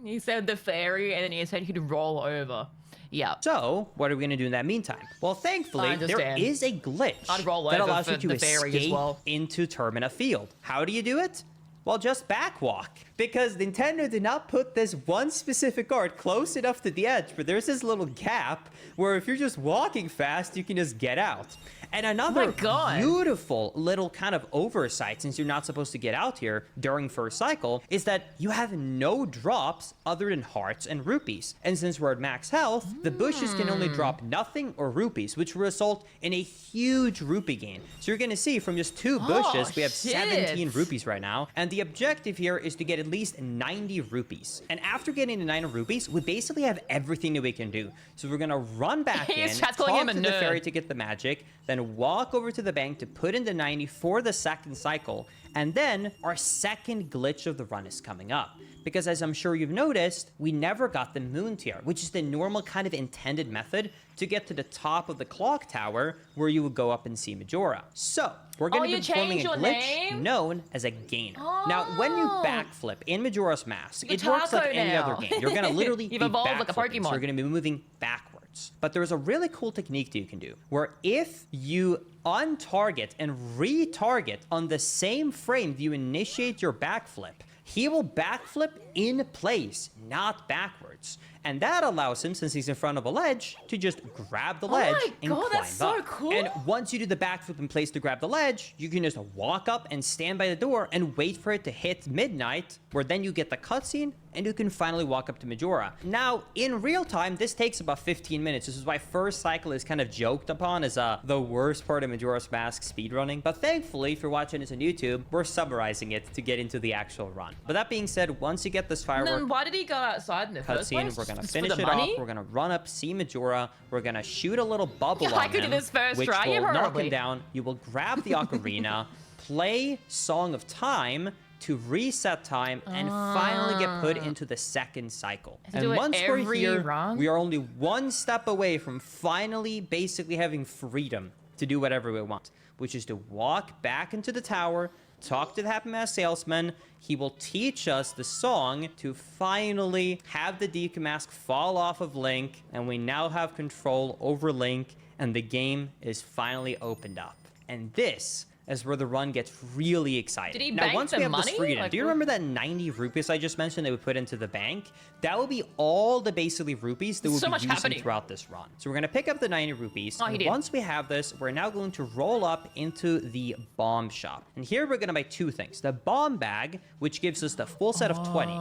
He said the fairy and then he said he'd roll over. Yeah. So, what are we going to do in that meantime? Well, thankfully, there is a glitch I'd roll that over allows you for to the fairy as escape well. into Termina Field. How do you do it? Well, just backwalk. Because Nintendo did not put this one specific guard close enough to the edge, but there's this little gap where if you're just walking fast, you can just get out. And another beautiful little kind of oversight, since you're not supposed to get out here during first cycle, is that you have no drops other than hearts and rupees. And since we're at max health, the bushes can only drop nothing or rupees, which will result in a huge rupee gain. So you're going to see from just 2 bushes, we have 17 rupees right now. And the objective here is to get at least 90 rupees. And after getting the 90 rupees, we basically have everything that we can do. So we're going to run back in, talk to the fairy to get the magic, then walk over to the bank to put in the 90 for the second cycle. And then our second glitch of the run is coming up. Because as I'm sure you've noticed, we never got the moon tier, which is the normal kind of intended method to get to the top of the clock tower where you would go up and see Majora. So we're going to be performing a glitch known as a gainer. Now, when you backflip in Majora's Mask, it works like any other game. You're going to literally be evolved like a backflipping, Pokemon. so you're going to be moving backwards. But there's a really cool technique that you can do, where if you untarget and retarget on the same frame that you initiate your backflip, he will backflip in place, not backwards. And that allows him, since he's in front of a ledge, to just grab the ledge and climb that's so up. cool. And once you do the backflip in place to grab the ledge, you can just walk up and stand by the door and wait for it to hit midnight, where then you get the cutscene and you can finally walk up to Majora. Now, in real time, this takes about 15 minutes. This is why first cycle is kind of joked upon as the worst part of Majora's Mask speedrunning. But thankfully, if you're watching this on YouTube, we're summarizing it to get into the actual run. But that being said, once you get this firework, Then why did he go outside in the first place? cutscene, we're gonna Just for finish the it money? off. We're gonna run up, see Majora. We're gonna shoot a little bubble Yeah, I on could do him, this first which try. will You knock horribly. him down. You will grab the ocarina, play Song of Time to reset time, and finally get put into the second cycle. To And do it once we're every here, run? we are only one step away from finally basically having freedom to do whatever we want, which is to walk back into the tower, talk to the Happy Mask salesman. He will teach us the song to finally have the Deku Mask fall off of Link, and we now have control over Link, and the game is finally opened up. And this is where the run gets really exciting. Did he now, bank once we the have this money? freedom, Like, do you remember that 90 rupees I just mentioned that we put into the bank? That will be all the basically rupees that we'll So be much using happening. throughout this run. So we're going to pick up the 90 rupees. Oh, he and did. once we have this, we're now going to roll up into the bomb shop. And here we're going to buy 2 things. The bomb bag, which gives us the full set of 20,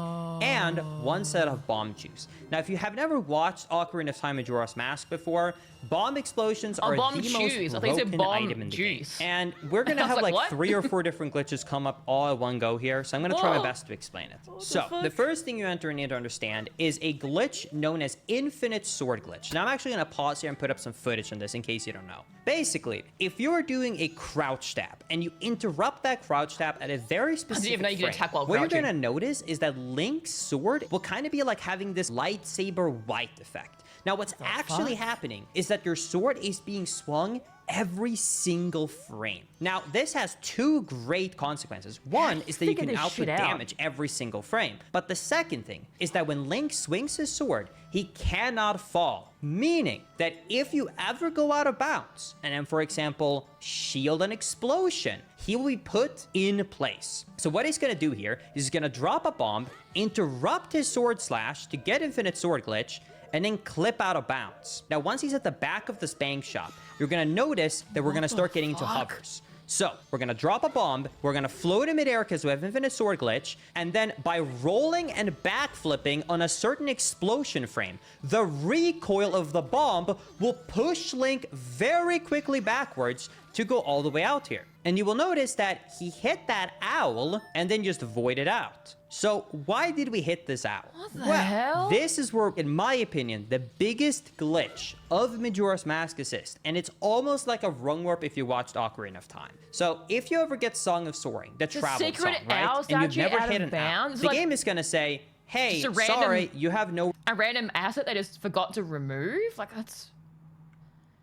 and 1 set of bomb juice. Now, if you have never watched Ocarina of Time Majora's Mask before, bomb explosions are bomb the juice. most I thought you said broken bomb item in the game. juice. And we're going to I was have like, like what? 3 or 4 different glitches come up all at one go here, so I'm going to try my Whoa. best to explain it. So, the first thing you need to understand is a glitch known as infinite sword glitch. Now, I'm actually going to pause here and put up some footage on this in case you don't know. Basically, if you're doing a crouch stab and you interrupt that crouch stab at a very specific even know you could frame, attack while what you're crouching. going to notice is that Link's sword will kind of be like having this lightsaber white effect. Now, what's actually happening is that your sword is being swung every single frame. Now, this has 2 great consequences. One is that you figure can this output shit out. damage every single frame. But the second thing is that when Link swings his sword, he cannot fall. Meaning that if you ever go out of bounds, and then, for example, shield an explosion, he will be put in place. So what he's gonna do here is he's gonna drop a bomb, interrupt his sword slash to get infinite sword glitch, and then clip out of bounds. Now, once he's at the back of this bank shop, you're gonna notice that we're gonna start getting into hovers. So, we're gonna drop a bomb, we're gonna float in midair because we have infinite sword glitch, and then by rolling and backflipping on a certain explosion frame, the recoil of the bomb will push Link very quickly backwards to go all the way out here. And you will notice that he hit that owl and then just voided out. So why did we hit this owl? What the hell? This is where, in my opinion, the biggest glitch of Majora's Mask Assist, and it's almost like a rung warp if you watched Ocarina of Time. So if you ever get Song of Soaring, the travel song, secret right, owl and you've statue never out hit of an owl, bounds? the Like, game is gonna say, hey, just a random- sorry, you have no A random asset they just forgot to remove? Like, that's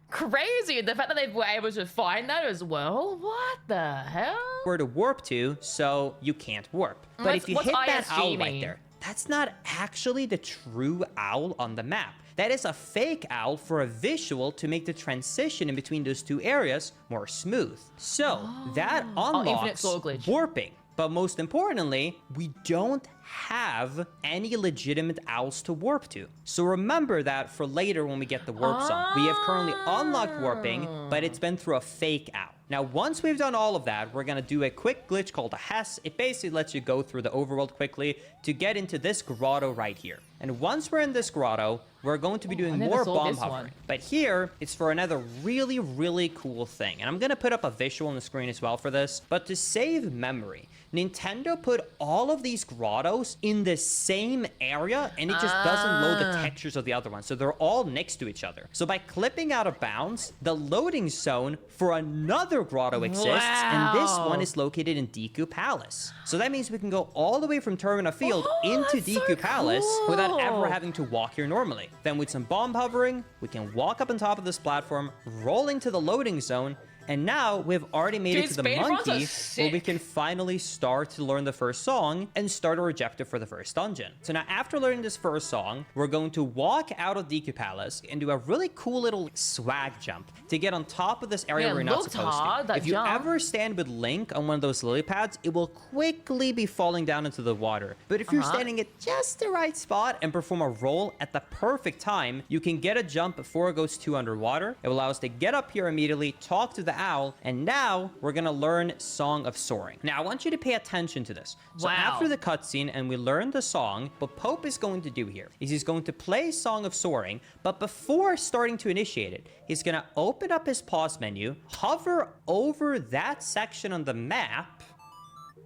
crazy. The fact that they were able to find that as well. What the hell? where to warp to, so you can't warp. But if you What's hit that ISG owl right mean? there, that's not actually the true owl on the map. That is a fake owl for a visual to make the transition in between those two areas more smooth. So that infinite unlocks sword glitch. warping. But most importantly, we don't have any legitimate owls to warp to. So remember that for later when we get the warp zone. We have currently unlocked warping, but it's been through a fake owl. Now, once we've done all of that, we're gonna do a quick glitch called a Hess. It basically lets you go through the overworld quickly to get into this grotto right here. And once we're in this grotto, we're going to be doing never more saw bomb this hovering. one. But here, it's for another really, really cool thing. And I'm gonna put up a visual on the screen as well for this. But to save memory, Nintendo put all of these grottos in the same area, and it just doesn't load the textures of the other ones. So they're all next to each other. So by clipping out of bounds, the loading zone for another grotto exists, and this Wow. one is located in Deku Palace. So that means we can go all the way from Termina Field into that's so Deku Palace without ever cool. having to walk here normally. Then with some bomb hovering, we can walk up on top of this platform, rolling to the loading zone, and now we've already made Dude, it to the speedruns are monkey, where we sick. can finally start to learn the first song and start our objective for the first dungeon. So now after learning this first song, we're going to walk out of Deku Palace and do a really cool little swag jump to get on top of this area Yeah, we're not looked supposed hard, to. that If you jump. ever stand with Link on one of those lily pads, it will quickly be falling down into the water. But if you're standing at just the right spot and perform a roll at the perfect time, you can get a jump before it goes too underwater. It will allow us to get up here immediately, talk to the owl, and now we're gonna learn Song of Soaring. Now I want you to pay attention to this. So Wow. after the cutscene and we learn the song, what Pope is going to do here is he's going to play Song of Soaring, but before starting to initiate it, he's gonna open up his pause menu, hover over that section on the map,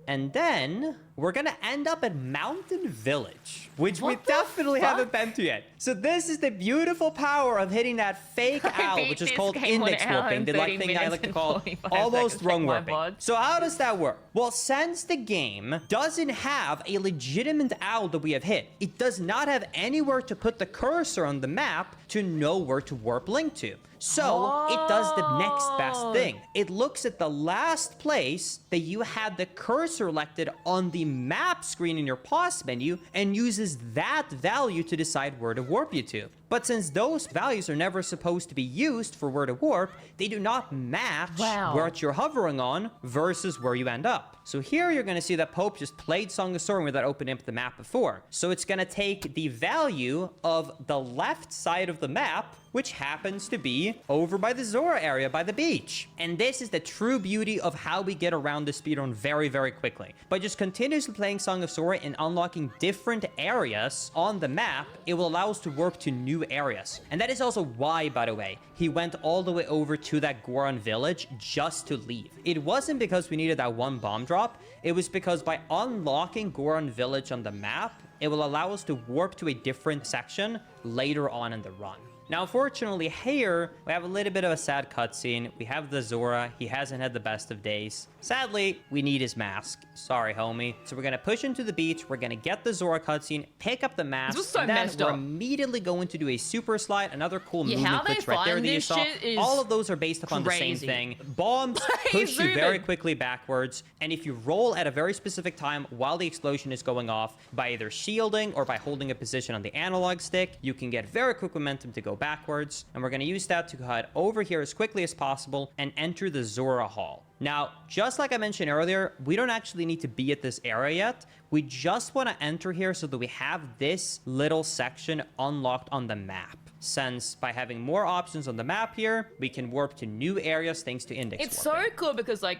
and then we're gonna end up at Mountain Village, which we What the definitely fuck? haven't been to yet. So this is the beautiful power of hitting that fake owl, beat which is this called game on index an hour warping, and the like 30 thing I minutes like to and call 45 almost seconds, rung check my warping. VOD. So how does that work? Well, since the game doesn't have a legitimate owl that we have hit, it does not have anywhere to put the cursor on the map to know where to warp Link to. So it does the next best thing. It looks at the last place that you had the cursor selected on the map screen in your pause menu and uses that value to decide where to warp you to. But since those values are never supposed to be used for where to warp, they do not match what you're hovering on versus where you end up. So here you're going to see that Pope just played Song of Soaring without opening up the map before. So it's going to take the value of the left side of the map, which happens to be over by the Zora area by the beach. And this is the true beauty of how we get around the speedrun very, very quickly. By just continuously playing Song of Soaring and unlocking different areas on the map, it will allow us to warp to new areas. And that is also why, by the way, he went all the way over to that Goron village just to leave. It wasn't because we needed that one bomb drop. It was because by unlocking Goron village on the map, it will allow us to warp to a different section later on in the run. Now, unfortunately, here, we have a little bit of a sad cutscene. We have the Zora. He hasn't had the best of days. Sadly, we need his mask. Sorry, homie. So we're going to push into the beach. We're going to get the Zora cutscene, pick up the mask, This was so and then messed we're up. immediately going to do a super slide, another cool Yeah, movement how they glitch right there find that you this saw. shit is All of those are based upon the same crazy. thing. Bombs push you zooming. very quickly backwards, and if you roll at a very specific time while the explosion is going off, by either shielding or by holding a position on the analog stick, you can get very quick momentum to go go backwards. And we're going to use that to head over here as quickly as possible and enter the Zora Hall. Now, just like I mentioned earlier, we don't actually need to be at this area yet. We just want to enter here so that we have this little section unlocked on the map. Since by having more options on the map here, we can warp to new areas thanks to index It's warping. so cool because, like,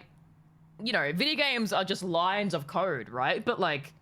you know, video games are just lines of code, right? But, like,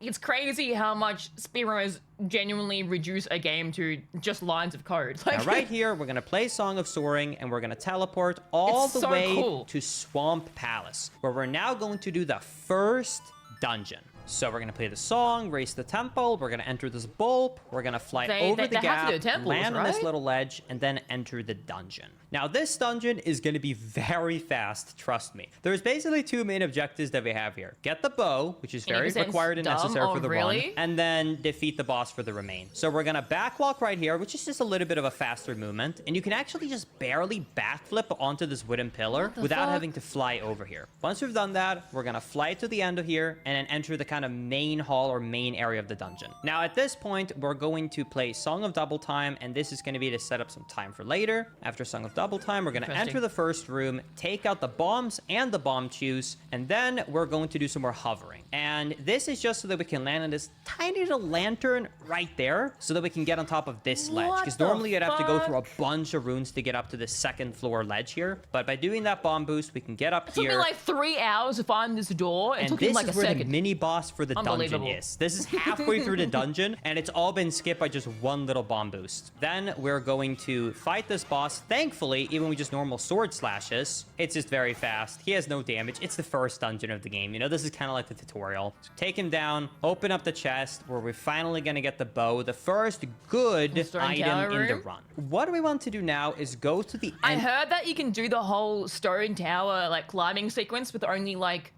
it's crazy how much speedrunners genuinely reduce a game to just lines of code. Like, Now, right here, we're going to play Song of Soaring, and we're going to teleport all It's the so way cool. to Swamp Palace, where we're now going to do the first dungeon. So we're going to play the song, race the temple, we're going to enter this bulb, we're going to fly over the they have gap, to do temples, land on this right? little ledge, and then enter the dungeon. Now, this dungeon is going to be very fast, trust me. There's basically two main objectives that we have here. Get the bow, which is very 80% required and dumb? necessary Oh, for the really? run, and then defeat the boss for the remain. So we're going to backwalk right here, which is just a little bit of a faster movement, and you can actually just barely backflip onto this wooden pillar without fuck? having to fly over here. Once we've done that, we're going to fly to the end of here and then enter the kind of main hall or main area of the dungeon. Now, at this point, we're going to play Song of Double Time, and this is going to be to set up some time for later. After Song of Double Time, we're going to enter the first room, take out the bombs and the bomb chews, and then we're going to do some more hovering. And this is just so that we can land on this tiny little lantern right there, so that we can get on top of this ledge. What Because the normally you'd have to go through a fuck? bunch of runes to get up to the second floor ledge here. But by doing that bomb boost, we can get up it took here. me like 3 hours to find this door. It And took me this like a is where the second. mini boss for the dungeon Unbelievable. is. This is halfway through the dungeon, and it's all been skipped by just one little bomb boost. Then we're going to fight this boss. Thankfully, even with just normal sword slashes, it's just very fast. He has no damage. It's the first dungeon of the game. You know, this is kind of like the tutorial. So take him down, open up the chest, where we're finally going to get the bow, the first good Stone item Tower in the room? run. What we want to do now is go to the I end. heard that you can do the whole stone tower like climbing sequence with only like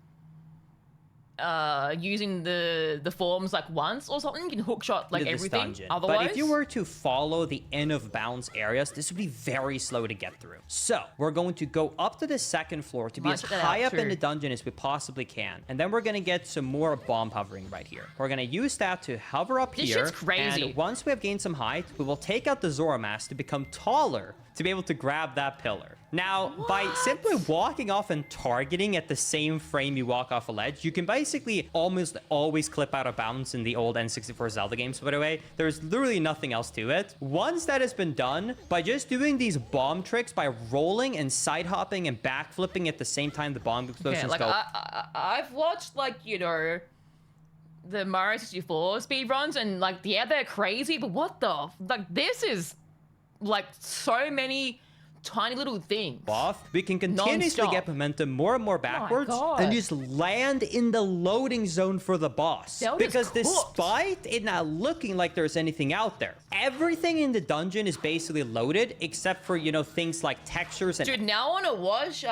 using the forms like once or something. You can hookshot like to this everything. dungeon. Otherwise, But if you were to follow the end of bounds areas, this would be very slow to get through. So we're going to go up to the second floor to be Might as check that high out up in too. the dungeon as we possibly can. And then we're going to get some more bomb hovering right here. We're going to use that to hover up This here. shit's crazy. And once we have gained some height, we will take out the Zora mask to become taller to be able to grab that pillar. Now, by simply walking off and targeting at the same frame you walk off a ledge, you can basically almost always clip out of bounds in the old N64 Zelda games, by the way. There's literally nothing else to it. Once that has been done, by just doing these bomb tricks, by rolling and side hopping and backflipping at the same time the bomb explosions okay, like go. I've watched like, you know, the Mario 64 speedruns and like, yeah, they're crazy, but what the, like, this is like so many tiny little things. Off, we can continuously Non-stop. get momentum more and more backwards God. and just land in the loading zone for the boss. That was Because cooked. despite it not looking like there's anything out there, everything in the dungeon is basically loaded except for, you know, things like textures and Dude, now I want to watch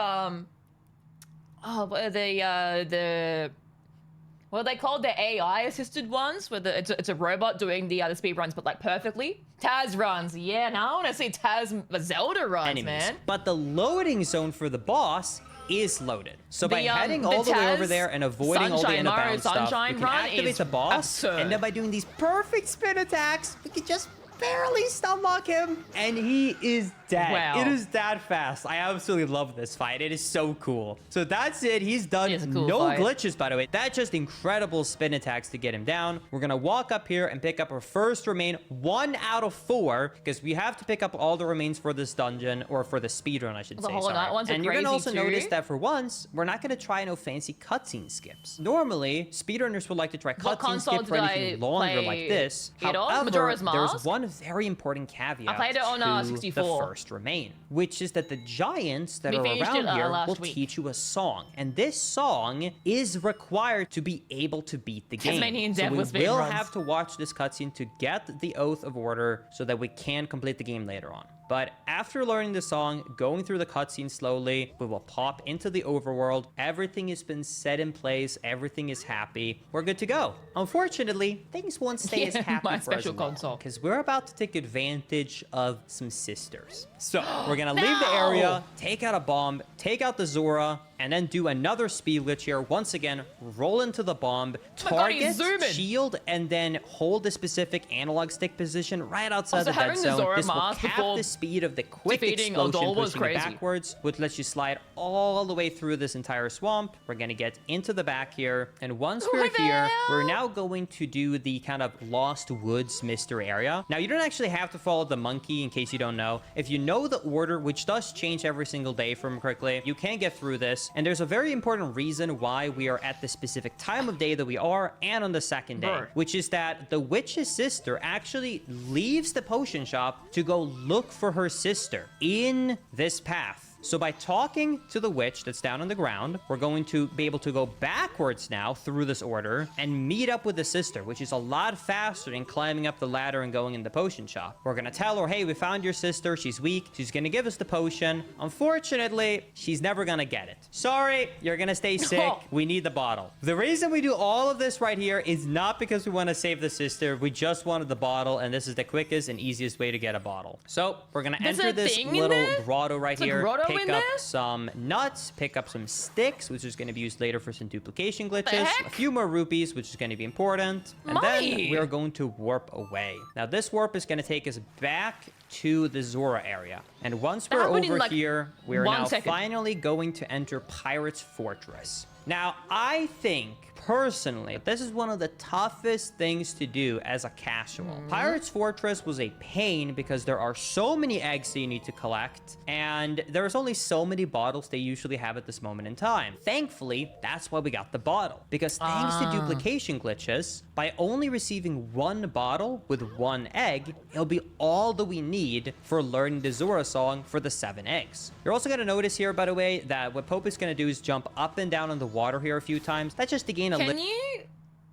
what are they called? The AI assisted ones, where it's a robot doing the speed runs, but like perfectly. Taz runs, yeah. Now I want to see Taz Zelda runs, enemies. man. But the loading zone for the boss is loaded. So by The, heading the all the way over Taz there and avoiding all the Sunshine, end of Mario bounds stuff, Sunshine we can run activate is the boss, absurd. and then by doing these perfect spin attacks, we can just barely stomach him, and he is dead. Wow. It is that fast. I absolutely love this fight. It is so cool. So that's it. He's done. It is a cool No fight. glitches, by the way. That's just incredible spin attacks to get him down. We're gonna walk up here and pick up our first remain, 1 out of 4, because we have to pick up all the remains for this dungeon, or for the speedrun, I should The say. Hollow Knight Sorry. ones are And you're gonna crazy also too. notice that for once, we're not gonna try no fancy cutscene skips. Normally, speedrunners would like to try What cutscene console skip for did anything I longer play like this. it on? However, Majora's there's Mask? one very important caveat I played it on, to 64. the first remain, which is that the giants that We are finished around it, here last will week. teach you a song, and this song is required to be able to beat the game. Tasmanian So Devil we with will speedruns. have to watch this cutscene to get the Oath of Order so that we can complete the game later on. But after learning the song, going through the cutscene slowly, we will pop into the overworld. Everything has been set in place. Everything is happy. We're good to go. Unfortunately, things won't stay as Yeah, happy my for as special long, console. because we're about to take advantage of some sisters. So we're gonna leave the No! area, take out a bomb, take out the Zora, and then do another speed glitch here. Once again, roll into the bomb, target, shield, and then hold the specific analog stick position right outside the dead zone. This will cap the speed of the quick explosion, pushing it backwards, which lets you slide all the way through this entire swamp. We're gonna get into the back here, and once we're here, we're now going to do the kind of Lost Woods mystery area. Now, you don't actually have to follow the monkey, in case you don't know. If you know the order, which does change every single day from quickly, you can get through this. And there's a very important reason why we are at the specific time of day that we are, and on the second day, which is that the witch's sister actually leaves the potion shop to go look for her sister in this path. So by talking to the witch that's down on the ground, we're going to be able to go backwards now through this order and meet up with the sister, which is a lot faster than climbing up the ladder and going in the potion shop. We're going to tell her, hey, we found your sister. She's weak. She's going to give us the potion. Unfortunately, she's never going to get it. Sorry, you're going to stay sick. We need the bottle. The reason we do all of this right here is not because we want to save the sister. We just wanted the bottle, and this is the quickest and easiest way to get a bottle. So we're going to enter this little grotto right here. Pick up some nuts, pick up some sticks, which is going to be used later for some duplication glitches, a few more rupees, which is going to be important, and then we're going to warp away. Now, this warp is going to take us back to the Zora area, and once we're over here, we're now finally going to enter Pirate's Fortress. Now, I think, personally, this is one of the toughest things to do as a casual. Pirate's Fortress was a pain because there are so many eggs that you need to collect, and there's only so many bottles they usually have at this moment in time. Thankfully, that's why we got the bottle, because thanks to duplication glitches, by only receiving one bottle with one egg, it'll be all that we need for learning the Zora song for the 7 eggs. You're also going to notice here, by the way, that what Pope is going to do is jump up and down on the water here a few times. That's just to gain a Can you,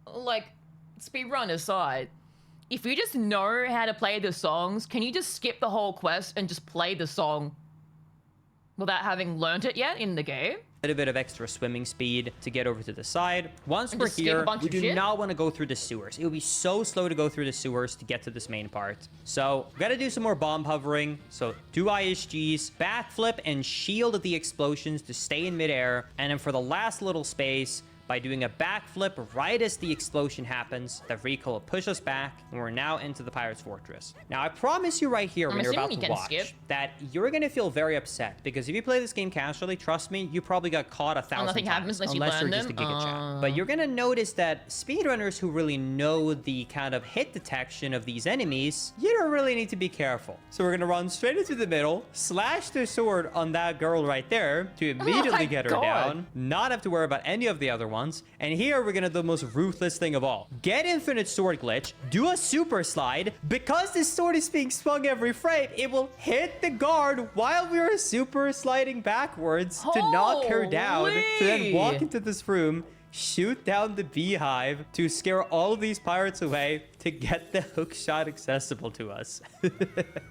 like, speedrun aside, if you just know how to play the songs, can you just skip the whole quest and just play the song without having learnt it yet in the game? A little bit of extra swimming speed to get over to the side. Once we're here, we do not want to go through the sewers. It would be so slow to go through the sewers to get to this main part. So we got to do some more bomb hovering. So 2 ISGs, backflip, and shield the explosions to stay in midair. And then for the last little space, by doing a backflip right as the explosion happens, the recoil will push us back, and we're now into the Pirate's Fortress. Now, I promise you right here, when you're about to watch, that you're going to feel very upset, because if you play this game casually, trust me, you probably got caught 1,000 times, unless you're just a Giga Chat. But you're going to notice that speedrunners who really know the kind of hit detection of these enemies, you don't really need to be careful. So we're going to run straight into the middle, slash the sword on that girl right there to immediately get her down, not have to worry about any of the other ones. And here we're gonna do the most ruthless thing of all. Get infinite sword glitch, do a super slide. Because this sword is being swung every frame, it will hit the guard while we are super sliding backwards to knock her down. To then walk into this room, shoot down the beehive to scare all of these pirates away to get the hook shot accessible to us.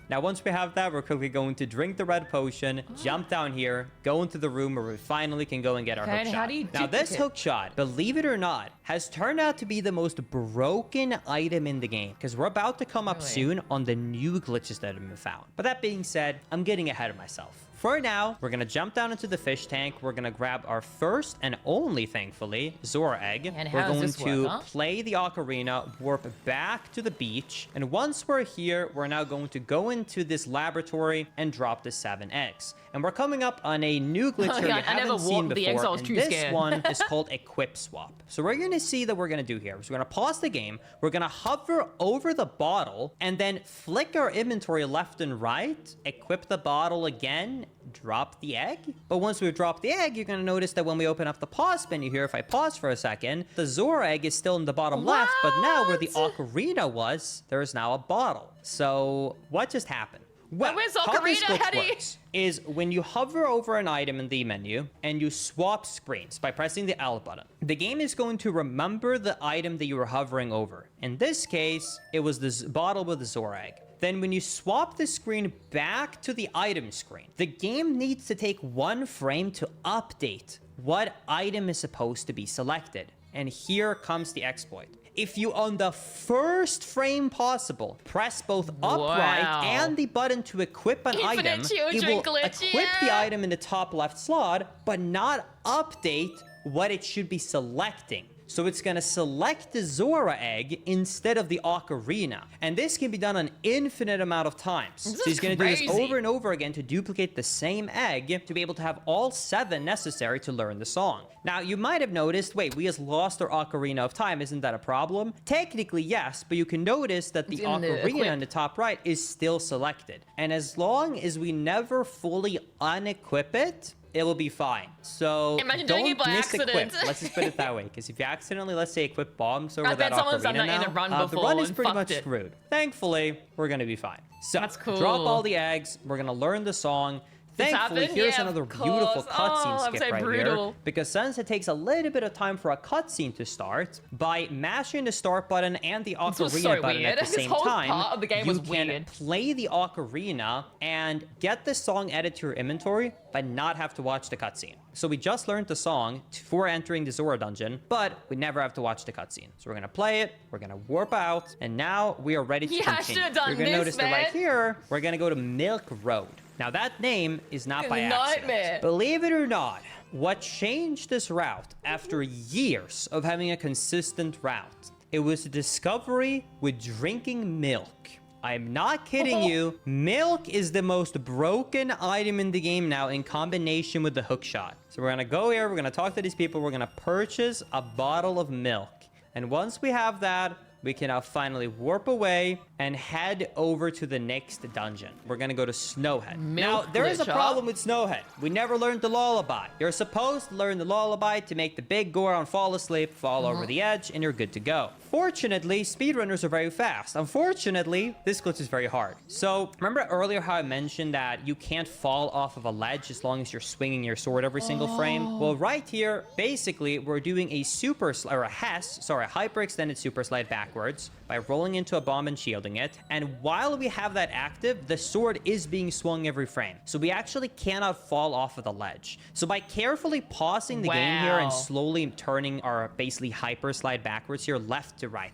Now, once we have that, we're quickly going to drink the red potion, jump down here, go into the room where we finally can go and get our hook shot. Now, this hook shot, believe it or not, has turned out to be the most broken item in the game, because we're about to come up soon on the new glitches that have been found. But that being said, I'm getting ahead of myself. For now, we're going to jump down into the fish tank. We're going to grab our first and only, thankfully, Zora egg. And we're going to play the ocarina, warp back to the beach. And once we're here, we're now going to go into this laboratory and drop the 7 eggs. And we're coming up on a new glitch here you haven't seen before. And this one is called Equip Swap. So we're going to see that we're going to do here. So we're going to pause the game. We're going to hover over the bottle and then flick our inventory left and right, equip the bottle again, drop the egg. But once we've dropped the egg, you're going to notice that when we open up the pause menu here, if I pause for a second, the Zora egg is still in the bottom left, but now where the ocarina was, there is now a bottle. So what just happened? Well, how this glitch works is when you hover over an item in the menu and you swap screens by pressing the L button, the game is going to remember the item that you were hovering over. In this case, it was this bottle with the Zora egg. Then when you swap the screen back to the item screen, the game needs to take 1 frame to update what item is supposed to be selected. And here comes the exploit. if you, on the first frame possible, press both upright Wow. and the button to equip an Infinite item, it children will glitch, equip the yeah. item in the top left slot, but not update what it should be selecting. So it's gonna select the Zora egg instead of the ocarina. And this can be done an infinite amount of times. So he's gonna do this crazy. over and over again to duplicate the same egg to be able to have all 7 necessary to learn the song. Now, you might have noticed, wait, we just lost our Ocarina of Time. Isn't that a problem? Technically, yes, but you can notice that the It's in the ocarina equip. in the top right is still selected. And as long as we never fully unequip it, it will be fine. So Imagine doing don't it by misequip. accident. Let's just put it that way. Because if you accidentally, let's say, equip bombs over I that bet someone's done ocarina that in now, a run the before run is and pretty fucked much it. screwed. Thankfully, we're gonna be fine. So That's cool. drop all the eggs. We're gonna learn the song. Thankfully, happened? here's Yeah, another of beautiful course. cutscene Oh, I'm skip so right brutal. here. Because since it takes a little bit of time for a cutscene to start, by mashing the start button and the was ocarina so button weird. at the This same whole time, part of the game you was can weird. play the ocarina and get the song added to your inventory, but not have to watch the cutscene. So we just learned the song before entering the Zora dungeon, but we never have to watch the cutscene. So we're gonna play it, we're gonna warp out, and now we are ready to Yeah, I continue. should've done You're gonna this, notice that right man. here, we're gonna go to Milk Road. Now that name is not by accident. Nightmare. Believe it or not, what changed this route after years of having a consistent route, it was the discovery with drinking milk. I'm not kidding you. Milk is the most broken item in the game now in combination with the hookshot. So we're gonna go here, we're gonna talk to these people, we're gonna purchase a bottle of milk. And once we have that, we can now finally warp away and head over to the next dungeon. We're gonna go to Snowhead. Now, there is a glitch, huh? problem with Snowhead. We never learned the lullaby. You're supposed to learn the lullaby to make the big Goron fall asleep, fall over the edge, and you're good to go. Fortunately, speedrunners are very fast. Unfortunately, this glitch is very hard. So, remember earlier how I mentioned that you can't fall off of a ledge as long as you're swinging your sword every single frame? Well, right here, basically, we're doing a hyper extended super slide backwards by rolling into a bomb and shielding it. And while we have that active, the sword is being swung every frame. So we actually cannot fall off of the ledge. So by carefully pausing the game here and Wow. slowly turning our basically hyper slide backwards here, left to right,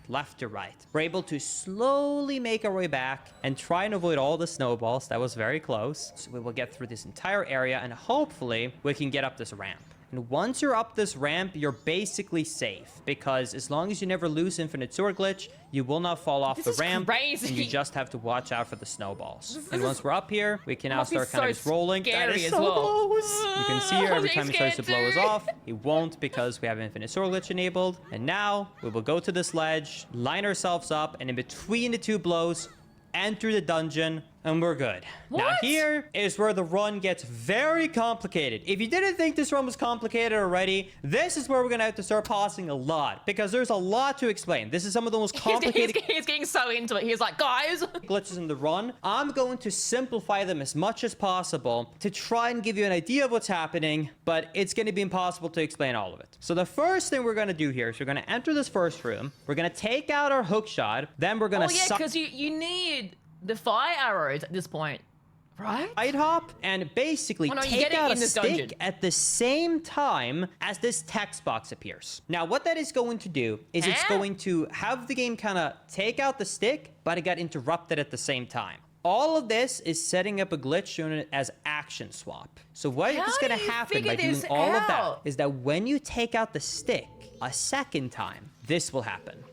we're able to slowly make our way back and try and avoid all the snowballs. That was very close. So we will get through this entire area and hopefully we can get up this ramp. And once you're up this ramp, you're basically safe because as long as you never lose infinite sword glitch, you will not fall off This the is ramp. crazy. And you just have to watch out for the snowballs. And once we're up here, we can now Must be start kind of so just rolling. That scary is as so well. close. You can see here every I'm time he tries to blow us scared off, he won't because we have infinite sword glitch enabled. And now we will go to this ledge, line ourselves up, and in between the two blows, enter the dungeon, and we're good. Now What? here is where the run gets very complicated. If you didn't think this run was complicated already, this is where we're gonna have to start pausing a lot because there's a lot to explain. This is some of the most complicated He's getting so into it. He's like, guys. glitches in the run. I'm going to simplify them as much as possible to try and give you an idea of what's happening, but it's going to be impossible to explain all of it. So the first thing we're going to do here is we're going to enter this first room. We're going to take out our hook shot. Then we're going Oh to yeah, because you need the fire arrows at this point, right? side hop and basically Oh, no, you take get it out a in this stick dungeon. at the same time as this text box appears. Now, what that is going to do is it's Huh? going to have the game kind of take out the stick, but it got interrupted at the same time. All of this is setting up a glitch shown as action swap. So what How is going to do you happen by figure doing this all of that out? is that when you take out the stick a second time, this will happen.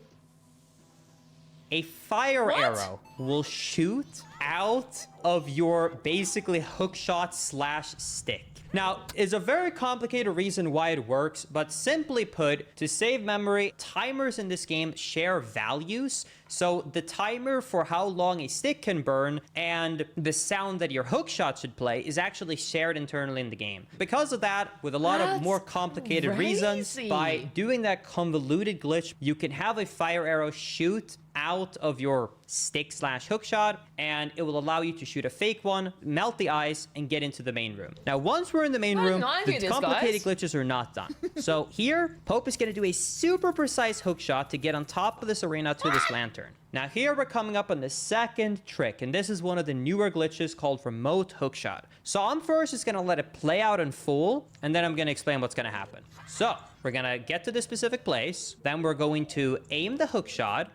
A fire What? arrow will shoot out of your basically hookshot / stick. Now, it's a very complicated reason why it works, but simply put, to save memory, timers in this game share values. So the timer for how long a stick can burn and the sound that your hookshot should play is actually shared internally in the game. Because of that, with a lot of That's more complicated reasons, crazy. by doing that convoluted glitch, you can have a fire arrow shoot out of your stick / hookshot, and it will allow you to shoot a fake one, melt the ice, and get into the main room. Now, once we're in the main Why room, didn't I the do this, complicated guys? glitches are not done. So here, Pope is going to do a super precise hookshot to get on top of this arena to this lantern. Now here we're coming up on the second trick, and this is one of the newer glitches called remote hookshot. So I'm first just going to let it play out in full, and then I'm going to explain what's going to happen. So We're gonna get to the specific place. Then we're going to aim the hook shot,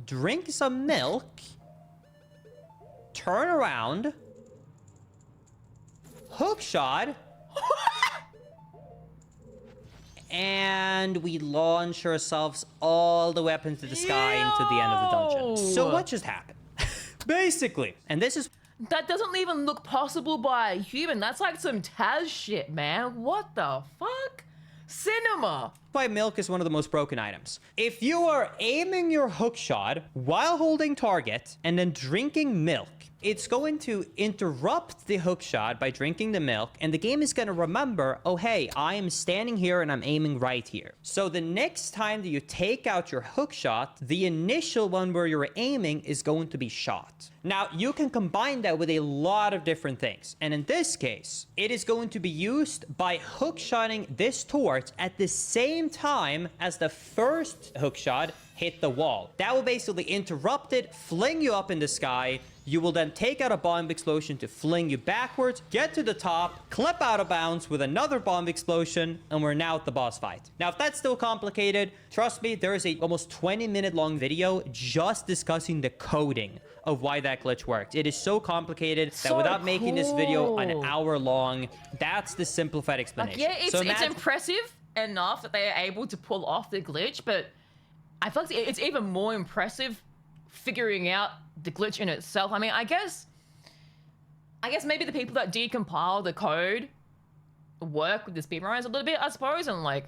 drink some milk, turn around, hook shot, and we launch ourselves all the way up into the sky into the end of the dungeon. So what just happened? Basically, and this is... That doesn't even look possible by a human. That's like some Taz shit, man. What the fuck? Cinema. why milk is one of the most broken items. If you are aiming your hook shot while holding target and then drinking milk, it's going to interrupt the hook shot by drinking the milk, and the game is going to remember, oh hey, I am standing here and I'm aiming right here. So the next time that you take out your hook shot, the initial one where you're aiming is going to be shot. Now, you can combine that with a lot of different things, and in this case, it is going to be used by hook shotting this torch at the same time as the first hook shot hit the wall. That will basically interrupt it, fling you up in the sky. You will then take out a bomb explosion to fling you backwards, get to the top, clip out of bounds with another bomb explosion, and we're now at the boss fight. Now, if that's still complicated, trust me, there is a almost 20-minute long video just discussing the coding of why that glitch worked. It is so complicated that without making this video an hour long, that's the simplified explanation. Like, yeah, it's impressive enough that they are able to pull off the glitch, but I feel like it's even more impressive figuring out the glitch in itself. I mean, I guess maybe the people that decompile the code work with the speedrunners a little bit, I suppose, and like,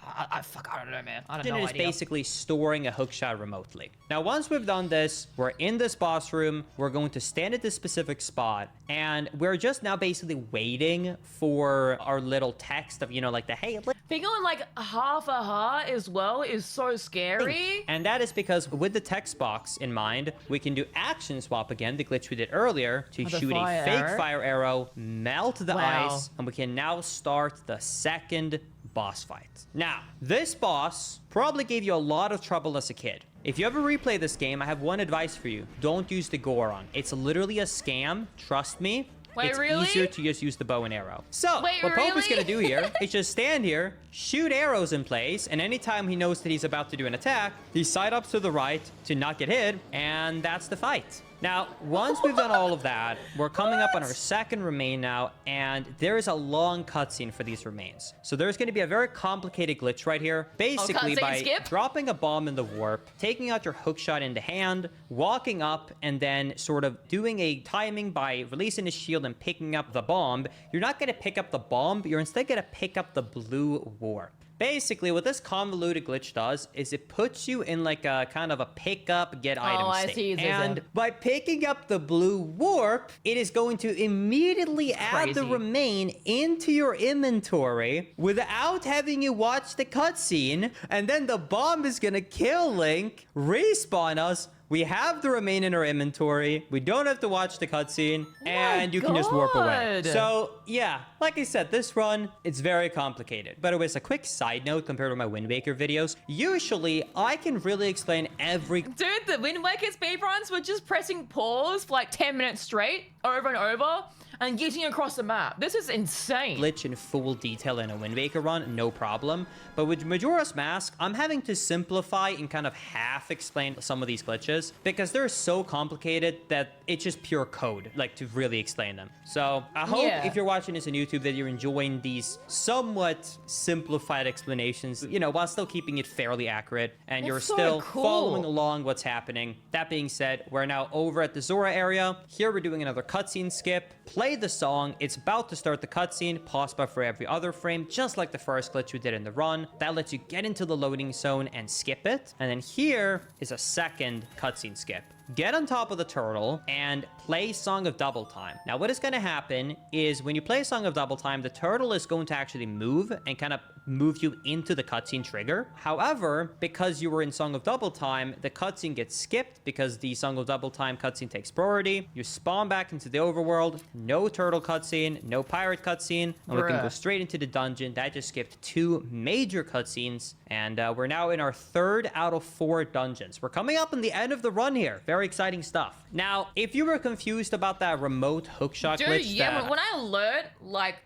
I don't know, man. I don't know. It's basically storing a hookshot remotely. Now, once we've done this, we're in this boss room. We're going to stand at this specific spot, and we're just now basically waiting for our little text of, you know, like the hey. Being on like half a heart as well is so scary. And that is because with the text box in mind, we can do action swap again, the glitch we did earlier, to shoot a fake fire arrow, melt the ice, and we can now start the second boss fight. Now, this boss probably gave you a lot of trouble as a kid. If you ever replay this game, I have one advice for you. Don't use the Goron. It's literally a scam. Trust me. Wait, it's really? easier to just use the bow and arrow. So, wait, what Pope is really? going to do here is just stand here, shoot arrows in place, and anytime he knows that he's about to do an attack, he side ups to the right to not get hit, and that's the fight. Now, once we've done all of that, we're coming up on our second remain now, and there is a long cutscene for these remains. So there's going to be a very complicated glitch right here. Basically, by dropping a bomb in the warp, taking out your hookshot in the hand, walking up, and then sort of doing a timing by releasing the shield and picking up the bomb, you're not going to pick up the bomb, you're instead going to pick up the blue warp. Basically, what this convoluted glitch does is it puts you in like a kind of a pick up, get item state. And by picking up the blue warp, it is going to immediately add the remain into your inventory without having you watch the cutscene. And then the bomb is going to kill Link, respawn us. We have the remain in our inventory. We don't have to watch the cutscene, and you can just warp away. So, yeah, like I said, this run, it's very complicated. By the way, it's a quick side note compared to my Wind Waker videos. Usually, I can really explain every... Dude, the Wind Waker speedruns were just pressing pause for like 10 minutes straight, over and over, and getting across the map. This is insane. Glitch in full detail in a Wind Waker run, no problem. But with Majora's Mask, I'm having to simplify and kind of half explain some of these glitches because they're so complicated that it's just pure code, like to really explain them. So I hope if you're watching this on YouTube that you're enjoying these somewhat simplified explanations, you know, while still keeping it fairly accurate and you're still following along what's happening. That being said, we're now over at the Zora area. Here we're doing another cutscene skip. Play the song. It's about to start the cutscene. Pause for every other frame, just like the first glitch we did in the run. That lets you get into the loading zone and skip it. And then here is a second cutscene skip. Get on top of the turtle and play Song of Double Time. Now, what is going to happen is when you play Song of Double Time, the turtle is going to actually move and kind of move you into the cutscene trigger. However, because you were in Song of Double Time, the cutscene gets skipped because the Song of Double Time cutscene takes priority. You spawn back into the overworld, no turtle cutscene, no pirate cutscene, and we can go straight into the dungeon. That just skipped 2 major cutscenes, and we're now in our 3rd out of 4 dungeons. We're coming up on the end of the run here. Very exciting stuff. Now, if you were confused about that remote hookshot glitch, when I learned, like,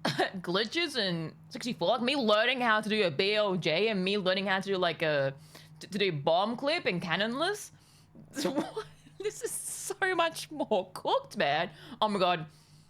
glitches in 64, like me learning how to do a BLJ and me learning how to do like to do bomb clip and cannonless. This is so much more cooked, man. Oh my god.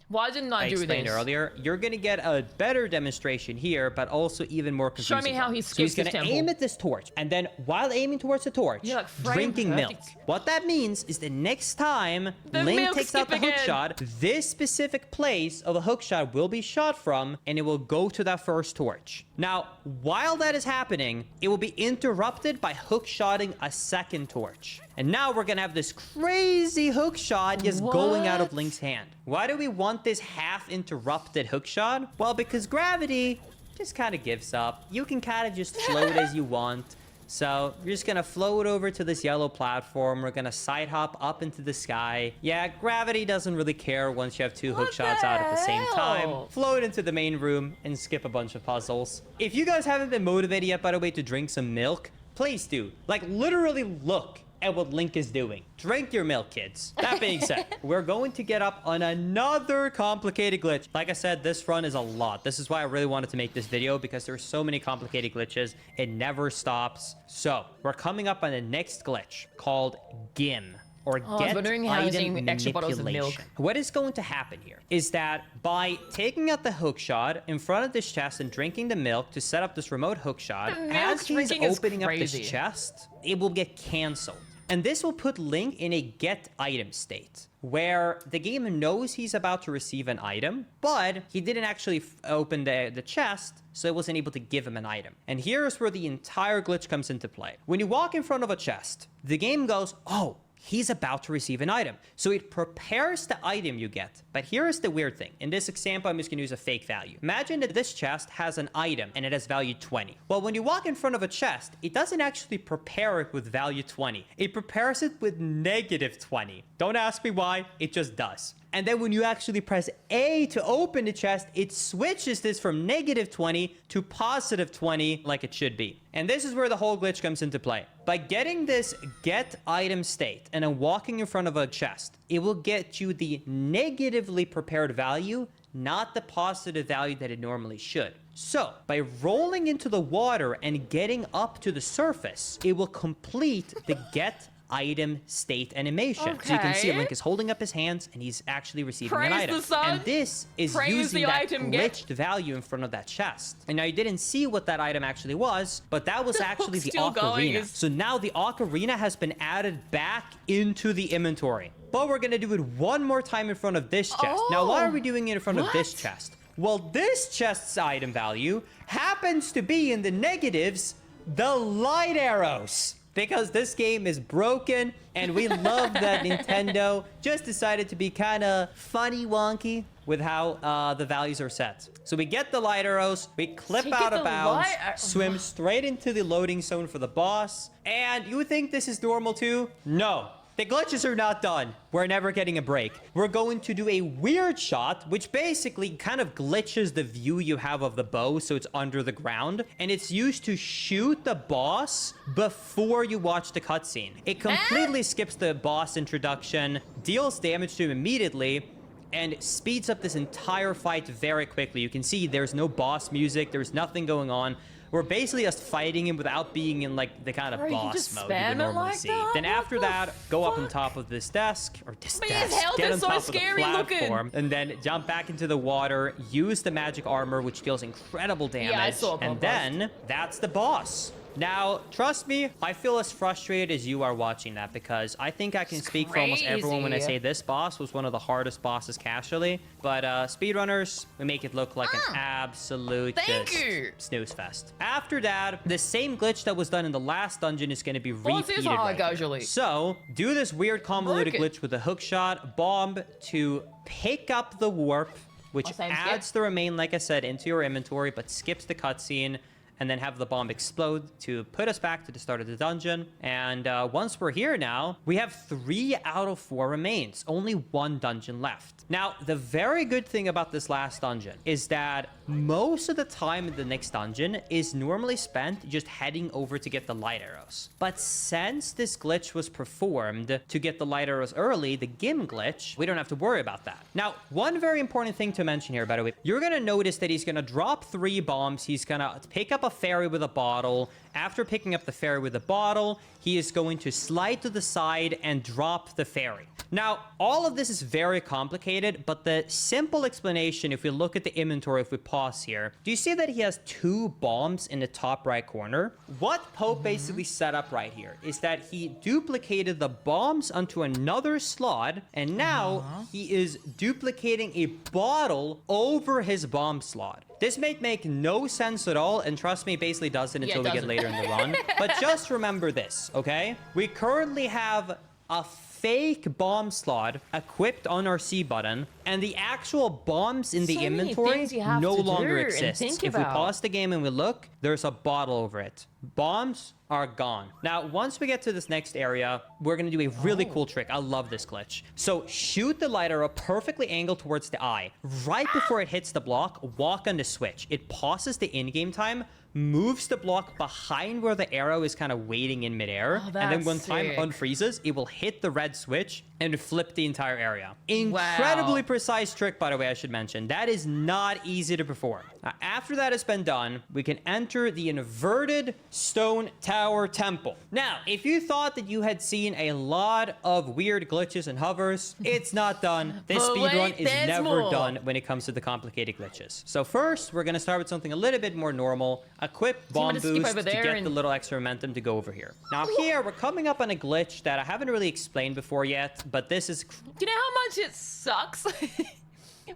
Why didn't I do this? explained earlier, you're going to get a better demonstration here, but also even more confusing. Show me how he So he's skips his going to temple. aim at this torch, and then while aiming towards the torch, Yeah, like frame drinking milk. perfect. What that means is the next time The Link milk takes out the skip hook again. shot, this specific place of the hook shot will be shot from, and it will go to that first torch. Now, while that is happening, it will be interrupted by hook shotting a second torch. And now we're gonna have this crazy hook shot just going out of What? Link's hand. Why do we want this half-interrupted hook shot? Well, because gravity just kind of gives up. You can kind of just float as you want. So you're just gonna float over to this yellow platform. We're gonna side hop up into the sky. Yeah, gravity doesn't really care once you have two hook What shots the out at the same time. hell? Float into the main room and skip a bunch of puzzles. If you guys haven't been motivated yet, by the way, to drink some milk, please do. Like, literally look at what Link is doing. Drink your milk, kids. That being said, we're going to get up on another complicated glitch. Like I said, this run is a lot. This is why I really wanted to make this video, because there's so many complicated glitches. It never stops. So we're coming up on the next glitch called Gim, or I was Get wondering how he's Item getting extra bottles of milk. Manipulation. What is going to happen here is that by taking out the hook shot in front of this chest and drinking the milk to set up this remote hook shot, The milk as he's drinking is opening up this crazy. chest, it will get canceled. And this will put Link in a get item state, where the game knows he's about to receive an item, but he didn't actually open the chest, so it wasn't able to give him an item. And here's where the entire glitch comes into play. When you walk in front of a chest, the game goes, oh, he's about to receive an item. So it prepares the item you get. But here's the weird thing. In this example, I'm just gonna use a fake value. Imagine that this chest has an item and it has value 20. Well, when you walk in front of a chest, it doesn't actually prepare it with value 20. It prepares it with negative 20. Don't ask me why, it just does. And then when you actually press A to open the chest, it switches this from negative 20 to positive 20 like it should be. And this is where the whole glitch comes into play. By getting this get item state and then walking in front of a chest, it will get you the negatively prepared value, not the positive value that it normally should. So, by rolling into the water and getting up to the surface, it will complete the get item state animation. So you can see Okay. Link is holding up his hands and he's actually receiving Praise an item. the sun. And this is Praise using the that item get. glitched value in front of that chest. And now you didn't see what that item actually was, but that was actually the Still going ocarina. is- So now the ocarina has been added back into the inventory. But we're gonna do it one more time in front of this chest. Now, why are we doing it in front of this What? chest? Well, this chest's item value happens to be in the negatives, the light arrows. Because this game is broken, and we love that Nintendo just decided to be kind of funny wonky with how the values are set. So we get the light arrows, we clip So you out get of the bounds, light ar- swim straight into the loading zone for the boss, and you think this is normal too? No. The glitches are not done. We're never getting a break. We're going to do a weird shot, which basically kind of glitches the view you have of the bow so it's under the ground. And it's used to shoot the boss before you watch the cutscene. It completely skips the boss introduction, deals damage to him immediately, and speeds up this entire fight very quickly. You can see there's no boss music, there's nothing going on. We're basically just fighting him without being in like the kind of Bro, you boss just mode you spam would it normally like see. that? Then What after the that, go up on fuck? top of this desk, or this But his desk, health get is on so top of the scary looking. platform, and then jump back into the water, use the magic armor, which deals incredible damage, I saw a and pop-up. then that's the boss. Now, trust me, I feel as frustrated as you are watching that, because I think I can speak for almost everyone when I crazy. say this boss was one of the hardest bosses casually. But speedrunners, we make it look like an absolute Thank just you. snooze fest. After that, the same glitch that was done in the last dungeon is going to be Well, this is repeated hard right casually. here. So, do this weird convoluted Broken. glitch with a hook shot, bomb to pick up the warp, which Oh, same adds skip. the remain, like I said, into your inventory, but skips the cutscene. and then have the bomb explode to put us back to the start of the dungeon. And once we're here now, we have 3 out of 4 remains, only 1 dungeon left. Now, the very good thing about this last dungeon is that most of the time in the next dungeon is normally spent just heading over to get the light arrows. But since this glitch was performed to get the light arrows early, the Gim glitch, we don't have to worry about that. Now, one very important thing to mention here, by the way, you're gonna notice that he's gonna drop 3 bombs. He's gonna pick up a fairy with a bottle. After picking up the fairy with the bottle, he is going to slide to the side and drop the fairy. Now, all of this is very complicated, but the simple explanation, if we look at the inventory, if we pause here, do you see that he has 2 bombs in the top right corner? What Pope basically set up right here is that he duplicated the bombs onto another slot, and now he is duplicating a bottle over his bomb slot. This may make no sense at all, and trust me, it basically doesn't until we get later in the run. But just remember this, okay? We currently have a fake bomb slot equipped on our C button, and the actual bombs in the So many inventory things you have no to longer do and exist. think If we about. pause the game and we look, there's a bottle over it. Bombs are gone. Now, once we get to this next area, we're gonna do a really cool trick. I love this glitch. So shoot the light arrow perfectly angled towards the eye. Right before it hits the block, walk on the switch. It pauses the in-game time, moves the block behind where the arrow is kind of waiting in midair, and then that's when time sick. unfreezes, it will hit the red switch and flip the entire area. Incredibly precise trick, by the way, I should mention. That is not easy to perform. Now, after that has been done, we can enter the inverted stone tower temple. Now, if you thought that you had seen a lot of weird glitches and hovers, it's not done. This But speedrun wait, is there's never more. done when it comes to the complicated glitches. So first, we're gonna start with something a little bit more normal. Equip bomb gonna skip boost over to there get and- the little extra momentum to go over here. Now here, we're coming up on a glitch that I haven't really explained before yet, but this is... Do you know how much it sucks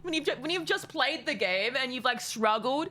when you've just played the game and you've like struggled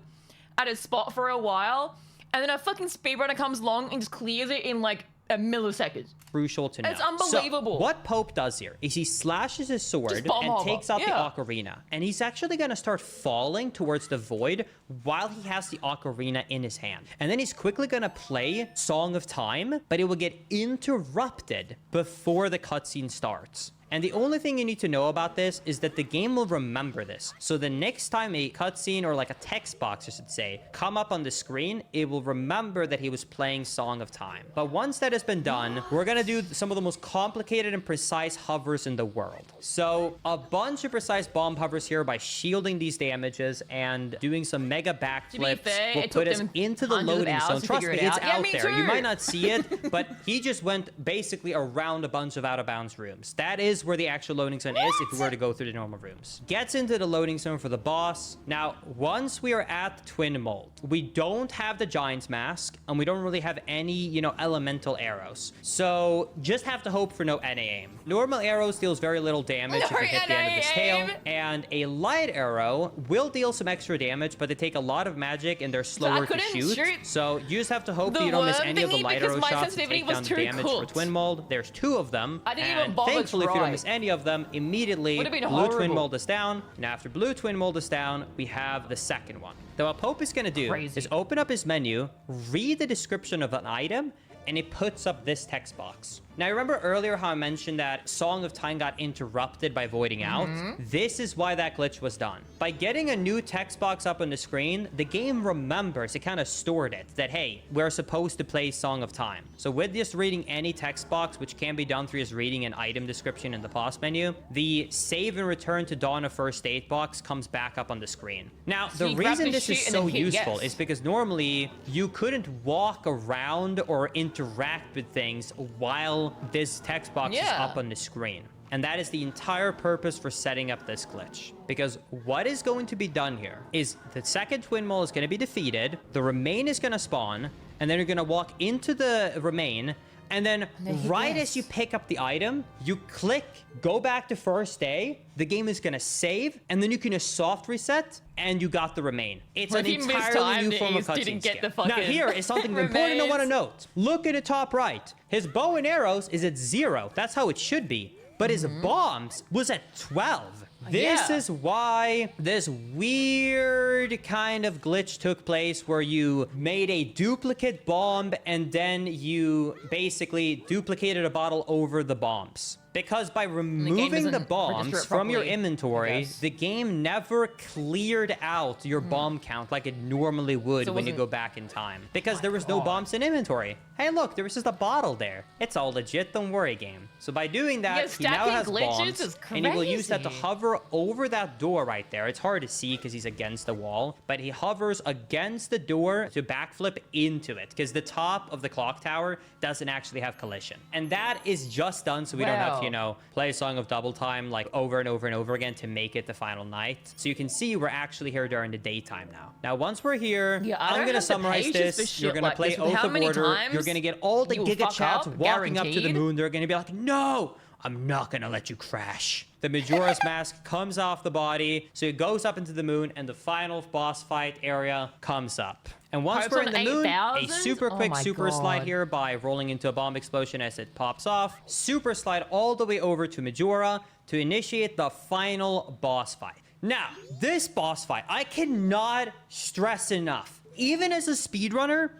at a spot for a while, and then a fucking speedrunner comes along and just clears it in like a millisecond? crucial to know. It's unbelievable. So, what Pope does here is he slashes his sword Just bomb and over. takes out Yeah. the ocarina. And he's actually going to start falling towards the void while he has the ocarina in his hand. And then he's quickly going to play Song of Time, but it will get interrupted before the cutscene starts. And the only thing you need to know about this is that the game will remember this. So the next time a cutscene or like a text box, I should say, come up on the screen, it will remember that he was playing Song of Time. But once that has been done, we're gonna do some of the most complicated and precise hovers in the world. So a bunch of precise bomb hovers here by shielding these damages and doing some mega backflips fair, will it took put us them into the hundreds of loading hours zone. to Trust me, figure it it's out. Yeah, out me there. You too. might not see it, but he just went basically around a bunch of out-of-bounds rooms. That is where the actual loading zone is if we were to go through the normal rooms. Gets into the loading zone for the boss. Now, once we are at Twin Mold, we don't have the Giant's Mask, and we don't really have any, elemental arrows. So, just have to hope for no NA aim. Normal arrows deals very little damage if we hit the end of his tail, and a light arrow will deal some extra damage, but they take a lot of magic and they're slower to couldn't shoot. shoot So, you just have to hope that the you don't miss worm any of the thingy light because arrow my shots to sensitivity take was down the too damage for cooked. Twin Mold. There's 2 of them. I didn't and even bother thankfully, if you don't try. miss any of them, immediately Would've been Blue Twin horrible. Mold is down. And after Blue Twin Mold is down, we have the second one. So what Pope is going to do Crazy. is open up his menu, read the description of an item, and it puts up this text box. Now, remember earlier how I mentioned that Song of Time got interrupted by voiding out? This is why that glitch was done. By getting a new text box up on the screen, the game remembers, it kind of stored it, that, hey, we're supposed to play Song of Time. So with just reading any text box, which can be done through just reading an item description in the pause menu, the save and return to Dawn of First Aid box comes back up on the screen. Now, So the you grab reason the this is sheet and so then hit useful yes. is because normally you couldn't walk around or interact with things while this text box is Yeah. up on the screen. And that is the entire purpose for setting up this glitch. Because what is going to be done here is the second Twin Mole is going to be defeated, the Remain is going to spawn, and then you're going to walk into the Remain, and then hit right yes. as you pick up the item, you click go back to first day, the game is going to save, and then you can just soft reset, and you got the Remain. It's Well, an if you entirely new mistimed form it, of you cutscene didn't get skip. the Now fucking here is something important I want to Remains. note. Look at the top right. His bow and arrows is at 0. That's how it should be. But his bombs was at 12. This Yeah. is why this weird kind of glitch took place where you made a duplicate bomb and then you basically duplicated a bottle over the bombs. Because by removing the doesn't bombs register it from your properly, I inventory, guess. the game never cleared out your bomb count like it normally would So it when you wasn't- go back in time. Because there was no bombs in inventory. Hey, look, there was just a bottle there. It's all legit, don't worry, game. So by doing that, Yeah, he now stacking has glitches bombs, is and he will use that to crazy. hover over that door right there. It's hard to see because he's against the wall, but he hovers against the door to backflip into it because the top of the clock tower doesn't actually have collision. And that is just done so we don't have to, Wow. you know, play a Song of Double Time like over and over and over again to make it the final night. So you can see we're actually here during the daytime now. Now, once we're here, Yeah, I I'm don't going to have the summarize patience this. for You're shit going to like play this. Oath How of many Order. times You're going to get all the you Giga fuck Chats up, walking up to the guaranteed? moon. They're going to be like, no, I'm not going to let you crash. The Majora's Mask comes off the body, so it goes up into the moon, and the final boss fight area comes up. And once Hopes we're in on the moon, a 8,000? super Oh quick my super slide God. here by rolling into a bomb explosion as it pops off. Super slide all the way over to Majora to initiate the final boss fight. Now, this boss fight, I cannot stress enough. Even as a speedrunner,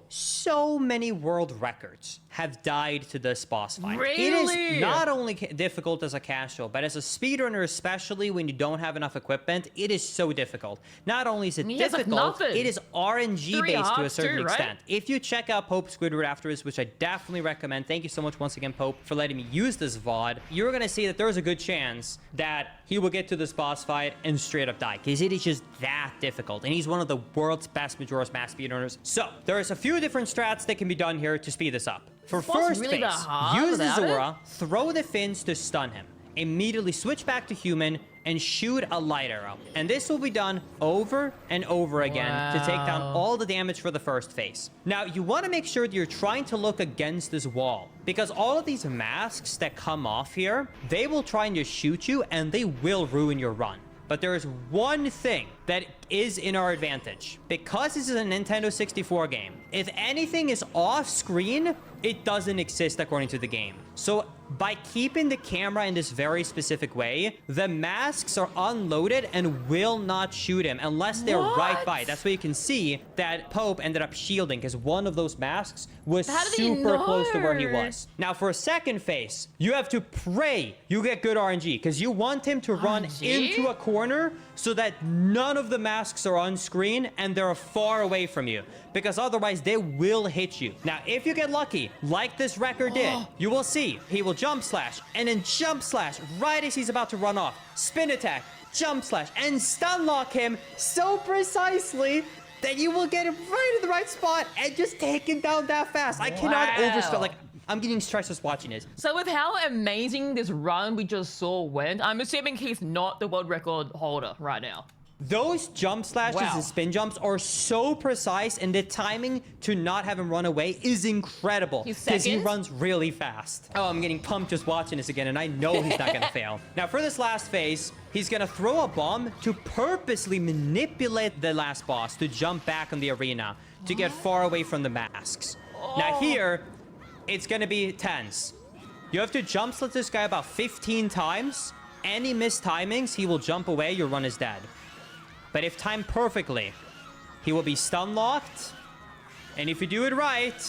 so many world records have died to this boss fight. It Really? is not only difficult as a casual, but as a speedrunner, especially when you don't have enough equipment, it is so difficult. Not only is it He has, like, difficult, nothing. it is RNG 3 based to a hearts certain too, right? extent. If you check out Pope Squidward afterwards, which I definitely recommend, thank you so much once again, Pope, for letting me use this VOD, you're gonna see that there's a good chance that he will get to this boss fight and straight up die, because it is just that difficult. And he's one of the world's best Majora's Mask speedrunners. So, there's a few different strats that can be done here to speed this up. For Boss first really that phase, hard use the without it? Zora, throw the fins to stun him. Immediately switch back to human and shoot a light arrow. And this will be done over and over again to take down Wow. all the damage for the first phase. Now, you want to make sure that you're trying to look against this wall, because all of these masks that come off here, they will try and just shoot you and they will ruin your run. But there is one thing that is in our advantage. Because this is a Nintendo 64 game, if anything is off screen, it doesn't exist according to the game. So by keeping the camera in this very specific way, the masks are unloaded and will not shoot him unless they're right What? by. That's why you can see that Pope ended up shielding because one of those masks was How did he super close to where he know? was. Now for a second phase, you have to pray you get good RNG because you want him to run RNG? into a corner so that none of the masks are on screen and they're far away from you, because otherwise they will hit you. Now, if you get lucky, like this record did, you will see he will jump slash and then jump slash right as he's about to run off, spin attack, jump slash, and stun lock him so precisely that you will get him right in the right spot and just take him down that fast. I cannot Wow. overstress. Like, I'm getting stressed just watching this. So with how amazing this run we just saw went, I'm assuming he's not the world record holder right now. Those jump slashes Wow. and spin jumps are so precise, and the timing to not have him run away is incredible He's because he second? runs really fast. Oh, I'm getting pumped just watching this again, and I know he's not gonna fail. Now, for this last phase, he's gonna throw a bomb to purposely manipulate the last boss to jump back in the arena to get far away from the masks. Now here, it's gonna be tense. You have to jump slit this guy about 15 times. Any missed timings, he will jump away, your run is dead. But if timed perfectly, he will be stun locked. And if you do it right,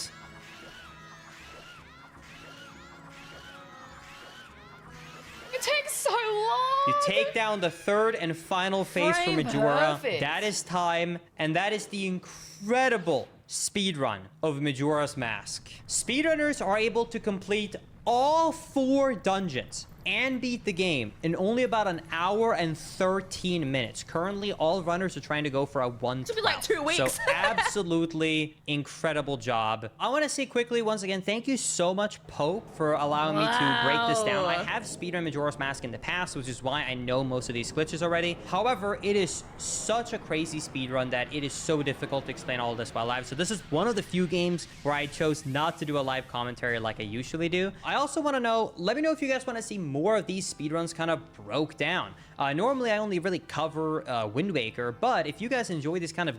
It takes so long. you take down the third and final phase for Frame Majora. perfect. That is time, and that is the incredible speedrun of Majora's Mask. Speedrunners are able to complete all 4 dungeons and beat the game in only about an hour and 13 minutes. Currently, all runners are trying to go for a 1:12. It'll be like 2 weeks. So absolutely incredible job. I want to say quickly, once again, thank you so much, Pope, for allowing me to break this down. I Wow. have speedrun Majora's Mask in the past, which is why I know most of these glitches already. However, it is such a crazy speedrun that it is so difficult to explain all this while live. So this is one of the few games where I chose not to do a live commentary like I usually do. I also want to know, let me know if you guys want to see more of these speedruns kind of broke down. Normally, I only really cover Wind Waker, but if you guys enjoy this kind of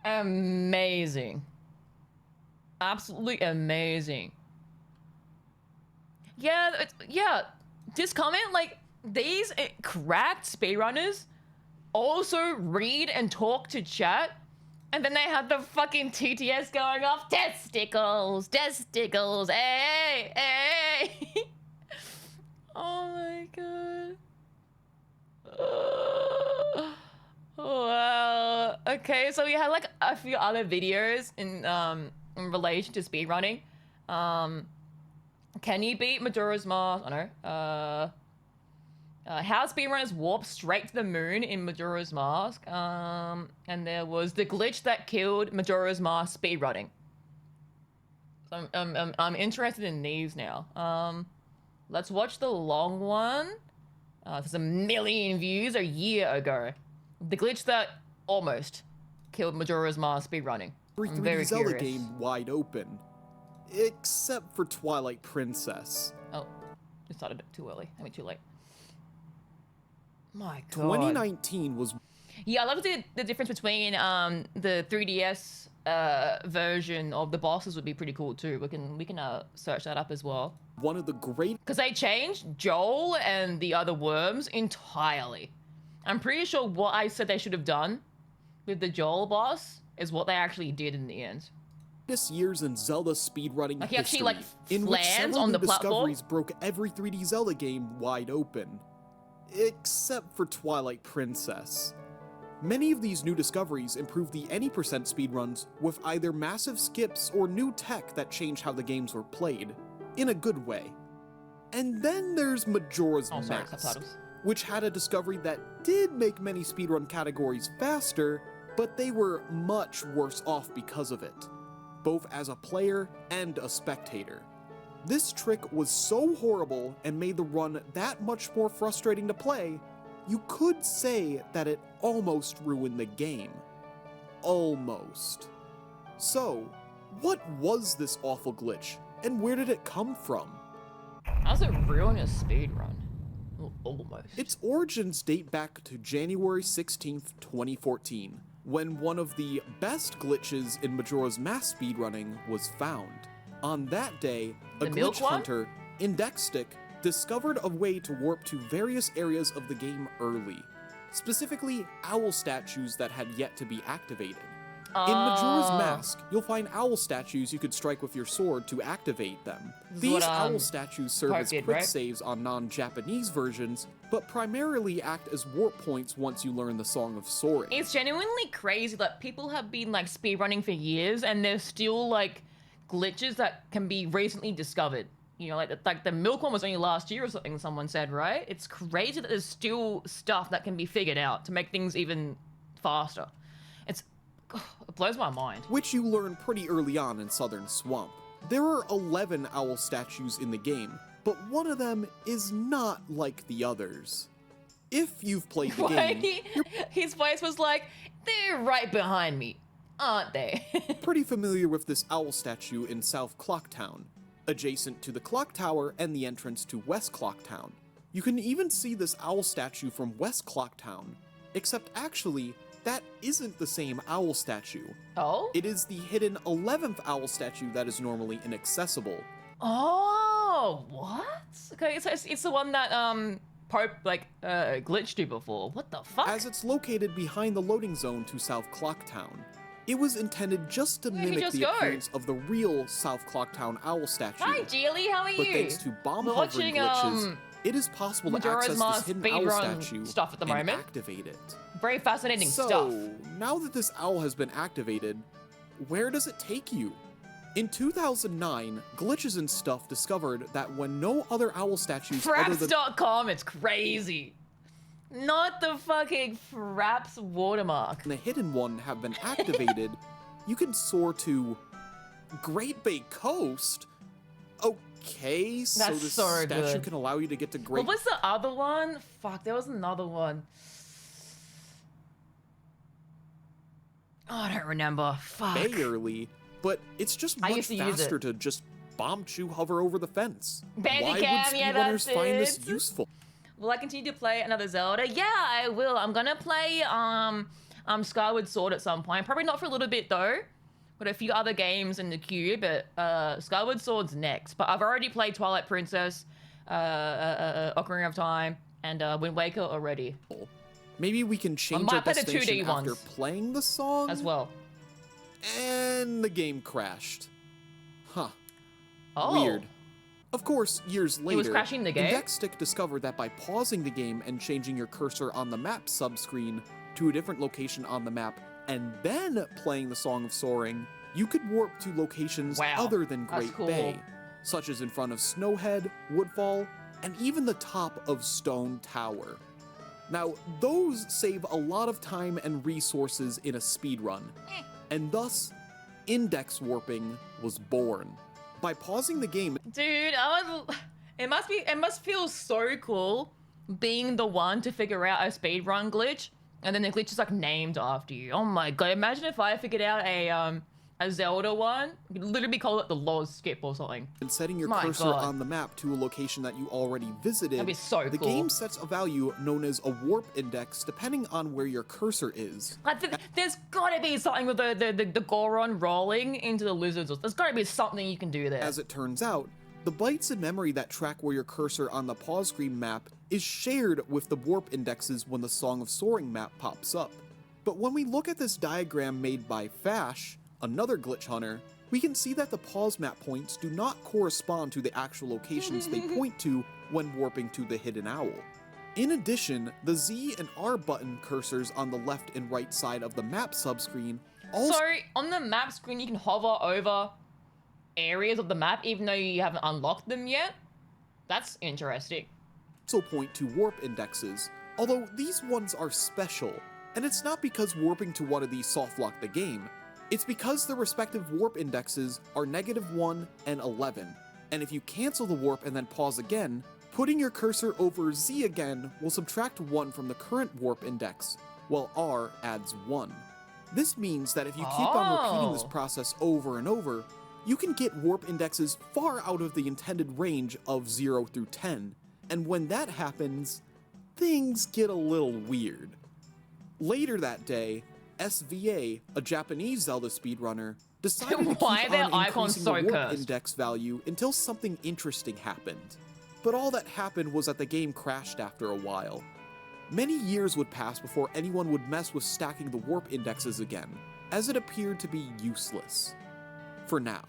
Amazing. Absolutely amazing. Yeah, yeah. This comment, like, these cracked speedrunners also read and talk to chat, and then they have the fucking TTS going off. Testicles, testicles, hey, hey. Oh my god. Oh, wow. Okay, so we had like a few other videos in relation to speedrunning. Can you beat Majora's Mask? I know. How speedrunners warp straight to the moon in Majora's Mask. And there was the glitch that killed Majora's Mask speedrunning. So I'm interested in these now. Let's watch the long one. There's 1 million views a year ago. The glitch that almost killed Majora's Mask speedrunning. I'm very Zelda curious. game wide open. Except for Twilight Princess. Oh, it started too early. I mean, too late. My god. 2019 was Yeah, I love the difference between the 3DS version of the bosses would be pretty cool too. We can search that up as well. one of the great Because they changed Joel and the other worms entirely. I'm pretty sure what I said they should have done with the Joel boss is what they actually did in the end. years in Zelda speedrunning Like he history, actually like in which lands several on new the platform. discoveries broke every 3D Zelda game wide open. Except for Twilight Princess. Many of these new discoveries improved the any % speedruns with either massive skips or new tech that changed how the games were played, in a good way. And then there's Majora's Mask, subtitles. which had a discovery that did make many speedrun categories faster, but they were much worse off because of it, both as a player and a spectator. This trick was so horrible and made the run that much more frustrating to play, you could say that it almost ruined the game. Almost. So, what was this awful glitch, and where did it come from? How's it ruin a speedrun? Almost. Its origins date back to January 16th, 2014, when one of the best glitches in Majora's Mask speedrunning was found. On that day, a The milk glitch one? hunter, Indexstick, discovered a way to warp to various areas of the game early, specifically owl statues that had yet to be activated. In Majora's Mask, you'll find owl statues you could strike with your sword to activate them. This is These what, owl statues serve Park as did, quick right? saves on non-Japanese versions, but primarily act as warp points once you learn the Song of Soaring. It's genuinely crazy that people have been like speedrunning for years and there's still like glitches that can be recently discovered. You know, like the milk one was only last year or something, someone said, right? It's crazy that there's still stuff that can be figured out to make things even faster. It blows my mind. Which you learn pretty early on in Southern Swamp. There are 11 owl statues in the game, but one of them is not like the others. If you've played the game, His voice was like, they're right behind me, aren't they? pretty familiar with this owl statue in South Clocktown, adjacent to the clock tower and the entrance to West Clocktown. You can even see this owl statue from West Clocktown, except actually, that isn't the same owl statue. Oh? It is the hidden 11th owl statue that is normally inaccessible. Oh, what? Okay, so it's the one that Pope glitched to before. What the fuck? As it's located behind the loading zone to South Clocktown. It was intended just to Where'd he mimic just the go? appearance of the real South Clocktown owl statue. Hi, Geely, how are But you? thanks to bomb We're hovering watching, glitches, it is possible to Majora's access Mask this hidden owl speedrun statue stuff at the and moment. activate it. Very fascinating So, stuff. now that this owl has been activated, where does it take you? In 2009, Glitches and Stuff discovered that when no other owl statues other than Fraps.com, it's crazy. Not the fucking Fraps watermark. the hidden one have been activated, you can soar to Great Bay Coast? Okay, so That's this so statue good. can allow you to get to Great What was the other one? Fuck, there was another one. Oh, I don't remember. Fuck. Bay early, but it's just I much used to use faster it. to just bomb chew hover over the fence. Why would Bandicam, yeah, speedrunners that's find this it. useful? Will I continue to play another Zelda? Yeah, I will. I'm gonna play Skyward Sword at some point. Probably not for a little bit though. Got a few other games in the queue, but Skyward Sword's next. But I've already played Twilight Princess, Ocarina of Time, and Wind Waker already Maybe we can change might our play the 2D destination after ones. playing the song? as well. And the game crashed. Huh. Oh. Weird. Of course, years later, was crashing the game? Indexstick discovered that by pausing the game and changing your cursor on the map subscreen to a different location on the map, and then playing the Song of Soaring, you could warp to locations Wow, other than that's Great cool. Bay, such as in front of Snowhead, Woodfall, and even the top of Stone Tower. Now, those save a lot of time and resources in a speedrun, and thus, index warping was born. By pausing the game, Dude, it must feel so cool being the one to figure out a speedrun glitch, and then the glitch is like named after you. Oh my god! Imagine if I figured out a Zelda one. You could literally call it the Lost skip or something. and setting your My cursor God. on the map to a location that you already visited, That'd be so the cool. game sets a value known as a warp index depending on where your cursor is. There's gotta be something with the Goron rolling into the lizards. There's gotta be something you can do there. As it turns out, the bytes in memory that track where your cursor on the pause screen map is shared with the warp indexes when the Song of Soaring map pops up. But when we look at this diagram made by Fash, another glitch hunter, we can see that the pause map points do not correspond to the actual locations they point to when warping to the Hidden Owl. In addition, the Z and R button cursors on the left and right side of the map subscreen also So on the map screen, you can hover over areas of the map even though you haven't unlocked them yet. That's interesting. point to warp indexes, although these ones are special, and it's not because warping to one of these softlock the game, it's because the respective warp indexes are -1 and 11, and if you cancel the warp and then pause again, putting your cursor over Z again will subtract 1 from the current warp index, while R adds 1. This means that if you keep on repeating this Oh. process over and over, you can get warp indexes far out of the intended range of 0 through 10, and when that happens, things get a little weird. Later that day, SVA, a Japanese Zelda speedrunner, decided to Why keep are their on icons increasing so the warp cursed? index value until something interesting happened. But all that happened was that the game crashed after a while. Many years would pass before anyone would mess with stacking the warp indexes again, as it appeared to be useless. For now.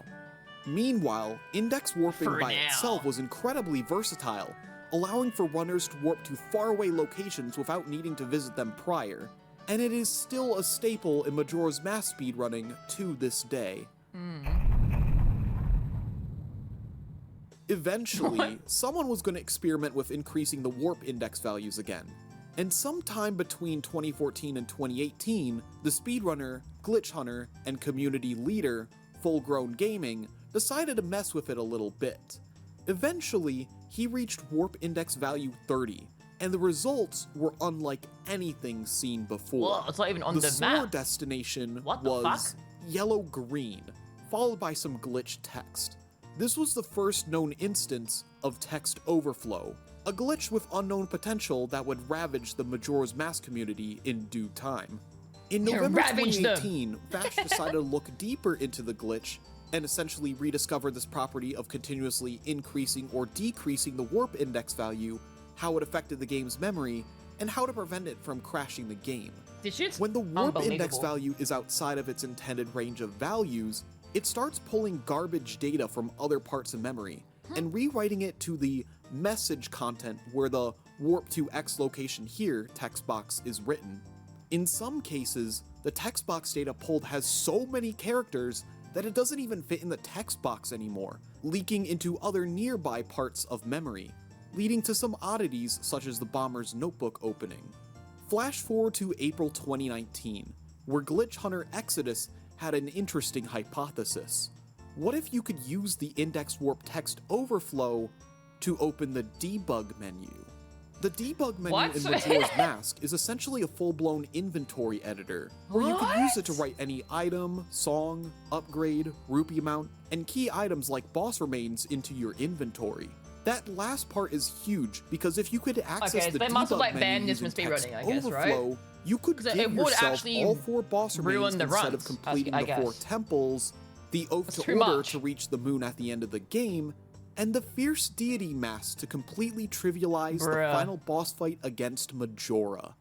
Meanwhile, index warping For by now. itself was incredibly versatile, allowing for runners to warp to faraway locations without needing to visit them prior, and it is still a staple in Majora's Mask speedrunning to this day. Eventually, someone was going to experiment with increasing the warp index values again, and sometime between 2014 and 2018, the speedrunner, glitch hunter, and community leader, Full Grown Gaming, decided to mess with it a little bit. Eventually, he reached warp index value 30, and the results were unlike anything seen before. Whoa, it's not even on the the sword map. destination What the was fuck? yellow-green, followed by some glitch text. This was the first known instance of text overflow, a glitch with unknown potential that would ravage the Majora's Mask community in due time. In November Ravage them. 2018, Fash decided to look deeper into the glitch and essentially rediscover this property of continuously increasing or decreasing the warp index value, how it affected the game's memory, and how to prevent it from crashing the game. This shit's When the warp index unbelievable. value is outside of its intended range of values, it starts pulling garbage data from other parts of memory and rewriting it to the message content where the warp to X location here text box is written. In some cases, the text box data pulled has so many characters that it doesn't even fit in the text box anymore, leaking into other nearby parts of memory, leading to some oddities such as the bomber's notebook opening. Flash forward to April 2019, where glitch hunter Exodus had an interesting hypothesis. What if you could use the index warp text overflow to open the debug menu? The debug menu What? in Majora's Mask is essentially a full-blown inventory editor, where you can use it to write any item, song, upgrade, rupee amount, and key items like boss remains into your inventory. That last part is huge, because if you could access Okay, the they must have, debug like, menu banned this using from text speedrunning, I guess, right? overflow, you could 'Cause it give would yourself actually all 4 boss ruin remains the instead of runs, completing I the 4 guess. temples, the oath That's to too order much. to reach the moon at the end of the game, and the fierce deity mask to completely trivialize the final boss fight against Majora.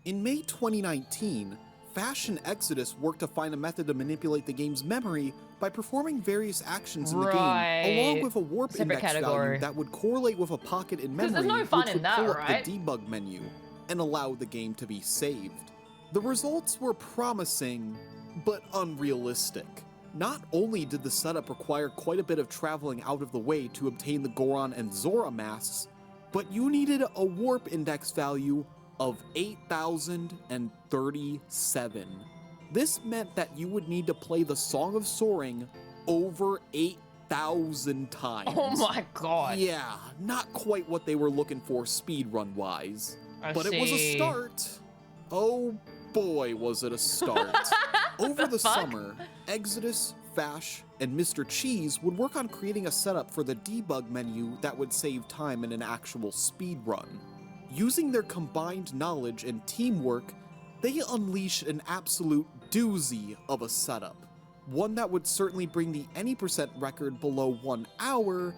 In May 2019, Fash and Exodus worked to find a method to manipulate the game's memory by performing various actions in the game, along with a warp index value that would correlate with a pocket in memory, there's no fun which in would that, pull right? up the debug menu and allow the game to be saved. The results were promising, but unrealistic. Not only did the setup require quite a bit of traveling out of the way to obtain the Goron and Zora masks, but you needed a warp index value of 8,037. This meant that you would need to play the Song of Soaring over 8,000 times. Oh my god. Yeah, not quite what they were looking for speedrun-wise. But it was a start. Oh boy, was it a start. Over the summer, Exodus, Fash, and Mr. Cheese would work on creating a setup for the debug menu that would save time in an actual speedrun. Using their combined knowledge and teamwork, they unleashed an absolute doozy of a setup. One that would certainly bring the any % record below 1 hour,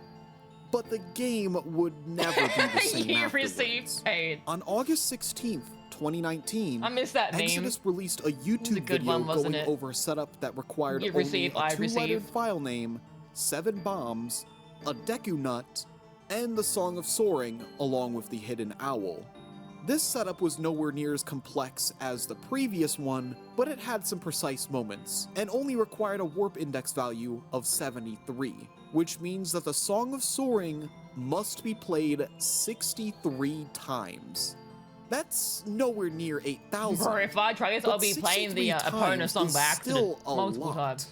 but the game would never be the same You afterwards. received paid. On August 16th, 2019, I missed that name. Exodus released a It was a YouTube good video one, wasn't going it? over a setup that required You only received, a I 2-lettered received. file name, 7 bombs, a Deku Nut, and the Song of Soaring, along with the Hidden Owl. This setup was nowhere near as complex as the previous one, but it had some precise moments, and only required a warp index value of 73, which means that the Song of Soaring must be played 63 times. That's nowhere near 8,000. Bro, if I try this, I'll be playing the 63 opponent song times by is accident still a multiple lot. times.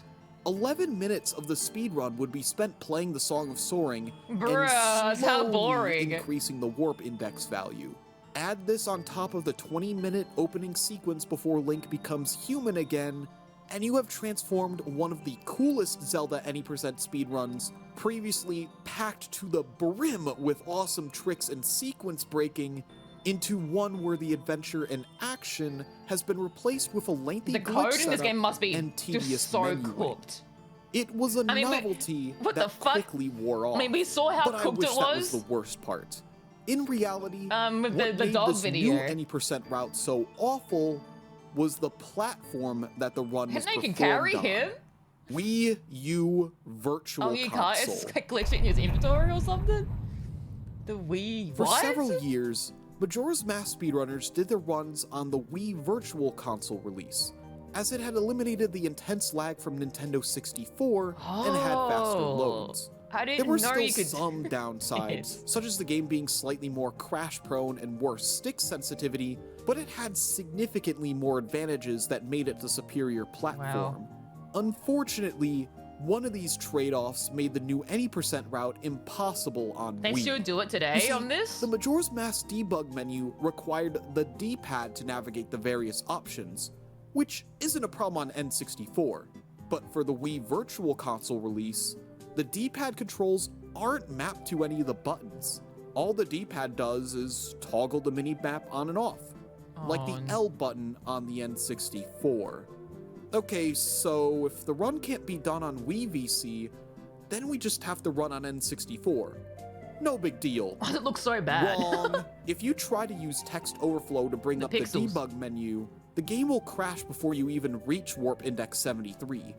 11 minutes of the speedrun would be spent playing the Song of Soaring Bruh, and how slowly boring. increasing the warp index value. Add this on top of the 20-minute opening sequence before Link becomes human again, and you have transformed one of the coolest Zelda any % speedruns, previously packed to the brim with awesome tricks and sequence breaking, into one where the adventure and action has been replaced with a lengthy The code glitch in this game setup must be and tedious just so menuing. cooked. It was a I mean, novelty what the that fuck? quickly wore off. I mean, we saw how but I cooked wish it that was. was the worst part. In reality, With what the made dog this video. new any % route so awful was the platform that the run was And they can performed carry on. him? Wii U Virtual Oh, you can't? Console. It's like glitching in his inventory or something? The Wii, For what? several years, Majora's Mask speedrunners did their runs on the Wii Virtual Console release, as it had eliminated the intense lag from Nintendo 64 and had faster Oh. loads. I didn't There were know still you could some downsides, such as the game being slightly more crash-prone and worse stick sensitivity, but it had significantly more advantages that made it the superior platform. Unfortunately, one of these trade-offs made the new any % route impossible on They Wii. should do it You today see, on this? The Majora's Mask debug menu required the D-pad to navigate the various options, which isn't a problem on N64. But for the Wii Virtual Console release, the D-pad controls aren't mapped to any of the buttons. All the D-pad does is toggle the mini-map on and off, like the L button on the N64. Okay, so if the run can't be done on Wii VC, then we just have to run on N64. No big deal. Why does it look so bad? Wrong. If you try to use text overflow to bring up pixels. the debug menu, the game will crash before you even reach warp index 73.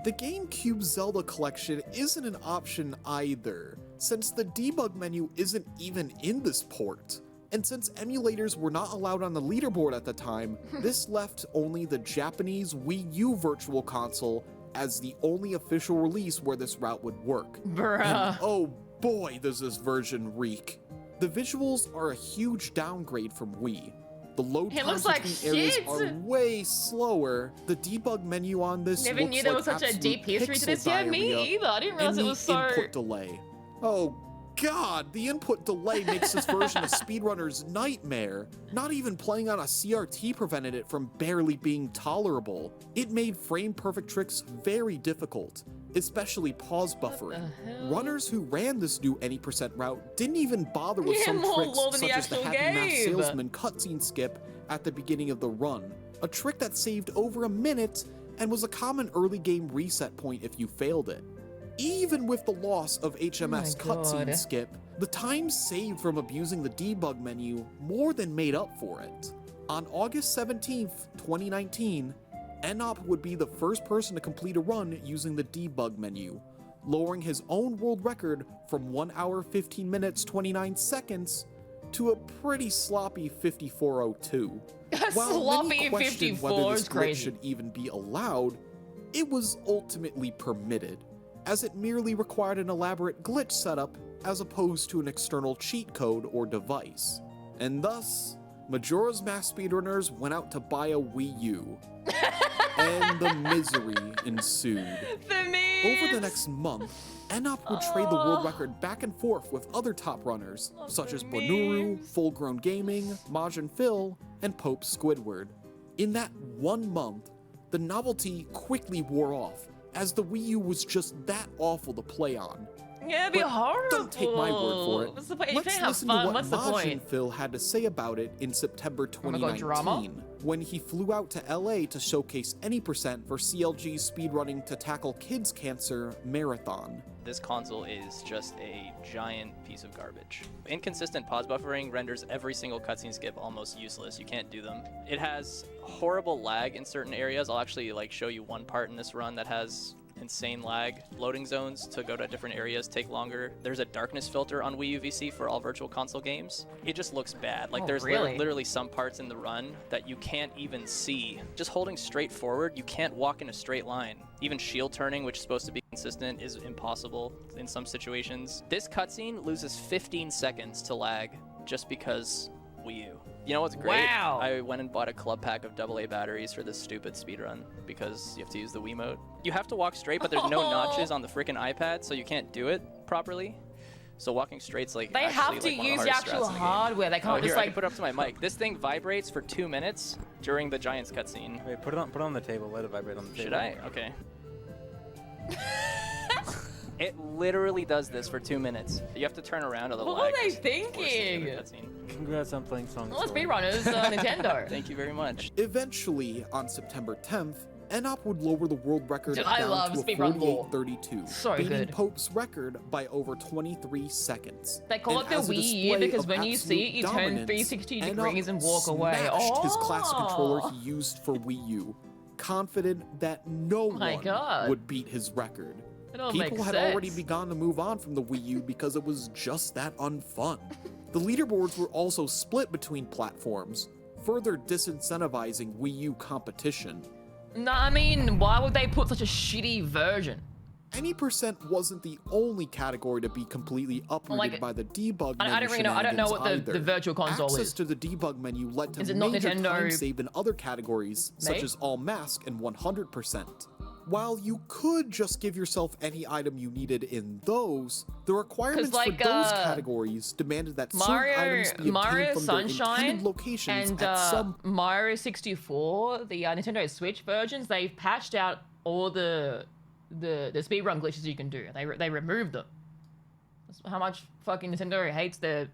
The GameCube Zelda collection isn't an option either, since the debug menu isn't even in this port. And since emulators were not allowed on the leaderboard at the time, this left only the Japanese Wii U Virtual Console as the only official release where this route would work. Bruh. And oh boy, does this version reek. The visuals are a huge downgrade from Wii. The load It times looks like between areas shit. are way slower. The debug menu on this Never looks knew there like was such a absolute deep history to pixel this. Yeah, me diarrhea. either. I didn't realize And it the was so. input delay. Oh god, the input delay makes this version a speedrunner's nightmare. Not even playing on a CRT prevented it from barely being tolerable. It made frame-perfect tricks very difficult, especially pause buffering. Runners who ran this new any % route didn't even bother with Yeah, some more tricks lore than the such as the actual Happy Mask game. Salesman cutscene skip at the beginning of the run, a trick that saved over a minute and was a common early game reset point if you failed it. Even with the loss of HMS cutscene skip, the time saved from abusing the debug menu more than made up for it. On August 17th, 2019, Enop would be the first person to complete a run using the debug menu, lowering his own world record from 1 hour 15 minutes 29 seconds to a pretty sloppy 54:02. While Sloppy many questioned whether 54 this is glitch crazy. should even be allowed, it was ultimately permitted, as it merely required an elaborate glitch setup as opposed to an external cheat code or device. And thus, Majora's Mask speedrunners went out to buy a Wii U, and the misery ensued. Over the next month, Enop would trade the world record back and forth with other top runners, such as Bonuru, Full Grown Gaming, Majin Phil, and Pope Squidward. In that 1 month, the novelty quickly wore off, as the Wii U was just that awful to play on. Yeah, it'd be But horrible. don't take my word for it. What's the point? If you Let's can't have listen fun, to what what's the Majin point? Phil had to say about it in September Oh my God, 2019, drama? when he flew out to LA to showcase Any% for CLG's Speedrunning to Tackle Kids Cancer Marathon. This console is just a giant piece of garbage. Inconsistent pause buffering renders every single cutscene skip almost useless. You can't do them. It has horrible lag in certain areas. I'll actually show you one part in this run that has insane lag. Loading zones to go to different areas take longer. There's a darkness filter on Wii U VC for all virtual console games. It just looks bad. There's really? literally some parts in the run that you can't even see. Just holding straight forward, you can't walk in a straight line. Even shield turning, which is supposed to be consistent, is impossible in some situations. This cutscene loses 15 seconds to lag just because Wii U. You know what's great? Wow. I went and bought a club pack of AA batteries for this stupid speedrun because you have to use the Wiimote. You have to walk straight, but there's no notches on the freaking iPad, so you can't do it properly. So walking straight's They have to use the actual hardware. They can't just I can put it up to my mic. This thing vibrates for 2 minutes during the Giants cutscene. Wait, put it on the table. Let it vibrate on the table. Should I? Okay. It literally does this for 2 minutes. You have to turn around or the What lag were they is worse than the thinking? other cutscene. Congrats on playing songs. Well, speedrunners, Nintendo. Thank you very much. Eventually, on September 10th, Enop would lower the world record Dude, I down love to a speedrun lore. 48:32, So beating good. Pope's record by over 23 seconds. They call And it the as a Wii U display because of when you see it, absolute you turn dominance, 360 Enop degrees and walk away. smashed his classic Oh. controller he used for Wii U, confident that no My one God. would beat his record. It all People makes had sense. already begun to move on from the Wii U because it was just that unfun. The leaderboards were also split between platforms, further disincentivizing Wii U competition. No, I mean, why would they put such a shitty version? Any% wasn't the only category to be completely uprooted by the debug menu. I don't really know. I don't know what the virtual console Access is. to the debug menu led to Is it not major Nintendo time save in other categories, such made? as all mask and 100%. While you could just give yourself any item you needed in those, the requirements for those categories demanded that certain items be obtained from their intended locations and at some Mario 64, the Nintendo Switch versions, they've patched out all the speedrun glitches you can do. They removed them. That's how much fucking Nintendo hates their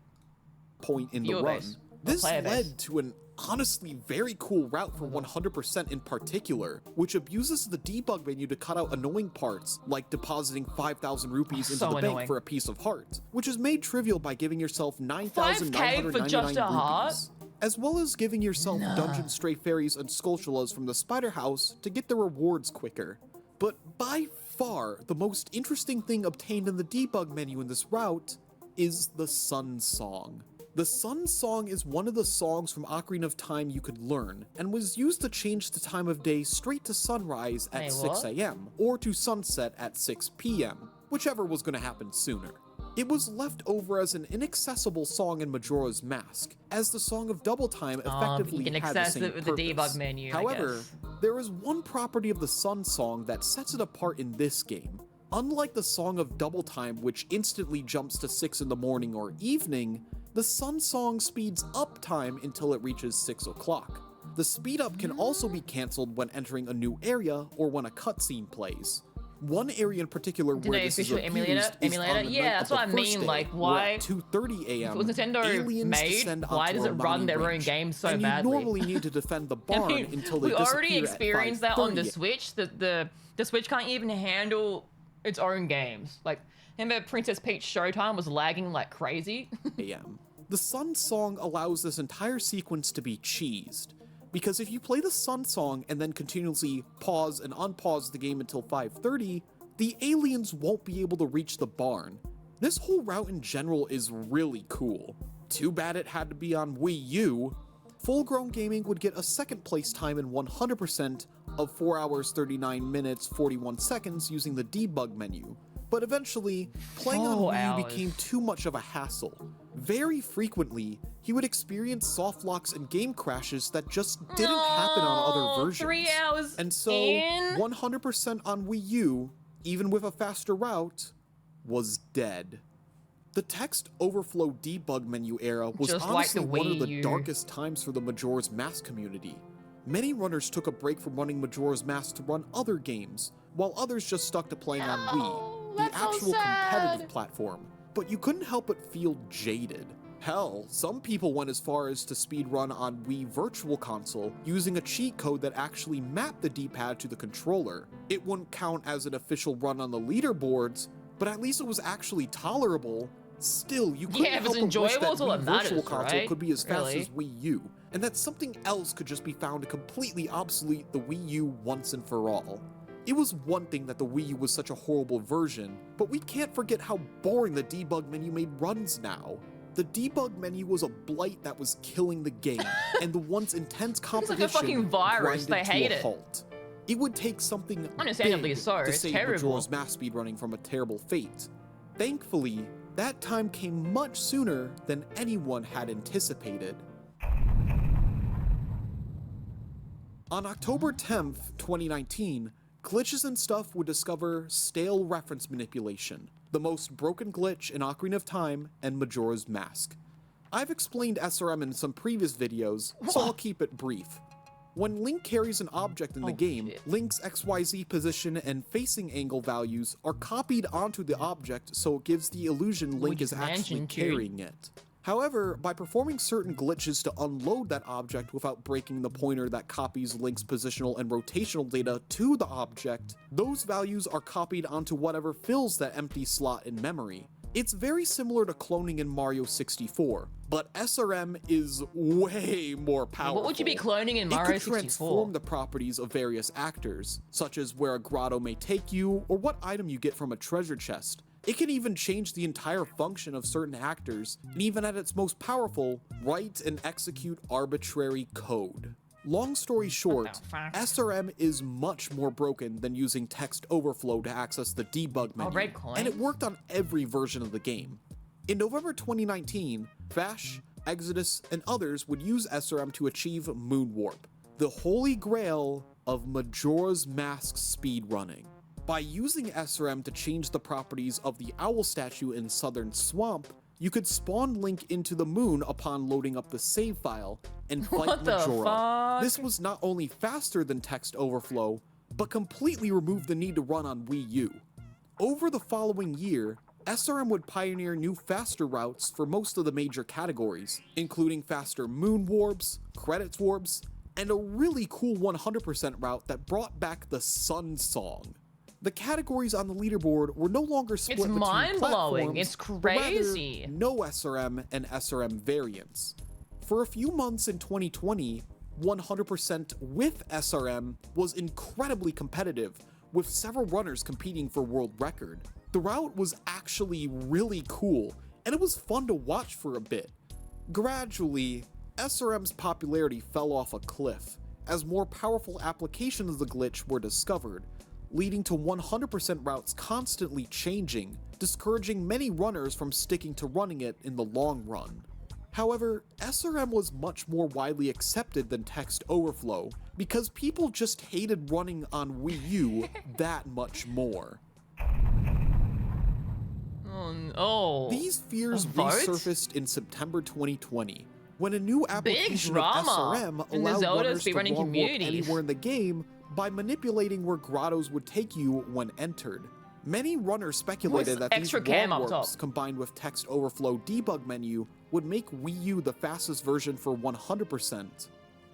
point in the viewer run. base, or This player base. led to an honestly very cool route for 100% in particular, which abuses the debug menu to cut out annoying parts, like depositing 5,000 rupees into So the annoying. bank for a piece of heart, which is made trivial by giving yourself 5K for just a heart? rupees, as well as giving yourself dungeon stray fairies and skulltulas from the spider house to get the rewards quicker. But by far, the most interesting thing obtained in the debug menu in this route is the Sun Song. The Sun Song is one of the songs from Ocarina of Time you could learn, and was used to change the time of day straight to sunrise at Wait, 6 what? a.m., or to sunset at 6 p.m., whichever was going to happen sooner. It was left over as an inaccessible song in Majora's Mask, as the Song of Double Time effectively you can had the access same it with the purpose. debug menu, I However, guess. there is one property of the Sun Song that sets it apart in this game. Unlike the Song of Double Time, which instantly jumps to 6 in the morning or evening, the Sun Song speeds up time until it reaches 6 o'clock. The speed up can also be cancelled when entering a new area or when a cutscene plays. One area in particular where this is official abused is on the night Yeah, that's of what I the first mean. day, Like, where why? at 2:30 a.m. If it was Nintendo aliens made, descend why onto does a it run mounting their own ridge, games so and badly? you normally need to defend the barn I mean, until they we already disappear at experienced that on the 5:30. Switch. The Switch can't even handle its own games. Like, remember Princess Peach Showtime was lagging like crazy? a.m. The Sun Song allows this entire sequence to be cheesed, because if you play the Sun Song and then continuously pause and unpause the game until 5:30, the aliens won't be able to reach the barn. This whole route in general is really cool. Too bad it had to be on Wii U. Full Grown Gaming would get a second place time in 100% of 4 hours 39 minutes 41 seconds using the debug menu. But eventually, playing on Wii U became too much of a hassle. Very frequently, he would experience soft locks and game crashes that just didn't happen on other versions. 3 hours And so, in? 100% on Wii U, even with a faster route, was dead. The text overflow debug menu era was Just like honestly the one of Wii the U. darkest times for the Majora's Mask community. Many runners took a break from running Majora's Mask to run other games, while others just stuck to playing on Wii, the that's so actual sad. competitive platform. But you couldn't help but feel jaded. Hell, some people went as far as to speedrun on Wii Virtual Console using a cheat code that actually mapped the D-pad to the controller. It wouldn't count as an official run on the leaderboards, but at least it was actually tolerable. Still, you couldn't Yeah, if help it's but wish enjoyable, that it's all Wii that Virtual matters, Console right? could be as fast Really? as Wii U, and that something else could just be found to completely obsolete the Wii U once and for all. It was one thing that the Wii U was such a horrible version, but we can't forget how boring the debug menu made runs now. The debug menu was a blight that was killing the game, and the once intense like a competition fucking virus, grinded they to hate a it. halt. It would take something Understandably big so, to it's save terrible. Majora's Mask speedrunning from a terrible fate. Thankfully, that time came much sooner than anyone had anticipated. On October 10th, 2019, Glitches and Stuff would discover stale reference manipulation, the most broken glitch in Ocarina of Time and Majora's Mask. I've explained SRM in some previous videos, so I'll keep it brief. When Link carries an object in the game, Link's XYZ position and facing angle values are copied onto the object so it gives the illusion Link is actually carrying it. However, by performing certain glitches to unload that object without breaking the pointer that copies Link's positional and rotational data to the object, those values are copied onto whatever fills that empty slot in memory. It's very similar to cloning in Mario 64, but SRM is way more powerful. What would you be cloning in Mario It could 64? transform the properties of various actors, such as where a grotto may take you or what item you get from a treasure chest. It can even change the entire function of certain actors, and even at its most powerful, write and execute arbitrary code. Long story short, SRM is much more broken than using text overflow to access the debug menu, and it worked on every version of the game. In November 2019, Vash, Exodus, and others would use SRM to achieve Moonwarp, the holy grail of Majora's Mask speedrunning. By using SRM to change the properties of the owl statue in Southern Swamp, you could spawn Link into the moon upon loading up the save file and fight What the Majora. fuck? This was not only faster than text overflow, but completely removed the need to run on Wii U. Over the following year, SRM would pioneer new faster routes for most of the major categories, including faster moon warps, credits warps, and a really cool 100% route that brought back the Sun Song. The categories on the leaderboard were no longer split between mind-blowing. platforms, It's but rather crazy. no SRM and SRM variants. For a few months in 2020, 100% with SRM was incredibly competitive, with several runners competing for world record. The route was actually really cool, and it was fun to watch for a bit. Gradually, SRM's popularity fell off a cliff, as more powerful applications of the glitch were discovered, leading to 100% routes constantly changing, discouraging many runners from sticking to running it in the long run. However, SRM was much more widely accepted than text overflow, because people just hated running on Wii U that much more. Oh, These fears a vote? resurfaced in September 2020, when a new application of drama SRM in the allowed Zelda runners to speedrunning log warp communities. anywhere in the game by manipulating where grottos would take you when entered. Many runners speculated that these extra cam wall up warps top? combined with text overflow debug menu would make Wii U the fastest version for 100%.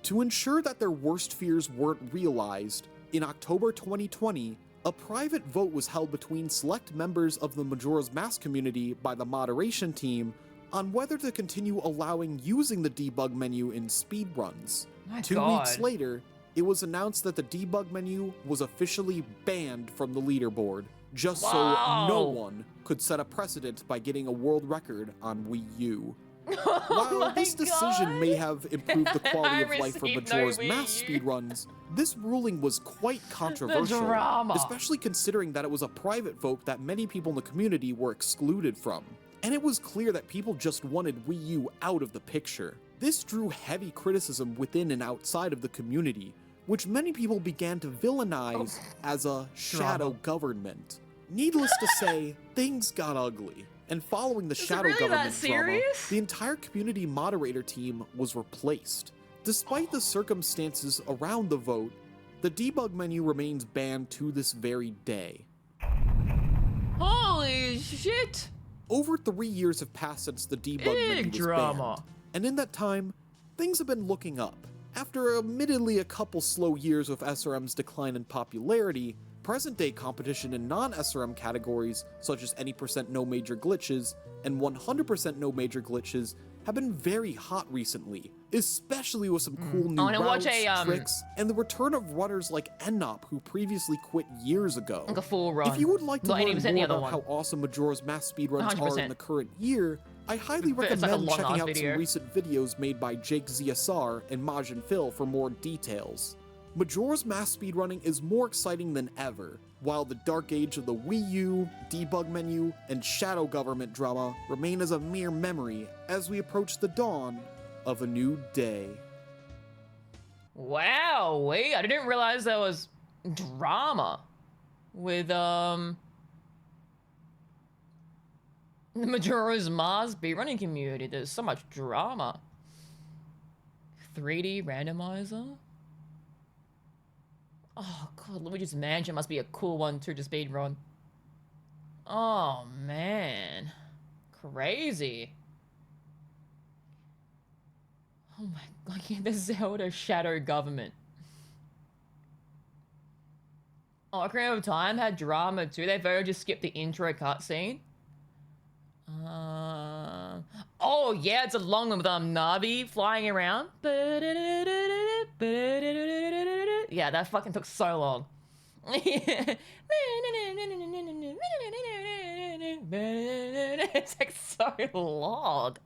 To ensure that their worst fears weren't realized, in October 2020, a private vote was held between select members of the Majora's Mask community by the moderation team on whether to continue allowing using the debug menu in speedruns. My 2 God. weeks later, it was announced that the debug menu was officially banned from the leaderboard, just so no one could set a precedent by getting a world record on Wii U. While this decision may have improved the quality of life for received Majora's no Mask Wii U. speedruns, this ruling was quite controversial, drama. especially considering that it was a private vote that many people in the community were excluded from. And it was clear that people just wanted Wii U out of the picture. This drew heavy criticism within and outside of the community, which many people began to villainize as a shadow government. Needless to say, things got ugly. And following the shadow really that government drama, serious? the entire community moderator team was replaced. Despite the circumstances around the vote, the debug menu remains banned to this very day. Holy shit! Over 3 years have passed since the debug menu was drama. banned, and in that time, things have been looking up. After admittedly a couple slow years of SRM's decline in popularity, present-day competition in non-SRM categories, such as any % no major glitches and 100% no major glitches, have been very hot recently, especially with some cool new wanna watch routes, tricks, and the return of runners like Ennop, who previously quit years ago. Like a full run. If you would like to Not learn 80% the more other about one. how awesome Majora's Mask speedruns are 100%. in the current year, I highly It's like a recommend long-ass checking out video. some recent videos made by Jake ZSR and Majin Phil for more details. Majora's Mask speedrunning is more exciting than ever, while the dark age of the Wii U, debug menu, and shadow government drama remain as a mere memory as we approach the dawn of a new day. Wow, wait, I didn't realize there was drama with the Majora's Mask speedrunning community. There's so much drama. 3D randomizer. Oh god, Luigi's Mansion must be a cool one too to speedrun. Oh man, crazy. Oh my god, yeah, the Zelda Shadow Government. Oh, Ocarina of Time had drama too. They voted to skip the intro cutscene. Oh yeah, it's a long one with Navi flying around. Yeah, that fucking took so long. It's like so long.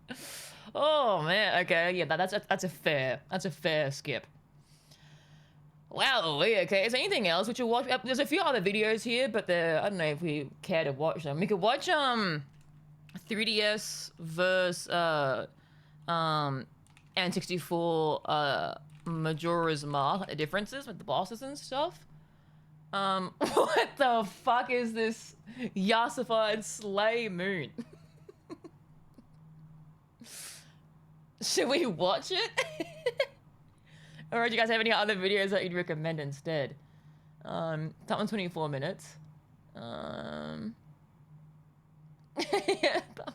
Oh man, okay, yeah, that's a fair skip. Wow, okay. Is there anything else we should watch? There's a few other videos here, but I don't know if we care to watch them. We could watch 3DS versus N64 Majora's Mask, like the differences with the bosses and stuff. What the fuck is this Yasified Slay Moon? Should we watch it? Or do you guys have any other videos that you'd recommend instead? That one's 24 minutes. That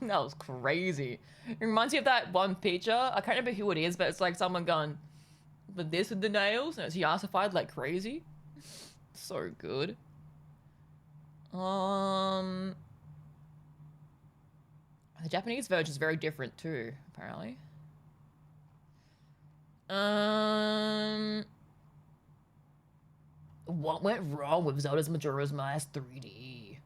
was crazy. It reminds me of that one picture. I can't remember who it is, but it's like someone going with this with the nails, and it's yassified like crazy. So good. The Japanese version is very different too, apparently. What went wrong with Zelda's Majora's Mask 3D?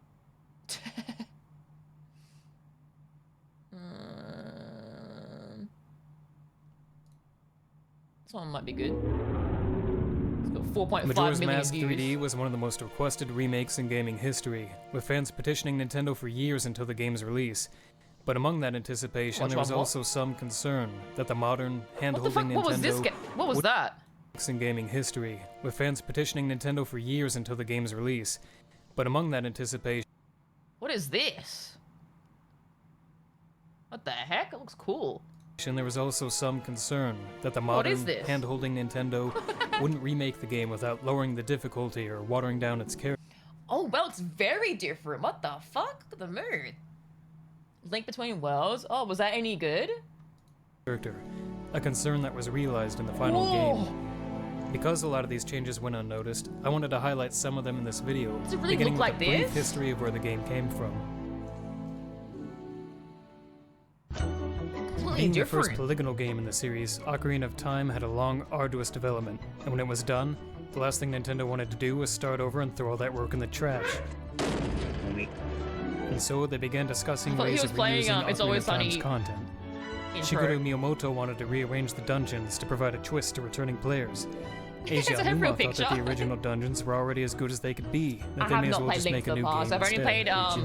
This one might be good. It's got 4.5 Majora's million Mask views. 3D was one of the most requested remakes in gaming history, with fans petitioning Nintendo for years until the game's release. But among that anticipation, there was also some concern that the modern, hand-holding Nintendo... What was this? What was that? ...in gaming history, with fans petitioning Nintendo for years until the game's release. But among that anticipation... What is this? What the heck? It looks cool. There was also some concern that the What is modern, this? hand-holding Nintendo wouldn't remake the game without lowering the difficulty or watering down its character. Oh, well, it's very different. What the fuck? Look at the mood. Link Between Worlds? Oh, was that any good? A concern that was realized in the final game. Because a lot of these changes went unnoticed, I wanted to highlight some of them in this video, Does it really beginning look with like a brief this? history of where the game came from. Completely Being the different. first polygonal game in the series, Ocarina of Time had a long, arduous development, and when it was done, the last thing Nintendo wanted to do was start over and throw all that work in the trash. And so they began discussing I thought he ways was of playing, reusing It's Ocarina Always of Time's Sunny content. intro. Shigeru Miyamoto wanted to rearrange the dungeons to provide a twist to returning players. It's Asia a real Numa thought picture. that the original dungeons were already as good as they could be, I that they have may as not well played just Link make to a the new Past. game I've only instead. played The I've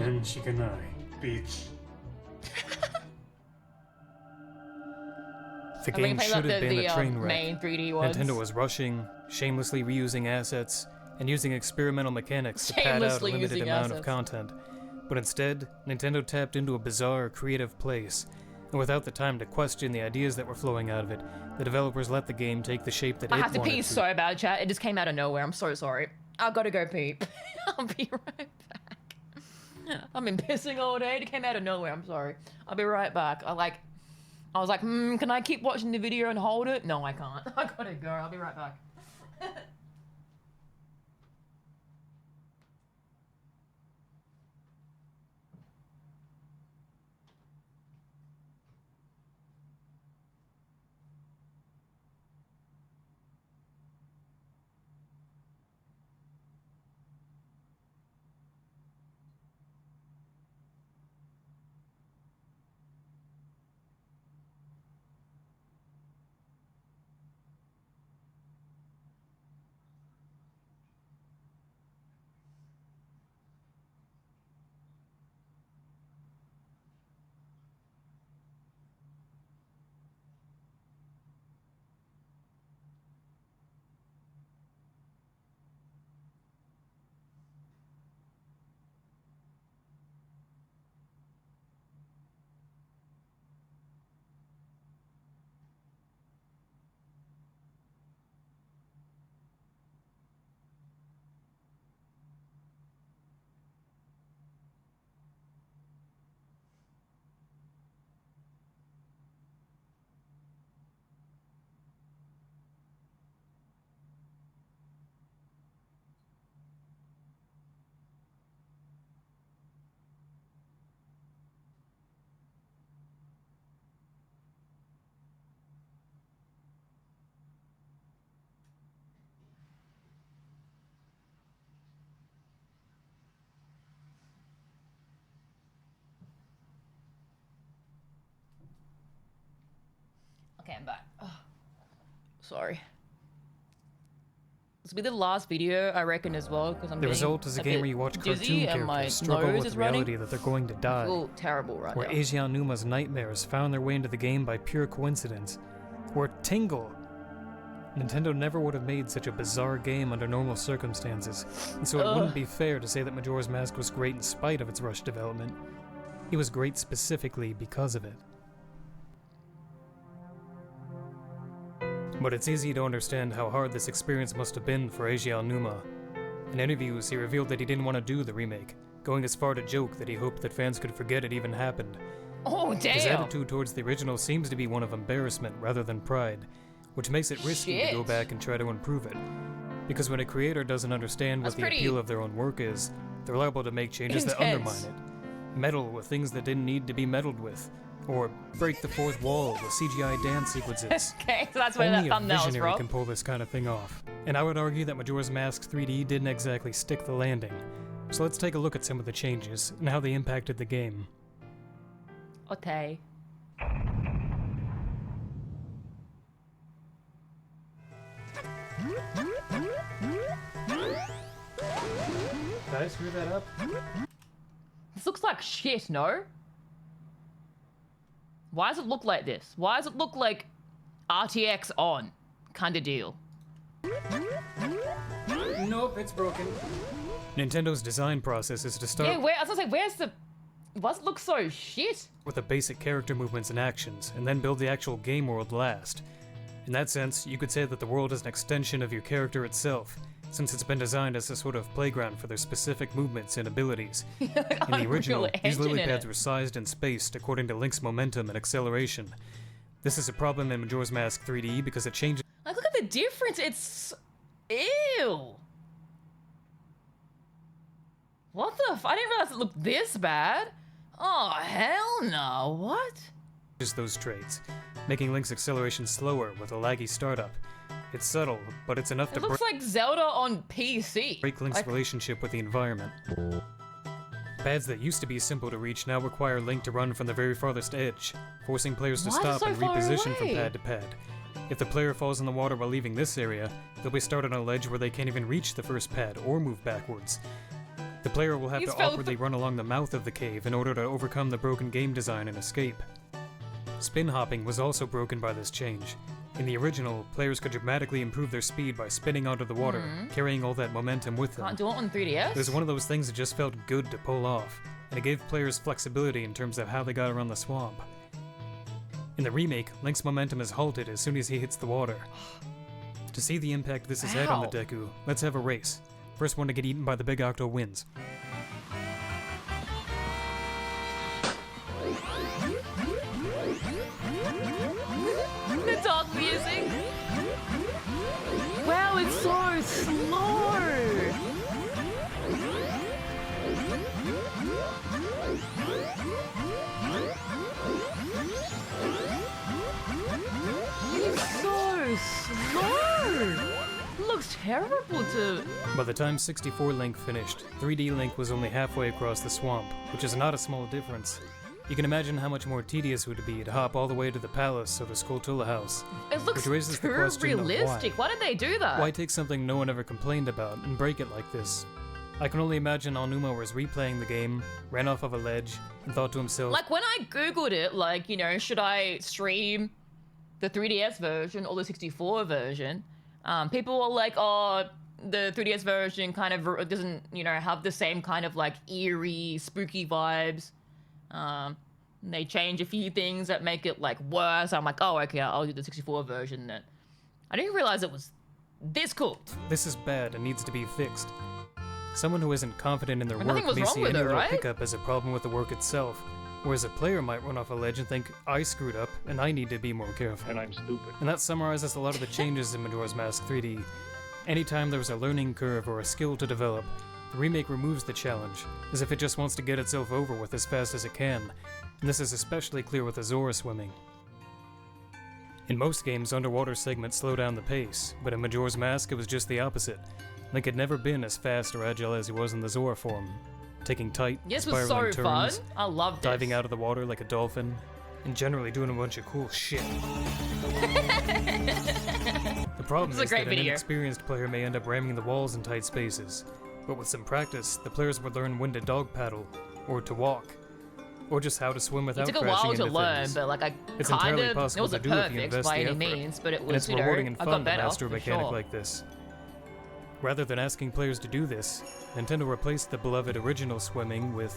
only game played, should like, have been a train wreck. main 3D ones. Nintendo was rushing, shamelessly reusing assets, and using experimental mechanics to pad out a Shamelessly limited using amount of assets. content. But instead, Nintendo tapped into a bizarre, creative place, and without the time to question the ideas that were flowing out of it, the developers let the game take the shape that I it have to wanted pee so bad, chat. It just came out of nowhere. I'm so sorry. I've got to go pee. I'll be right back. I've been pissing all day. It came out of nowhere. I'm sorry. I'll be right back. I was like, can I keep watching the video and hold it? No, I can't. I gotta go. I'll be right back. Okay, I'm back. Ugh. Sorry. This will be the last video, I reckon, as well, because I'm The result is a game where you watch cartoon characters struggle with the reality that they're going to die. I feel terrible right where now. Asia Numa's nightmares found their way into the game by pure coincidence. Where Tingle! Nintendo never would have made such a bizarre game under normal circumstances, and so it wouldn't be fair to say that Majora's Mask was great in spite of its rushed development. It was great specifically because of it. But it's easy to understand how hard this experience must have been for Eiji Numa. In interviews, he revealed that he didn't want to do the remake, going as far to joke that he hoped that fans could forget it even happened. Oh, damn! His attitude towards the original seems to be one of embarrassment rather than pride, which makes it risky to go back and try to improve it. Because when a creator doesn't understand what the appeal of their own work is, they're liable to make changes that undermine it. Meddle with things that didn't need to be meddled with. Or break the fourth wall with CGI dance sequences. Okay, so that's where Only that a thumbnail is visionary from. can pull this kind of thing off. And I would argue that Majora's Mask 3D didn't exactly stick the landing. So let's take a look at some of the changes and how they impacted the game. Okay. Did I screw that up? This looks like shit, no? Why does it look like this? Why does it look like RTX on kind of deal? Nope, it's broken. Nintendo's design process is to start Yeah, I was gonna say, where's the... Why does it look so shit? with the basic character movements and actions, and then build the actual game world last. In that sense, you could say that the world is an extension of your character itself, since it's been designed as a sort of playground for their specific movements and abilities. In the original, these lily pads were sized and spaced according to Link's momentum and acceleration. This is a problem in Majora's Mask 3D because it changes. Like, look at the difference. It's... Ew. What the I didn't realize it looked this bad. Oh, hell no. What? Those traits, making Link's acceleration slower with a laggy startup. It's subtle, but it's enough to looks like Zelda on PC. Break Link's relationship with the environment. Pads that used to be simple to reach now require Link to run from the very farthest edge, forcing players to stop and reposition from pad to pad. If the player falls in the water while leaving this area, they'll be started on a ledge where they can't even reach the first pad or move backwards. The player will have to awkwardly run along the mouth of the cave in order to overcome the broken game design and escape. Spin hopping was also broken by this change. In the original, players could dramatically improve their speed by spinning onto the water, carrying all that momentum with them. Can't do it on 3DS? It was one of those things that just felt good to pull off, and it gave players flexibility in terms of how they got around the swamp. In the remake, Link's momentum is halted as soon as he hits the water. To see the impact this has had on the Deku, let's have a race. First one to get eaten by the Big Octo wins. The dog music. Wow, it's so slow. It's so slow. Looks terrible to... By the time 64 Link finished, 3D Link was only halfway across the swamp, which is not a small difference. You can imagine how much more tedious it would be to hop all the way to the palace or the Skulltula house. It looks too realistic. Why did they do that? Why take something no one ever complained about and break it like this? I can only imagine Aonuma was replaying the game, ran off of a ledge, and thought to himself... Like, when I googled it, like, you know, should I stream the 3DS version or the 64 version? People were like, oh, the 3DS version kind of doesn't, you know, have the same kind of, like, eerie, spooky vibes. They change a few things that make it, like, worse. I'm like, oh, okay, I'll do the 64 version then. I didn't realize it was this cool. This is bad and needs to be fixed. Someone who isn't confident in their work may see any little hiccup as a problem with the work itself, whereas a player might run off a ledge and think, I screwed up, and I need to be more careful. And I'm stupid. And that summarizes a lot of the changes in Majora's Mask 3D. Anytime there was a learning curve or a skill to develop, the remake removes the challenge, as if it just wants to get itself over with as fast as it can, and this is especially clear with Azora swimming. In most games, underwater segments slow down the pace, but in Majora's Mask it was just the opposite. Link had never been as fast or agile as he was in the Zora form, taking tight, spiraling turns, I loved diving out of the water like a dolphin, and generally doing a bunch of cool shit. The problem is that an inexperienced player may end up ramming the walls in tight spaces, but with some practice, the players would learn when to dog paddle, or to walk, or just how to swim without crashing into things. It took a while to learn, but like it's entirely possible to do if you invest the effort, means, but it was, and it's rewarding and I fun got to master a mechanic like this. Rather than asking players to do this, Nintendo replaced the beloved original swimming with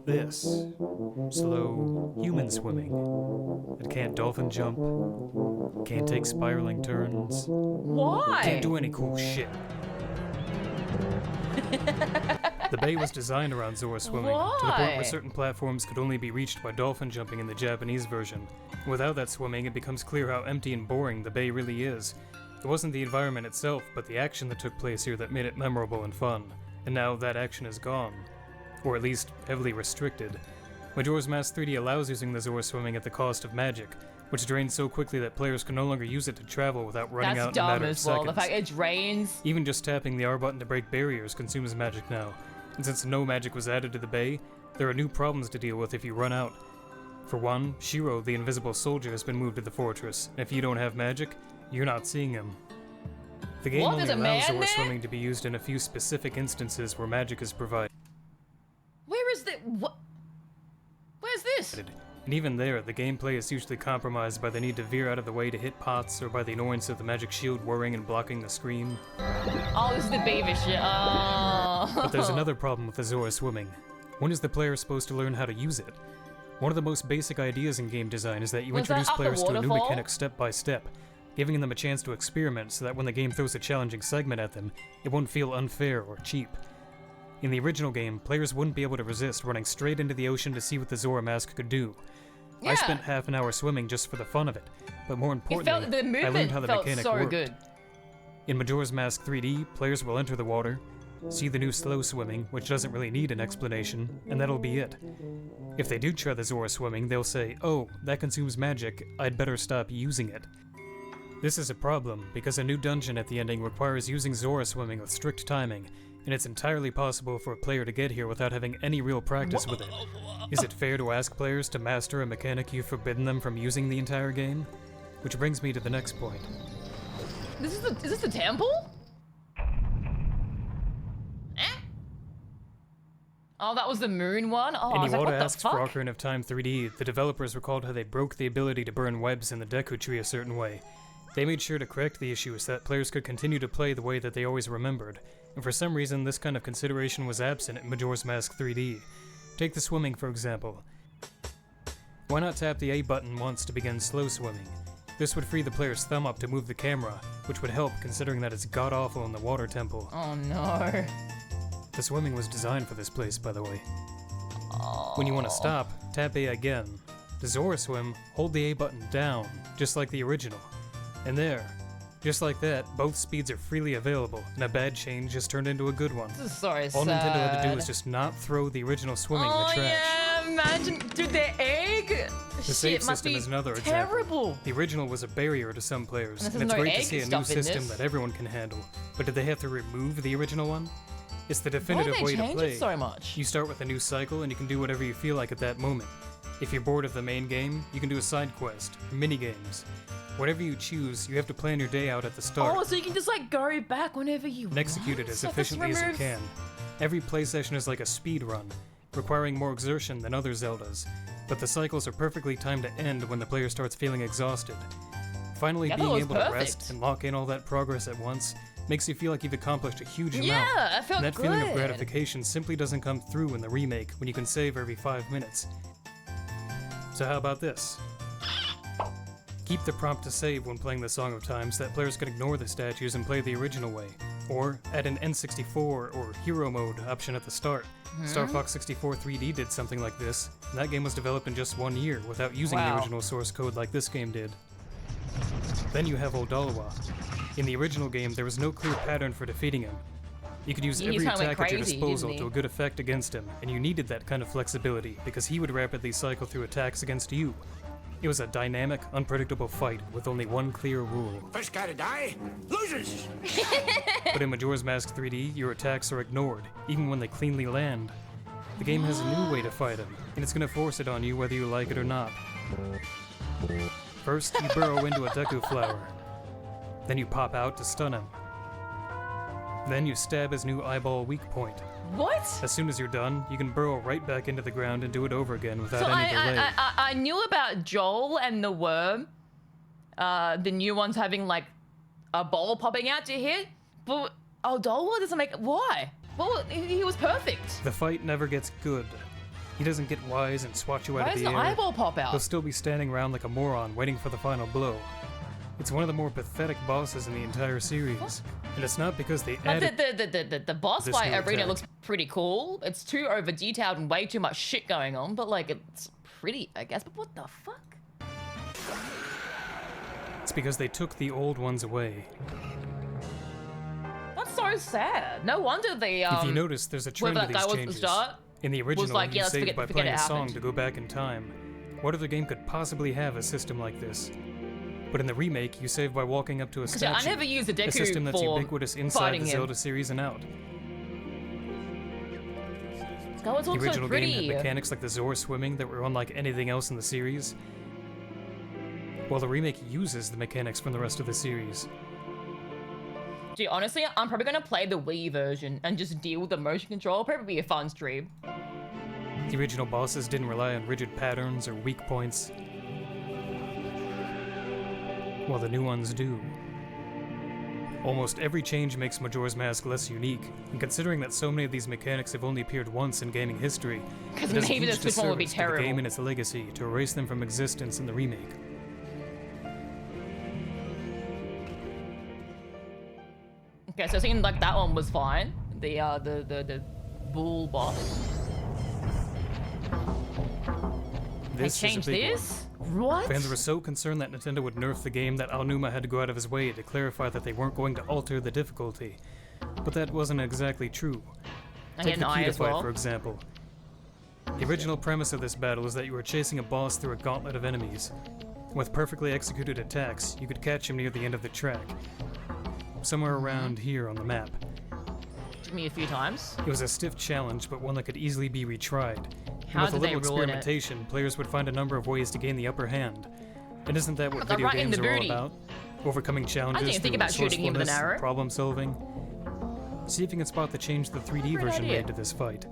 this. Slow human swimming. It can't dolphin jump, can't take spiraling turns. Why? Can't do any cool shit. The bay was designed around Zora swimming, to the point where certain platforms could only be reached by dolphin jumping in the Japanese version. Without that swimming, it becomes clear how empty and boring the bay really is. It wasn't the environment itself, but the action that took place here that made it memorable and fun. And now that action is gone. Or at least, heavily restricted. Majora's Mask 3D allows using the Zora swimming at the cost of magic, which drains so quickly that players can no longer use it to travel without running out in a matter of seconds. The fact it drains. Even just tapping the R button to break barriers consumes magic now. And since no magic was added to the bay, there are new problems to deal with if you run out. For one, Shiro, the invisible soldier, has been moved to the fortress, and if you don't have magic, you're not seeing him. The game only allows Zora swimming to be used in a few specific instances where magic is provided. Where is the... what? Where's this? And even there, the gameplay is usually compromised by the need to veer out of the way to hit pots, or by the annoyance of the magic shield whirring and blocking the screen. Oh, this is the baby shit. Oh. But there's another problem with the Zora swimming. When is the player supposed to learn how to use it? One of the most basic ideas in game design is that you Was that introduce up the players to a new waterfall? mechanic step by step, giving them a chance to experiment so that when the game throws a challenging segment at them, it won't feel unfair or cheap. In the original game, players wouldn't be able to resist running straight into the ocean to see what the Zora mask could do. Yeah. I spent half an hour swimming just for the fun of it, but more The importantly, I movement learned how the felt mechanic so worked. good. In Majora's Mask 3D, players will enter the water, see the new slow swimming, which doesn't really need an explanation, and that'll be it. If they do try the Zora swimming, they'll say, "Oh, that consumes magic, I'd better stop using it." This is a problem, because a new dungeon at the ending requires using Zora swimming with strict timing, and it's entirely possible for a player to get here without having any real practice with it. Is it fair to ask players to master a mechanic you've forbidden them from using the entire game? Which brings me to the next point. Is this the temple? Oh, that was the moon one? Oh, I was like, Iwata what the asks for fuck? Ocarina of Time 3D, the developers recalled how they broke the ability to burn webs in the Deku Tree a certain way. They made sure to correct the issue so that players could continue to play the way that they always remembered, and for some reason this kind of consideration was absent in Majora's Mask 3D. Take the swimming, for example. Why not tap the A button once to begin slow swimming? This would free the player's thumb up to move the camera, which would help considering that it's god-awful in the water temple. Oh no. The swimming was designed for this place, by the way. When you want to stop, tap A again. To Zora swim, hold the A button down, just like the original. And there. Just like that, both speeds are freely available, and a bad change has turned into a good one. This is so All sad. Nintendo had to do was just not throw the original swimming in the trash. Yeah, imagine, dude, the egg. The save Shit must system be is another terrible. example. The original was a barrier to some players, And and there's it's no great to egg see a new stuff in system this. that everyone can handle. But did they have to remove the original one? It's the definitive Why way did they to change play. it so much? You start with a new cycle and you can do whatever you feel like at that moment. If you're bored of the main game, you can do a side quest, or mini games. Whatever you choose, you have to plan your day out at the start. Oh, so you can just like go back whenever you And execute it want? as So this efficiently as you removes- can. Every play session is like a speed run, requiring more exertion than other Zeldas, but the cycles are perfectly timed to end when the player starts feeling exhausted. Finally, Yeah, that being was able to perfect. rest and lock in all that progress at once makes you feel like you've accomplished a huge amount. Yeah, I felt And that feeling of good. gratification simply doesn't come through in the remake when you can save every 5 minutes. So how about this? Keep the prompt to save when playing the Song of Time so that players can ignore the statues and play the original way. Or add an N64 or Hero Mode option at the start. Star Fox 64 3D did something like this, and that game was developed in just 1 year without using the Wow. original source code like this game did. Then you have Oldalwa. In the original game, there was no clear pattern for defeating him. You could use He every kinda went attack at your crazy, disposal didn't to he? a good effect against him, and you needed that kind of flexibility because he would rapidly cycle through attacks against you. It was a dynamic, unpredictable fight with only one clear rule. First guy to die loses. But in Majora's Mask 3D, your attacks are ignored, even when they cleanly land. The game has a new way to fight him, and it's gonna force it on you whether you like it or not. First, you burrow into a Deku Flower. Then you pop out to stun him. Then you stab his new eyeball weak point. What? As soon as you're done, you can burrow right back into the ground and do it over again without So any delay. I knew about Joel and the worm, the new ones having like a ball popping out to hit, but Oldalwa doesn't make. Why? Well, he was perfect. The fight never gets good. He doesn't get wise and swat you out Why of does the the air. eyeball pop He'll out? still be standing around like a moron waiting for the final blow. It's one of the more pathetic bosses in the entire series. And it's not because they But added the boss this fight new arena attack. looks pretty cool. It's too over detailed and way too much shit going on, but like it's pretty, I guess. But what the fuck? It's because they took the old ones away. That's so sad. No wonder they If you notice, there's a trend to whoever that these guy was at the changes. start In the original, like, you yeah, let's saved forget- by forget playing it a song happened. to go back in time. What other game could possibly have a system like this? But in the remake, you save by walking up to a 'Cause, yeah, statue. I never used a Deku system that's for ubiquitous inside fighting the him. Zelda series and out. That was The also original game pretty. had mechanics like the Zora swimming that were unlike anything else in the series, while the remake uses the mechanics from the rest of the series. Gee, honestly, I'm probably gonna play the Wii version and just deal with the motion control. Probably be a fun stream. The original bosses didn't rely on rigid patterns or weak points, while the new ones do. Almost every change makes Majora's Mask less unique, and considering that so many of these mechanics have only appeared once in gaming history, because it does a maybe huge this one would be disservice to the terrible. game and its legacy to erase them from existence in the remake. Okay, so it seemed like that one was fine. The bull boss. They This is a changed big this? one. What? Fans were so concerned that Nintendo would nerf the game that Aonuma had to go out of his way to clarify that they weren't going to alter the difficulty. But that wasn't exactly true. I Take get the an eye Kita as fight, well. for example. The original premise of this battle is that you were chasing a boss through a gauntlet of enemies. With perfectly executed attacks, you could catch him near the end of the track. Somewhere around here on the map. Took me a few times. It was a stiff challenge, but one that could easily be retried. How With a did they little ruin it? experimentation, players would find a number of ways to gain the upper hand. And isn't that what Got video right in games the are all booty. about? Overcoming challenges think through about shooting him with an resourcefulness, arrow. problem solving. See if you can spot the change the 3D Great version idea. made to this fight.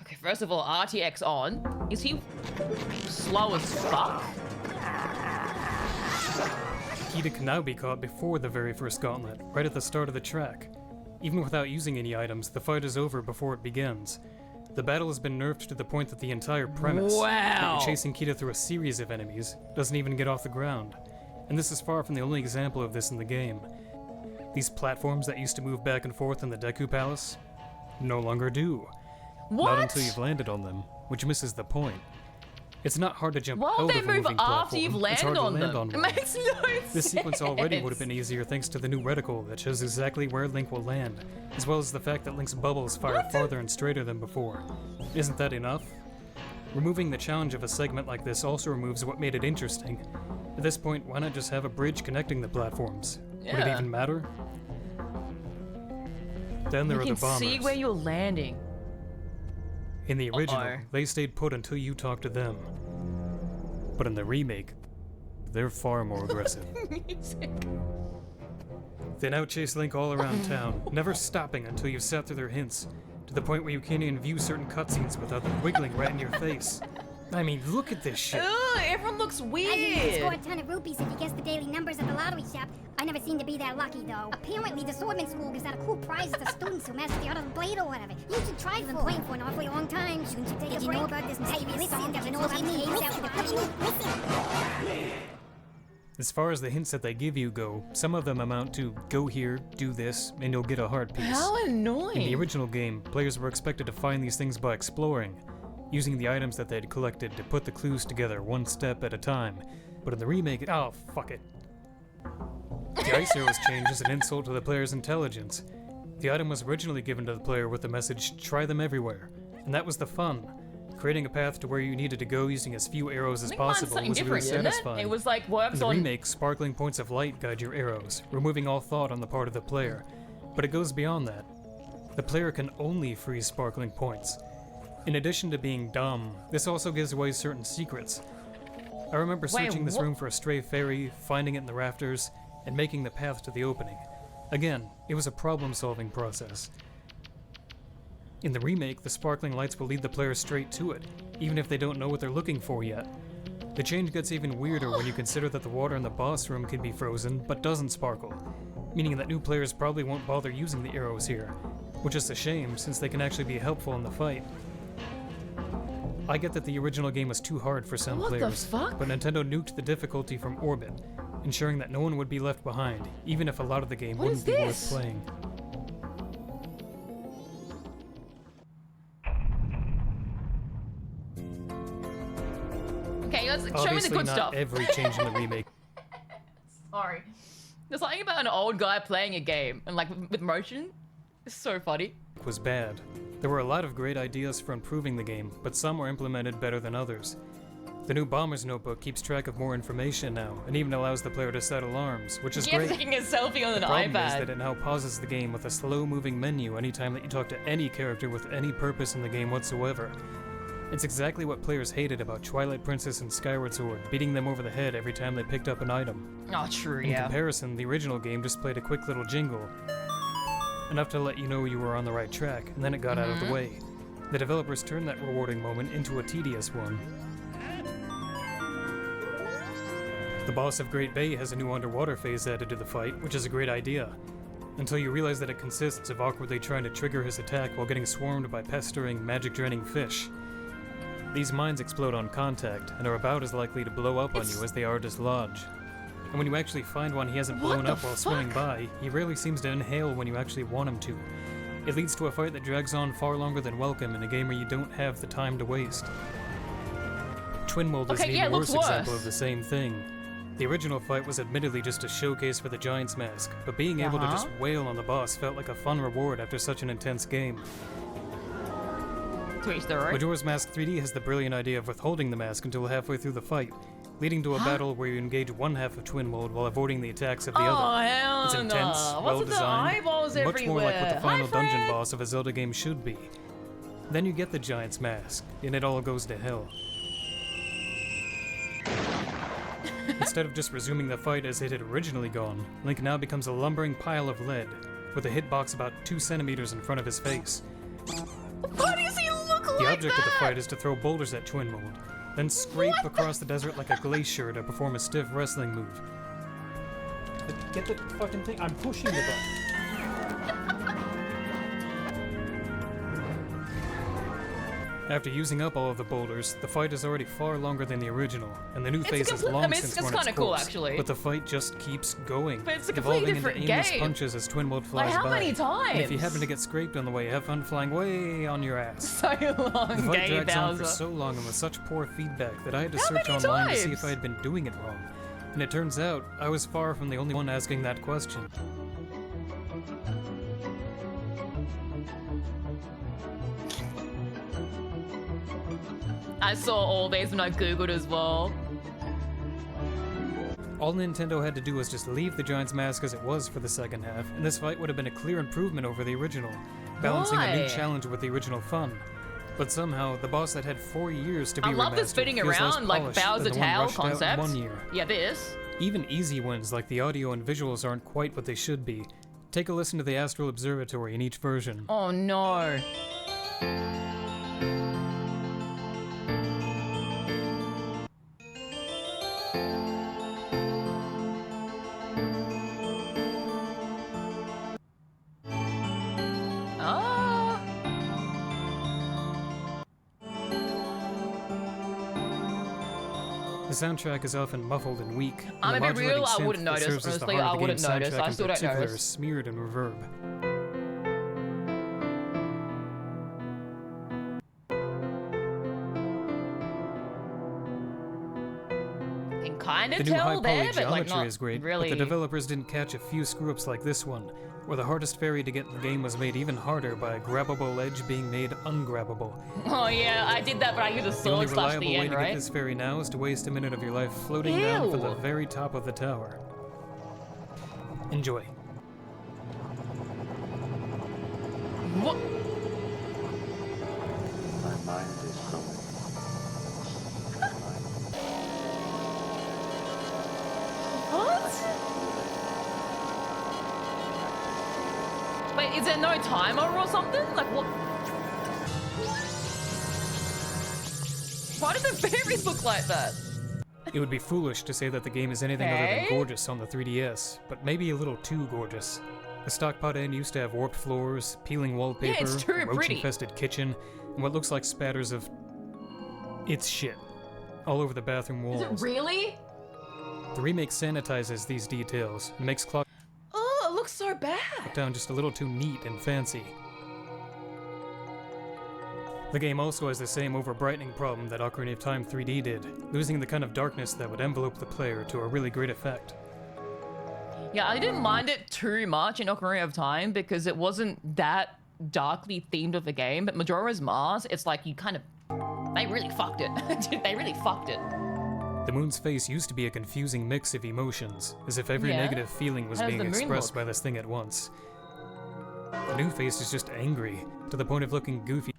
Okay, first of all, RTX on. Is he slow as fuck? Kita can now be caught before the very first gauntlet, right at the start of the track. Even without using any items, the fight is over before it begins. The battle has been nerfed to the point that the entire premise, that Wow. you're chasing Kita through a series of enemies, doesn't even get off the ground. And this is far from the only example of this in the game. These platforms that used to move back and forth in the Deku Palace no longer do. What? Not until you've landed on them, which misses the point. It's not hard to jump Why out would they of a move moving after you've platform. It's hard landed to on land them? on It one. makes no sense. This sequence already would have been easier thanks to the new reticle that shows exactly where Link will land, as well as the fact that Link's bubbles fire farther and straighter than before. Isn't that enough? Removing the challenge of a segment like this also removes what made it interesting. At this point, why not just have a bridge connecting the platforms? Would it Yeah. even matter? Then there You are can the bombers. see where you're landing. In the original, Uh-oh. they stayed put until you talked to them. But in the remake, they're far more aggressive. They now chase Link all around town, never stopping until you've sat through their hints, to the point where you can't even view certain cutscenes without them wiggling right in your face. I mean, look at this shit. Ugh, everyone looks I hear you can score a weird. ton of rupees if you guess the daily numbers at the lottery shop. I never seem to be that lucky, though. Apparently, the swordman school gives out a cool prize to students who master the art of the blade or whatever. You should try. You've been playing for an awfully long time. Shouldn't you take a break? Did you know about this mysterious song that you know about me? Listen. As far as the hints that they give you go, some of them amount to go here, do this, and you'll get a heart piece. How annoying. In the original game, players were expected to find these things by exploring, using the items that they'd collected to put the clues together one step at a time. But in the remake, oh, fuck it. The ice arrows change is an insult to the player's intelligence. The item was originally given to the player with the message, try them everywhere. And that was the fun. Creating a path to where you needed to go using as few arrows as I think mine's possible something was really different, isn't it? satisfying. It was like In works the on. remake, sparkling points of light guide your arrows, removing all thought on the part of the player. But it goes beyond that. The player can only freeze sparkling points. In addition to being dumb, this also gives away certain secrets. I remember Wait, searching this what? room for a stray fairy, finding it in the rafters, and making the path to the opening. Again, it was a problem-solving process. In the remake, the sparkling lights will lead the player straight to it, even if they don't know what they're looking for yet. The change gets even weirder when you consider that the water in the boss room can be frozen, but doesn't sparkle, meaning that new players probably won't bother using the arrows here, which is a shame since they can actually be helpful in the fight. I get that the original game was too hard for some What the players, fuck? but Nintendo nuked the difficulty from orbit, ensuring that no one would be left behind, even if a lot of the game What is wouldn't be this? worth playing. Okay, let's show me the Obviously good not stuff. every change in the remake Sorry. There's something about an old guy playing a game and like with motion. It's so funny. was bad. There were a lot of great ideas for improving the game, but some were implemented better than others. The new Bomber's Notebook keeps track of more information now, and even allows the player to set alarms, which is Yeah, great. taking a selfie on an The problem is iPad. that it now pauses the game with a slow-moving menu anytime that you talk to any character with any purpose in the game whatsoever. It's exactly what players hated about Twilight Princess and Skyward Sword, beating them over the head every time they picked up an item. Oh, true, In yeah. comparison, the original game just played a quick little jingle, enough to let you know you were on the right track, and then it got out of the way. The developers turned that rewarding moment into a tedious one. The boss of Great Bay has a new underwater phase added to the fight, which is a great idea. Until you realize that it consists of awkwardly trying to trigger his attack while getting swarmed by pestering, magic-draining fish. These mines explode on contact, and are about as likely to blow up on you as they are dislodge. And when you actually find one he hasn't blown up while swimming by, he rarely seems to inhale when you actually want him to. It leads to a fight that drags on far longer than welcome in a game where you don't have the time to waste. Twin Mold is an even worse example of the same thing. The original fight was admittedly just a showcase for the Giant's Mask, but being able to just wail on the boss felt like a fun reward after such an intense game. Majora's Mask 3D has the brilliant idea of withholding the mask until halfway through the fight, leading to a battle where you engage one half of Twin Mold while avoiding the attacks of the other. Hell it's intense, well-designed, much more like what the final dungeon boss of a Zelda game should be. Then you get the Giant's Mask, and it all goes to hell. Instead of just resuming the fight as it had originally gone, Link now becomes a lumbering pile of lead, with a hitbox about 2 centimeters in front of his face. Why does he look like The object that? of the fight is to throw boulders at Twin Mold, then scrape across the desert like a glacier to perform a stiff wrestling move. Get the fucking thing. I'm pushing the button. After using up all of the boulders, the fight is already far longer than the original, and the new phase has long since run its kinda cool, course. actually. But the fight just keeps going, But it's a completely evolving different into aimless game. punches as Twin Mold flies Like, how by. many And if you times? happen to get scraped on the way, have fun flying way on your ass. So long, The fight Gay drags on for Bowser. so long and with such poor feedback that I had to How search many online to see times? if I had been doing it wrong. And it turns out, I was far from the only one asking that question. I saw all these when I googled as well. All Nintendo had to do was just leave the Giant's Mask as it was for the second half, and this fight would have been a clear improvement over the original, balancing a new Why? challenge with the original fun. But somehow, the boss that had 4 years to be I love this remastered spinning feels less around like polished Bowser than the one Tail rushed out in concept. 1 year. Yeah, this. Even easy wins like the audio and visuals aren't quite what they should be. Take a listen to the Astral Observatory in each version. Oh no. Ah. The soundtrack is often muffled and weak. and I'm the gonna be real, modulating I synth wouldn't that notice, serves as the honestly, heart I of the wouldn't game's notice, soundtrack I in still don't particular notice. is smeared in reverb. Can kind The of new tell high there, poly but like geometry not is great, really. but the developers didn't catch a few screw-ups like this one, where the hardest fairy to get in the game was made even harder by a grabbable edge being made ungrabbable. Oh yeah, I did that, but I used a The only sword slash reliable the way end, to right? get this fairy now is to waste a minute of your life floating down from the Ew. very top of the tower. Enjoy. What? My mind is growing. What? Wait, is there no timer or something? Like what? Why do the fairies look like that? It would be foolish to say that the game is anything other than Okay. gorgeous on the 3DS, but maybe a little too gorgeous. The stockpot end used to have warped floors, peeling wallpaper, it's too a pretty. roach-infested kitchen, and what looks like spatters of... it's shit. All over the bathroom walls. Is it really? The remake sanitizes these details and makes Clock Oh, it looks so bad. down just a little too neat and fancy. The game also has the same over-brightening problem that Ocarina of Time 3D did, losing the kind of darkness that would envelope the player to a really great effect. Yeah, I didn't mind it too much in Ocarina of Time because it wasn't that darkly themed of a game, but Majora's Mask, it's like you kind of... They really fucked it. They really fucked it. The moon's face used to be a confusing mix of emotions, as if every Yeah. negative feeling was How does being the moon expressed look? by this thing at once. The new face is just angry, to the point of looking goofy.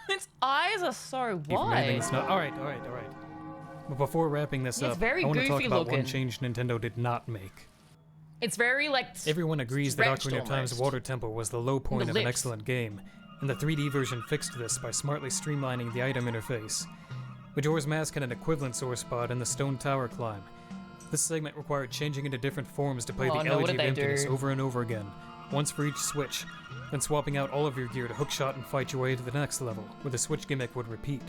Its eyes are so from anything wide. that's not. Alright. But before wrapping this Yeah, it's up, very I want to talk goofy about looking. one change Nintendo did not make. It's very like... Everyone agrees that stretched Ocarina of Time's almost. Water Temple was the low point The of an lips. excellent game, and the 3D version fixed this by smartly streamlining the item interface. Majora's Mask had an equivalent sore spot in the Stone Tower climb. This segment required changing into different forms to play the Elegy of Emptiness over and over again, once for each switch, then swapping out all of your gear to hookshot and fight your way to the next level, where the switch gimmick would repeat.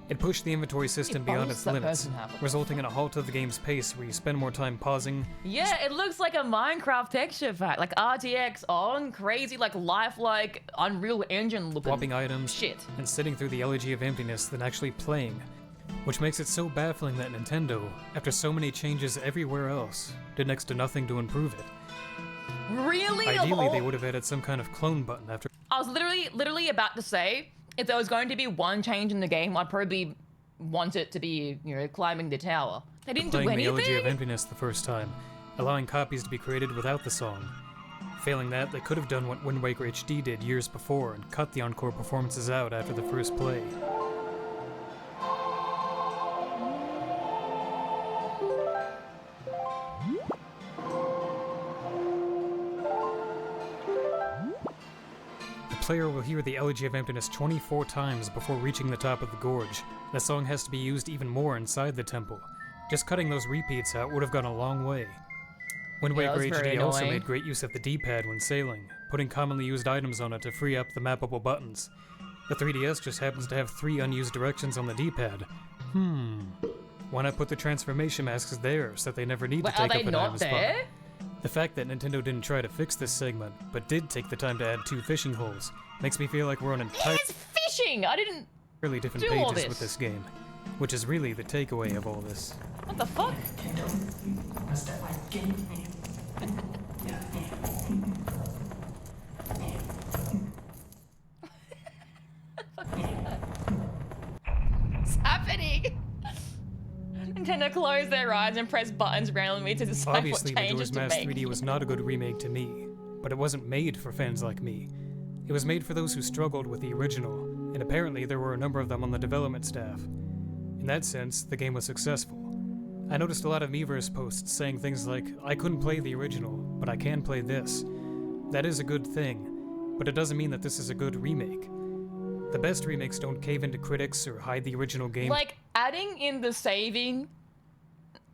It pushed the inventory system beyond its limits, resulting in a halt of the game's pace where you spend more time pausing. Yeah, it looks like a Minecraft texture pack, like RTX on, crazy, like lifelike Unreal Engine looking swapping items, shit, and sitting through the Elegy of Emptiness than actually playing, which makes it so baffling that Nintendo, after so many changes everywhere else, did next to nothing to improve it. Really? Ideally, they would have added some kind of clone button after. I was literally about to say, if there was going to be one change in the game, I'd probably want it to be, you know, climbing the tower. They didn't do anything. Playing the Elegy of Emptiness the first time, allowing copies to be created without the song. Failing that, they could have done what Wind Waker HD did years before and cut the encore performances out after the first play. The player will hear the Elegy of Emptiness 24 times before reaching the top of the gorge. The song has to be used even more inside the temple. Just cutting those repeats out would have gone a long way. Wind Waker HD also made great use of the D-pad when sailing, putting commonly used items on it to free up the mappable buttons. The 3DS just happens to have 3 unused directions on the D-pad. Why not put the transformation masks there so that they never need to take up an item spot? The fact that Nintendo didn't try to fix this segment, but did take the time to add 2 fishing holes, makes me feel like we're on entirely fishing! I didn't different do all pages this with this game, which is really the takeaway of all this. What the fuck? What's happening? Nintendo closed their eyes and pressed buttons randomly to decide Obviously, what changes Majora's to Mask make. 3D was not a good remake to me, but it wasn't made for fans like me. It was made for those who struggled with the original, and apparently there were a number of them on the development staff. In that sense, the game was successful. I noticed a lot of Miiverse posts saying things like, I couldn't play the original, but I can play this. That is a good thing, but it doesn't mean that this is a good remake. The best remakes don't cave into critics or hide the original game. Like, adding in the saving,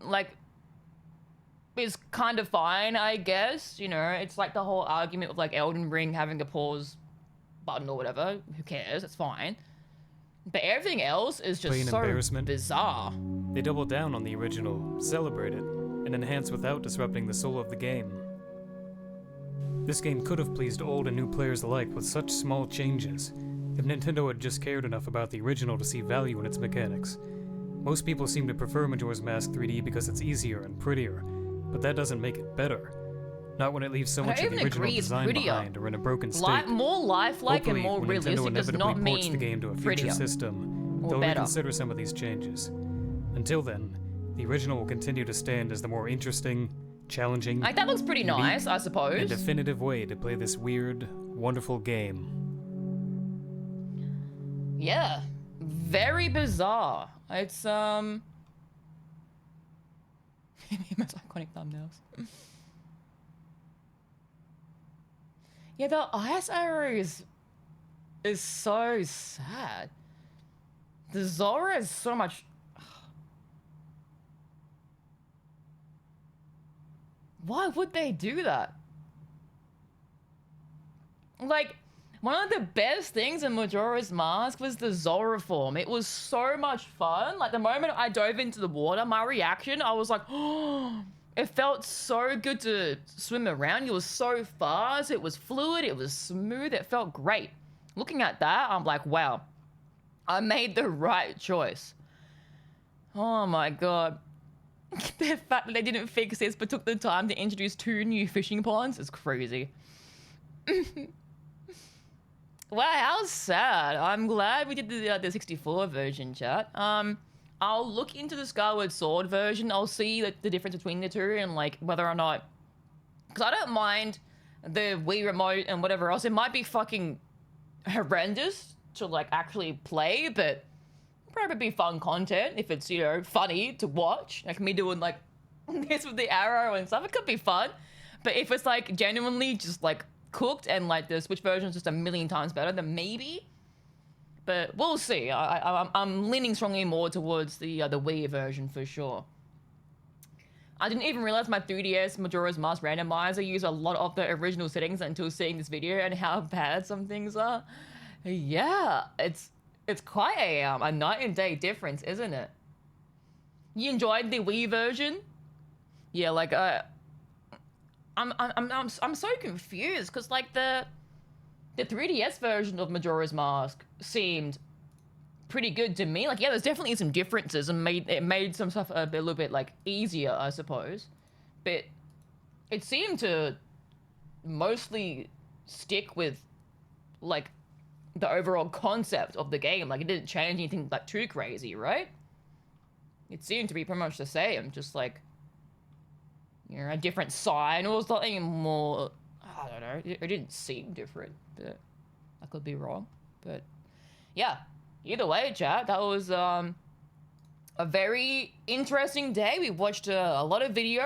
like, is kind of fine, I guess. You know, it's like the whole argument of, like, Elden Ring having a pause button or whatever. Who cares? It's fine. But everything else is just so bizarre. They double down on the original, celebrate it, and enhance without disrupting the soul of the game. This game could have pleased old and new players alike with such small changes, if Nintendo had just cared enough about the original to see value in its mechanics. Most people seem to prefer Majora's Mask 3D because it's easier and prettier, but that doesn't make it better. Not when it leaves so much of the original design behind or in a broken state. More lifelike and more realistic does not mean ports the game to a future system, they'll reconsider some of these changes. Until then, the original will continue to stand as the more interesting, challenging, like, that looks pretty nice, I suppose, and definitive way to play this weird, wonderful game. Yeah, very bizarre. It's most iconic thumbnails. Yeah, the ice arrows is so sad. The Zora is so much. Why would they do that? Like, one of the best things in Majora's Mask was the Zora form. It was so much fun. Like, the moment I dove into the water, my reaction, I was like, oh, it felt so good to swim around. It was so fast. It was fluid. It was smooth. It felt great. Looking at that, I'm like, wow, I made the right choice. Oh my God. The fact that they didn't fix this but took the time to introduce 2 new fishing ponds is crazy. Wow, how sad. I'm glad we did the 64 version, chat. I'll look into the Skyward Sword version. I'll see the difference between the two and, like, whether or not... Because I don't mind the Wii Remote and whatever else. It might be fucking horrendous to, like, actually play, but probably be fun content if it's, you know, funny to watch. Like me doing, like, this with the arrow and stuff. It could be fun. But if it's, like, genuinely just, like, cooked, and like the Switch version is just a million times better, then maybe. But we'll see. I'm leaning strongly more towards the Wii version for sure. I didn't even realize my 3DS Majora's Mask randomizer used a lot of the original settings until seeing this video and how bad some things are. Yeah, it's quite a night and day difference, isn't it? You enjoyed the Wii version? Yeah, like I'm so confused because like the 3DS version of Majora's Mask seemed pretty good to me. Like, yeah, there's definitely some differences and it made some stuff a little bit like easier, I suppose. But it seemed to mostly stick with like the overall concept of the game. Like, it didn't change anything like too crazy, right? It seemed to be pretty much the same, just like, you know, a different sign or something more. I don't know. It didn't seem different, but I could be wrong. But yeah, either way, chat, that was a very interesting day. We watched a lot of videos.